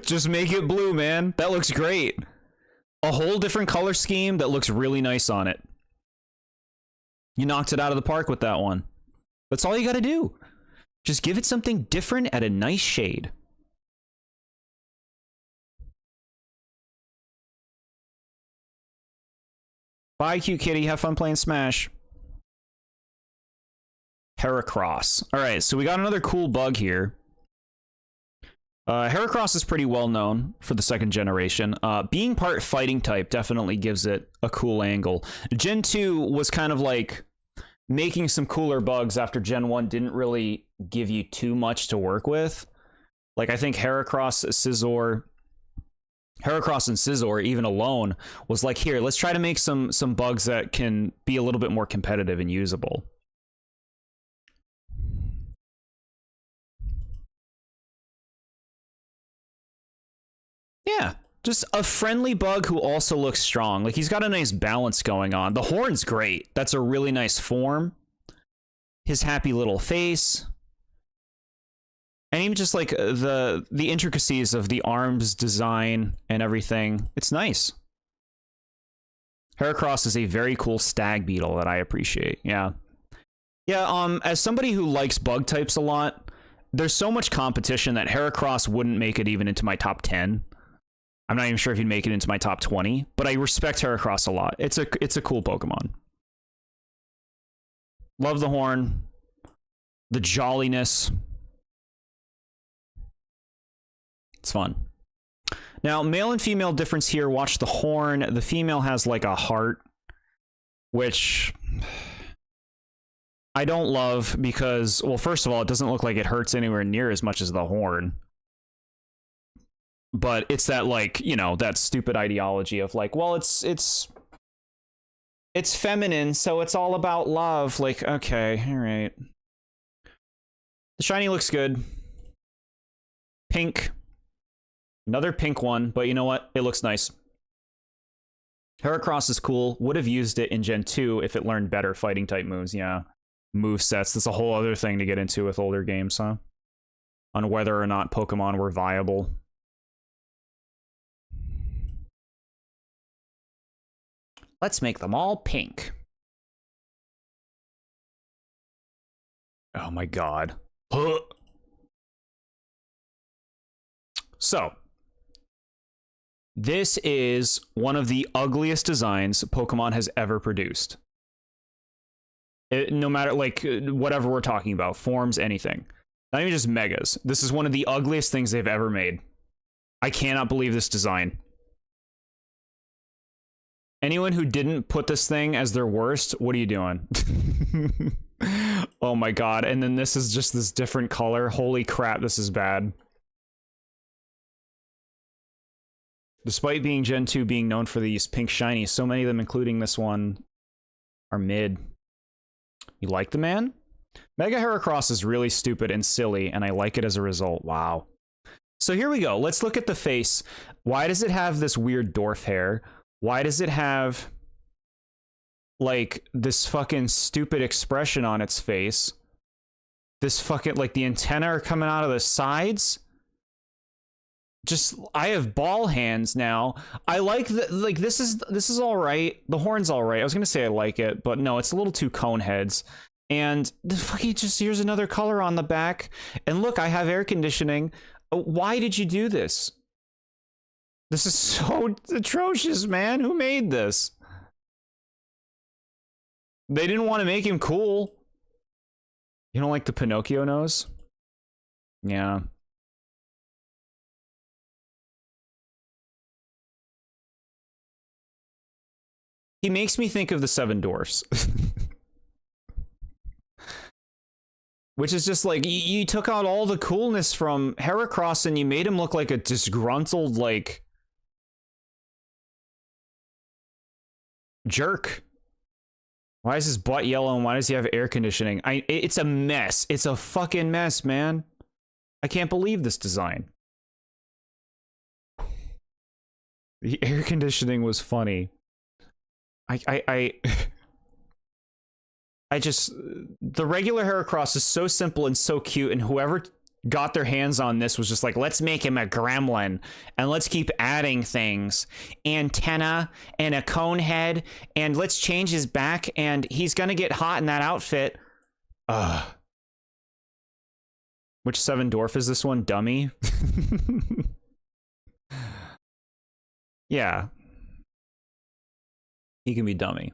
Just make it blue, man. That looks great. A whole different color scheme that looks really nice on it. You knocked it out of the park with that one. That's all you gotta do. Just give it something different at a nice shade. Bye, cute kitty. Have fun playing Smash. Heracross. Alright, so we got another cool bug here. Heracross is pretty well known for the second generation. Being part fighting type definitely gives it a cool angle. Gen 2 was kind of like making some cooler bugs after Gen 1 didn't really give you too much to work with. Like, I think Heracross and Scizor, even alone, was like, here, let's try to make some bugs that can be a little bit more competitive and usable. Yeah, just a friendly bug who also looks strong. Like, he's got a nice balance going on. The horn's great. That's a really nice form. His happy little face. And even just like the intricacies of the arms design and everything. It's nice. Heracross is a very cool stag beetle that I appreciate. Yeah. Yeah, as somebody who likes bug types a lot, there's so much competition that Heracross wouldn't make it even into my top 10. I'm not even sure if he'd make it into my top 20, but I respect Heracross a lot. It's a cool Pokemon. Love the horn. The jolliness. It's fun. Now, male and female difference here. Watch the horn. The female has like a heart, which I don't love because, well, first of all, it doesn't look like it hurts anywhere near as much as the horn. But it's that, like, you know, that stupid ideology of like, well, it's feminine, so it's all about love. Like, okay, all right. The shiny looks good. Pink. Another pink one, but you know what? It looks nice. Heracross is cool. Would have used it in Gen 2 if it learned better fighting type moves. Yeah. Move sets. That's a whole other thing to get into with older games, huh? On whether or not Pokemon were viable. Let's make them all pink. Oh my god. So, this is one of the ugliest designs Pokemon has ever produced. No matter, like, whatever we're talking about, forms, anything. Not even just megas. This is one of the ugliest things they've ever made. I cannot believe this design. Anyone who didn't put this thing as their worst, what are you doing? Oh my god, and then this is just this different color. Holy crap, this is bad. Despite being Gen 2 being known for these pink shinies, so many of them, including this one, are mid. You like the man? Mega Heracross is really stupid and silly, and I like it as a result. Wow. So here we go. Let's look at the face. Why does it have this weird dwarf hair? Why does it have, like, this fucking stupid expression on its face? This fucking, like, the antennae are coming out of the sides? just I have ball hands now. I like like this is all right. The horn's all right. I was gonna say I like it, but no, it's a little too cone heads. And the fucking just here's another color on the back. And look, I have air conditioning. Why did you do this? This is so atrocious, man. Who made this? They didn't want to make him cool. You don't like the Pinocchio nose? Yeah. He makes me think of the Seven Dwarfs. Which is just like, you took out all the coolness from Heracross and you made him look like a disgruntled, like, jerk. Why is his butt yellow and why does he have air conditioning? It's a mess. It's a fucking mess, man. I can't believe this design. The air conditioning was funny. I just, the regular Heracross is so simple and so cute, and whoever got their hands on this was just like, let's make him a gremlin, and let's keep adding things. Antenna, and a cone head, and let's change his back, and he's gonna get hot in that outfit. Ugh. Which Seven Dwarf is this one? Dummy? Yeah. He can be dummy.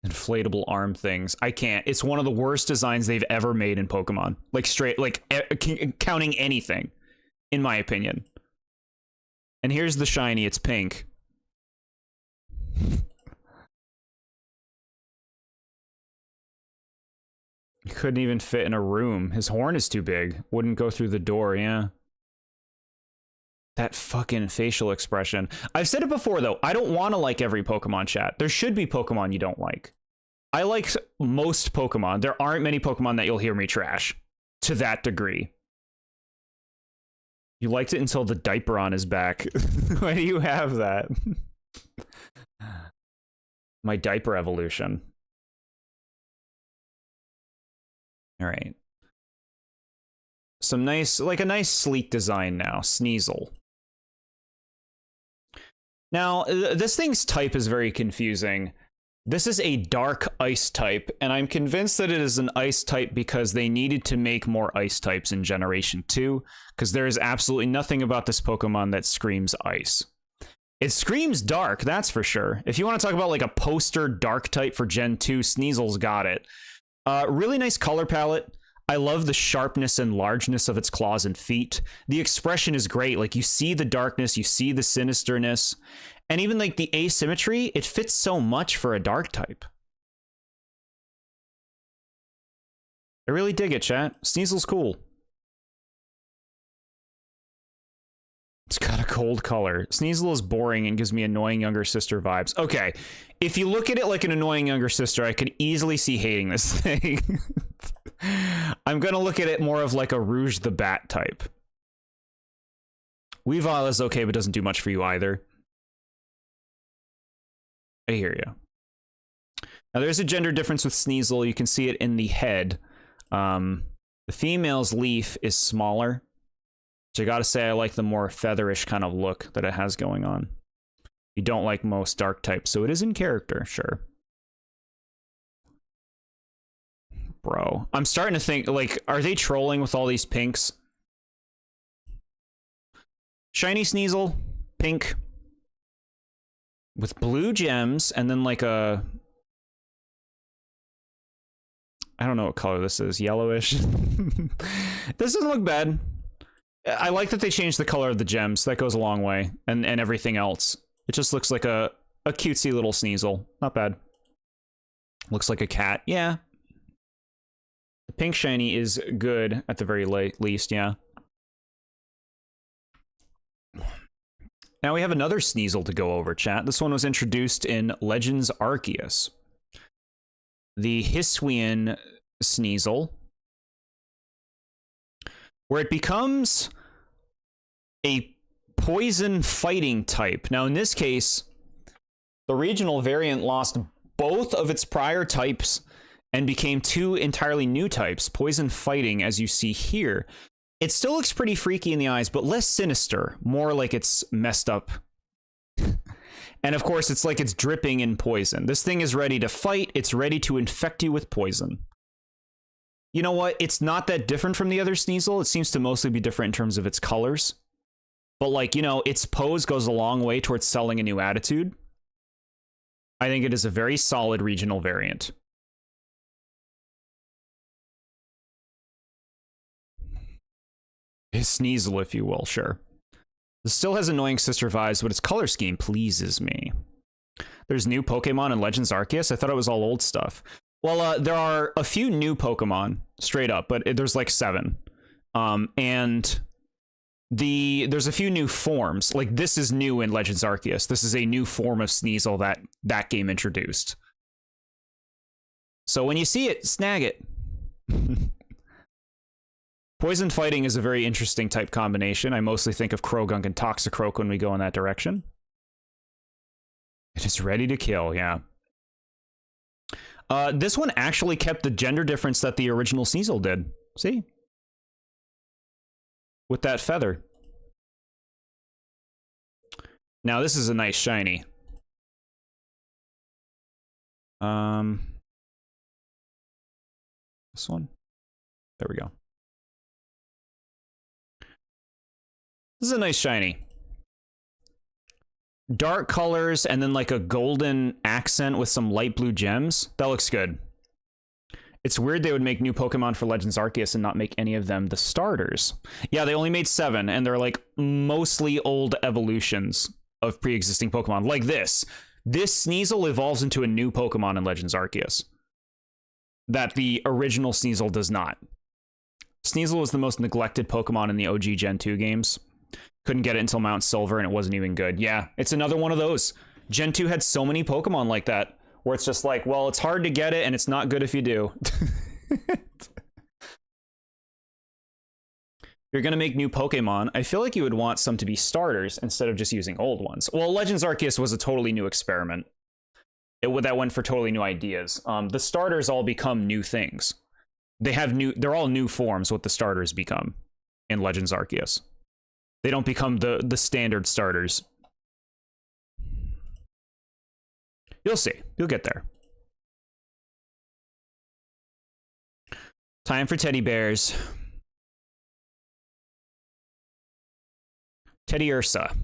Inflatable arm things. I can't. It's one of the worst designs they've ever made in Pokemon. Like straight, like counting anything, in my opinion. And here's the shiny. It's pink. He couldn't even fit in a room. His horn is too big. Wouldn't go through the door, yeah. That fucking facial expression. I've said it before, though. I don't want to like every Pokemon, chat. There should be Pokemon you don't like. I like most Pokemon. There aren't many Pokemon that you'll hear me trash. To that degree. You liked it until the diaper on his back. Why do you have that? My diaper evolution. All right. Some nice, like a nice sleek design now. Sneasel. Now, this thing's type is very confusing. This is a dark ice type, and I'm convinced that it is an ice type because they needed to make more ice types in Generation 2, because there is absolutely nothing about this Pokemon that screams ice. It screams dark, that's for sure. If you want to talk about like a poster dark type for Gen 2, Sneasel's got it. Really nice color palette. I love the sharpness and largeness of its claws and feet. The expression is great. Like, you see the darkness, you see the sinisterness, and even like the asymmetry, it fits so much for a dark type. I really dig it, chat. Sneasel's cool. It's got a cold color. Sneasel is boring and gives me annoying younger sister vibes. Okay, if you look at it like an annoying younger sister, I could easily see hating this thing. I'm gonna look at it more of like a Rouge the Bat type. Weavile is okay, but doesn't do much for you either. I hear you. Now there's a gender difference with Sneasel. You can see it in the head. The female's leaf is smaller. Which I gotta say, I like the more featherish kind of look that it has going on. You don't like most dark types, so it is in character, sure. Bro, I'm starting to think, like, are they trolling with all these pinks? Shiny Sneasel, pink. With blue gems, and then like a... I don't know what color this is, yellowish. This doesn't look bad. I like that they changed the color of the gems. That goes a long way. And everything else. It just looks like a cutesy little Sneasel. Not bad. Looks like a cat. Yeah. The pink shiny is good at the very least, yeah. Now we have another Sneasel to go over, chat. This one was introduced in Legends Arceus. The Hisuian Sneasel, where it becomes a poison fighting type. Now, in this case, the regional variant lost both of its prior types and became two entirely new types, poison fighting, as you see here. It still looks pretty freaky in the eyes, but less sinister, more like it's messed up. And of course, it's like it's dripping in poison. This thing is ready to fight. It's ready to infect you with poison. You know what? It's not that different from the other Sneasel. It seems to mostly be different in terms of its colors. But like, you know, its pose goes a long way towards selling a new attitude. I think it is a very solid regional variant. His Sneasel, if you will, sure. This still has annoying sister vibes, but its color scheme pleases me. There's new Pokemon in Legends Arceus? I thought it was all old stuff. Well, there are a few new Pokemon, straight up, but there's like 7. And there's a few new forms. Like, this is new in Legends Arceus. This is a new form of Sneasel that game introduced. So when you see it, snag it. Poison fighting is a very interesting type combination. I mostly think of Krogunk and Toxicroak when we go in that direction. It is ready to kill, yeah. This one actually kept the gender difference that the original Sneasel did. See? With that feather. Now, this is a nice shiny. This one? There we go. This is a nice shiny. Dark colors and then like a golden accent with some light blue gems. That looks good. It's weird they would make new Pokemon for Legends Arceus and not make any of them the starters. Yeah, they only made 7, and they're like mostly old evolutions of pre-existing Pokemon. Like this. This Sneasel evolves into a new Pokemon in Legends Arceus that the original Sneasel does not. Sneasel was the most neglected Pokemon in the OG Gen 2 games. Couldn't get it until Mount Silver, and it wasn't even good. Yeah, it's another one of those. Gen 2 had so many Pokemon like that, where it's just like, well, it's hard to get it, and it's not good if you do. You're going to make new Pokemon. I feel like you would want some to be starters instead of just using old ones. Well, Legends Arceus was a totally new experiment. That went for totally new ideas. The starters all become new things. They're all new forms, what the starters become in Legends Arceus. They don't become the standard starters. You'll see. You'll get there. Time for teddy bears. Teddy Ursa,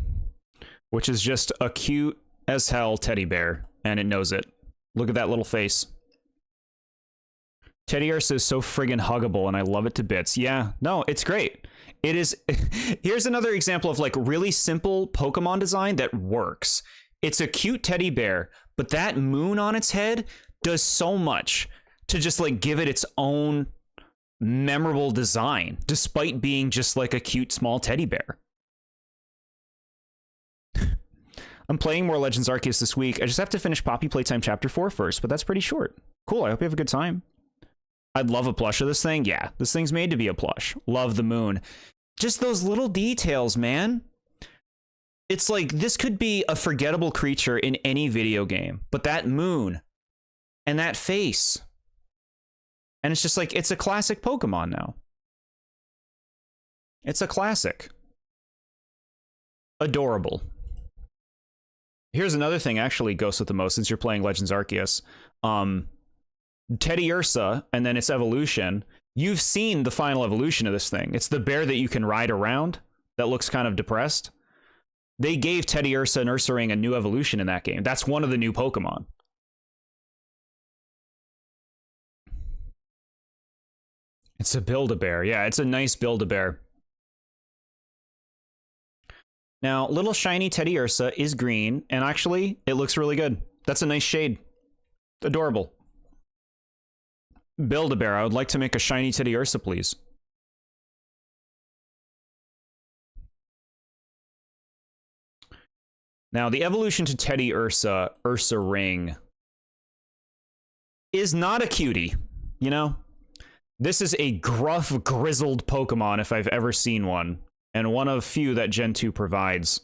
which is just a cute as hell teddy bear, and it knows it. Look at that little face. Teddy Ursa is so friggin' huggable, and I love it to bits. Yeah, no, it's great. It is. Here's another example of like really simple Pokemon design that works. It's a cute teddy bear, but that moon on its head does so much to just like give it its own memorable design, despite being just like a cute small teddy bear. I'm playing more Legends Arceus this week. I just have to finish Poppy Playtime Chapter 4 first, but that's pretty short. Cool, I hope you have a good time. I'd love a plush of this thing. Yeah, this thing's made to be a plush. Love the moon. Just those little details, man. It's like, this could be a forgettable creature in any video game, but that moon and that face. And it's just like, it's a classic Pokemon now. It's a classic. Adorable. Here's another thing actually goes with the most since you're playing Legends Arceus. Teddy Ursa and then its evolution. You've seen the final evolution of this thing. It's the bear that you can ride around that looks kind of depressed. They gave Teddy Ursa and Ursaring a new evolution in that game. That's one of the new Pokemon. It's a Build-A-Bear. Yeah, it's a nice Build-A-Bear. Now, little shiny Teddy Ursa is green, and actually, it looks really good. That's a nice shade. Adorable. Build-A-Bear, I would like to make a shiny Teddy Ursa, please. Now, the evolution to Teddy Ursa, Ursaring, is not a cutie, you know? This is a gruff, grizzled Pokemon if I've ever seen one, and one of few that Gen 2 provides.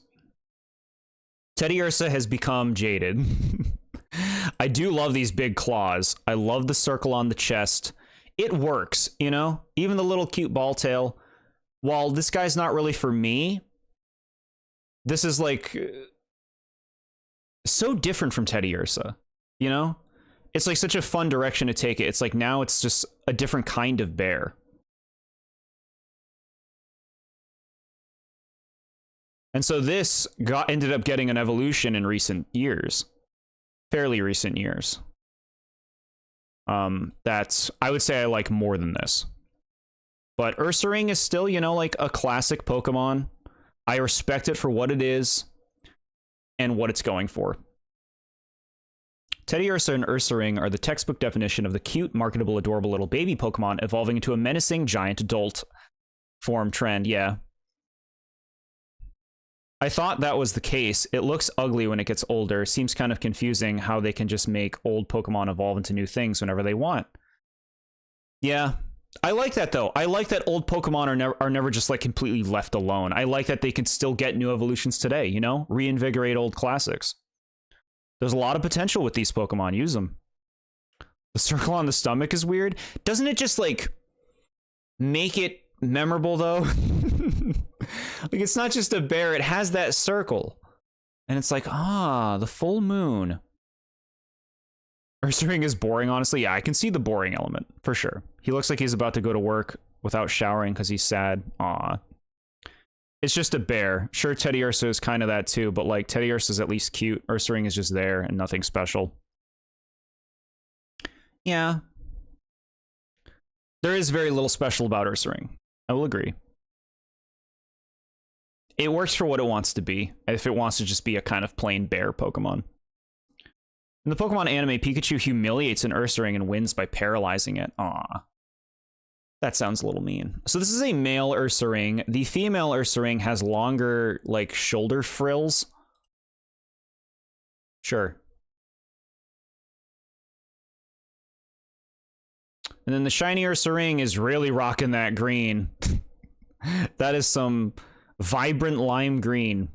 Teddy Ursa has become jaded. I do love these big claws. I love the circle on the chest. It works, you know? Even the little cute ball tail. while this guy's not really for me, this is like so different from Teddy Ursa, you know? It's like such a fun direction to take it. It's like now it's just a different kind of bear. And so this ended up getting an evolution in recent years. Fairly recent years. That's, I would say I like more than this. But Ursaring is still, you know, like a classic Pokemon. I respect it for what it is and what it's going for. Teddy Ursa and Ursaring are the textbook definition of the cute, marketable, adorable little baby Pokemon evolving into a menacing giant adult form trend. Yeah. I thought that was the case. It looks ugly when it gets older. Seems kind of confusing how they can just make old Pokemon evolve into new things whenever they want. Yeah. I like that, though. I like that old Pokemon are never just, like, completely left alone. I like that they can still get new evolutions today, you know? Reinvigorate old classics. There's a lot of potential with these Pokemon. Use them. The circle on the stomach is weird. Doesn't it just, like, make it memorable, though? Like, it's not just a bear. It has that circle. And it's like, ah, the full moon. Ursaring is boring, honestly. Yeah, I can see the boring element, for sure. He looks like he's about to go to work without showering because he's sad. Aw. It's just a bear. Sure, Teddy Ursa is kind of that too, but like, Teddy Ursa is at least cute. Ursaring is just there and nothing special. Yeah. There is very little special about Ursaring. I will agree. It works for what it wants to be, if it wants to just be a kind of plain bear Pokemon. In the Pokemon anime, Pikachu humiliates an Ursaring and wins by paralyzing it. Aw. That sounds a little mean. So this is a male Ursaring. The female Ursaring has longer, like, shoulder frills. Sure. And then the shiny Ursaring is really rocking that green. That is some vibrant lime green.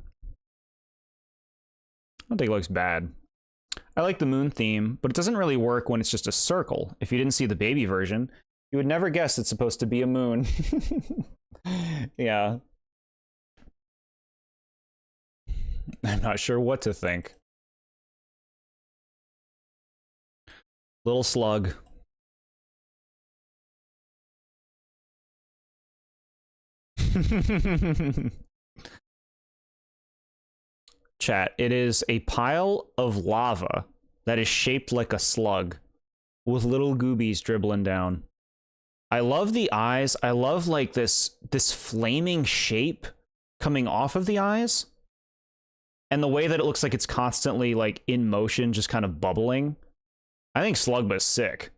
I don't think it looks bad. I like the moon theme, but it doesn't really work when it's just a circle. If you didn't see the baby version, you would never guess it's supposed to be a moon. Yeah. I'm not sure what to think. Little slug. Chat, it is a pile of lava that is shaped like a slug with little goobies dribbling down. I love the eyes. I love like this flaming shape coming off of the eyes and the way that it looks like it's constantly like in motion, just kind of bubbling. I think Slugma's sick.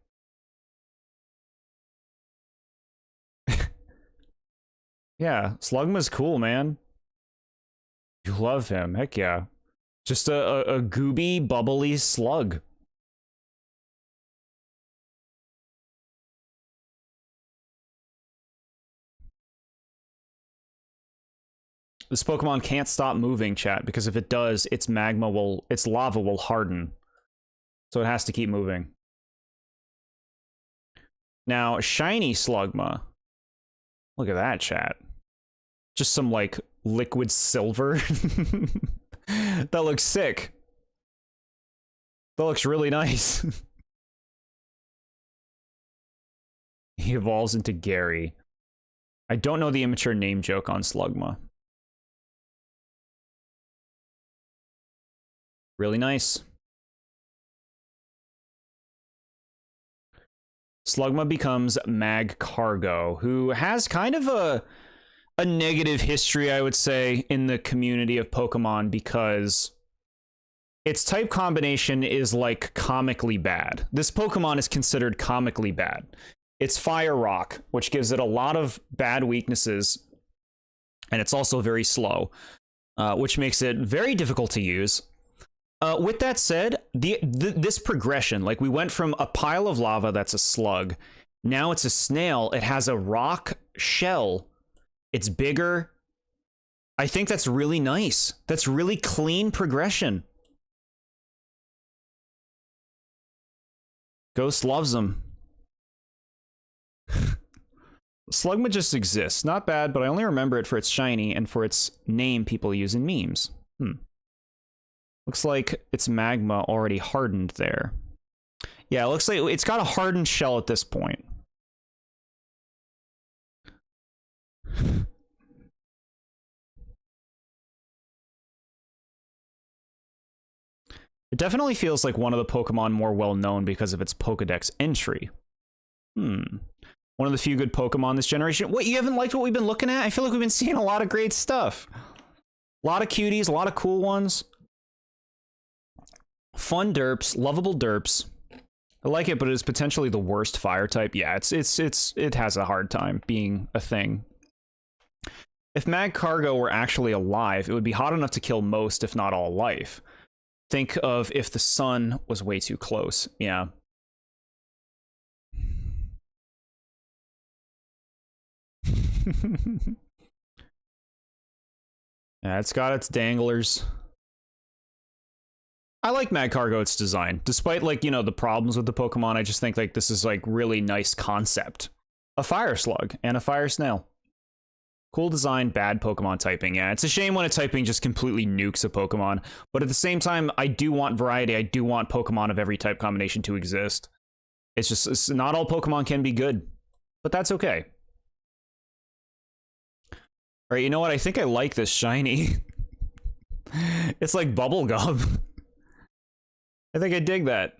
Yeah, Slugma's cool, man. You love him. Heck yeah. Just a gooby, bubbly slug. This Pokemon can't stop moving, chat, because if it does, its lava will harden. So it has to keep moving. Now, shiny Slugma. Look at that, chat. Just some, like, liquid silver. That looks sick. That looks really nice. He evolves into Gary. I don't know the immature name joke on Slugma. Really nice. Slugma becomes Mag Cargo, who has kind of a negative history, I would say, in the community of Pokemon because its type combination is, like, comically bad. This Pokemon is considered comically bad. It's Fire Rock, which gives it a lot of bad weaknesses, and it's also very slow, which makes it very difficult to use. With that said, this progression, like, we went from a pile of lava that's a slug, now it's a snail, it has a rock shell, it's bigger. I think that's really nice. That's really clean progression. Ghost loves them. Slugma just exists. Not bad, but I only remember it for its shiny and for its name people use in memes. Looks like its magma already hardened there. Yeah, it looks like it's got a hardened shell at this point. It definitely feels like one of the Pokemon more well-known because of its Pokedex entry. One of the few good Pokemon this generation. What, you haven't liked what we've been looking at? I feel like we've been seeing a lot of great stuff. A lot of cuties, a lot of cool ones. Fun derps, lovable derps. I like it, but it is potentially the worst fire type. Yeah, it has a hard time being a thing. If Magcargo were actually alive, it would be hot enough to kill most, if not all, life. Think of if the sun was way too close. Yeah. Yeah, it's got its danglers. I like Magcargo, its design. Despite, like, you know, the problems with the Pokemon, I just think, like, this is, like, really nice concept. A fire slug and a fire snail. Cool design, bad Pokemon typing. Yeah, it's a shame when a typing just completely nukes a Pokemon. But at the same time, I do want variety. I do want Pokemon of every type combination to exist. It's just, not all Pokemon can be good. But that's okay. Alright, you know what? I think I like this shiny. It's like bubblegum. I think I dig that.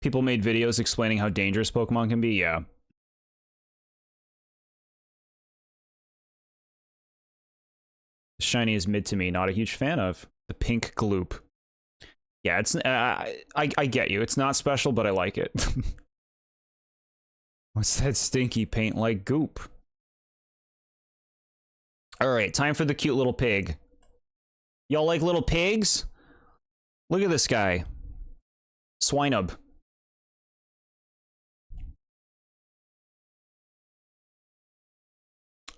People made videos explaining how dangerous Pokemon can be, yeah. Shiny is mid to me, not a huge fan of. The pink gloop. Yeah, it's I get you. It's not special, but I like it. What's that stinky paint like goop? Alright, time for the cute little pig. Y'all like little pigs? Look at this guy. Swinub.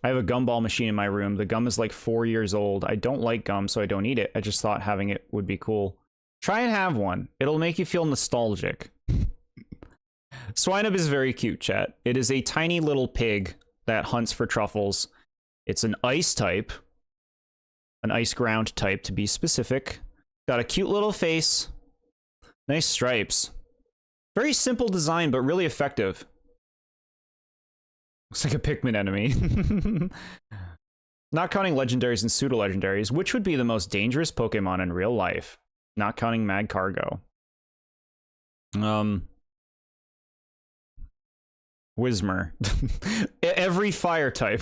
I have a gumball machine in my room. The gum is like 4 years old. I don't like gum, so I don't eat it. I just thought having it would be cool. Try and have one. It'll make you feel nostalgic. Swinub is very cute, chat. It is a tiny little pig that hunts for truffles. It's an ice type. An ice ground type, to be specific. Got a cute little face. Nice stripes. Very simple design, but really effective. Looks like a Pikmin enemy. Not counting legendaries and pseudo-legendaries, which would be the most dangerous Pokemon in real life? Not counting Magcargo. Whismur. Every fire type.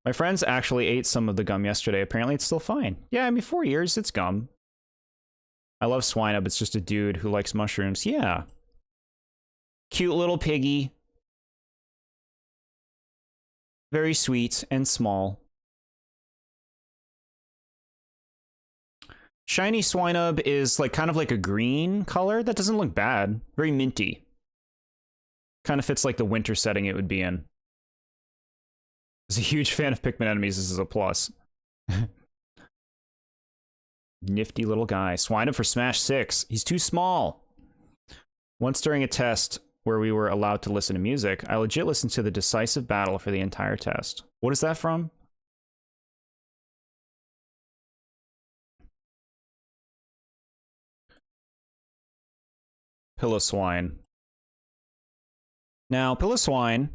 My friends actually ate some of the gum yesterday. Apparently it's still fine. Yeah, I mean, 4 years, it's gum. I love Swinub. It's just a dude who likes mushrooms. Yeah. Cute little piggy. Very sweet and small. Shiny Swinub is like kind of like a green color. That doesn't look bad. Very minty. Kind of fits like the winter setting it would be in. As a huge fan of Pikmin enemies, this is a plus. Nifty little guy. Swinub for Smash 6. He's too small. Once during a test where we were allowed to listen to music, I legit listened to the decisive battle for the entire test. What is that from? Piloswine. Now, Piloswine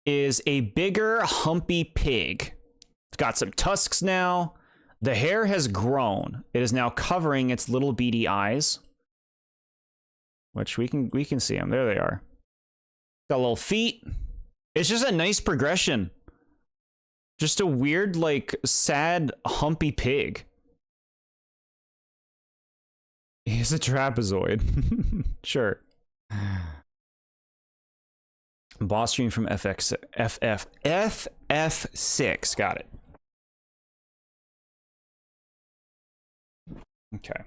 is a bigger, humpy pig. It's got some tusks now. The hair has grown. It is now covering its little beady eyes. Which we can see them. There they are. Got little feet. It's just a nice progression. Just a weird, like, sad, humpy pig. He's a trapezoid. Sure. Boss stream from FF6. Got it. Okay.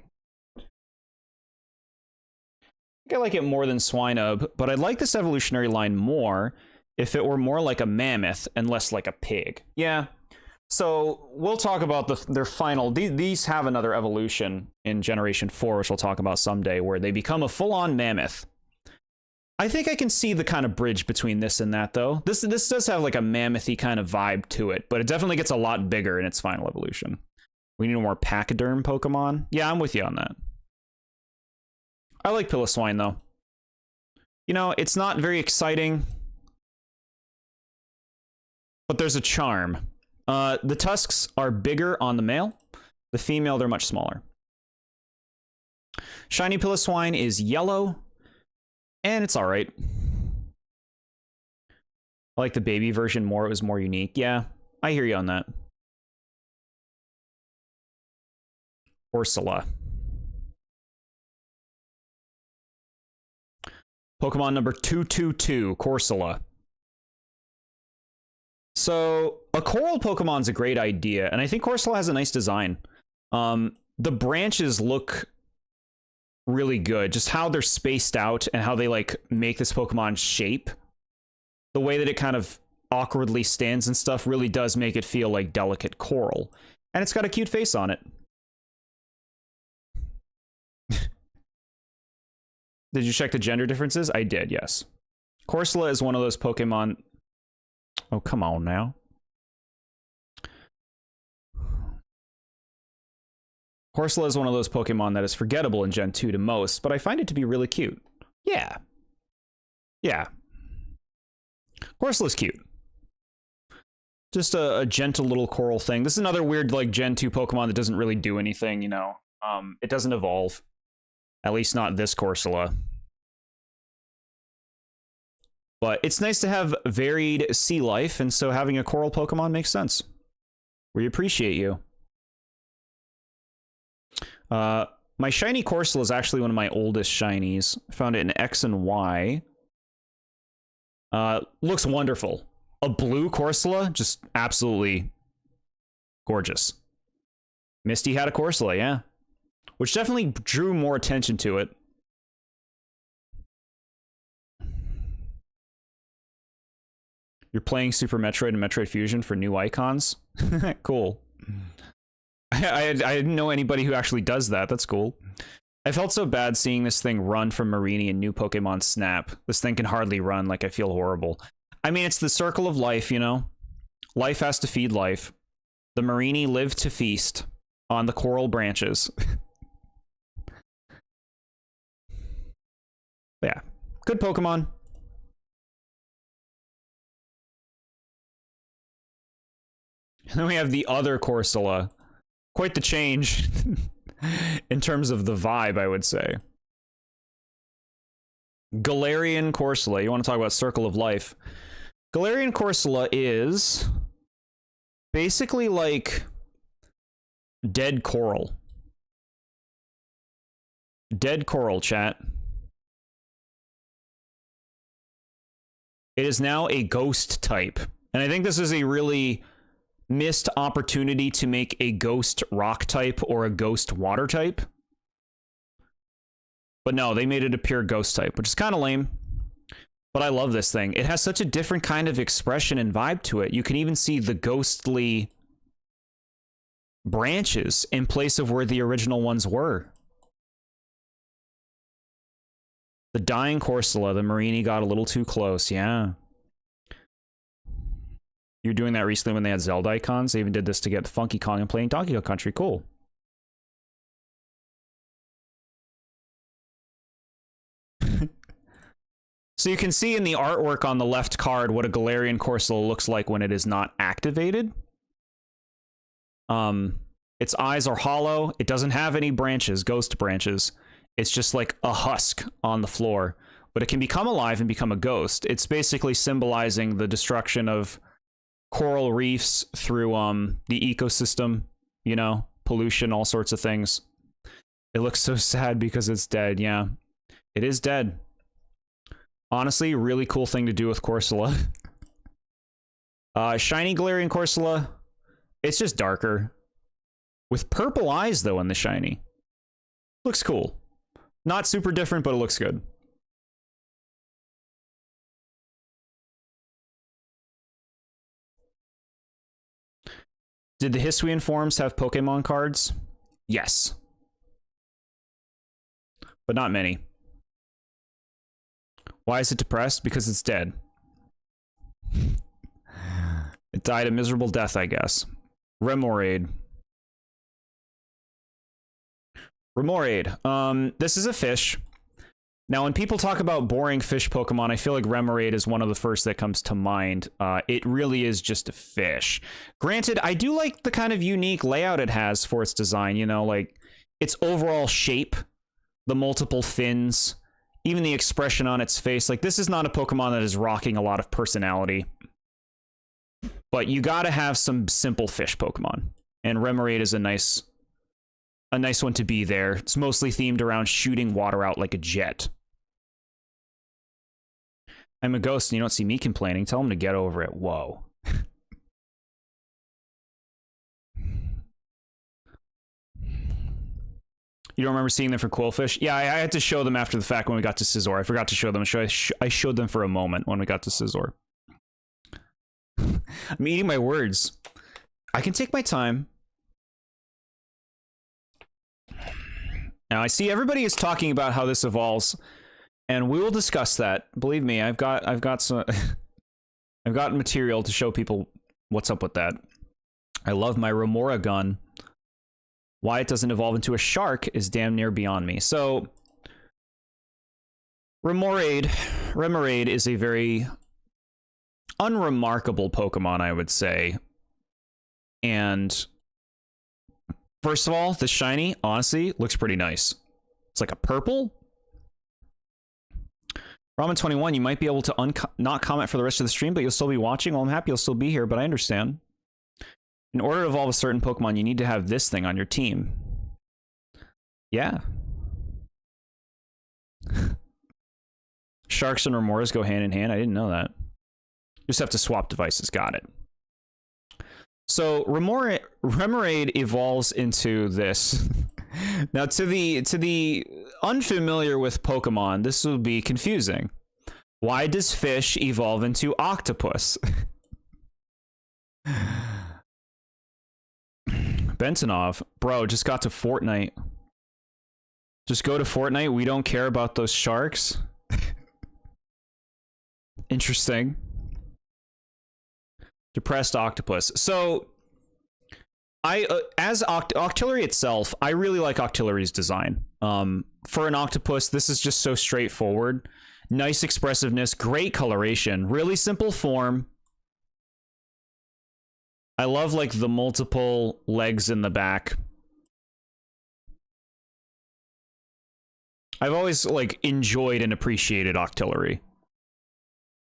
I like it more than Swinub, but I'd like this evolutionary line more if it were more like a mammoth and less like a pig. Yeah, So we'll talk about their final. These have another evolution in Generation 4, which we'll talk about someday, where they become a full-on mammoth. I think I can see the kind of bridge between this and that, though. This does have like a mammoth-y kind of vibe to it, but it definitely gets a lot bigger in its final evolution. We need a more pachyderm Pokemon. Yeah, I'm with you on that. I like Piloswine, though. You know, it's not very exciting, but there's a charm. The tusks are bigger on the male. The female, they're much smaller. Shiny Piloswine is yellow, and it's all right. I like the baby version more. It was more unique. Yeah, I hear you on that. Ursula. Pokemon number 222, Corsola. So, a coral Pokemon's a great idea, and I think Corsola has a nice design. The branches look really good, just how they're spaced out and how they, like, make this Pokemon shape. The way that it kind of awkwardly stands and stuff really does make it feel like delicate coral. And it's got a cute face on it. Did you check the gender differences? I did, yes. Corsola is one of those Pokemon... Oh, come on now. Corsola is one of those Pokemon that is forgettable in Gen 2 to most, but I find it to be really cute. Yeah. Yeah. Corsola's cute. Just a gentle little coral thing. This is another weird, like, Gen 2 Pokemon that doesn't really do anything, you know. It doesn't evolve. At least not this Corsola. But it's nice to have varied sea life, and so having a coral Pokemon makes sense. We appreciate you. My shiny Corsola is actually one of my oldest shinies. I found it in X and Y. Looks wonderful. A blue Corsola, just absolutely gorgeous. Misty had a Corsola, yeah. Which definitely drew more attention to it. You're playing Super Metroid and Metroid Fusion for new icons? Cool. I didn't know anybody who actually does that. That's cool. I felt so bad seeing this thing run from Marini in New Pokemon Snap. This thing can hardly run, like I feel horrible. I mean, it's the circle of life, you know? Life has to feed life. The Marini live to feast on the coral branches. Yeah, good Pokemon. And then we have the other Corsola. Quite the change in terms of the vibe, I would say. Galarian Corsola. You want to talk about Circle of Life? Galarian Corsola is basically like dead coral. Dead coral, chat. It is now a ghost type. And I think this is a really missed opportunity to make a ghost rock type or a ghost water type. But no, they made it a pure ghost type, which is kind of lame. But I love this thing. It has such a different kind of expression and vibe to it. You can even see the ghostly branches in place of where the original ones were. The dying Corsola, the Marini got a little too close, yeah. You were doing that recently when they had Zelda icons. They even did this to get Funky Kong and playing Donkey Kong Country. Cool. So you can see in the artwork on the left card what a Galarian Corsola looks like when it is not activated. Its eyes are hollow. It doesn't have any branches, ghost branches. It's just like a husk on the floor. But it can become alive and become a ghost. It's basically symbolizing the destruction of coral reefs through the ecosystem, you know, pollution, all sorts of things. It looks so sad because it's dead. Yeah, it is dead. Honestly, really cool thing to do with Corsola. Shiny Galarian Corsola, it's just darker with purple eyes though in the shiny. Looks cool. Not super different, but it looks good. Did the Hisuian forms have Pokemon cards? Yes. But not many. Why is it depressed? Because it's dead. It died a miserable death, I guess. Remoraid. Remoraid. This is a fish. Now, when people talk about boring fish Pokemon, I feel like Remoraid is one of the first that comes to mind. It really is just a fish. Granted, I do like the kind of unique layout it has for its design, you know, like its overall shape, the multiple fins, even the expression on its face. Like, this is not a Pokemon that is rocking a lot of personality. But you gotta have some simple fish Pokemon. And Remoraid is a nice one to be there. It's mostly themed around shooting water out like a jet. I'm a ghost and you don't see me complaining. Tell him to get over it. Whoa. You don't remember seeing them for Quillfish? Yeah, I had to show them after the fact when we got to Scizor. I forgot to show them. I showed them for a moment when we got to Scizor. I'm eating my words. I can take my time. Now, I see everybody is talking about how this evolves, and we will discuss that. Believe me, I've got some I've got material to show people what's up with that. I love my Remora gun. Why it doesn't evolve into a shark is damn near beyond me. So, Remoraid is a very unremarkable Pokemon, I would say. And first of all, the shiny, honestly, looks pretty nice. It's like a purple. Ramen21, you might be able to not comment for the rest of the stream, but you'll still be watching. Well, I'm happy you'll still be here, but I understand. In order to evolve a certain Pokemon, you need to have this thing on your team. Yeah. Sharks and Remoras go hand in hand. I didn't know that. You just have to swap devices. Got it. So Remoraid evolves into this. Now, to the unfamiliar with Pokemon, this will be confusing. Why does fish evolve into octopus? Bentonov, bro, just got to Fortnite. Just go to Fortnite. We don't care about those sharks. Interesting. Depressed octopus. So, as Octillery itself, I really like Octillery's design. For an octopus, this is just so straightforward. Nice expressiveness, great coloration, really simple form. I love, like, the multiple legs in the back. I've always, like, enjoyed and appreciated Octillery.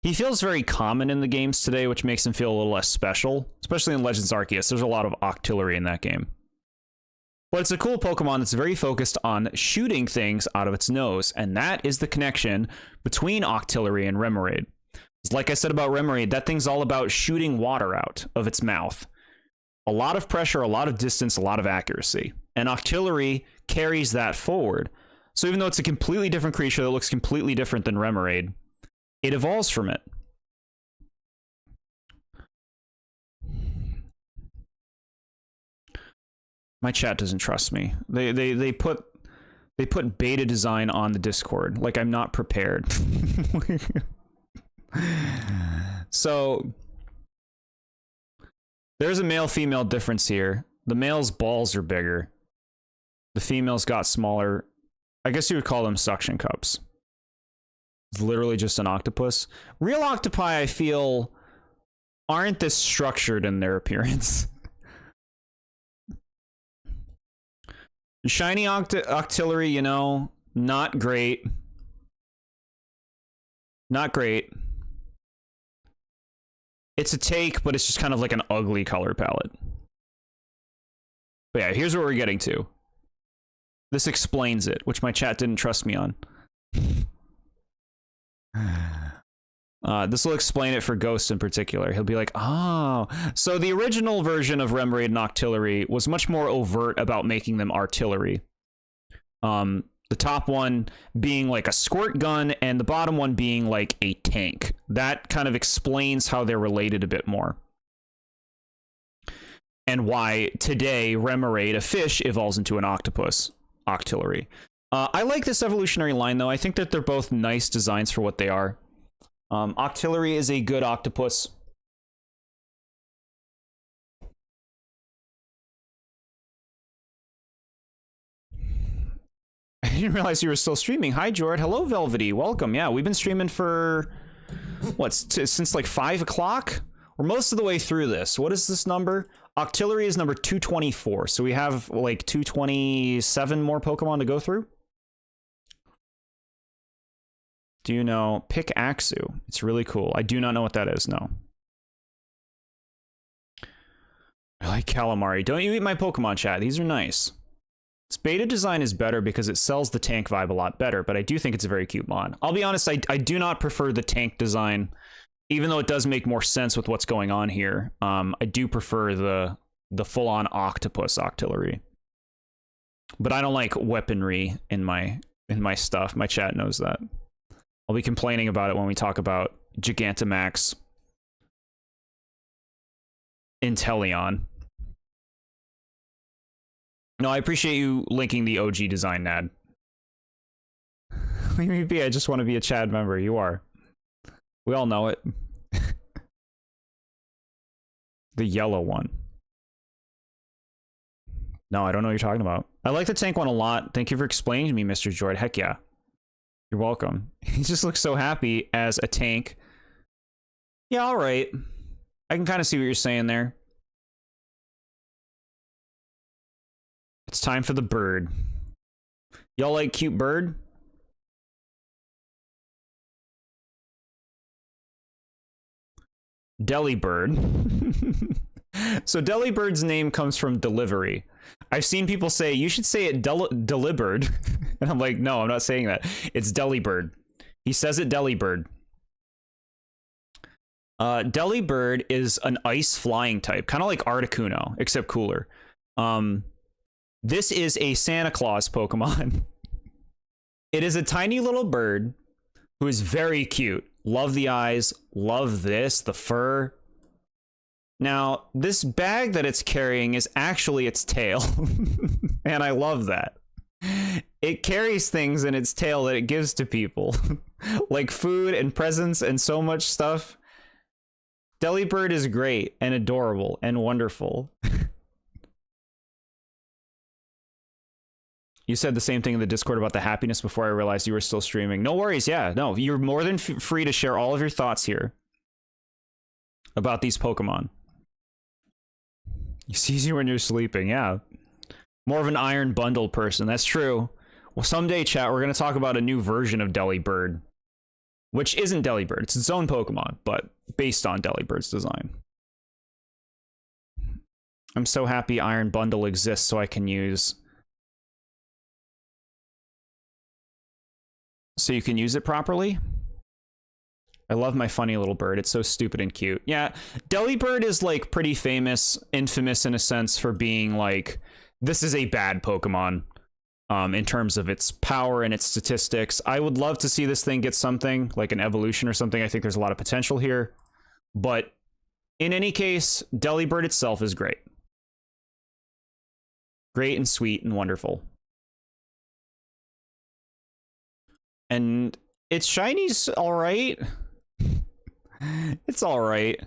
He feels very common in the games today, which makes him feel a little less special. Especially in Legends Arceus, there's a lot of Octillery in that game. But it's a cool Pokemon that's very focused on shooting things out of its nose, and that is the connection between Octillery and Remoraid. Like I said about Remoraid, that thing's all about shooting water out of its mouth. A lot of pressure, a lot of distance, a lot of accuracy. And Octillery carries that forward. So even though it's a completely different creature that looks completely different than Remoraid, it evolves from it. My chat doesn't trust me. They put beta design on the Discord. Like, I'm not prepared. So there's a male-female difference here. The male's balls are bigger. The female's got smaller. I guess you would call them suction cups. It's literally just an octopus. Real octopi, I feel, aren't this structured in their appearance. Shiny Octillery, you know, not great. Not great. It's a take, but it's just kind of like an ugly color palette. But yeah, here's what we're getting to. This explains it, which my chat didn't trust me on. This will explain it for Ghost in particular. He'll be like, oh. So the original version of Remoraid and Octillery was much more overt about making them artillery. The top one being like a squirt gun and the bottom one being like a tank. That kind of explains how they're related a bit more. and why today Remoraid, a fish, evolves into an octopus. Octillery. I like this evolutionary line, though. I think that they're both nice designs for what they are. Octillery is a good octopus. I didn't realize you were still streaming. Hi, Jord. Hello, Velvety. Welcome. Yeah, we've been streaming for, what, since like 5 o'clock? We're most of the way through this. What is this number? Octillery is number 224, so we have like 227 more Pokemon to go through. Do you know Pikachu? It's really cool. I do not know what that is, no. I like calamari. Don't you eat my Pokemon, chat. These are nice. Its beta design is better because it sells the tank vibe a lot better, but I do think it's a very cute mod. I'll be honest, I do not prefer the tank design, even though it does make more sense with what's going on here. I do prefer the full-on octopus octillery. But I don't like weaponry in my stuff. My chat knows that. I'll be complaining about it when we talk about Gigantamax Inteleon. No, I appreciate you linking the OG design, Nad. Maybe I just want to be a Chad member. You are. We all know it. The yellow one. No, I don't know what you're talking about. I like the tank one a lot. Thank you for explaining to me, Mr. Jord. Heck yeah. You're welcome. He just looks so happy as a tank. Yeah, all right. I can kind of see what you're saying there. It's time for the bird. Y'all like cute bird? Delibird. So Delibird's name comes from delivery. I've seen people say, you should say it Delibird. And I'm like, no, I'm not saying that. It's Delibird. He says it Delibird. Delibird is an ice flying type, kind of like Articuno, except cooler. This is a Santa Claus Pokemon. It is a tiny little bird who is very cute. Love the eyes, love this, the fur. Now, this bag that it's carrying is actually its tail. And I love that. It carries things in its tail that it gives to people. Like food and presents and so much stuff. Delibird is great and adorable and wonderful. You said the same thing in the Discord about the happiness before I realized you were still streaming. No worries, yeah. No, you're more than free to share all of your thoughts here about these Pokemon. He sees you when you're sleeping, yeah. More of an Iron Bundle person, that's true. Well, someday, chat, we're going to talk about a new version of Delibird. Which isn't Delibird, it's its own Pokemon, but based on Delibird's design. I'm so happy Iron Bundle exists so I can use... So you can use it properly? I love my funny little bird. It's so stupid and cute. Yeah, Delibird is like pretty famous, infamous in a sense for being like, this is a bad Pokemon in terms of its power and its statistics. I would love to see this thing get something like an evolution or something. I think there's a lot of potential here. But in any case, Delibird itself is great. Great and sweet and wonderful. And its shiny's all right. It's all right.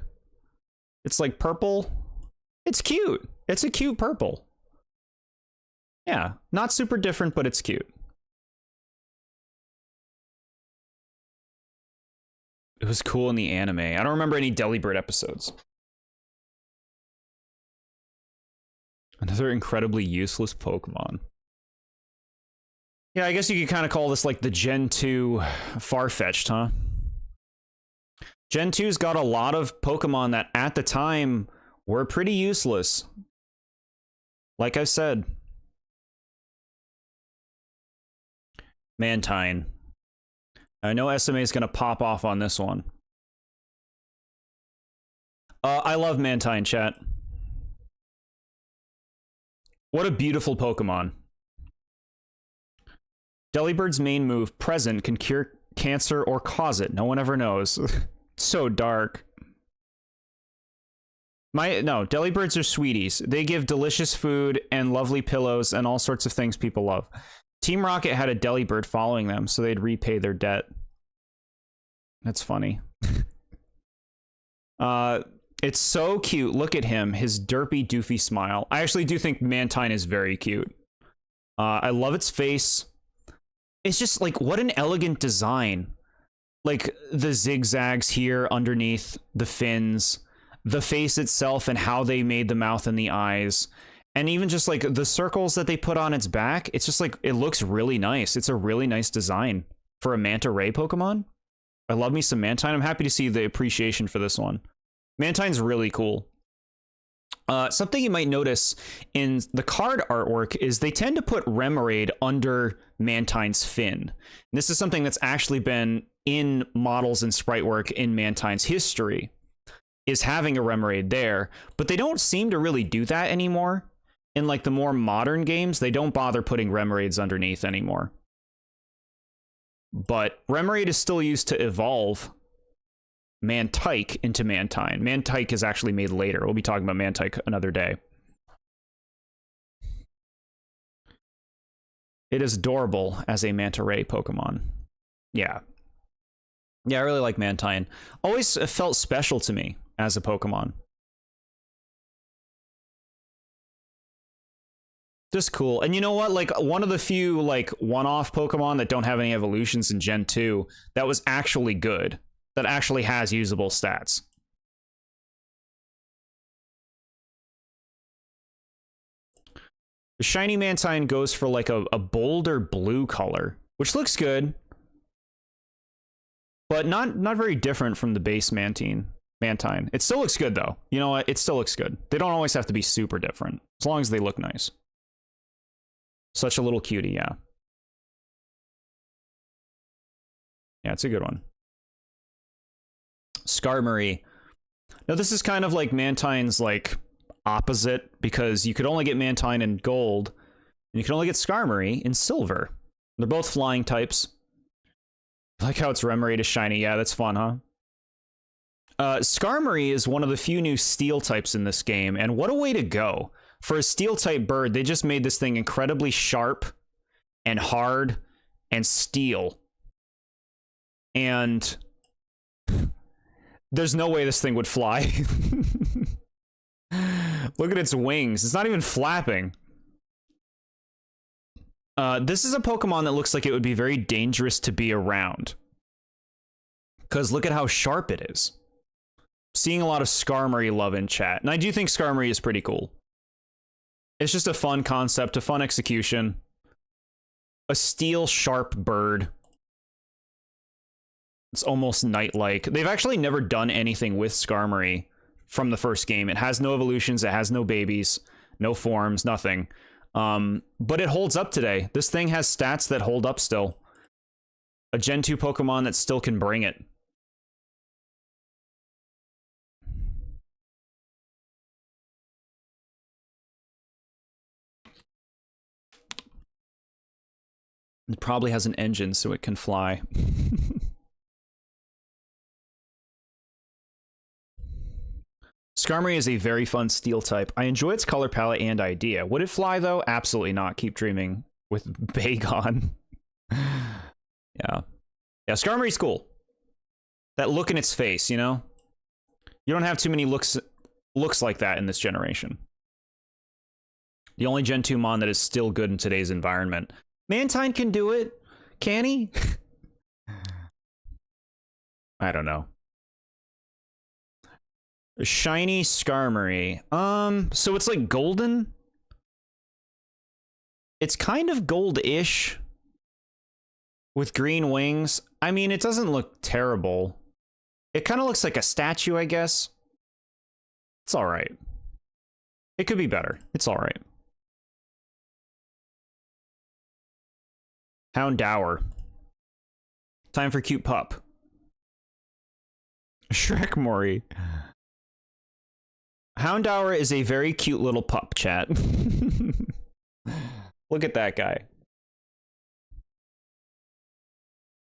It's like purple. It's cute. It's a cute purple. Yeah, not super different, but it's cute. It was cool in the anime. I don't remember any Delibird episodes. Another incredibly useless Pokemon. Yeah, I guess you could kind of call this like the Gen 2 Farfetch'd, huh? Gen 2's got a lot of Pokemon that at the time were pretty useless. Like I said. Mantine. I know SMA is going to pop off on this one. I love Mantine, chat. What a beautiful Pokemon. Delibird's main move, Present, can cure cancer or cause it. No one ever knows. So dark. No, Delibirds are sweeties. They give delicious food and lovely pillows and all sorts of things people love. Team Rocket had a Delibird following them, so they'd repay their debt. That's funny. It's so cute. Look at him, his derpy, doofy smile. I actually do think Mantine is very cute. I love its face. It's just like, what an elegant design. Like the zigzags here underneath the fins, the face itself and how they made the mouth and the eyes, and even just like the circles that they put on its back. It's just like, it looks really nice. It's a really nice design for a manta ray Pokemon. I love me some Mantine. I'm happy to see the appreciation for this one. Mantine's really cool. Something you might notice in the card artwork is they tend to put Remoraid under Mantine's fin. And this is something that's actually been in models and sprite work in Mantine's history, is having a Remoraid there, but they don't seem to really do that anymore. In like the more modern games, they don't bother putting Remoraids underneath anymore. But Remoraid is still used to evolve Mantike into Mantine. Mantike is actually made later. We'll be talking about Mantike another day. It is adorable as a manta ray Pokemon. Yeah. Yeah, I really like Mantine. Always felt special to me as a Pokemon. Just cool. And you know what? Like, one of the few, like, one-off Pokemon that don't have any evolutions in Gen 2 that was actually good. That actually has usable stats. The shiny Mantine goes for like a bolder blue color, which looks good, but not very different from the base Mantine. It still looks good though. You know what? It still looks good. They don't always have to be super different, as long as they look nice. Such a little cutie, yeah. Yeah, it's a good one. Skarmory. Now this is kind of like Mantine's like opposite, because you could only get Mantine in gold, and you can only get Skarmory in silver. They're both flying types. I like how its Remoraid is shiny. Yeah, that's fun, huh? Skarmory is one of the few new steel types in this game, and what a way to go. For a steel type bird, they just made this thing incredibly sharp and hard and steel. And there's no way this thing would fly. Look at its wings. It's not even flapping. This is a Pokemon that looks like it would be very dangerous to be around. Because look at how sharp it is. Seeing a lot of Skarmory love in chat. And I do think Skarmory is pretty cool. It's just a fun concept, a fun execution. A steel sharp bird. It's almost knight-like. They've actually never done anything with Skarmory from the first game. It has no evolutions, it has no babies, no forms, nothing. But it holds up today. This thing has stats that hold up still. A Gen 2 Pokemon that still can bring it. It probably has an engine so it can fly. Skarmory is a very fun steel type. I enjoy its color palette and idea. Would it fly, though? Absolutely not. Keep dreaming with Bagon. Yeah. Yeah, Skarmory's cool. That look in its face, you know? You don't have too many looks like that in this generation. The only Gen 2 Mon that is still good in today's environment. Mantine can do it. Can he? I don't know. Shiny Skarmory. So it's like golden? It's kind of gold-ish. With green wings. I mean, it doesn't look terrible. It kind of looks like a statue, I guess. It's alright. It could be better. It's alright. Houndour. Time for cute pup. Shrekmory. Houndour is a very cute little pup, chat. Look at that guy.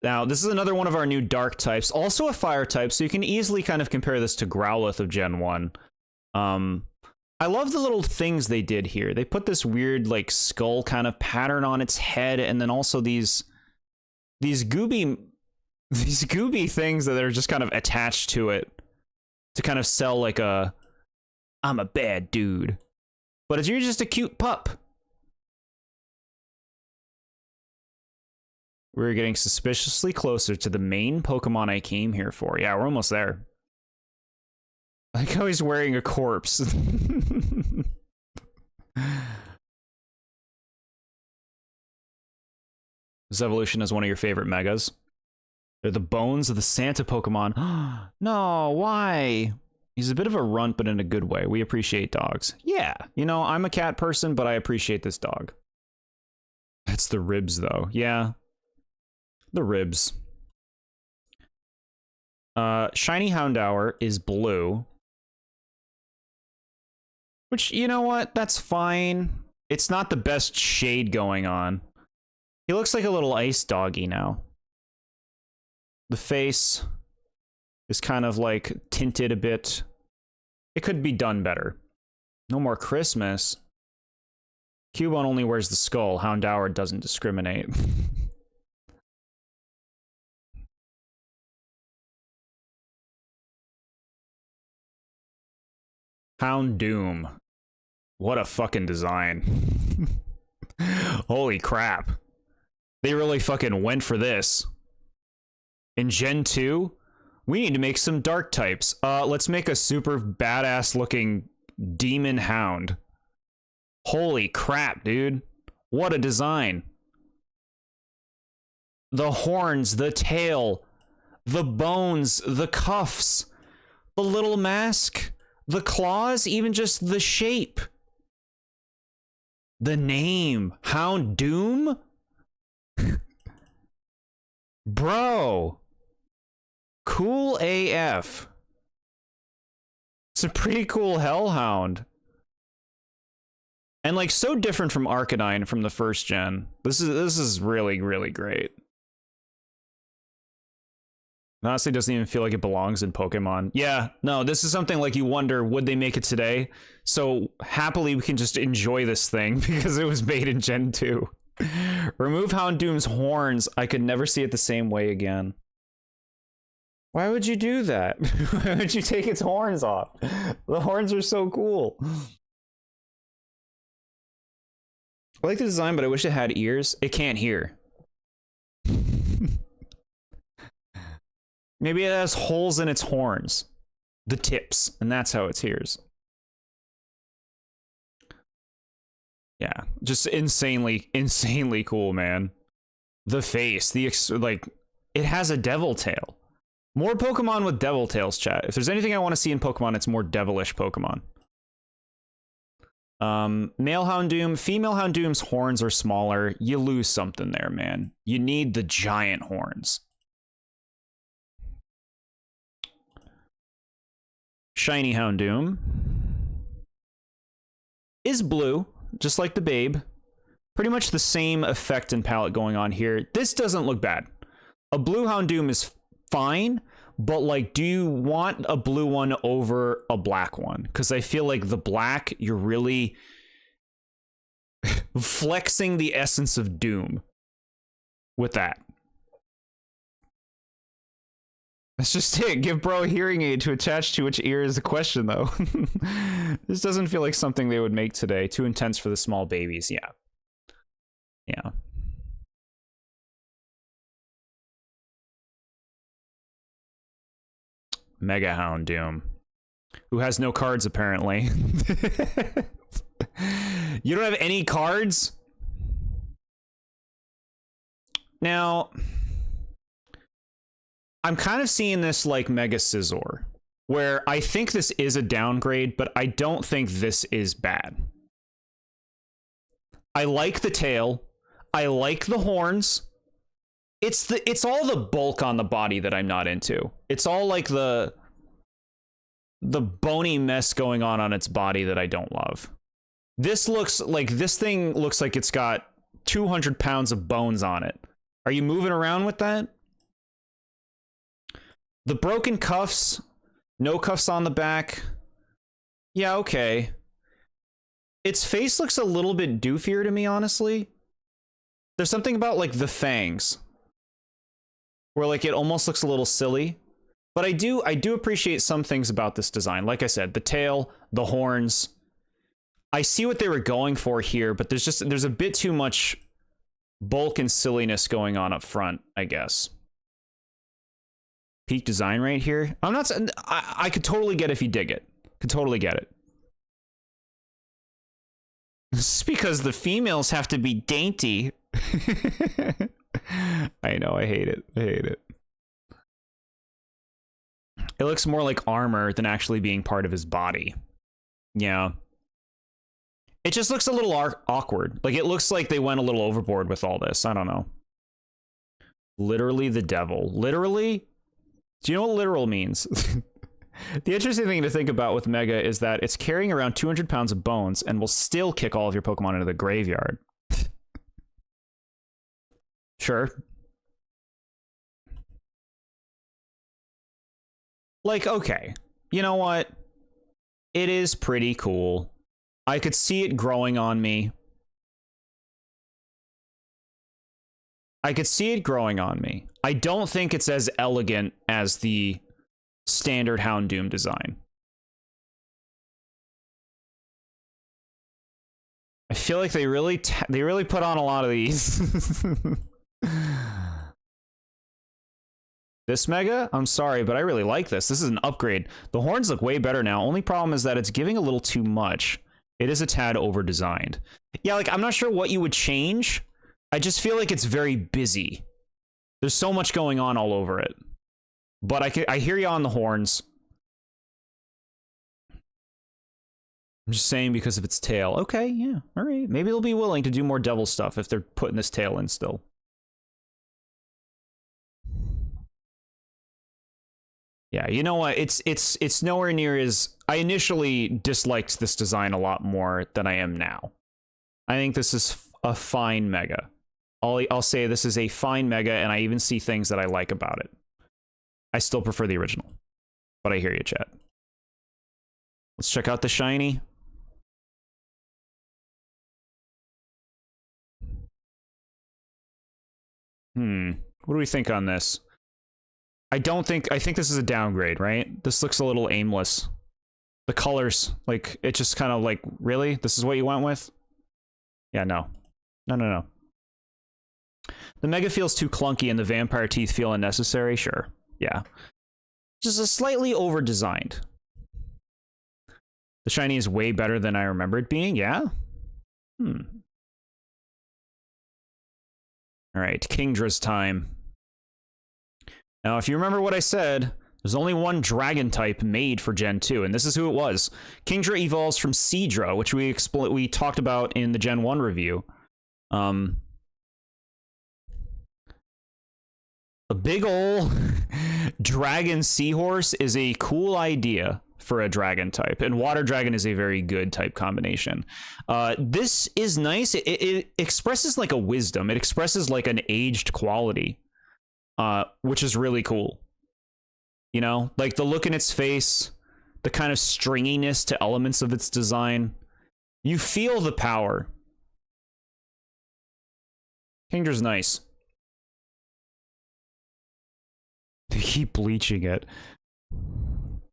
Now, this is another one of our new dark types. Also a fire type, so you can easily kind of compare this to Growlithe of Gen 1. I love the little things they did here. They put this weird like skull kind of pattern on its head, and then also these gooby things that are just kind of attached to it to kind of sell like a I'm a bad dude. But you're just a cute pup. We're getting suspiciously closer to the main Pokemon I came here for. Yeah, we're almost there. I like how he's wearing a corpse. This evolution is one of your favorite megas. They're the bones of the Santa Pokemon. No, why? He's a bit of a runt, but in a good way. We appreciate dogs. Yeah, you know, I'm a cat person, but I appreciate this dog. That's the ribs, though. Yeah. The ribs. Shiny Houndour is blue. Which, you know what? That's fine. It's not the best shade going on. He looks like a little ice doggy now. The face is kind of like tinted a bit. It could be done better. No more Christmas. Cubone only wears the skull. Houndour doesn't discriminate. Houndoom. What a fucking design. Holy crap. They really fucking went for this. In Gen 2, we need to make some dark types. Let's make a super badass looking demon hound. Holy crap, dude. What a design. The horns, the tail, the bones, the cuffs, the little mask, the claws, even just the shape. The name, Houndoom? Bro. Cool AF. It's a pretty cool hellhound. And like so different from Arcanine from the first gen. This is really, really great. Honestly, doesn't even feel like it belongs in Pokemon. Yeah, no, this is something like you wonder, would they make it today? So happily we can just enjoy this thing because it was made in Gen 2. Remove Houndoom's horns. I could never see it the same way again. Why would you do that? Why would you take its horns off? The horns are so cool. I like the design, but I wish it had ears. It can't hear. Maybe it has holes in its horns. The tips, and that's how it hears. Yeah, just insanely cool, man. The face, like, it has a devil tail. More Pokemon with devil tails, chat. If there's anything I want to see in Pokemon, it's more devilish Pokemon. Male Houndoom, female Houndoom's horns are smaller. You lose something there, man. You need the giant horns. Shiny Houndoom is blue, just like the Babe. Pretty much the same effect and palette going on here. This doesn't look bad. A blue Houndoom is fine, but like, do you want a blue one over a black one? Because I feel like the black, you're really flexing the essence of Doom with that. That's just it. Give bro a hearing aid to attach to which ear is the question, though. This doesn't feel like something they would make today. Too intense for the small babies. Yeah. Yeah. Mega Houndoom, who has no cards, apparently. You don't have any cards? Now, I'm kind of seeing this like Mega Scizor, where I think this is a downgrade, but I don't think this is bad. I like the tail. I like the horns. It's all the bulk on the body that I'm not into. It's all like the bony mess going on its body that I don't love. This thing looks like it's got 200 pounds of bones on it. Are you moving around with that? The broken cuffs, no cuffs on the back. Yeah, okay. Its face looks a little bit doofier to me, honestly. There's something about, like, the fangs where, like, it almost looks a little silly. But I do appreciate some things about this design. Like I said, the tail, the horns. I see what they were going for here, but there's a bit too much bulk and silliness going on up front, I guess. Peak design right here. I'm not. I could totally get if you dig it. Could totally get it. This is because the females have to be dainty. I know. I hate it. I hate it. It looks more like armor than actually being part of his body. Yeah. It just looks a little awkward. Like, it looks like they went a little overboard with all this. I don't know. Literally the devil. Literally? Do you know what literal means? The interesting thing to think about with Mega is that it's carrying around 200 pounds of bones and will still kick all of your Pokemon into the graveyard. Sure. Like, okay, you know what? It is pretty cool. I could see it growing on me. I could see it growing on me. I don't think it's as elegant as the standard Houndoom design. I feel like they really put on a lot of these. This Mega? I'm sorry, but I really like this. This is an upgrade. The horns look way better now. Only problem is that it's giving a little too much. It is a tad over-designed. Yeah, like, I'm not sure what you would change. I just feel like it's very busy. There's so much going on all over it. But I hear you on the horns. I'm just saying because of its tail. Okay, yeah, all right. Maybe they'll be willing to do more devil stuff if they're putting this tail in still. Yeah, you know what? It's nowhere near as... I initially disliked this design a lot more than I am now. I think this is a fine Mega. I'll say this is a fine Mega, and I even see things that I like about it. I still prefer the original, but I hear you, chat. Let's check out the shiny. What do we think on this? I think this is a downgrade, right? This looks a little aimless. The colors, like, it just kind of like, really? This is what you went with? Yeah, no. No. The Mega feels too clunky and the vampire teeth feel unnecessary, sure. Yeah. Just a slightly over-designed. The shiny is way better than I remember it being, yeah? All right, Kingdra's time. Now, if you remember what I said, there's only one dragon type made for Gen 2, and this is who it was. Kingdra evolves from Seadra, which we talked about in the Gen 1 review. A big ol' dragon seahorse is a cool idea for a dragon type, and water dragon is a very good type combination. This is nice. It expresses like a wisdom. It expresses like an aged quality, which is really cool. You know, like the look in its face, the kind of stringiness to elements of its design. You feel the power. Kingdra's nice. They keep bleaching it.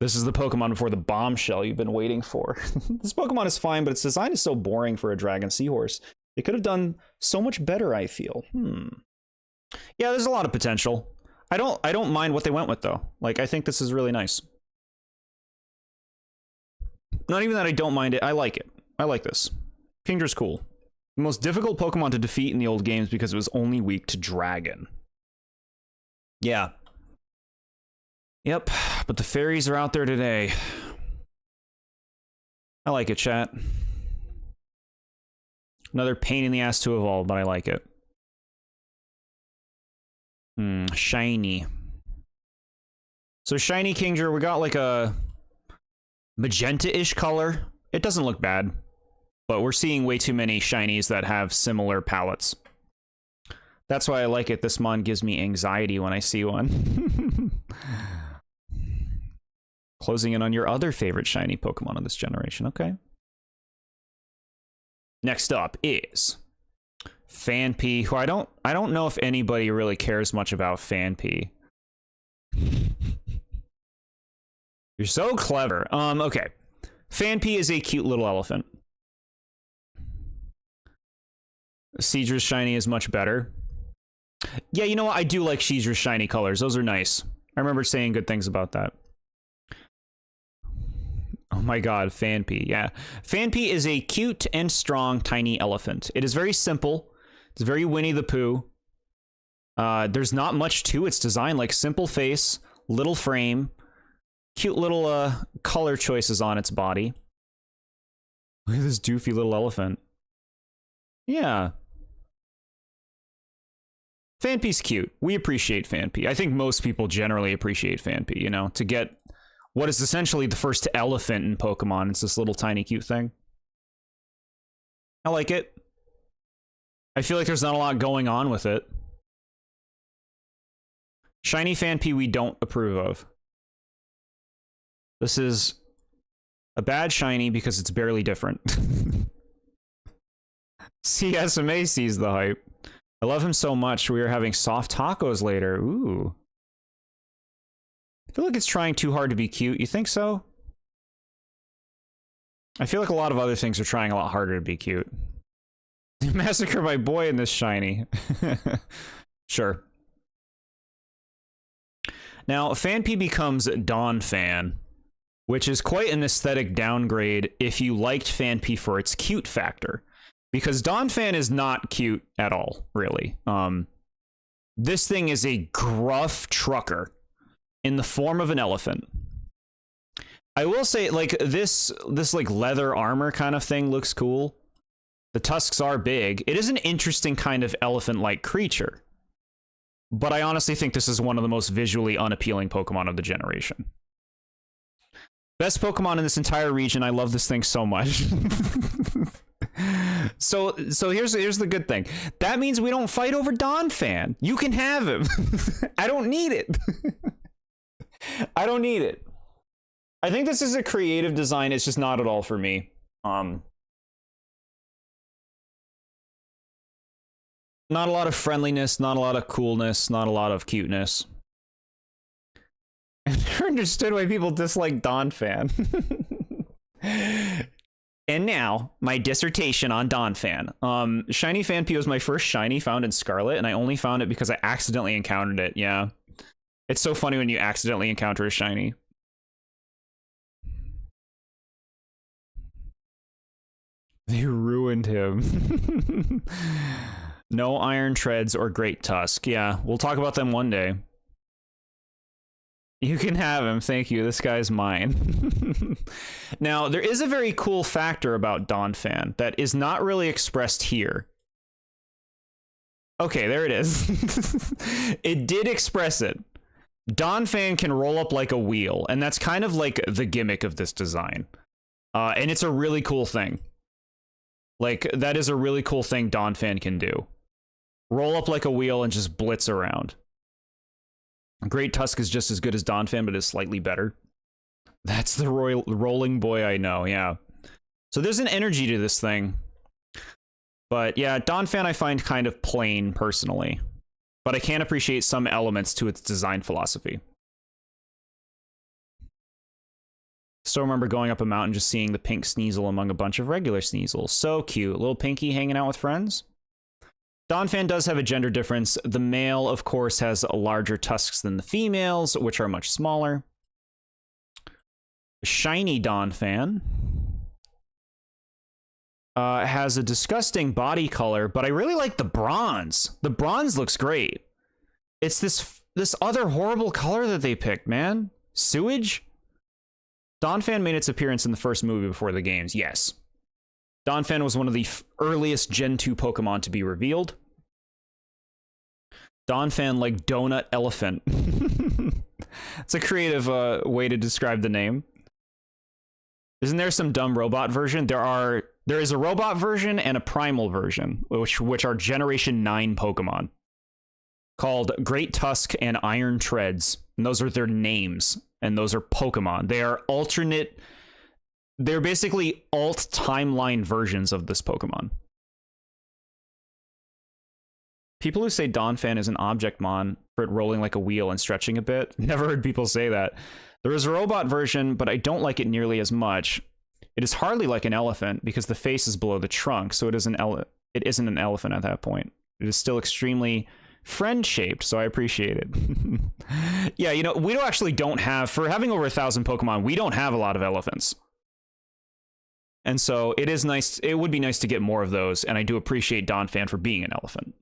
This is the Pokemon before the bombshell you've been waiting for. This Pokemon is fine, but its design is so boring for a dragon seahorse. They could have done so much better, I feel. Yeah, there's a lot of potential. I don't mind what they went with, though. Like, I think this is really nice. Not even that I don't mind it. I like it. I like this. Kingdra's cool. The most difficult Pokemon to defeat in the old games because it was only weak to dragon. Yeah. Yep, but the fairies are out there today. I like it, chat. Another pain in the ass to evolve, but I like it. Shiny. So shiny Kingdra, we got like a magenta-ish color. It doesn't look bad, but we're seeing way too many shinies that have similar palettes. That's why I like it. This mon gives me anxiety when I see one. Closing in on your other favorite shiny Pokemon of this generation. Okay. Next up is Fanpy, who I don't know if anybody really cares much about Fanpy. You're so clever. Okay. Fanpy is a cute little elephant. Caedra's shiny is much better. Yeah, you know what? I do like Caedra's shiny colors. Those are nice. I remember saying good things about that. Oh my god, Fanpy. Yeah. Fanpy is a cute and strong tiny elephant. It is very simple. It's very Winnie the Pooh. There's not much to its design, like simple face, little frame, cute little color choices on its body. Look at this doofy little elephant. Yeah. Fanpy's cute. We appreciate Fanpy. I think most people generally appreciate Fanpy, you know, to get what is essentially the first elephant in Pokemon. It's this little tiny cute thing. I like it. I feel like there's not a lot going on with it. Shiny Fanpy we don't approve of. This is a bad shiny because it's barely different. SMA sees the hype. I love him so much. We are having soft tacos later. Ooh. I feel like it's trying too hard to be cute. You think so? I feel like a lot of other things are trying a lot harder to be cute. Massacre my boy in this shiny. Sure. Now, Fanpy becomes Donphan, which is quite an aesthetic downgrade if you liked Fanpy for its cute factor. Because Donphan is not cute at all, really. This thing is a gruff trucker in the form of an elephant. I will say, like, this like leather armor kind of thing looks cool. The tusks are big. It is an interesting kind of elephant-like creature. But I honestly think this is one of the most visually unappealing Pokemon of the generation. Best Pokemon in this entire region. I love this thing so much. So here's the good thing. That means we don't fight over Donphan. You can have him. I don't need it. I don't need it. I think this is a creative design. It's just not at all for me. Not a lot of friendliness, not a lot of coolness, not a lot of cuteness. I never understood why people dislike Donphan. And now, my dissertation on Donphan. Shiny Fanpy was my first shiny found in Scarlet, and I only found it because I accidentally encountered it, yeah. It's so funny when you accidentally encounter a shiny. They ruined him. No Iron Treads or Great Tusk. Yeah, we'll talk about them one day. You can have him. Thank you. This guy's mine. Now, there is a very cool factor about Donphan that is not really expressed here. Okay, there it is. It did express it. Donphan can roll up like a wheel, and that's kind of like the gimmick of this design. And it's a really cool thing. Like, that is a really cool thing Donphan can do. Roll up like a wheel and just blitz around. Great Tusk is just as good as Donphan, but is slightly better. That's the rolling boy I know, yeah. So there's an energy to this thing. But yeah, Donphan I find kind of plain, personally. But I can appreciate some elements to its design philosophy. Still remember going up a mountain just seeing the pink Sneasel among a bunch of regular Sneasels. So cute. Little Pinky hanging out with friends. Donphan does have a gender difference. The male, of course, has larger tusks than the females, which are much smaller. Shiny Donphan has a disgusting body color, but I really like the bronze. The bronze looks great. It's this other horrible color that they picked, man. Sewage? Donphan made its appearance in the first movie before the games, yes. Donphan was one of the earliest Gen 2 Pokemon to be revealed. Donphan like donut elephant. It's a creative way to describe the name. Isn't there some dumb robot version? There is a robot version and a primal version, which are Generation 9 Pokemon. called Great Tusk and Iron Treads. And those are their names. And those are Pokemon. They are alternate... They're basically alt timeline versions of this Pokemon. People who say Donphan is an Objectmon for it rolling like a wheel and stretching a bit. Never heard people say that. There is a robot version, but I don't like it nearly as much. It is hardly like an elephant because the face is below the trunk, so it isn't an elephant at that point. It is still extremely friend-shaped, so I appreciate it. Yeah, you know, we don't have, for having over 1,000 Pokemon, we don't have a lot of elephants. And so it is nice, it would be nice to get more of those, and I do appreciate Donphan for being an elephant.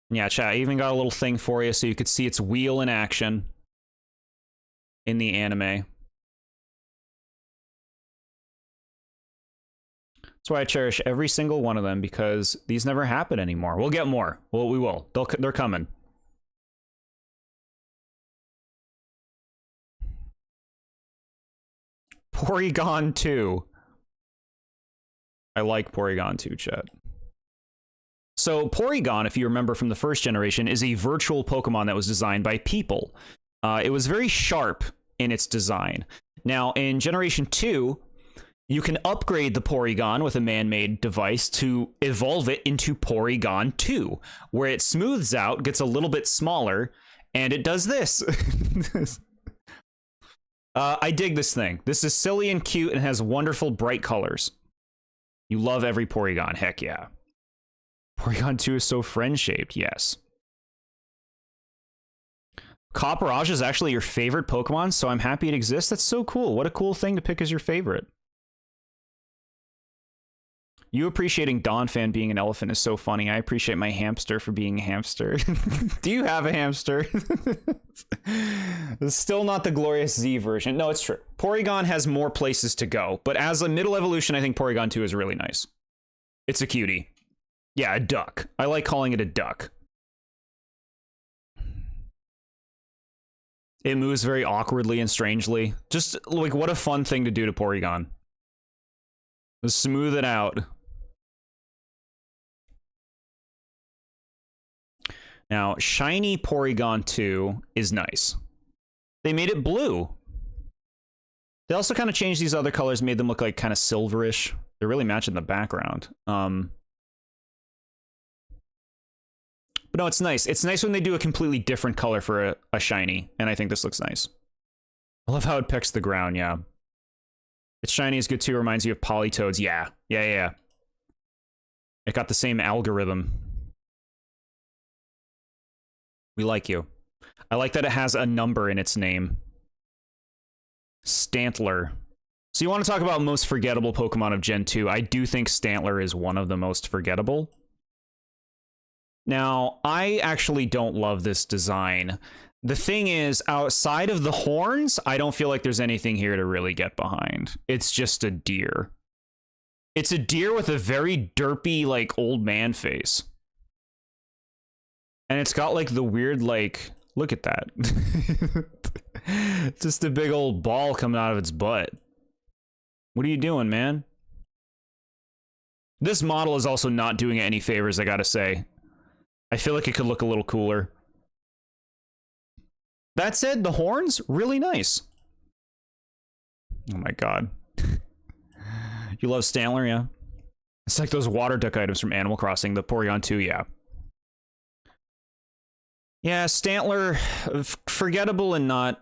Yeah, chat, I even got a little thing for you so you could see its wheel in action in the anime. That's why I cherish every single one of them, because these never happen anymore. We'll get more. Well, we will. They're coming. Porygon 2. I like Porygon 2, chat. So Porygon, if you remember from the first generation, is a virtual Pokemon that was designed by people. It was very sharp in its design. Now, in Generation 2, you can upgrade the Porygon with a man-made device to evolve it into Porygon 2, where it smooths out, gets a little bit smaller, and it does this. I dig this thing. This is silly and cute and has wonderful bright colors. You love every Porygon, heck yeah. Porygon 2 is so friend-shaped, yes. Copperage is actually your favorite Pokemon, so I'm happy it exists. That's so cool. What a cool thing to pick as your favorite. You appreciating Donphan being an elephant is so funny. I appreciate my hamster for being a hamster. Do you have a hamster? It's still not the Glorious Z version. No, it's true. Porygon has more places to go, but as a middle evolution, I think Porygon 2 is really nice. It's a cutie. Yeah, a duck. I like calling it a duck. It moves very awkwardly and strangely. Just, like, what a fun thing to do to Porygon. Just smooth it out. Now, shiny Porygon 2 is nice. They made it blue. They also kind of changed these other colors, made them look like kind of silverish. They're really matching the background. But no, it's nice. It's nice when they do a completely different color for a shiny, and I think this looks nice. I love how it pecks the ground, yeah. Its shiny is good too, reminds you of Politoads. Yeah. It got the same algorithm. We like you. I like that it has a number in its name. Stantler. So you want to talk about most forgettable Pokemon of Gen 2. I do think Stantler is one of the most forgettable. Now, I actually don't love this design. The thing is, outside of the horns, I don't feel like there's anything here to really get behind. It's just a deer. It's a deer with a very derpy, like, old man face. And it's got, like, the weird, like... Look at that. Just a big old ball coming out of its butt. What are you doing, man? This model is also not doing it any favors, I gotta say. I feel like it could look a little cooler. That said, the horns, really nice. Oh my god. You love Stantler, yeah? It's like those water duck items from Animal Crossing, the Porygon 2, yeah. Yeah, Stantler, forgettable and not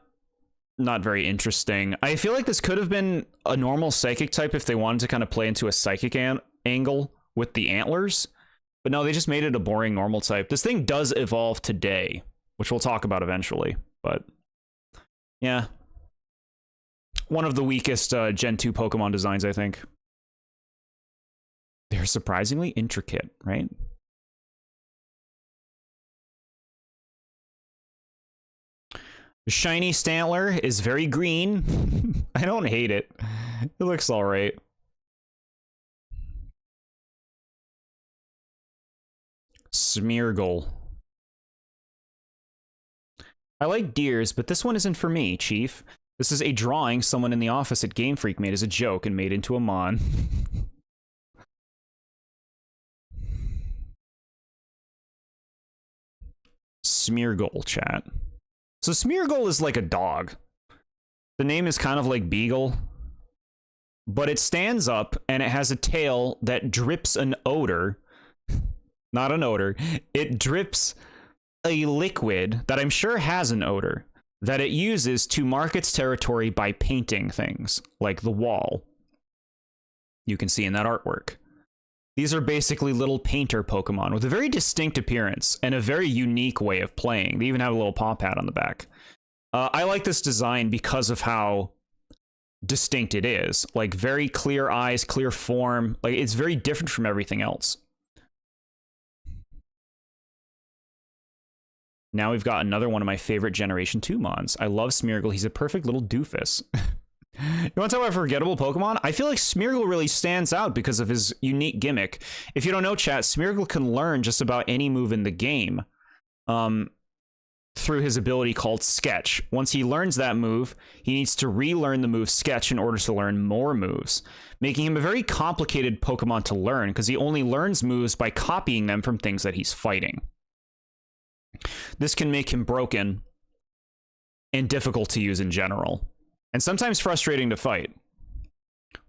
very interesting. I feel like this could have been a normal psychic type if they wanted to kind of play into a psychic angle with the antlers. But no, they just made it a boring normal type. This thing does evolve today, which we'll talk about eventually. But yeah, one of the weakest Gen 2 Pokemon designs, I think. They're surprisingly intricate, right? The shiny Stantler is very green. I don't hate it. It looks all right. Smeargle. I like deers, but this one isn't for me, Chief. This is a drawing someone in the office at Game Freak made as a joke and made into a mon. Smeargle, chat. So Smeargle is like a dog. The name is kind of like Beagle, but it stands up and it has a tail that drips an odor. Not an odor. It drips a liquid that I'm sure has an odor that it uses to mark its territory by painting things, like the wall. You can see in that artwork. These are basically little painter Pokemon with a very distinct appearance and a very unique way of playing. They even have a little paw pad on the back. I like this design because of how distinct it is. Like, very clear eyes, clear form. Like, it's very different from everything else. Now we've got another one of my favorite Generation 2 mons. I love Smeargle. He's a perfect little doofus. You want to talk about forgettable Pokemon? I feel like Smeargle really stands out because of his unique gimmick. If you don't know, chat, Smeargle can learn just about any move in the game through his ability called Sketch. Once he learns that move, he needs to relearn the move Sketch in order to learn more moves, making him a very complicated Pokemon to learn because he only learns moves by copying them from things that he's fighting. This can make him broken and difficult to use in general, and sometimes frustrating to fight.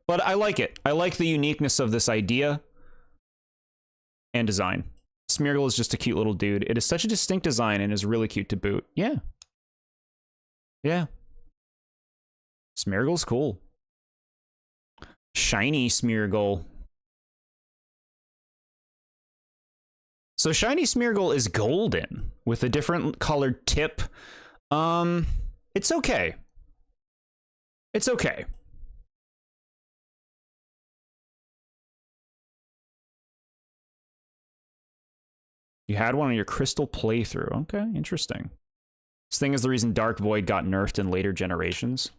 But I like it. I like the uniqueness of this idea and design. Smeargle is just a cute little dude. It is such a distinct design and is really cute to boot. Yeah. Yeah. Smeargle's cool. Shiny Smeargle. So Shiny Smeargle is golden with a different colored tip. It's okay. It's okay. You had one on your Crystal playthrough. Okay, interesting. This thing is the reason Dark Void got nerfed in later generations.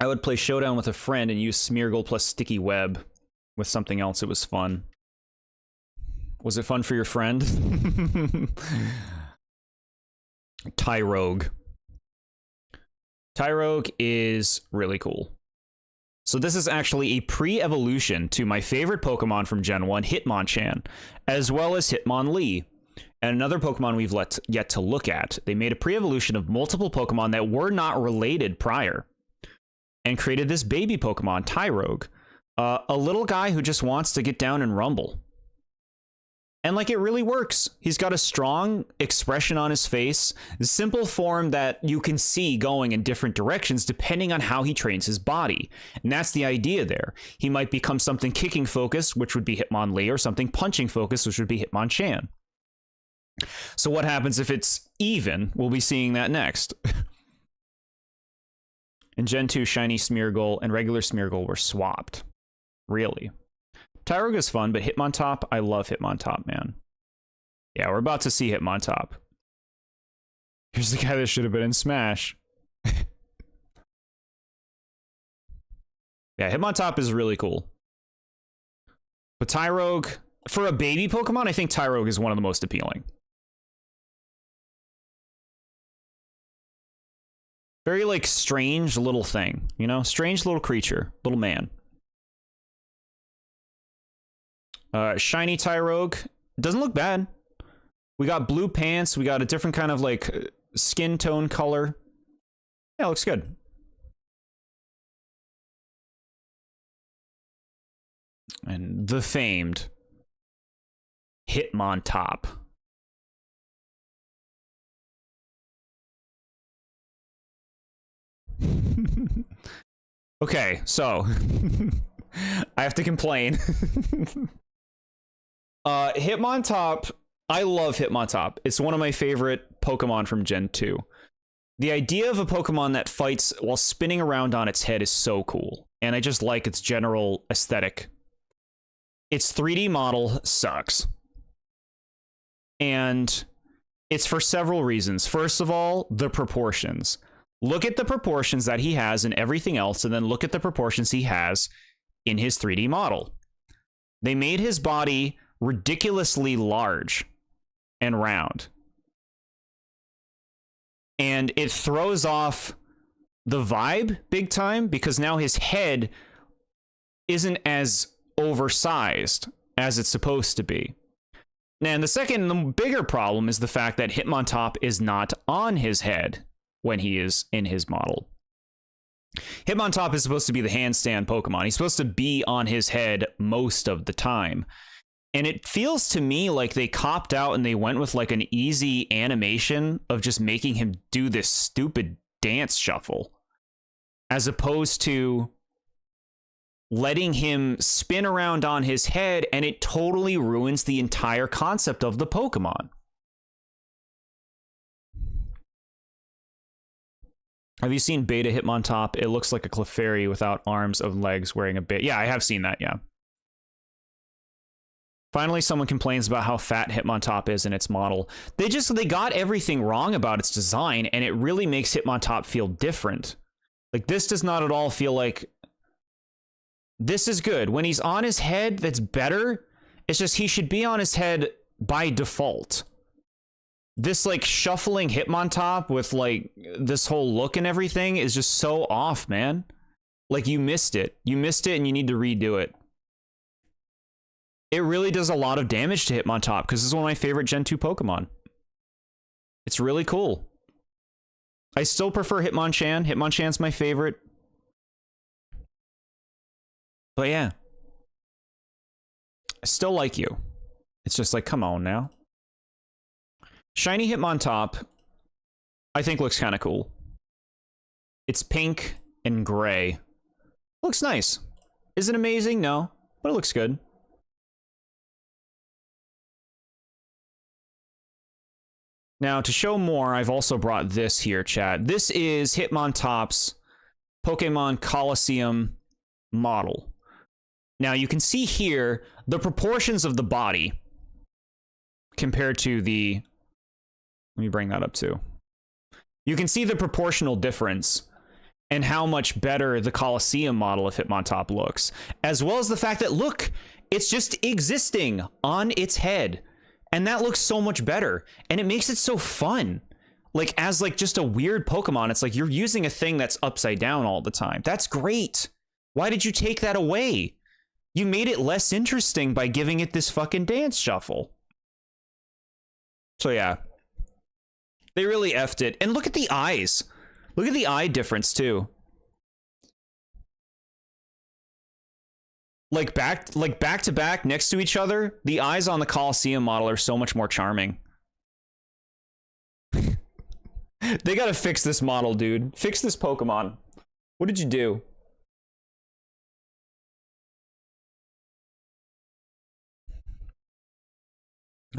I would play Showdown with a friend and use Smeargle plus Sticky Web with something else. It was fun. Was it fun for your friend? Tyrogue. Tyrogue is really cool. So this is actually a pre-evolution to my favorite Pokemon from Gen 1, Hitmonchan, as well as Hitmonlee, and another Pokemon we've yet to look at. They made a pre-evolution of multiple Pokemon that were not related prior, and created this baby Pokemon, Tyrogue, a little guy who just wants to get down and rumble. And like, it really works. He's got a strong expression on his face, simple form that you can see going in different directions depending on how he trains his body. And that's the idea there. He might become something kicking focused, which would be Hitmonlee, or something punching focused, which would be Hitmonchan. So what happens if it's even? We'll be seeing that next. In Gen 2, Shiny Smeargle and regular Smeargle were swapped. Really. Tyrogue is fun, but Hitmontop, I love Hitmontop, man. Yeah, we're about to see Hitmontop. Here's the guy that should have been in Smash. Yeah, Hitmontop is really cool. But Tyrogue, for a baby Pokemon, I think Tyrogue is one of the most appealing. Very, like, strange little thing, you know? Strange little creature, little man. Shiny Tyrogue doesn't look bad. We got blue pants. We got a different kind of like skin tone color. Yeah, looks good. And the famed Hitmontop. Okay, so I have to complain. Hitmontop, I love Hitmontop. It's one of my favorite Pokemon from Gen 2. The idea of a Pokemon that fights while spinning around on its head is so cool, and I just like its general aesthetic. Its 3D model sucks. And it's for several reasons. First of all, the proportions. Look at the proportions that he has in everything else, and then look at the proportions he has in his 3D model. They made his body ridiculously large and round. And it throws off the vibe big time because now his head isn't as oversized as it's supposed to be. And the bigger problem is the fact that Hitmontop is not on his head when he is in his model. Hitmontop is supposed to be the handstand Pokemon. He's supposed to be on his head most of the time. And it feels to me like they copped out and they went with like an easy animation of just making him do this stupid dance shuffle, as opposed to letting him spin around on his head, and it totally ruins the entire concept of the Pokemon. Have you seen Beta Hitmontop? It looks like a Clefairy without arms and legs wearing a bit. Yeah, I have seen that, yeah. Finally, someone complains about how fat Hitmontop is in its model. They got everything wrong about its design, and it really makes Hitmontop feel different. Like, this does not at all feel like... This is good. When he's on his head, that's better. It's just he should be on his head by default. This, like, shuffling Hitmontop with, like, this whole look and everything is just so off, man. Like, you missed it. You missed it, and you need to redo it. It really does a lot of damage to Hitmontop, because this is one of my favorite Gen 2 Pokemon. It's really cool. I still prefer Hitmonchan. Hitmonchan's my favorite. But yeah. I still like you. It's just like, come on now. Shiny Hitmontop, I think looks kind of cool. It's pink and gray. Looks nice. Is it amazing? No, but it looks good. Now, to show more, I've also brought this here, chat. This is Hitmontop's Pokemon Coliseum model. Now, you can see here the proportions of the body compared to the... Let me bring that up too. You can see the proportional difference and how much better the Coliseum model of Hitmontop looks, as well as the fact that, look, it's just existing on its head. And that looks so much better. And it makes it so fun. Like, as like just a weird Pokemon, it's like you're using a thing that's upside down all the time. That's great. Why did you take that away? You made it less interesting by giving it this fucking dance shuffle. So yeah. They really effed it. And look at the eyes. Look at the eye difference too. Like back to back next to each other, the eyes on the Coliseum model are so much more charming. They gotta fix this model, dude. Fix this Pokemon. What did you do?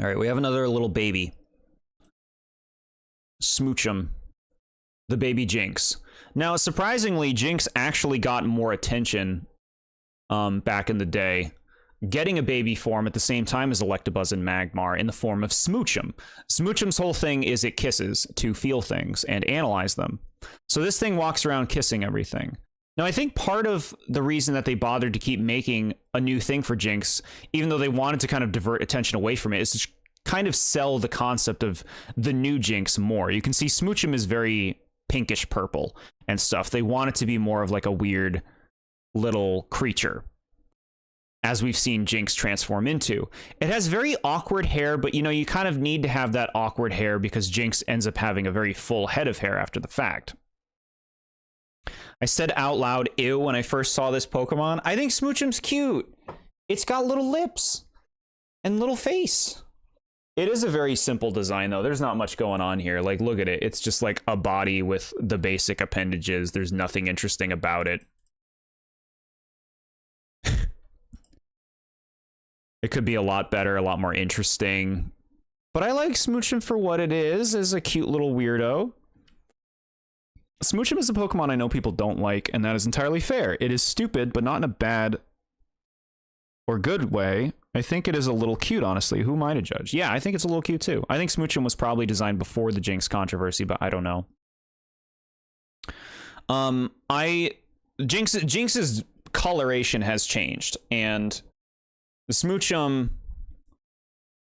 All right, we have another little baby. Smoochum. The baby Jinx. Now, surprisingly, Jinx actually got more attention back in the day, getting a baby form at the same time as Electabuzz and Magmar in the form of Smoochum. Smoochum's whole thing is it kisses to feel things and analyze them. So this thing walks around kissing everything. Now, I think part of the reason that they bothered to keep making a new thing for Jinx, even though they wanted to kind of divert attention away from it, is to kind of sell the concept of the new Jinx more. You can see Smoochum is very pinkish purple and stuff. They want it to be more of like a weird little creature, as we've seen Jinx transform into. It has very awkward hair, but you know, you kind of need to have that awkward hair because Jinx ends up having a very full head of hair after the fact. I said out loud, ew, when I first saw this Pokemon. I think Smoochum's cute. It's got little lips and little face. It is a very simple design, though. There's not much going on here. Like, look at it. It's just like a body with the basic appendages. There's nothing interesting about it. It could be a lot better, a lot more interesting. But I like Smoochum for what it is, as a cute little weirdo. Smoochum is a Pokemon I know people don't like, and that is entirely fair. It is stupid, but not in a bad or good way. I think it is a little cute, honestly. Who am I to judge? Yeah, I think it's a little cute, too. I think Smoochum was probably designed before the Jinx controversy, but I don't know. Jinx's coloration has changed, and the Smoochum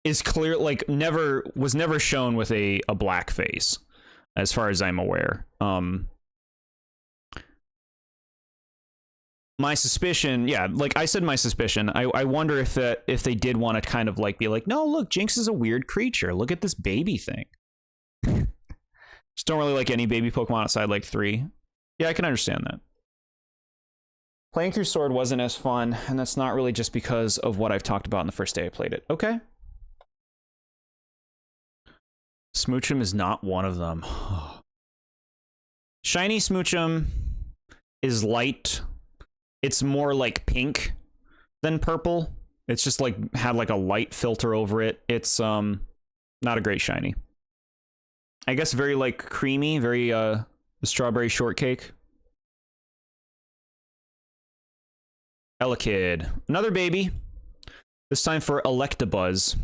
is clear, like was never shown with a black face, as far as I'm aware. My suspicion, yeah, like I said, my suspicion. I wonder if they did want to kind of like be like, no, look, Jinx is a weird creature. Look at this baby thing. Just don't really like any baby Pokemon outside like 3. Yeah, I can understand that. Playing through Sword wasn't as fun, and that's not really just because of what I've talked about in the first day I played it. Okay. Smoochum is not one of them. Shiny Smoochum is light. It's more like pink than purple. It's just like had like a light filter over it. It's not a great shiny. I guess very like creamy, very strawberry shortcake. Elekid, another baby. This time for Electabuzz.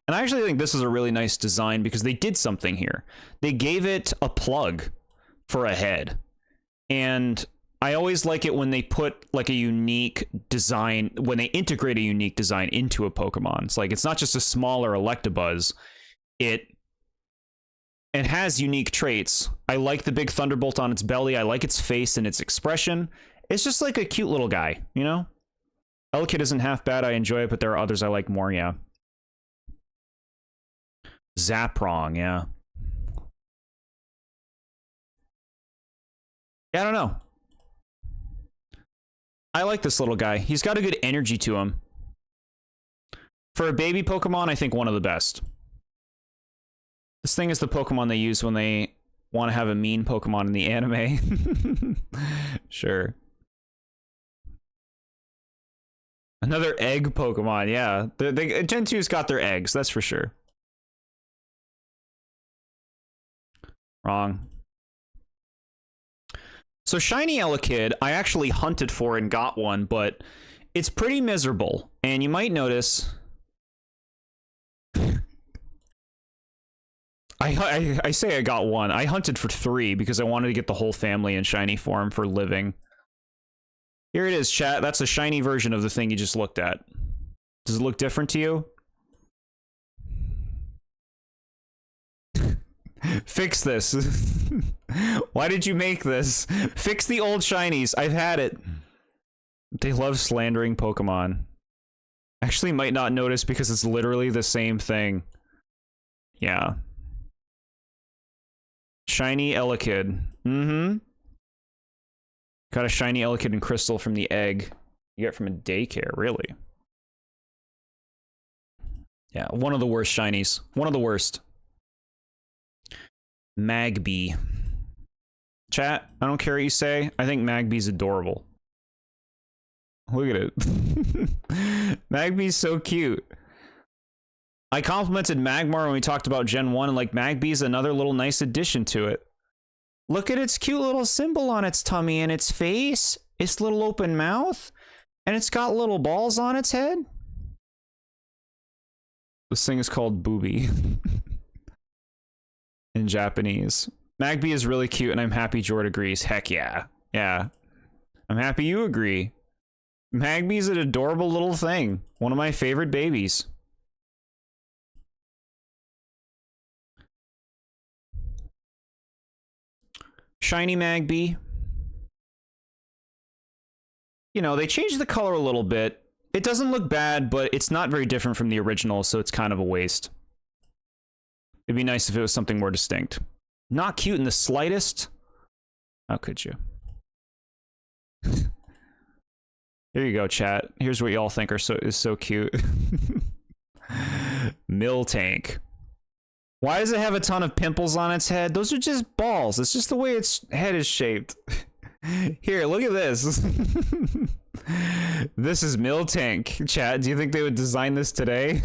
And I actually think this is a really nice design because they did something here. They gave it a plug for a head. And I always like it when they put like a unique design, when they integrate a unique design into a Pokemon. It's like, it's not just a smaller Electabuzz. It has unique traits. I like the big thunderbolt on its belly. I like its face and its expression. It's just like a cute little guy, you know? Elekid isn't half bad. I enjoy it, but there are others I like more, yeah. Zaprong, yeah. Yeah, I don't know. I like this little guy. He's got a good energy to him. For a baby Pokemon, I think one of the best. This thing is the Pokemon they use when they want to have a mean Pokemon in the anime. Sure. Another egg Pokemon, yeah. Gen 2's got their eggs, that's for sure. Wrong. So Shiny Elekid, I actually hunted for and got one, but it's pretty miserable. And you might notice... I say I got one. I hunted for 3 because I wanted to get the whole family in shiny form for living. Here it is, chat. That's a shiny version of the thing you just looked at. Does it look different to you? Fix this. Why did you make this? Fix the old shinies. I've had it. They love slandering Pokemon. Actually might not notice because it's literally the same thing. Yeah. Shiny Elekid. Mm-hmm. Got a shiny Elekid and crystal from the egg you get from a daycare, really. Yeah, one of the worst shinies. One of the worst. Magby. Chat, I don't care what you say. I think Magby's adorable. Look at it. Magby's so cute. I complimented Magmar when we talked about Gen 1, and like Magby's another little nice addition to it. Look at its cute little symbol on its tummy and its face, its little open mouth, and it's got little balls on its head. This thing is called Booby in Japanese. Magby is really cute, and I'm happy Jord agrees. Heck yeah. Yeah. I'm happy you agree. Magby's an adorable little thing. One of my favorite babies. Shiny Magby. You know, they changed the color a little bit. It doesn't look bad, but it's not very different from the original, so it's kind of a waste. It'd be nice if it was something more distinct. Not cute in the slightest. How could you? Here you go, chat. Here's what y'all think is so cute. Miltank. Why does it have a ton of pimples on its head? Those are just balls. It's just the way its head is shaped. Here, look at this. This is Miltank, chat. Do you think they would design this today?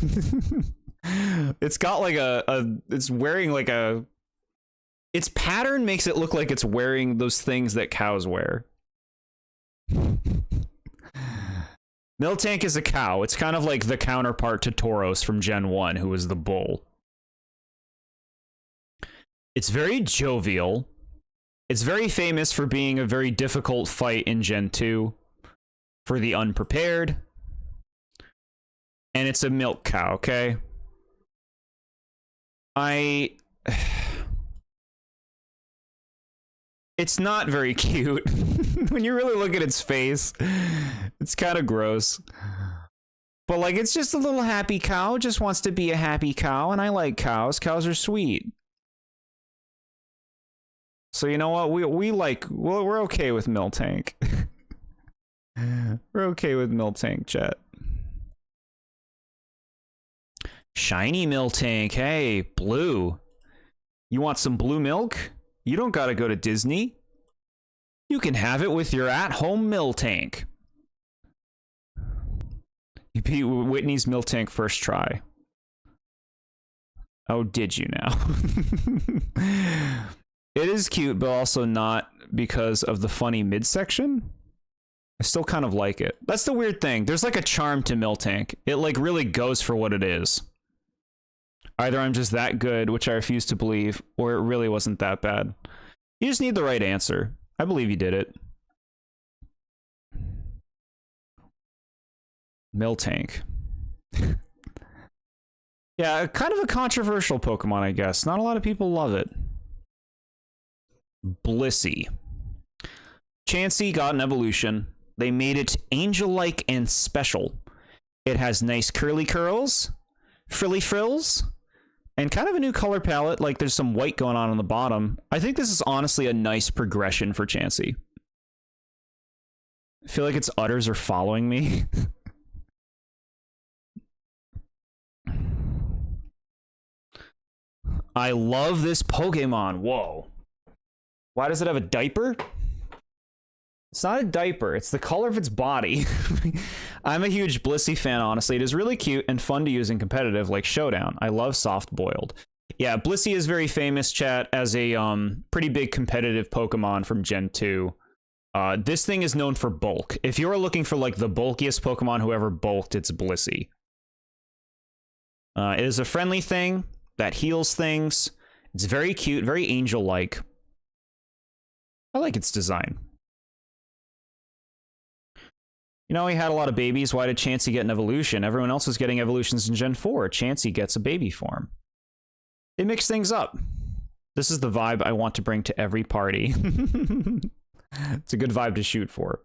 It's got like it's wearing like a... Its pattern makes it look like it's wearing those things that cows wear. Miltank is a cow. It's kind of like the counterpart to Tauros from Gen 1, who was the bull. It's very jovial. It's very famous for being a very difficult fight in Gen 2 for the unprepared. and it's a milk cow, okay? It's not very cute. When you really look at its face, it's kind of gross. But like, it's just a little happy cow, just wants to be a happy cow, and I like cows. Cows are sweet. So you know what? We're okay with Miltank. We're okay with Miltank, chat. Shiny Miltank, hey, blue. You want some blue milk? You don't gotta go to Disney. You can have it with your at-home Miltank. You beat Whitney's Miltank first try. Oh, did you now? It is cute, but also not because of the funny midsection. I still kind of like it. That's the weird thing. There's like a charm to Miltank. It like really goes for what it is. Either I'm just that good, which I refuse to believe, or it really wasn't that bad. You just need the right answer. I believe you did it. Miltank. Yeah, kind of a controversial Pokemon, I guess. Not a lot of people love it. Blissey. Chansey got an evolution. They made it angel-like and special. It has nice curly curls, frilly frills, and kind of a new color palette. Like there's some white going on the bottom. I think this is honestly a nice progression for Chansey. I feel like its udders are following me. I love this Pokemon. Whoa. Why does it have a diaper? It's not a diaper. It's the color of its body. I'm a huge Blissey fan, honestly. It is really cute and fun to use in competitive, like Showdown. I love soft-boiled. Yeah, Blissey is very famous, chat, as a pretty big competitive Pokemon from Gen 2. This thing is known for bulk. If you're looking for, like, the bulkiest Pokemon who ever bulked, it's Blissey. It is a friendly thing that heals things. It's very cute, very angel-like. I like its design. You know, he had a lot of babies. Why did Chansey get an evolution? Everyone else was getting evolutions in Gen 4. Chansey gets a baby form. They mix things up. This is the vibe I want to bring to every party. It's a good vibe to shoot for.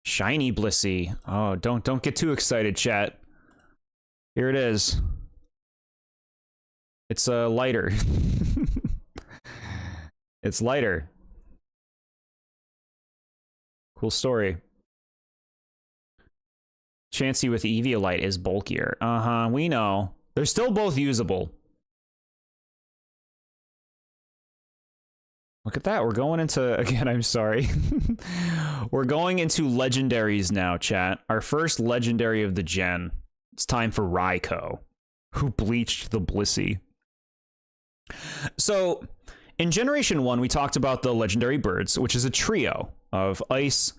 Shiny Blissey. Oh, don't get too excited, chat. Here it is. It's lighter. It's lighter. Cool story. Chansey with Eviolite is bulkier. Uh-huh, we know. They're still both usable. Look at that. We're going into... Again, I'm sorry. We're going into legendaries now, chat. Our first legendary of the gen. It's time for Raikou, who bleached the Blissey. So, in Generation 1, we talked about the legendary birds, which is a trio of ice,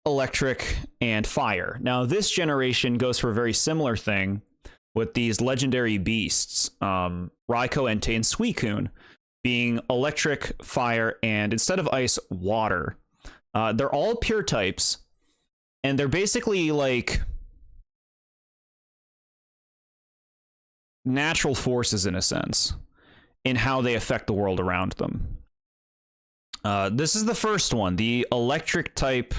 electric, and fire. Now, this generation goes for a very similar thing with these legendary beasts, Raikou, Entei, and Suicune, being electric, fire, and instead of ice, water. They're all pure types, and they're basically like natural forces in a sense in how they affect the world around them. This is the first one, the electric type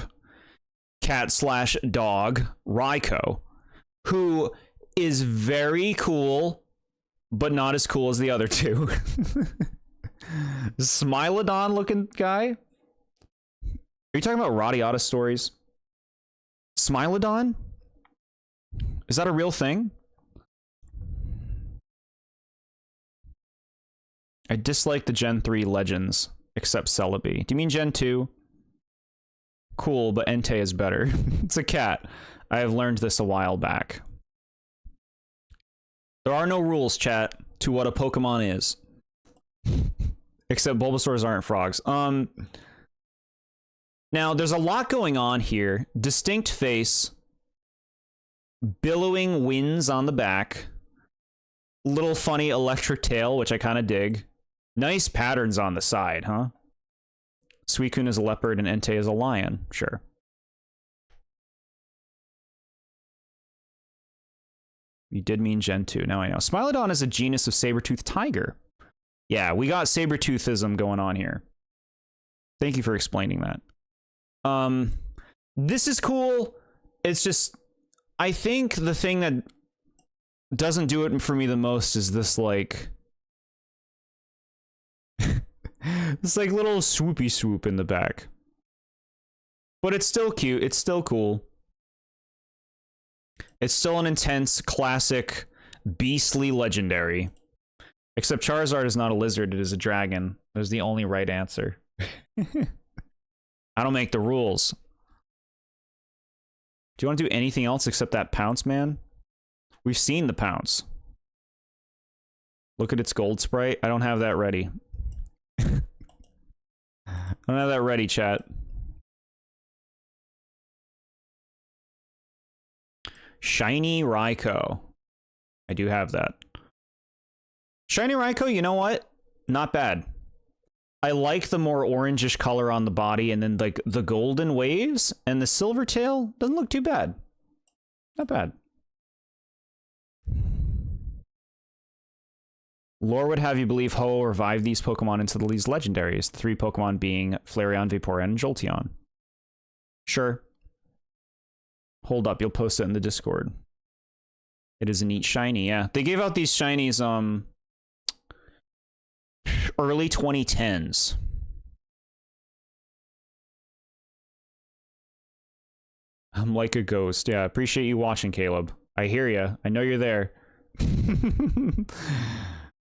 cat/dog Raikou, who is very cool, but not as cool as the other two. Smilodon looking guy? Are you talking about Radiata stories? Smilodon? Is that a real thing? I dislike the Gen 3 legends, except Celebi. Do you mean Gen 2? Cool, but Entei is better. It's a cat. I have learned this a while back. There are no rules, chat, to what a Pokemon is. Except Bulbasaurs aren't frogs. Now, there's a lot going on here. Distinct face. Billowing winds on the back. Little funny electric tail, which I kind of dig. Nice patterns on the side, huh? Suicune is a leopard and Entei is a lion. Sure. You did mean Gen 2. Now I know. Smilodon is a genus of saber-toothed tiger. Yeah, we got saber-toothism going on here. Thank you for explaining that. This is cool. It's just, I think the thing that doesn't do it for me the most is this, like, this, like, little swoopy swoop in the back. But it's still cute. It's still cool. It's still an intense, classic, beastly legendary. Except Charizard is not a lizard, it is a dragon. That is the only right answer. I don't make the rules. Do you want to do anything else except that pounce, man? We've seen the pounce. Look at its gold sprite. I don't have that ready. I don't have that ready, chat. Shiny Raikou. I do have that. Shiny Raikou, you know what? Not bad. I like the more orangish color on the body, and then like the golden waves and the silver tail doesn't look too bad. Not bad. Lore would have you believe Ho revived these Pokemon into these legendaries, the 3 Pokemon being Flareon, Vaporeon, and Jolteon. Sure. Hold up, you'll post it in the Discord. It is a neat shiny, yeah. They gave out these shinies, early 2010s. I'm like a ghost. Yeah, appreciate you watching, Caleb. I hear you. I know you're there.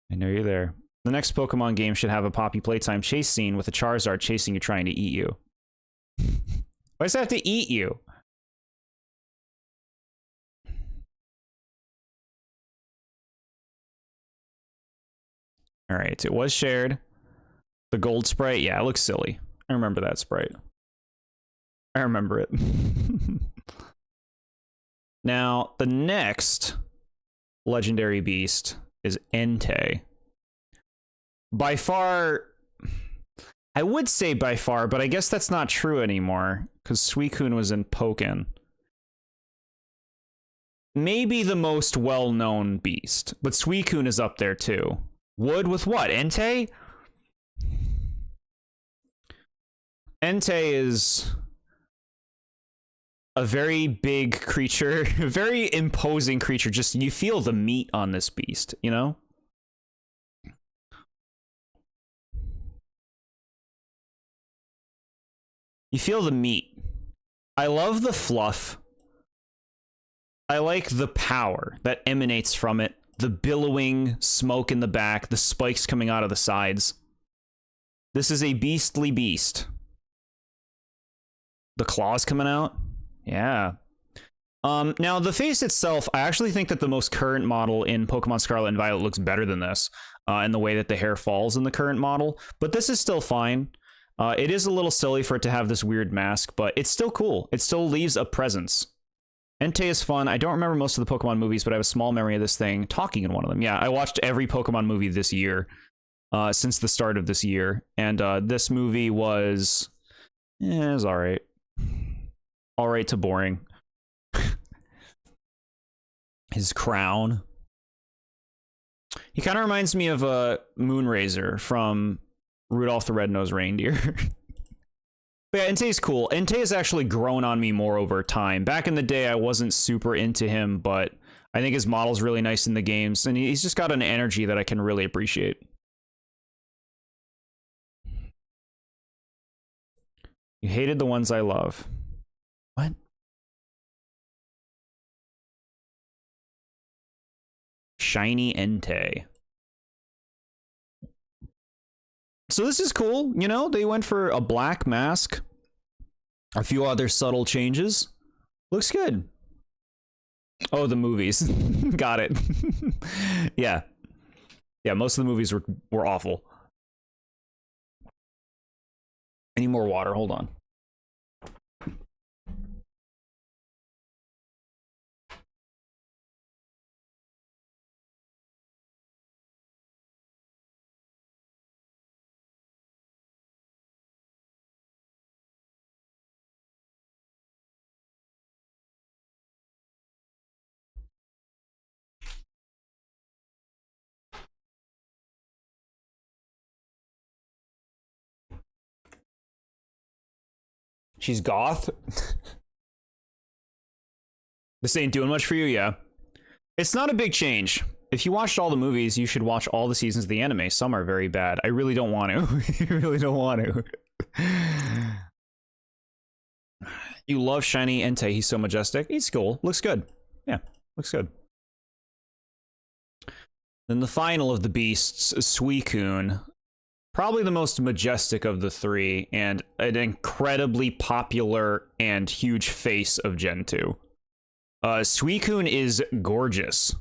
I know you're there. The next Pokemon game should have a Poppy Playtime chase scene with a Charizard chasing you, trying to eat you. Why does it have to eat you? All right, it was shared. The gold sprite, yeah, it looks silly. I remember that sprite. I remember it. Now, the next legendary beast is Entei. By far, I would say by far, but I guess that's not true anymore, because Suicune was in Pokken. Maybe the most well-known beast, but Suicune is up there too. Wood with what? Entei? Entei is a very big creature, a very imposing creature. Just, you feel the meat on this beast, you know? You feel the meat. I love the fluff. I like the power that emanates from it. The billowing smoke in the back, the spikes coming out of the sides. This is a beastly beast. The claws coming out? Yeah. Now, the face itself, I actually think that the most current model in Pokemon Scarlet and Violet looks better than this, in the way that the hair falls in the current model, but this is still fine. It is a little silly for it to have this weird mask, but it's still cool. It still leaves a presence. Entei is fun. I don't remember most of the Pokemon movies, but I have a small memory of this thing talking in one of them. Yeah, I watched every Pokemon movie this year, since the start of this year, and this movie was, it was all right. All right to boring. His crown. He kind of reminds me of Moonrazer from Rudolph the Red-Nosed Reindeer. But yeah, Entei's cool. Entei has actually grown on me more over time. Back in the day, I wasn't super into him, but I think his model's really nice in the games, and he's just got an energy that I can really appreciate. You hated the ones I love. What? Shiny Entei. So this is cool, you know, they went for a black mask, a few other subtle changes. Looks good. Oh, the movies. Got it. Yeah. Yeah, most of the movies were awful. I need more water, hold on. She's goth. This ain't doing much for you, yeah. It's not a big change. If you watched all the movies, you should watch all the seasons of the anime. Some are very bad. I really don't want to. I really don't want to. You love shiny Entei. He's so majestic. He's cool. Looks good. Yeah, looks good. Then the final of the beasts, Suicune. Probably the most majestic of the three, and an incredibly popular and huge face of Gen 2. Suicune is gorgeous.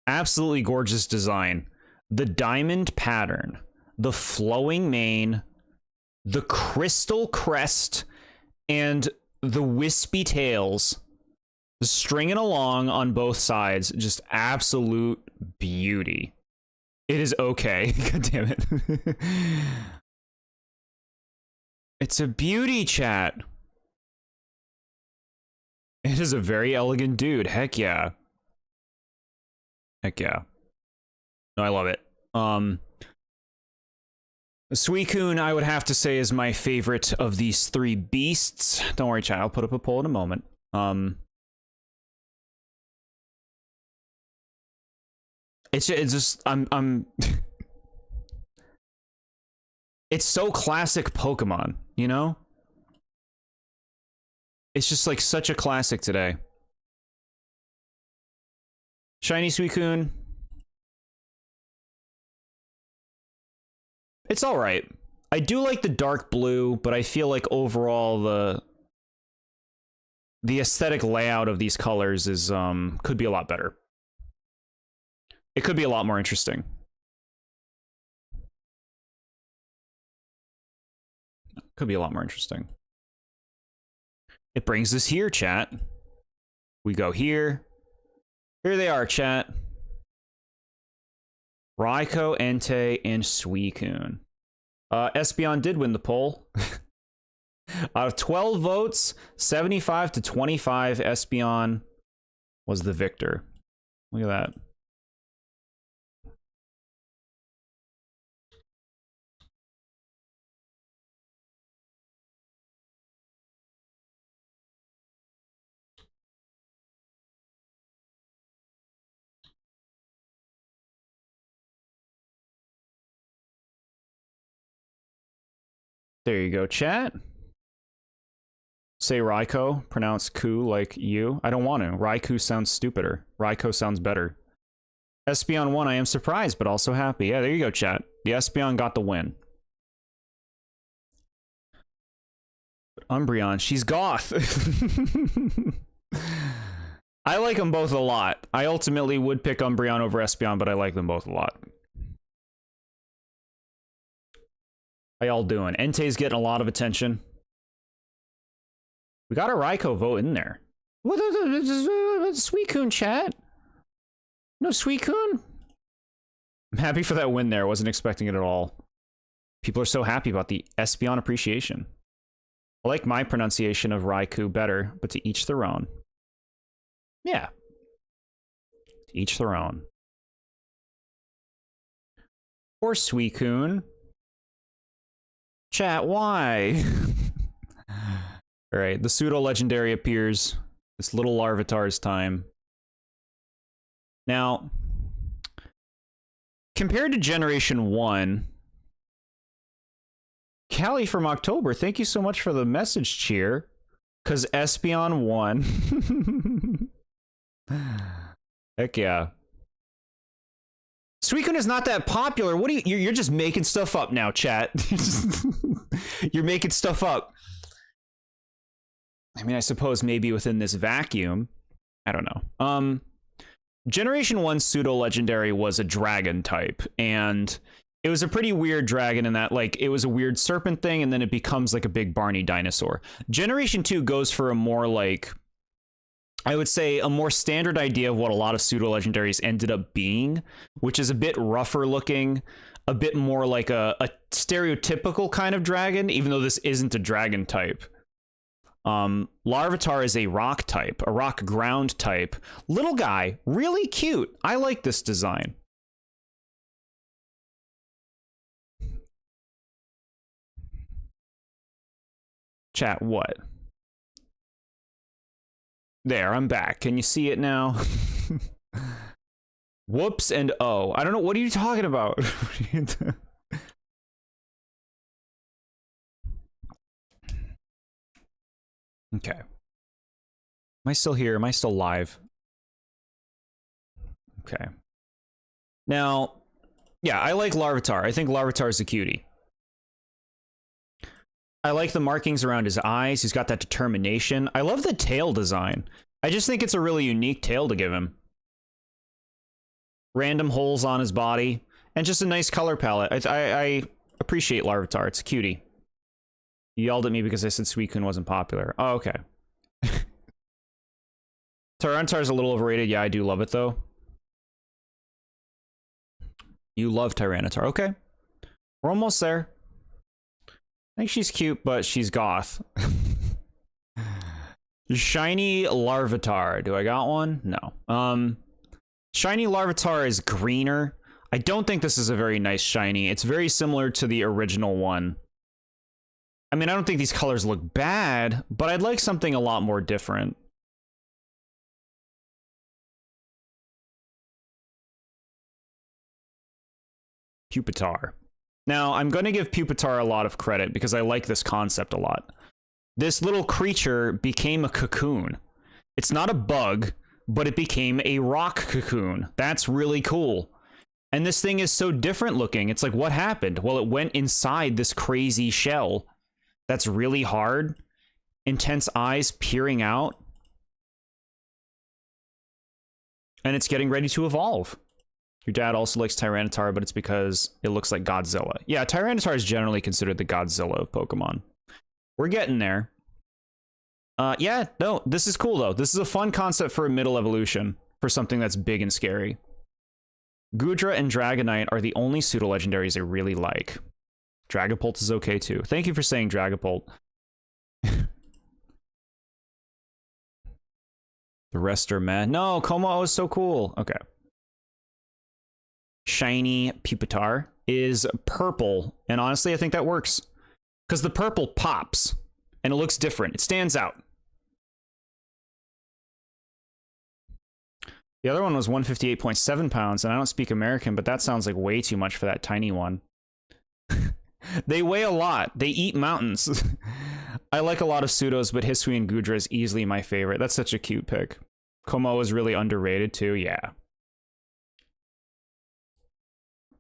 Absolutely gorgeous design. The diamond pattern, the flowing mane, the crystal crest, and the wispy tails stringing along on both sides. Just absolute beauty. It is okay. God damn it. It's a beauty, chat. It is a very elegant dude. Heck yeah. Heck yeah. No, I love it. Suicune, I would have to say, is my favorite of these three beasts. Don't worry, chat. I'll put up a poll in a moment. It's just I'm it's so classic Pokemon, you know? It's just like such a classic today. Shiny Suicune. It's all right. I do like the dark blue, but I feel like overall the aesthetic layout of these colors is could be a lot better. It could be a lot more interesting. Could be a lot more interesting. It brings us here, chat. We go here. Here they are, chat. Raikou, Entei, and Suicune. Espeon did win the poll. Out of 12 votes, 75 to 25, Espeon was the victor. Look at that. There you go, chat. Say Raikou, pronounce Ku like you. I don't want to. Raikou sounds stupider. Raikou sounds better. Espeon won. I am surprised, but also happy. Yeah, there you go, chat. The Espeon got the win. But Umbreon, she's goth. I like them both a lot. I ultimately would pick Umbreon over Espeon, but I like them both a lot. How y'all doing? Entei's getting a lot of attention. We got a Raikou vote in there. What Suicune, chat? No Suicune? I'm happy for that win there. Wasn't expecting it at all. People are so happy about the Espeon appreciation. I like my pronunciation of Raikou better, but to each their own. Yeah. To each their own. Or Suicune. Chat, why? Alright, the pseudo-legendary appears. This little Larvitar's time. Now, compared to Generation 1, Callie from October, thank you so much for the message cheer. Because Espeon won. Heck yeah. Suicune is not that popular. What do you're just making stuff up now, chat. You're making stuff up. I mean, I suppose maybe within this vacuum. I don't know. Generation 1 pseudo-legendary was a dragon type, and it was a pretty weird dragon in that, like, it was a weird serpent thing, and then it becomes like a big Barney dinosaur. Generation 2 goes for a more, like, I would say a more standard idea of what a lot of pseudo-legendaries ended up being, which is a bit rougher looking, a bit more like a stereotypical kind of dragon, even though this isn't a dragon type. Larvitar is a rock type, a rock ground type. Little guy, really cute. I like this design. Chat, what? There, I'm back. Can you see it now? Whoops and oh. I don't know. What are you talking about? Okay. Am I still here? Am I still live? Okay. Now, yeah, I like Larvitar. I think Larvitar is a cutie. I like the markings around his eyes. He's got that determination. I love the tail design. I just think it's a really unique tail to give him. Random holes on his body. And just a nice color palette. I appreciate Larvitar. It's a cutie. You yelled at me because I said Suicune wasn't popular. Oh, okay. Tyranitar's a little overrated. Yeah, I do love it, though. You love Tyranitar. Okay. We're almost there. I think she's cute, but she's goth. Shiny Larvitar. Do I got one? No. Shiny Larvitar is greener. I don't think this is a very nice shiny. It's very similar to the original one. I mean, I don't think these colors look bad, but I'd like something a lot more different. Pupitar. Now, I'm going to give Pupitar a lot of credit because I like this concept a lot. This little creature became a cocoon. It's not a bug, but it became a rock cocoon. That's really cool. And this thing is so different looking. It's like, what happened? Well, it went inside this crazy shell that's really hard. Intense eyes peering out. And it's getting ready to evolve. Your dad also likes Tyranitar, but it's because it looks like Godzilla. Yeah, Tyranitar is generally considered the Godzilla of Pokemon. We're getting there. Yeah, no, this is cool, though. This is a fun concept for a middle evolution, for something that's big and scary. Goodra and Dragonite are the only pseudo-legendaries I really like. Dragapult is okay, too. Thank you for saying Dragapult. The rest are meh. No, Como is so cool. Okay. Shiny Pupitar is purple, and honestly, I think that works. Because the purple pops, and it looks different. It stands out. The other one was 158.7 pounds, and I don't speak American, but that sounds like way too much for that tiny one. They weigh a lot. They eat mountains. I like a lot of pseudos, but Hisui and Goodra is easily my favorite. That's such a cute pick. Como is really underrated, too. Yeah.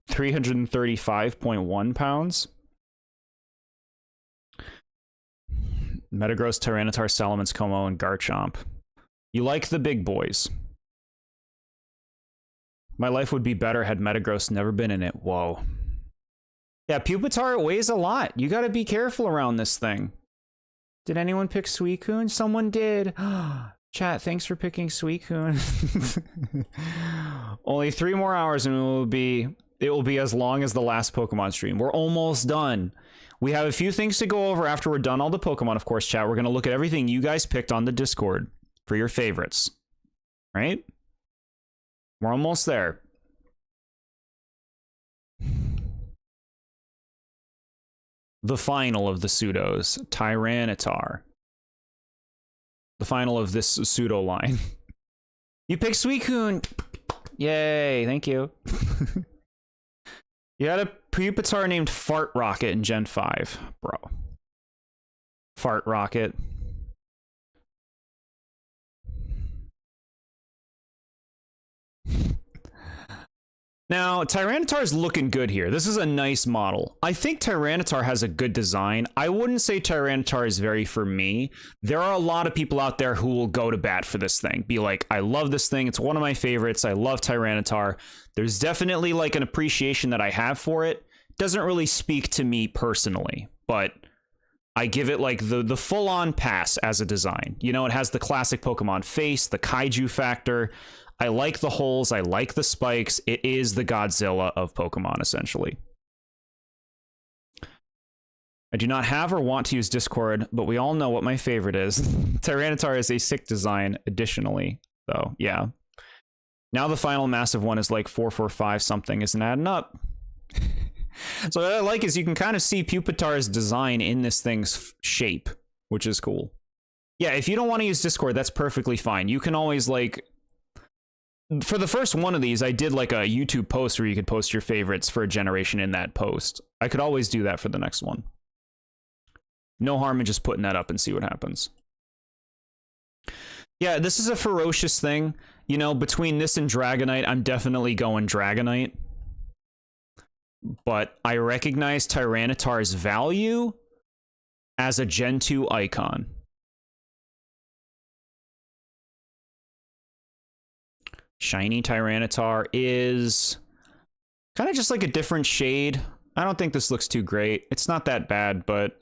335.1 pounds. Metagross, Tyranitar, Salamence, Como, and Garchomp. You like the big boys. My life would be better had Metagross never been in it. Whoa. Yeah, Pupitar weighs a lot. You gotta be careful around this thing. Did anyone pick Suicune? Someone did. Chat, thanks for picking Suicune. Only 3 more hours and it will be as long as the last Pokemon stream. We're almost done. We have a few things to go over after we're done all the Pokemon, of course, chat. We're going to look at everything you guys picked on the Discord for your favorites. Right? We're almost there. The final of the pseudos, Tyranitar. The final of this pseudo line. You picked Suicune! Yay, thank you. You had a Pupitar named Fart Rocket in Gen 5. Bro. Fart Rocket. Now, Tyranitar is looking good here. This is a nice model. I think Tyranitar has a good design. I wouldn't say Tyranitar is very for me. There are a lot of people out there who will go to bat for this thing. Be like, I love this thing. It's one of my favorites. I love Tyranitar. There's definitely like an appreciation that I have for it. Doesn't really speak to me personally, but I give it like the full-on pass as a design. You know, it has the classic Pokemon face, the kaiju factor. I like the holes. I like the spikes. It is the Godzilla of Pokemon, essentially. I do not have or want to use Discord, but we all know what my favorite is. Tyranitar is a sick design, additionally, though. Yeah. Now the final massive one is like 445 something. Isn't adding up. So what I like is you can kind of see Pupitar's design in this thing's shape. which is cool. Yeah, if you don't want to use Discord, that's perfectly fine. You can always, like, for the first one of these, I did like a YouTube post where you could post your favorites for a generation in that post. I could always do that for the next one. No harm in just putting that up and see what happens. Yeah, this is a ferocious thing. You know, between this and Dragonite, I'm definitely going Dragonite. But I recognize Tyranitar's value as a Gen 2 icon. Shiny Tyranitar is kind of just like a different shade. I don't think this looks too great. It's not that bad, but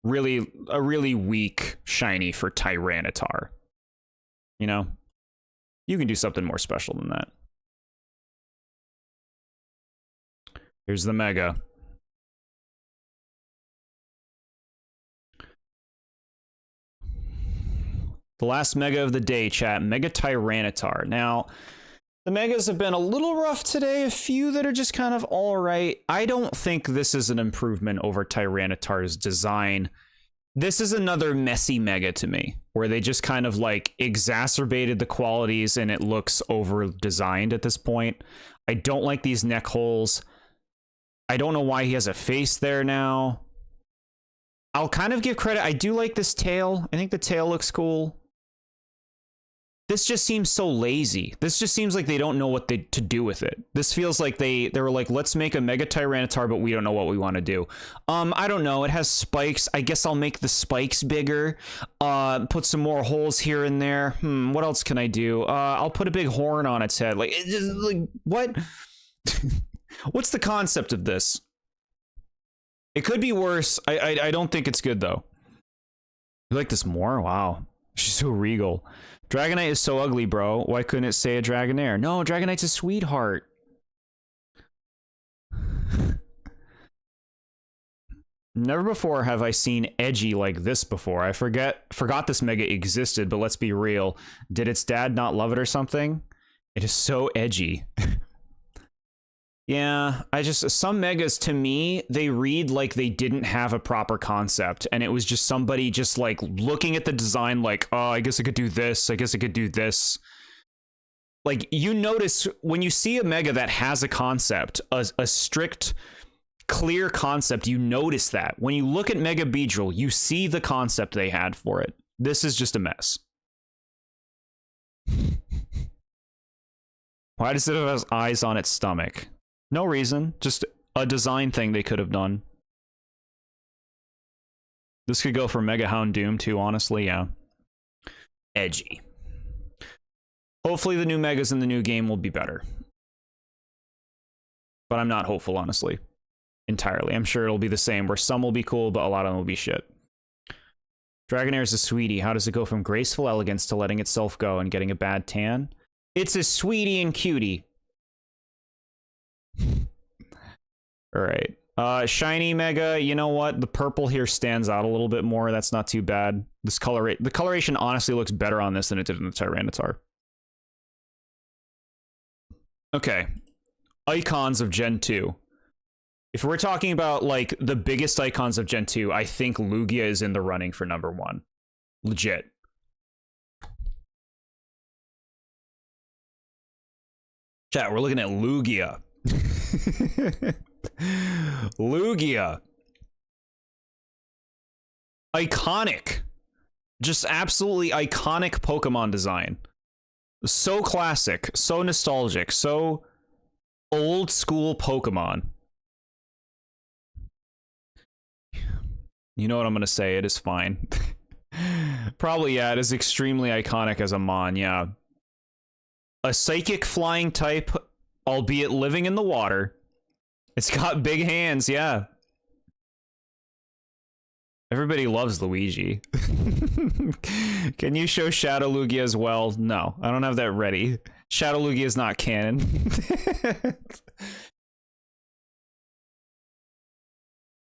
really a really weak shiny for Tyranitar. You know, you can do something more special than that. Here's the Mega. The last Mega of the day, chat. Mega Tyranitar. Now, the Megas have been a little rough today. A few that are just kind of all right. I don't think this is an improvement over Tyranitar's design. This is another messy Mega to me, where they just kind of like exacerbated the qualities and it looks over-designed at this point. I don't like these neck holes. I don't know why he has a face there now. I'll kind of give credit. I do like this tail. I think the tail looks cool. This just seems so lazy. This just seems like they don't know what to do with it. This feels like they were like, let's make a Mega Tyranitar, but we don't know what we want to do. I don't know. It has spikes. I guess I'll make the spikes bigger. Put some more holes here and there. What else can I do? I'll put a big horn on its head. Like what? What's the concept of this? It could be worse. I don't think it's good, though. You like this more? Wow. She's so regal. Dragonite is so ugly, bro. Why couldn't it say a Dragonair? No, Dragonite's a sweetheart. Never before have I seen edgy like this before. I forgot this Mega existed, but let's be real. Did its dad not love it or something? It is so edgy. Yeah, some Megas to me, they read like they didn't have a proper concept, and it was just somebody just like looking at the design like, oh, I guess I could do this, I guess I could do this. Like, you notice when you see a Mega that has a concept, a strict, clear concept, you notice that. When you look at Mega Beedrill, you see the concept they had for it. This is just a mess. Why does it have eyes on its stomach? No reason, just a design thing they could have done. This could go for Mega Houndoom too, honestly, yeah. Edgy. Hopefully the new Megas in the new game will be better. But I'm not hopeful, honestly. Entirely. I'm sure it'll be the same, where some will be cool, but a lot of them will be shit. Dragonair is a sweetie. How does it go from graceful elegance to letting itself go and getting a bad tan? It's a sweetie and cutie. All right, shiny Mega. You know what? The purple here stands out a little bit more. That's not too bad. The coloration honestly looks better on this than it did in the Tyranitar. Okay, icons of Gen 2. If we're talking about like the biggest icons of Gen 2, I think Lugia is in the running for #1. Legit. Chat, we're looking at Lugia. Lugia. Iconic. Just absolutely iconic Pokemon design. So classic, so nostalgic, so old school Pokemon. You know what I'm gonna say, it is fine. Probably, yeah, it is extremely iconic as a Mon, yeah. A psychic flying type, albeit living in the water. It's got big hands, yeah. Everybody loves Luigi. Can you show Shadow Lugia as well? No, I don't have that ready. Shadow Lugia is not canon.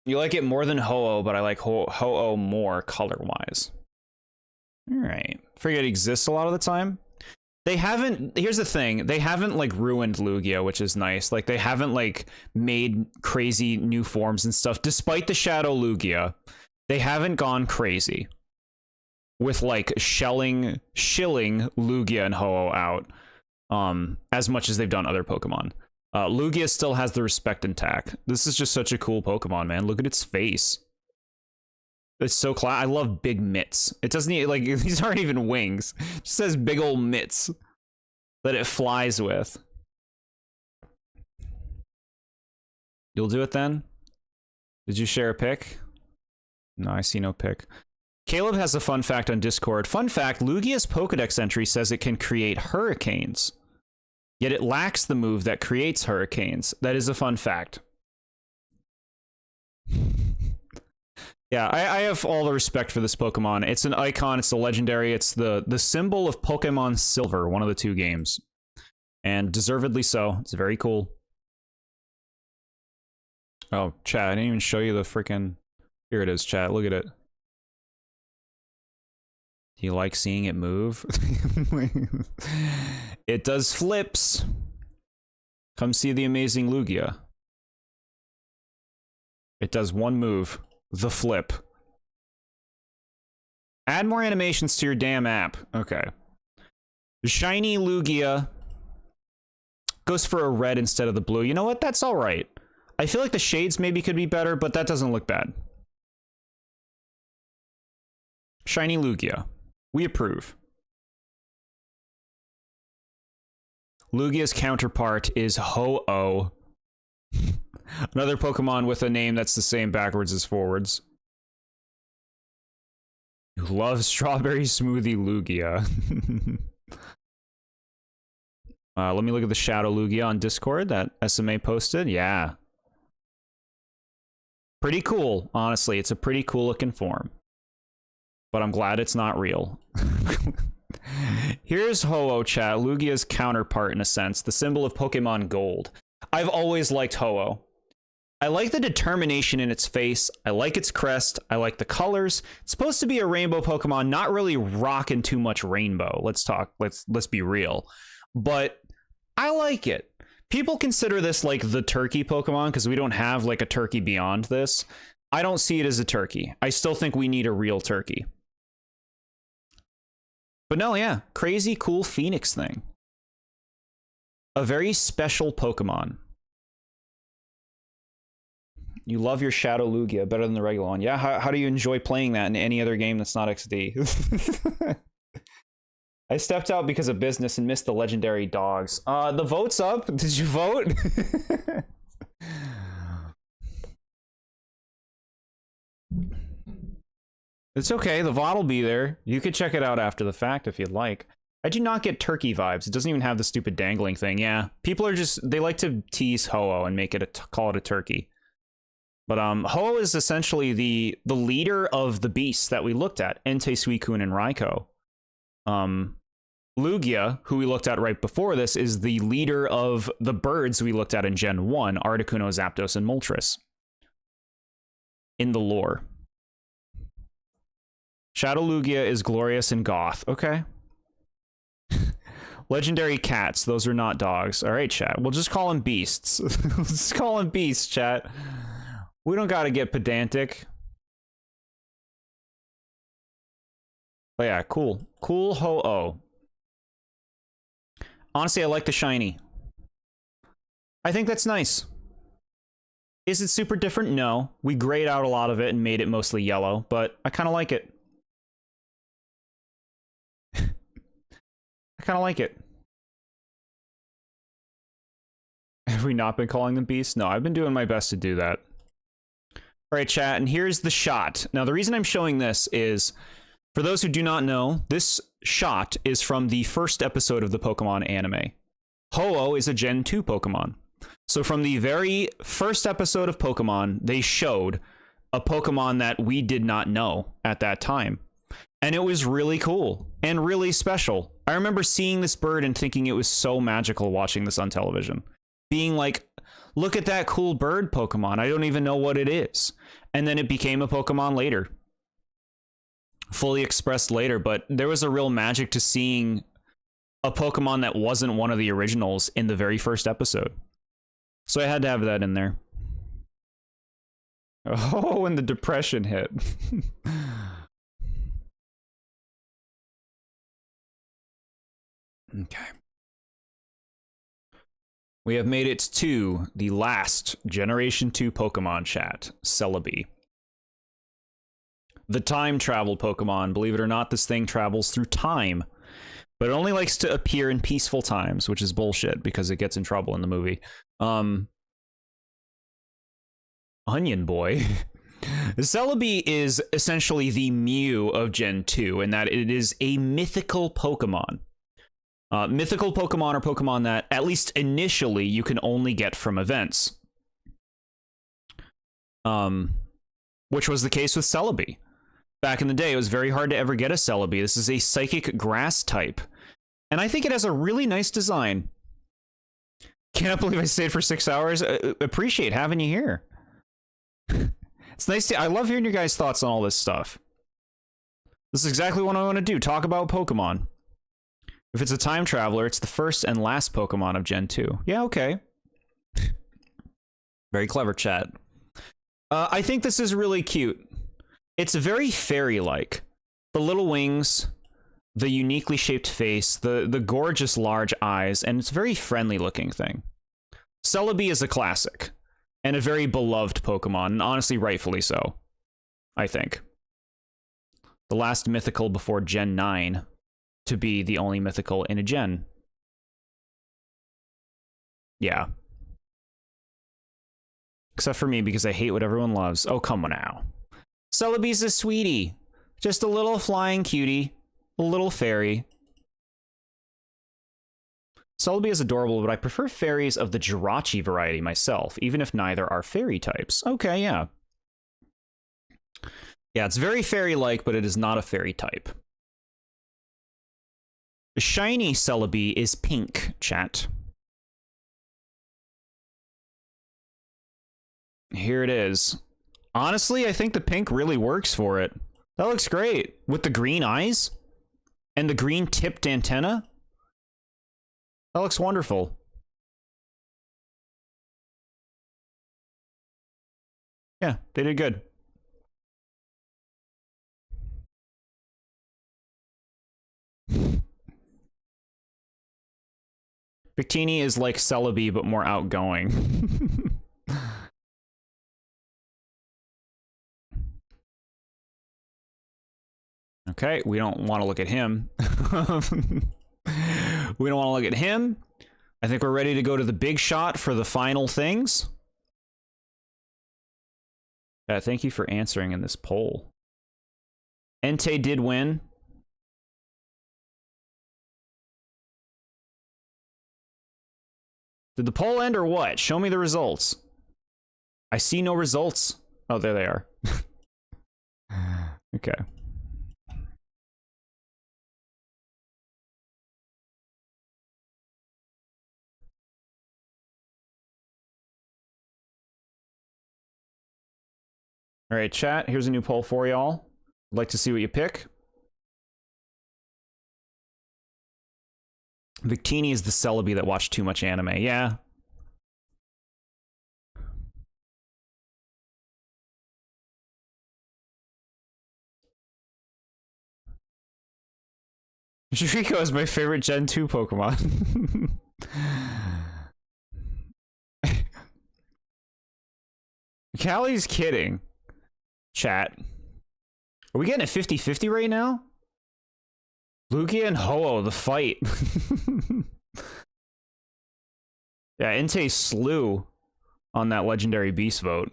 You like it more than Ho-Oh, but I like Ho-Oh more color-wise. Alright. Forget it exists a lot of the time. They haven't, here's the thing, they haven't like ruined Lugia, which is nice. Like they haven't like made crazy new forms and stuff. Despite the Shadow Lugia, They haven't gone crazy with like shilling Lugia and Ho-Oh out as much as they've done other Pokemon. Lugia still has the respect intact. This is just such a cool Pokemon, man. Look at its face. It's so I love big mitts. It doesn't need, like, these aren't even wings. It just has big old mitts that it flies with. You'll do it then? Did you share a pic? No, I see no pic. Caleb has a fun fact on Discord. Fun fact, Lugia's Pokedex entry says it can create hurricanes. Yet it lacks the move that creates hurricanes. That is a fun fact. Yeah, I have all the respect for this Pokemon. It's an icon, it's a legendary, it's the symbol of Pokemon Silver, one of the two games. And deservedly so. It's very cool. Oh, chat, I didn't even show you the freaking... Here it is, chat, look at it. Do you like seeing it move? It does flips. Come see the amazing Lugia. It does one move. The flip. Add more animations to your damn app. Okay. Shiny Lugia goes for a red instead of the blue. You know what? That's all right. I feel like the shades maybe could be better, but that doesn't look bad. Shiny Lugia. We approve. Lugia's counterpart is Ho-Oh. Another Pokemon with a name that's the same backwards as forwards. You love strawberry smoothie Lugia. Let me look at the Shadow Lugia on Discord that SMA posted. Yeah. Pretty cool, honestly. It's a pretty cool looking form. But I'm glad it's not real. Here's Ho-Oh, chat. Lugia's counterpart, in a sense. The symbol of Pokemon Gold. I've always liked Ho-Oh. I like the determination in its face. I like its crest. I like the colors. It's supposed to be a rainbow Pokemon, not really rocking too much rainbow. Let's be real. But I like it. People consider this like the turkey Pokemon because we don't have like a turkey beyond this. I don't see it as a turkey. I still think we need a real turkey. But no, yeah, crazy cool Phoenix thing. A very special Pokemon. You love your Shadow Lugia better than the regular one. Yeah, how do you enjoy playing that in any other game that's not XD? I stepped out because of business and missed the legendary dogs. The vote's up. Did you vote? It's okay. The VOD will be there. You could check it out after the fact if you'd like. I do not get turkey vibes. It doesn't even have the stupid dangling thing. Yeah, people are just, they like to tease Ho-Oh and make it call it a turkey. But Ho-Oh is essentially the leader of the beasts that we looked at, Entei, Suicune, and Raikou. Lugia, who we looked at right before this, is the leader of the birds we looked at in Gen 1, Articuno, Zapdos, and Moltres. In the lore. Shadow Lugia is glorious and goth. Okay. Legendary cats. Those are not dogs. All right, chat. We'll just call them beasts. Let's just call them beasts, chat. We don't gotta get pedantic. But yeah, cool. Cool Ho-Oh. Honestly, I like the shiny. I think that's nice. Is it super different? No. We grayed out a lot of it and made it mostly yellow, but I kind of like it. I kind of like it. Have we not been calling them beasts? No, I've been doing my best to do that. All right, chat, and here's the shot. Now, the reason I'm showing this is, for those who do not know, this shot is from the first episode of the Pokemon anime. Ho-Oh is a Gen 2 Pokemon. So from the very first episode of Pokemon, they showed a Pokemon that we did not know at that time. And it was really cool and really special. I remember seeing this bird and thinking it was so magical watching this on television. Being like, look at that cool bird Pokemon. I don't even know what it is. And then it became a Pokemon later. Fully expressed later, but there was a real magic to seeing a Pokemon that wasn't one of the originals in the very first episode. So I had to have that in there. Oh, and the depression hit. Okay. We have made it to the last Generation 2 Pokemon chat, Celebi. The time travel Pokemon. Believe it or not, this thing travels through time. But it only likes to appear in peaceful times, which is bullshit because it gets in trouble in the movie. Onion Boy. Celebi is essentially the Mew of Gen 2 in that it is a mythical Pokemon. Mythical Pokemon are Pokemon that, at least initially, you can only get from events. Which was the case with Celebi. Back in the day, it was very hard to ever get a Celebi. This is a psychic grass type. And I think it has a really nice design. Can't believe I stayed for 6 hours. Appreciate having you here. It's nice to... I love hearing your guys' thoughts on all this stuff. This is exactly what I want to do. Talk about Pokemon. If it's a time traveler, it's the first and last Pokemon of Gen 2. Yeah, okay. Very clever, chat. I think this is really cute. It's very fairy-like. The little wings, the uniquely shaped face, the gorgeous large eyes, and it's a very friendly-looking thing. Celebi is a classic, and a very beloved Pokemon, and honestly, rightfully so, I think. The last mythical before Gen 9 to be the only mythical in a gen. Yeah. Except for me, because I hate what everyone loves. Oh, come on now. Celebi's a sweetie. Just a little flying cutie. A little fairy. Celebi is adorable, but I prefer fairies of the Jirachi variety myself, even if neither are fairy types. Okay, yeah. Yeah, it's very fairy-like, but it is not a fairy type. The shiny Celebi is pink, chat. Here it is. Honestly, I think the pink really works for it. That looks great. With the green eyes and the green tipped antenna. That looks wonderful. Yeah, they did good. Victini is like Celebi, but more outgoing. Okay, we don't want to look at him. We don't want to look at him. I think we're ready to go to the big shot for the final things. Thank you for answering in this poll. Entei did win. Did the poll end or what? Show me the results. I see no results. Oh, there they are. Okay. All right, chat, here's a new poll for y'all. I'd like to see what you pick. Victini is the Celebi that watched too much anime. Yeah. Shuriko is my favorite Gen 2 Pokemon. Callie's kidding. Chat. Are we getting a 50-50 right now? Lugia and Ho-Oh, the fight. Yeah, Entei slew on that legendary beast vote.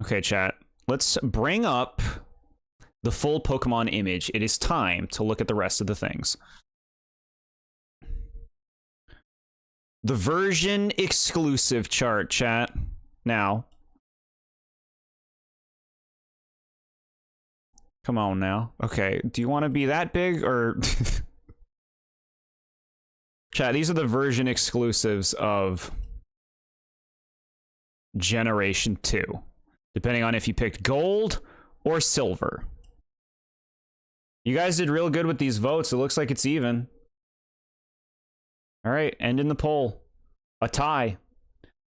Okay, chat. Let's bring up the full Pokemon image. It is time to look at the rest of the things. The version exclusive chart, chat. Now. Come on now. Okay, do you want to be that big or... Chat, these are the version exclusives of Generation 2. Depending on if you picked gold or silver. You guys did real good with these votes. It looks like it's even. All right, end in the poll. A tie.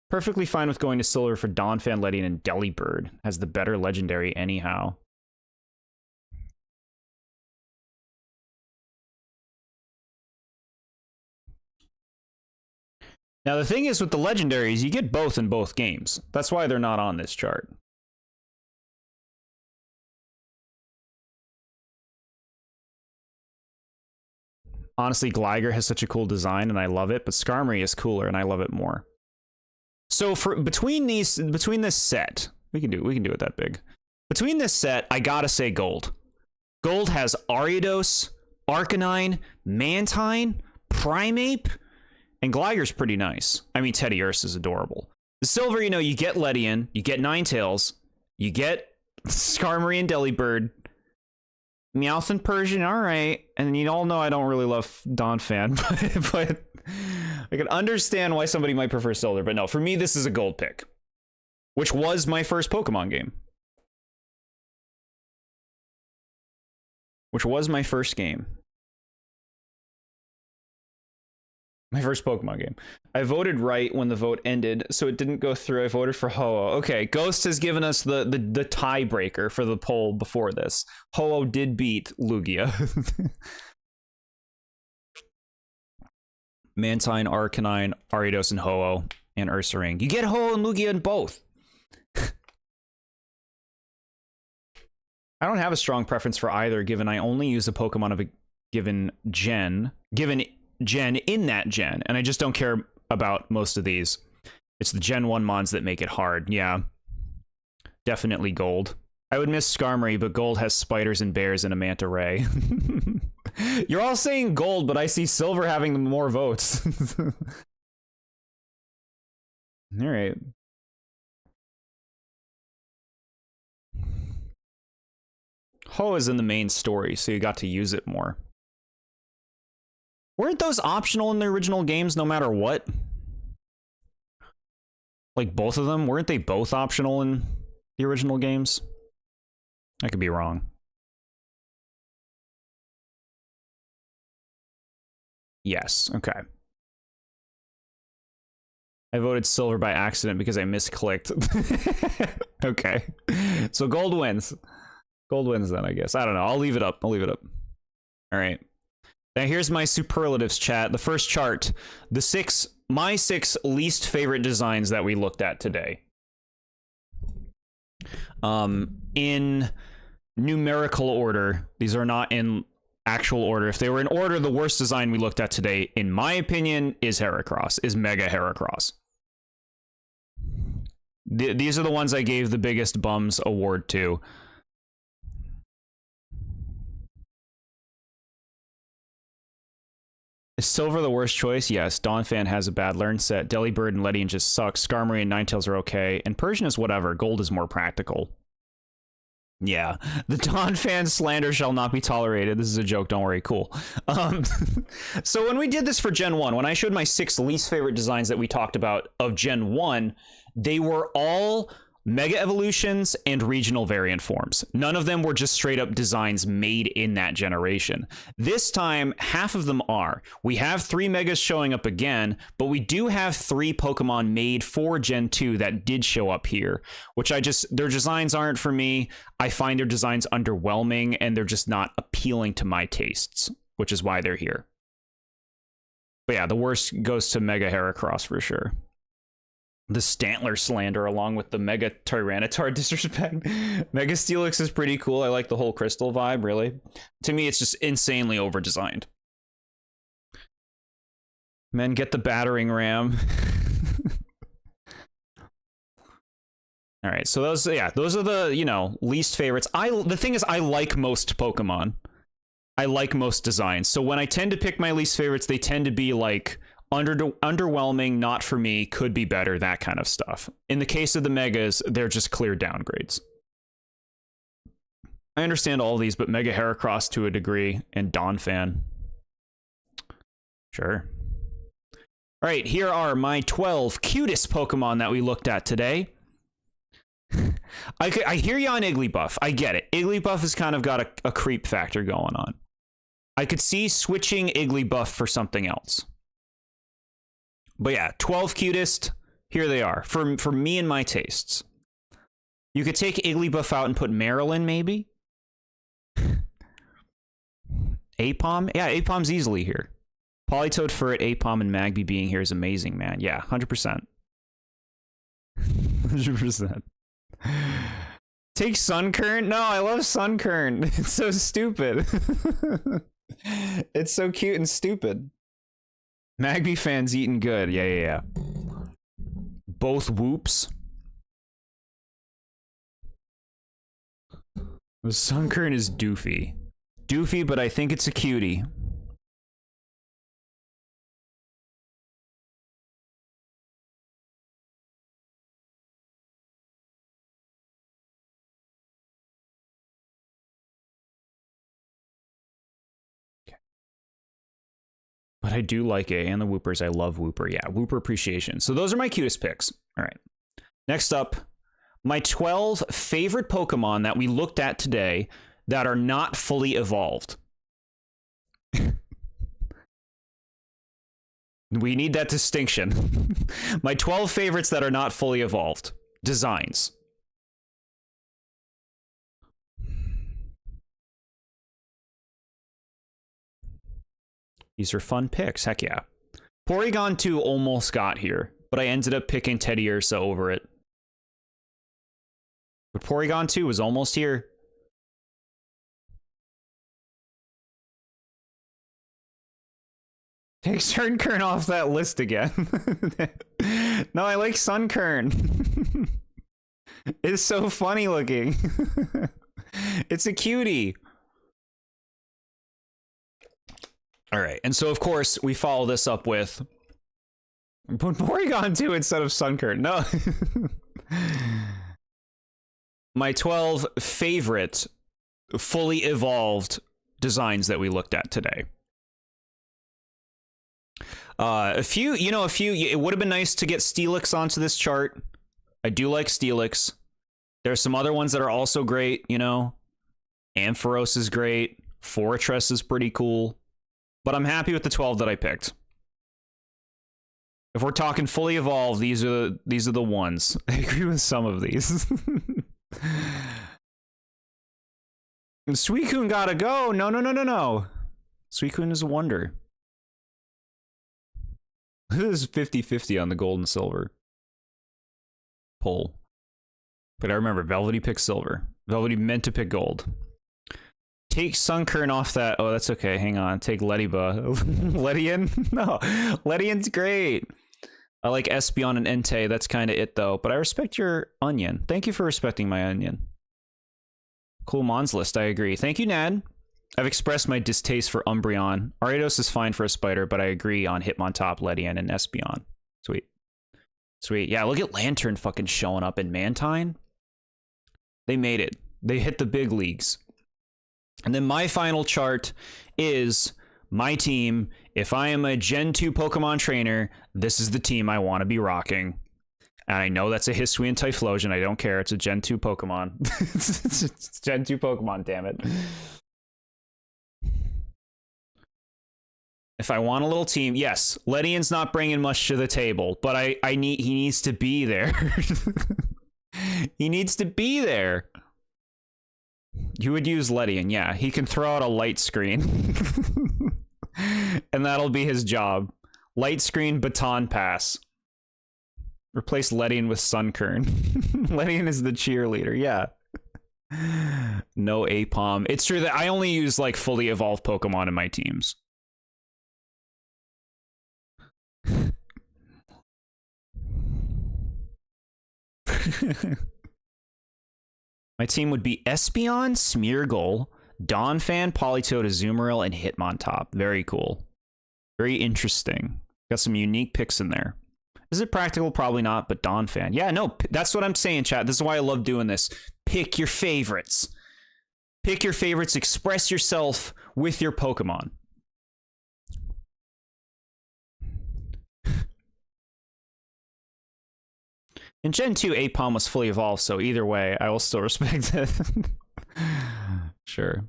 Perfectly fine with going to silver for Donphan, Ledian, and Delibird. Has the better legendary anyhow. Now, the thing is with the legendaries, you get both in both games. That's why they're not on this chart. Honestly, Gligar has such a cool design, and I love it, but Skarmory is cooler, and I love it more. So for between this set, we can do it that big. Between this set, I gotta say Gold. Gold has Ariados, Arcanine, Mantine, Primeape, and Gligar's pretty nice. I mean, Teddiursa is adorable. The silver, you know, you get Ledian, you get Ninetales, you get Skarmory and Delibird, Meowth and Persian, all right. And you all know I don't really love Donphan, but I can understand why somebody might prefer silver. But no, for me, this is a gold pick, which was my first Pokemon game. Which was my first game. My first Pokemon game. I voted right when the vote ended, so it didn't go through. I voted for Ho-Oh. Okay, Ghost has given us the tiebreaker for the poll before this. Ho-Oh did beat Lugia. Mantine, Arcanine, Ariados, and Ho-Oh, and Ursaring. You get Ho-Oh and Lugia in both. I don't have a strong preference for either, given I only use a Pokemon of a given gen in that gen, and I just don't care about most of these. It's the Gen 1 mons that make it hard. Yeah, definitely Gold. I would miss Skarmory, but Gold has spiders and bears and a manta ray. You're all saying Gold, but I see Silver having the more votes. All right. Ho is in the main story, so you got to use it more. Weren't those optional in the original games no matter what? Like both of them? Weren't they both optional in the original games? I could be wrong. Yes, okay. I voted silver by accident because I misclicked. Okay. So gold wins. Gold wins then, I guess. I don't know. I'll leave it up. All right. Now here's my superlatives, chat. The first chart, my six least favorite designs that we looked at today. In numerical order, these are not in actual order. If they were in order, the worst design we looked at today, in my opinion, is Mega Heracross. These are the ones I gave the biggest bums award to. Is Silver the worst choice? Yes. Donphan has a bad learn set. Delibird and Ledian just suck. Skarmory and Ninetales are okay. And Persian is whatever. Gold is more practical. Yeah. The Donphan slander shall not be tolerated. This is a joke. Don't worry. Cool. So when we did this for Gen 1, when I showed my 6 least favorite designs that we talked about of Gen 1, they were all Mega Evolutions and regional variant forms. None of them were just straight up designs made in that generation. This time, half of them are. We have 3 Megas showing up again, but we do have 3 Pokemon made for Gen 2 that did show up here, which their designs aren't for me. I find their designs underwhelming, and they're just not appealing to my tastes, which is why they're here. But yeah, the worst goes to Mega Heracross for sure. The Stantler slander along with the Mega Tyranitar disrespect. Mega Steelix is pretty cool. I like the whole crystal vibe, really. To me, it's just insanely over-designed. Men, get the battering ram. All right, so those are the, least favorites. The thing is, I like most Pokemon. I like most designs. So when I tend to pick my least favorites, they tend to be like underwhelming, not for me, could be better, that kind of stuff. In the case of the Megas, they're just clear downgrades. I understand all these, but Mega Heracross to a degree, and Donphan. Sure. All right, here are my 12 cutest Pokemon that we looked at today. I hear you on Igglybuff. I get it. Igglybuff has kind of got a creep factor going on. I could see switching Igglybuff for something else. But yeah, 12 cutest, Here they are, for me and my tastes. You could take Igglybuff out and put Marilyn, maybe? Apom? Yeah, Apom's easily here. Politoed, Furret, Apom, and Magby being here is amazing, man. Yeah, 100%. 100%. Take Sunkern? No, I love Sunkern. It's so stupid. It's so cute and stupid. Magby fans eating good. Yeah. Both whoops. The Sunkern is doofy. Doofy, but I think it's a cutie. But I do like it, and the Whoopers. I love Whooper. Yeah, Whooper appreciation. So those are my cutest picks. All right. Next up, my 12 favorite Pokemon that we looked at today that are not fully evolved. We need that distinction. My 12 favorites that are not fully evolved. Designs. These are fun picks, heck yeah. Porygon 2 almost got here, but I ended up picking Teddiursa over it. But Porygon 2 was almost here. Take Sunkern off that list again. No, I like Sunkern. It's so funny looking. It's a cutie. All right, and so of course we follow this up with Porygon 2 instead of Sunkern. No. My 12 favorite fully evolved designs that we looked at today. A few, it would have been nice to get Steelix onto this chart. I do like Steelix. There's some other ones that are also great, Ampharos is great. Fortress is pretty cool. But I'm happy with the 12 that I picked. If we're talking fully evolved, these are the ones. I agree with some of these. Suicune gotta go. No. Suicune is a wonder. This is 50-50 on the gold and silver poll. But I remember Velvety picked silver. Velvety meant to pick gold. Take Sunkern off that. Oh, that's okay. Hang on. Take Lediba. Ledian? No. Ledian's great. I like Espeon and Entei. That's kind of it, though. But I respect your onion. Thank you for respecting my onion. Cool Mons list. I agree. Thank you, Nad. I've expressed my distaste for Umbreon. Ariados is fine for a spider, but I agree on Hitmontop, Ledian, and Espeon. Sweet. Sweet. Yeah, look at Lantern fucking showing up in Mantine. They made it. They hit the big leagues. And then my final chart is my team. If I am a Gen 2 Pokemon trainer, this is the team I want to be rocking. And I know that's a Hisuian Typhlosion. I don't care. It's a Gen 2 Pokemon. It's Gen 2 Pokemon, damn it. If I want a little team, yes, Ledian's not bringing much to the table, but he needs to be there. He needs to be there. You would use Ledian, yeah. He can throw out a light screen. And that'll be his job. Light screen, baton pass. Replace Ledian with Sunkern. Ledian is the cheerleader, yeah. No Apom. It's true that I only use like fully evolved Pokemon in my teams. My team would be Espeon, Smeargle, Donphan, Politoed, Azumarill, and Hitmontop. Very cool. Very interesting. Got some unique picks in there. Is it practical? Probably not, but Donphan. Yeah, no, that's what I'm saying, chat. This is why I love doing this. Pick your favorites. Pick your favorites. Express yourself with your Pokemon. In Gen 2, Apom was fully evolved, so either way, I will still respect it. Sure.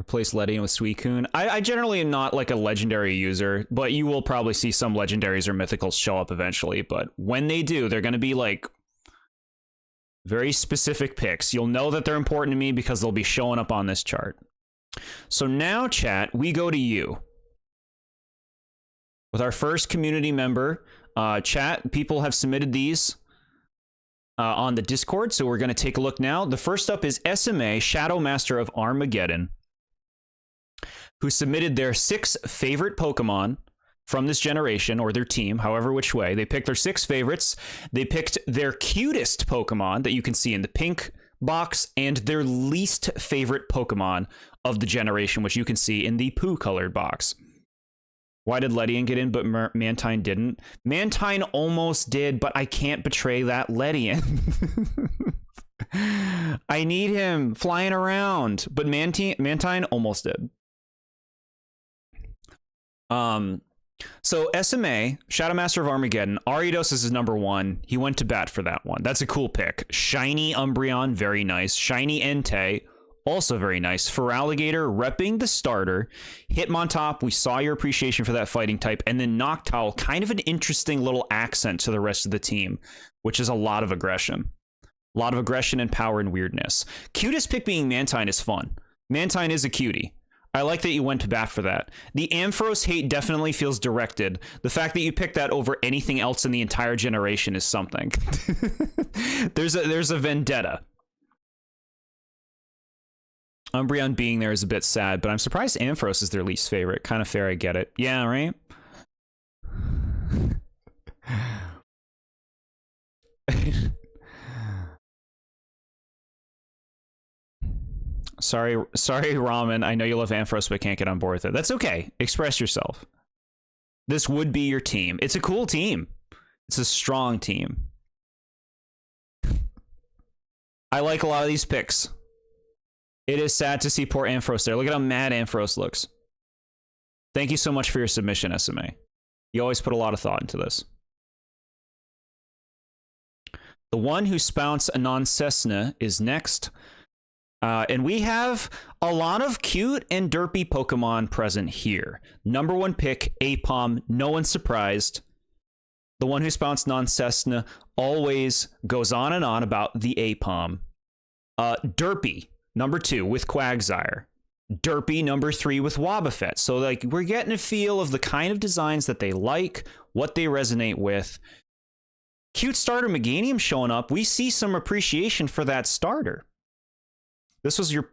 replace Ledian with Suicune. I generally am not like a legendary user, but you will probably see some legendaries or mythicals show up eventually. But when they do, they're going to be like very specific picks. You'll know that they're important to me because they'll be showing up on this chart. So now, chat, we go to you. With our first community member, chat, people have submitted these on the Discord, so we're going to take a look now. The first up is SMA, Shadow Master of Armageddon, who submitted their 6 favorite Pokemon from this generation, or their team, however which way. They picked their 6 favorites. They picked their cutest Pokemon that you can see in the pink box, and their least favorite Pokemon of the generation, which you can see in the poo-colored box. Why did Ledian get in, but Mantine didn't? Mantine almost did, but I can't betray that Ledian. I need him flying around, but Mantine almost did. So SMA, Shadow Master of Armageddon, Ariados is his number 1. He went to bat for that one. That's a cool pick. Shiny Umbreon, very nice. Shiny Entei, also very nice. Feraligatr, repping the starter. Hitmontop, we saw your appreciation for that fighting type. And then Noctowl, kind of an interesting little accent to the rest of the team, which is a lot of aggression. A lot of aggression and power and weirdness. Cutest pick being Mantine is fun. Mantine is a cutie. I like that you went to bat for that. The Ampharos hate definitely feels directed. The fact that you picked that over anything else in the entire generation is something. There's a vendetta. Umbreon being there is a bit sad, but I'm surprised Ampharos is their least favorite. Kind of fair, I get it. Yeah, right? Sorry, Ramen. I know you love Ampharos, but can't get on board with it. That's okay. Express yourself. This would be your team. It's a cool team. It's a strong team. I like a lot of these picks. It is sad to see poor Ampharos there. Look at how mad Ampharos looks. Thank you so much for your submission, SMA. You always put a lot of thought into this. The one who spouts a non-Cessna is next. And we have a lot of cute and derpy Pokemon present here. Number 1 pick, Aipom. No one's surprised. The one who spouts non-Cessna always goes on and on about the Aipom. Derpy, number 2 with Quagsire. Derpy, number 3 with Wobbuffet. So like we're getting a feel of the kind of designs that they like, what they resonate with. Cute starter Meganium showing up. We see some appreciation for that starter. This was your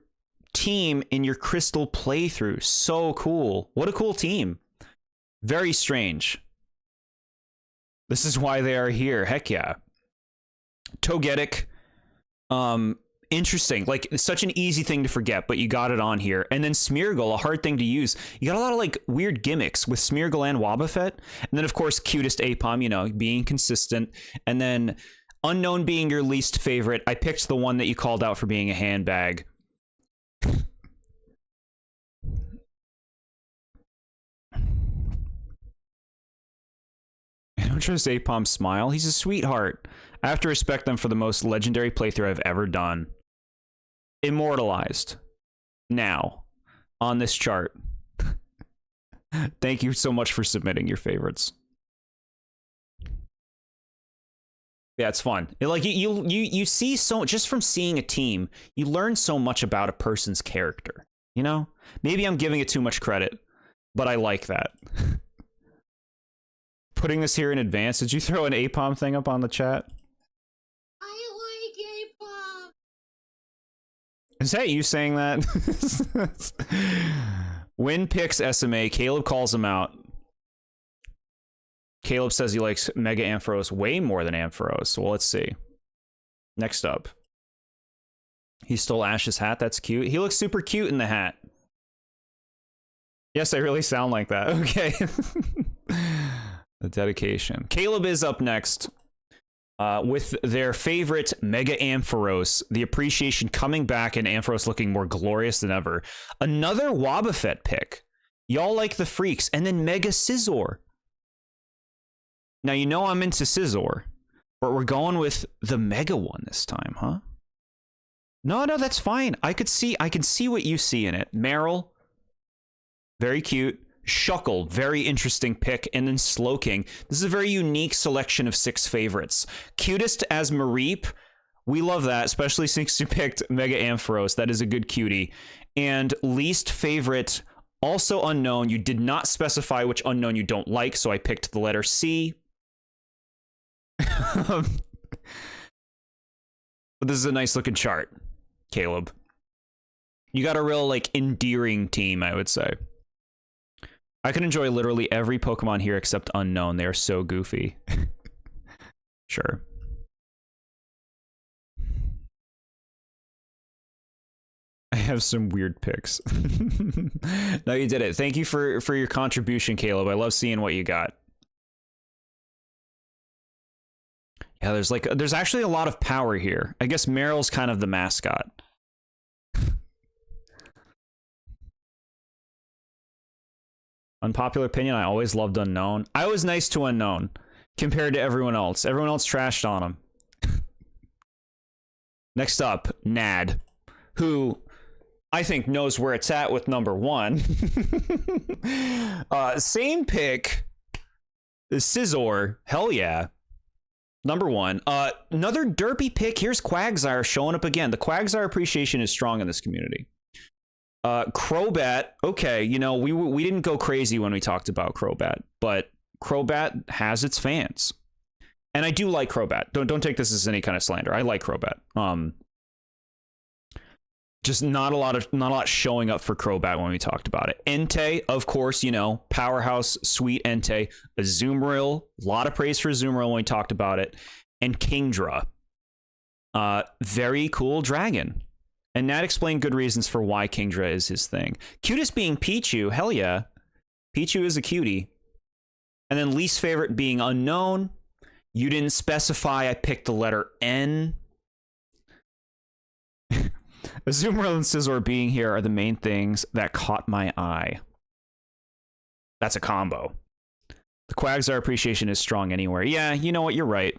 team in your Crystal playthrough. So cool. What a cool team. Very strange. This is why they are here. Heck yeah. Togetic. Interesting. Like, it's such an easy thing to forget, but you got it on here. And then Smeargle, a hard thing to use. You got a lot of, like, weird gimmicks with Smeargle and Wobbuffet. And then, of course, cutest Aipom, you know, being consistent. And then Unknown being your least favorite. I picked the one that you called out for being a handbag. I don't trust Aipom's smile. He's a sweetheart. I have to respect them for the most legendary playthrough I've ever done. Immortalized. Now. On this chart. Thank you so much for submitting your favorites. Yeah, it's fun. Like you see so just from seeing a team, you learn so much about a person's character. You know, maybe I'm giving it too much credit, but I like that. Putting this here in advance. Did you throw an Aipom thing up on the chat? I like Aipom. Is that you saying that? Win picks SMA. Caleb calls him out. Caleb says he likes Mega Ampharos way more than Ampharos. Well, let's see. Next up. He stole Ash's hat. That's cute. He looks super cute in the hat. Yes, I really sound like that. Okay. The dedication. Caleb is up next with their favorite Mega Ampharos. The appreciation coming back and Ampharos looking more glorious than ever. Another Wobbuffet pick. Y'all like the freaks. And then Mega Scizor. Now, you know I'm into Scizor, but we're going with the Mega one this time, huh? No, no, that's fine. I can see what you see in it. Meryl, very cute. Shuckle, very interesting pick. And then Slowking. This is a very unique selection of 6 favorites. Cutest as Mareep. We love that, especially since you picked Mega Ampharos. That is a good cutie. And least favorite, also unknown. You did not specify which unknown you don't like, so I picked the letter C. But this is a nice looking chart, Caleb. You got a real, like, endearing team, I would say. I can enjoy literally every Pokemon here except unknown. They are so goofy. Sure. I have some weird picks. No, you did it. Thank you for your contribution, Caleb. I love seeing what you got. Yeah, there's actually a lot of power here. I guess Meryl's kind of the mascot. Unpopular opinion, I always loved Unknown. I was nice to Unknown compared to everyone else. Everyone else trashed on him. Next up, Nad, who I think knows where it's at with number 1. Same pick. Scizor, hell yeah. Number 1. Another derpy pick. Here's Quagsire showing up again. The Quagsire appreciation is strong in this community. Crobat, okay, you know, we didn't go crazy when we talked about Crobat, but Crobat has its fans. And I do like Crobat. Don't take this as any kind of slander. I like Crobat. Just not a lot showing up for Crobat when we talked about it. Entei, of course, you know, powerhouse, sweet Entei. Azumarill, a lot of praise for Azumarill when we talked about it. And Kingdra, very cool dragon. And Nat explained good reasons for why Kingdra is his thing. Cutest being Pichu, hell yeah. Pichu is a cutie. And then least favorite being unknown. You didn't specify, I picked the letter N. Azumarill and Scizor being here are the main things that caught my eye. That's a combo. The Quagsire appreciation is strong anywhere. Yeah, you know what, you're right.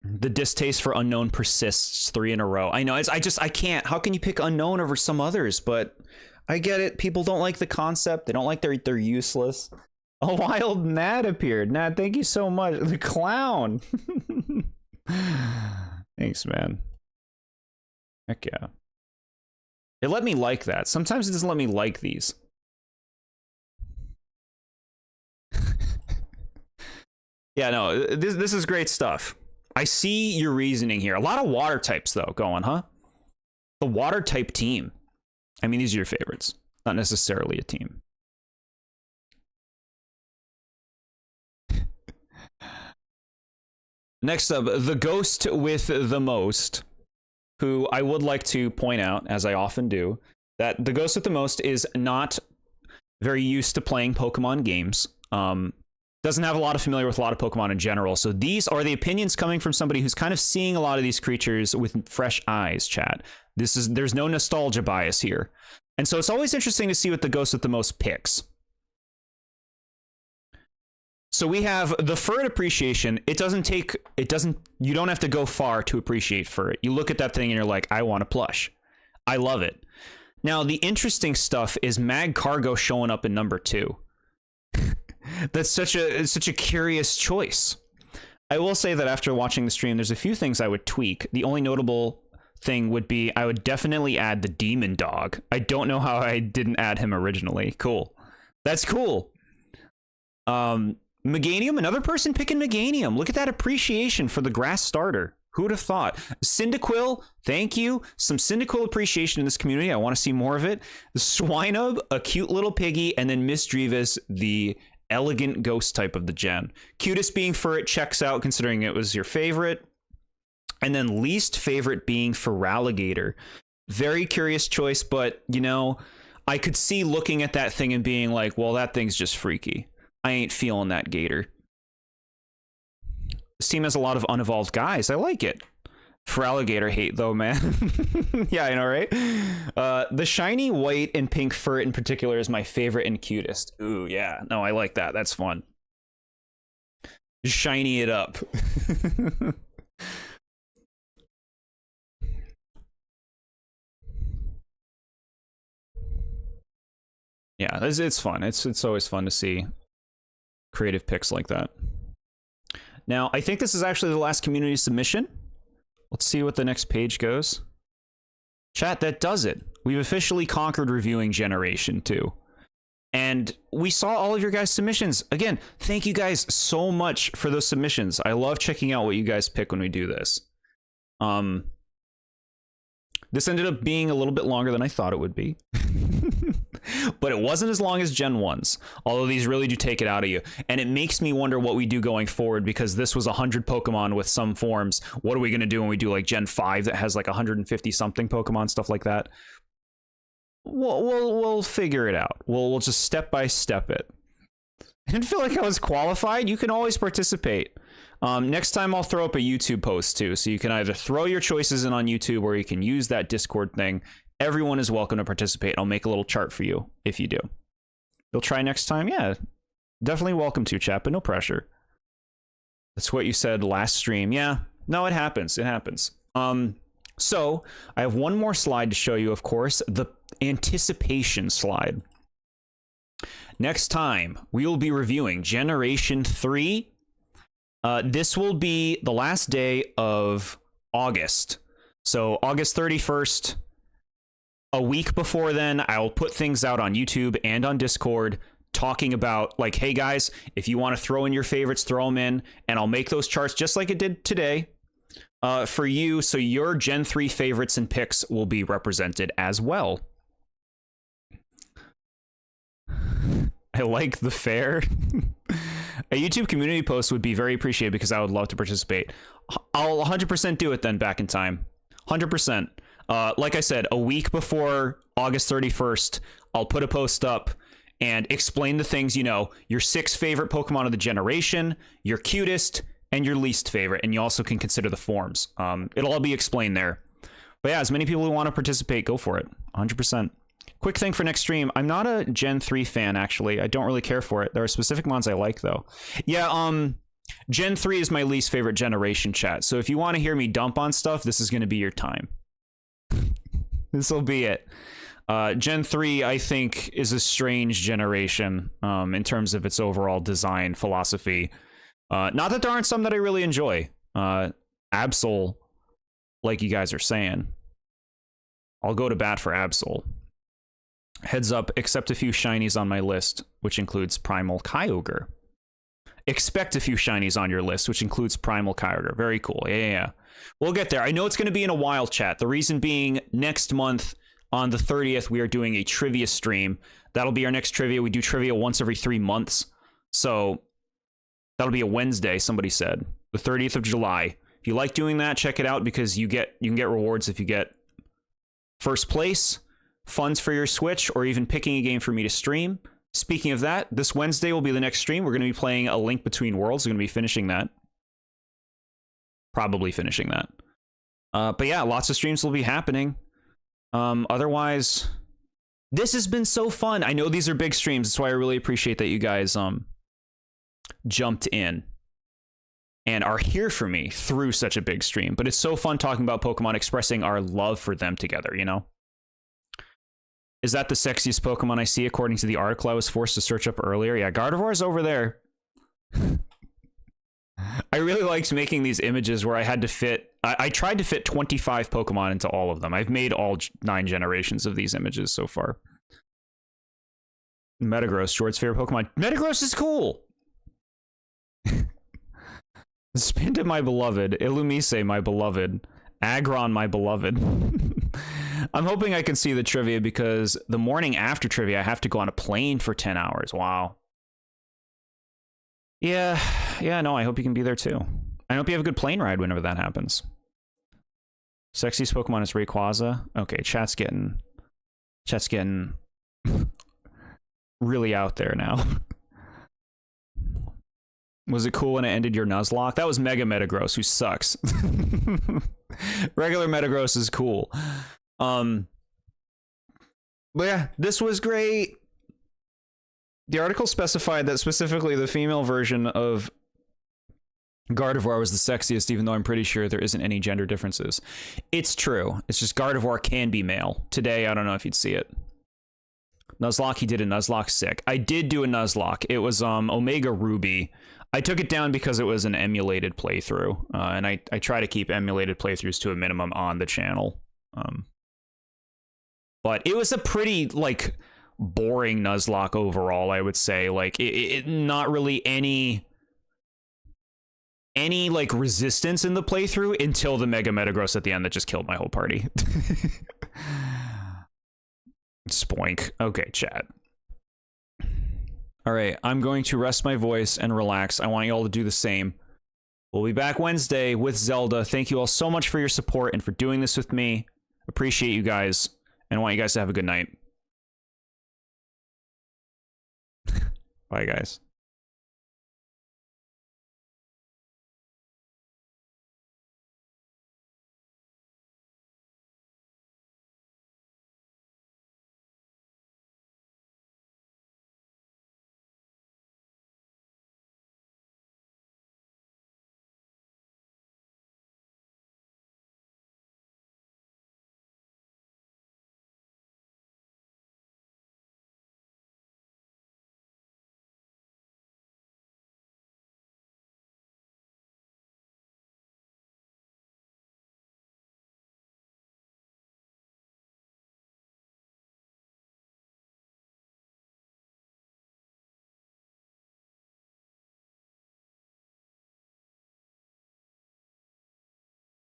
The distaste for unknown persists 3 in a row. I know, I can't. How can you pick unknown over some others? But I get it. People don't like the concept. They don't like they're useless. A wild Nad appeared. Nad, thank you so much. The clown. Thanks, man. Heck yeah. It let me like that. Sometimes it doesn't let me like these. Yeah, no, this is great stuff. I see your reasoning here. A lot of water types, though, going, huh? The water type team. I mean, these are your favorites. Not necessarily a team. Next up, the ghost with the most, who I would like to point out, as I often do, that the ghost with the most is not very used to playing Pokemon games. Doesn't have a lot of familiar with a lot of Pokemon in general. So these are the opinions coming from somebody who's kind of seeing a lot of these creatures with fresh eyes, chat. There's no nostalgia bias here. And so it's always interesting to see what the ghost with the most picks. So we have the Furret appreciation. You don't have to go far to appreciate Furret. You look at that thing and you're like, I want a plush. I love it. Now, the interesting stuff is Mag Cargo showing up in number 2. That's such a curious choice. I will say that after watching the stream, there's a few things I would tweak. The only notable thing would be I would definitely add the Demon Dog. I don't know how I didn't add him originally. Cool. That's cool. Meganium, another person picking Meganium. Look at that appreciation for the grass starter. Who would have thought? Cyndaquil, thank you. Some Cyndaquil appreciation in this community. I want to see more of it. The Swinub, a cute little piggy, and then Miss Drevis, the elegant ghost type of the gen. Cutest being Furret checks out considering it was your favorite. And then least favorite being Feraligatr. Very curious choice, but you know, I could see looking at that thing and being like, well, that thing's just freaky. I ain't feeling that gator. This team has a lot of unevolved guys. I like it. Feraligatr hate though, man. Yeah, I know, right? The shiny white and pink Furret in particular is my favorite and cutest. Ooh, yeah. No, I like that. That's fun. Shiny it up. yeah, it's fun. It's always fun to see creative picks like that. Now, I think this is actually the last community submission. Let's see what the next page goes. Chat, that does it. We've officially conquered reviewing Generation 2. And we saw all of your guys' submissions. Again, thank you guys so much for those submissions. I love checking out what you guys pick when we do this. This ended up being a little bit longer than I thought it would be. But it wasn't as long as Gen 1's, although these really do take it out of you. And it makes me wonder what we do going forward, because this was 100 Pokemon with some forms. What are we going to do when we do like Gen 5 that has like 150 something Pokemon, stuff like that? We'll figure it out. We'll just step by step it. I didn't feel like I was qualified. You can always participate. Next time I'll throw up a YouTube post too, so you can either throw your choices in on YouTube or you can use that Discord thing. Everyone is welcome to participate. I'll make a little chart for you if you do. You'll try next time? Yeah, definitely welcome to, chat, but no pressure. That's what you said last stream. Yeah, no, it happens. It happens. So I have one more slide to show you, of course, the anticipation slide. Next time, we will be reviewing Generation 3. This will be the last day of August. So August 31st, a week before then, I'll put things out on YouTube and on Discord talking about, like, hey guys, if you want to throw in your favorites, throw them in, and I'll make those charts just like it did today for you, so your Gen 3 favorites and picks will be represented as well. I like the fair. A YouTube community post would be very appreciated because I would love to participate. I'll 100% do it then back in time. 100%. Like I said, a week before August 31st, I'll put a post up and explain the things, you know, your 6 favorite Pokemon of the generation, your cutest, and your least favorite. And you also can consider the forms. It'll all be explained there. But yeah, as many people who want to participate, go for it. 100%. Quick thing for next stream. I'm not a Gen 3 fan, actually. I don't really care for it. There are specific ones I like, though. Yeah, Gen 3 is my least favorite generation, chat. So if you want to hear me dump on stuff, this is going to be your time. This will be it. Gen 3, I think, is a strange generation in terms of its overall design philosophy. Not that there aren't some that I really enjoy. Absol, like you guys are saying. I'll go to bat for Absol. Heads up, accept a few shinies on my list, which includes Primal Kyogre. Expect a few shinies on your list, which includes Primal Kyogre. Very cool. Yeah. We'll get there. I know it's going to be in a while, chat. The reason being, next month on the 30th, we are doing a trivia stream. That'll be our next trivia. We do trivia once every 3 months. So that'll be a Wednesday, somebody said. The 30th of July. If you like doing that, check it out, because you can get rewards if you get first place, funds for your Switch, or even picking a game for me to stream. Speaking of that, this Wednesday will be the next stream. We're going to be playing A Link Between Worlds. We're going to be finishing that. Probably finishing that. But yeah, lots of streams will be happening. Otherwise, this has been so fun. I know these are big streams. That's why I really appreciate that you guys jumped in and are here for me through such a big stream. But it's so fun talking about Pokemon, expressing our love for them together, you know? Is that the sexiest Pokemon I see, according to the article I was forced to search up earlier? Yeah, Gardevoir's over there. I really liked making these images where I had to fit... I tried to fit 25 Pokemon into all of them. I've made all 9 generations of these images so far. Metagross, Jord's favorite Pokemon. Metagross is cool! Spindit, my beloved. Illumise, my beloved. Aggron, my beloved. I'm hoping I can see the trivia, because the morning after trivia, I have to go on a plane for 10 hours. Wow. Yeah, no, I hope you can be there too. I hope you have a good plane ride whenever that happens. Sexiest Pokemon is Rayquaza. Okay, chat's getting really out there now. Was it cool when it ended your Nuzlocke? That was Mega Metagross, who sucks. Regular Metagross is cool. But yeah, this was great. The article specified that specifically the female version of Gardevoir was the sexiest, even though I'm pretty sure there isn't any gender differences. It's true. It's just Gardevoir can be male. Today, I don't know if you'd see it. Nuzlocke, he did a Nuzlocke, sick. I did do a Nuzlocke. It was Omega Ruby. I took it down because it was an emulated playthrough, and I try to keep emulated playthroughs to a minimum on the channel. But it was a pretty, like, boring Nuzlocke overall, I would say. Like, it not really any like resistance in the playthrough until the Mega Metagross at the end that just killed my whole party. Spoink. Okay, chat. All right, I'm going to rest my voice and relax. I want you all to do the same. We'll be back Wednesday with Zelda. Thank you all so much for your support and for doing this with me. Appreciate you guys, and I want you guys to have a good night. Bye, guys.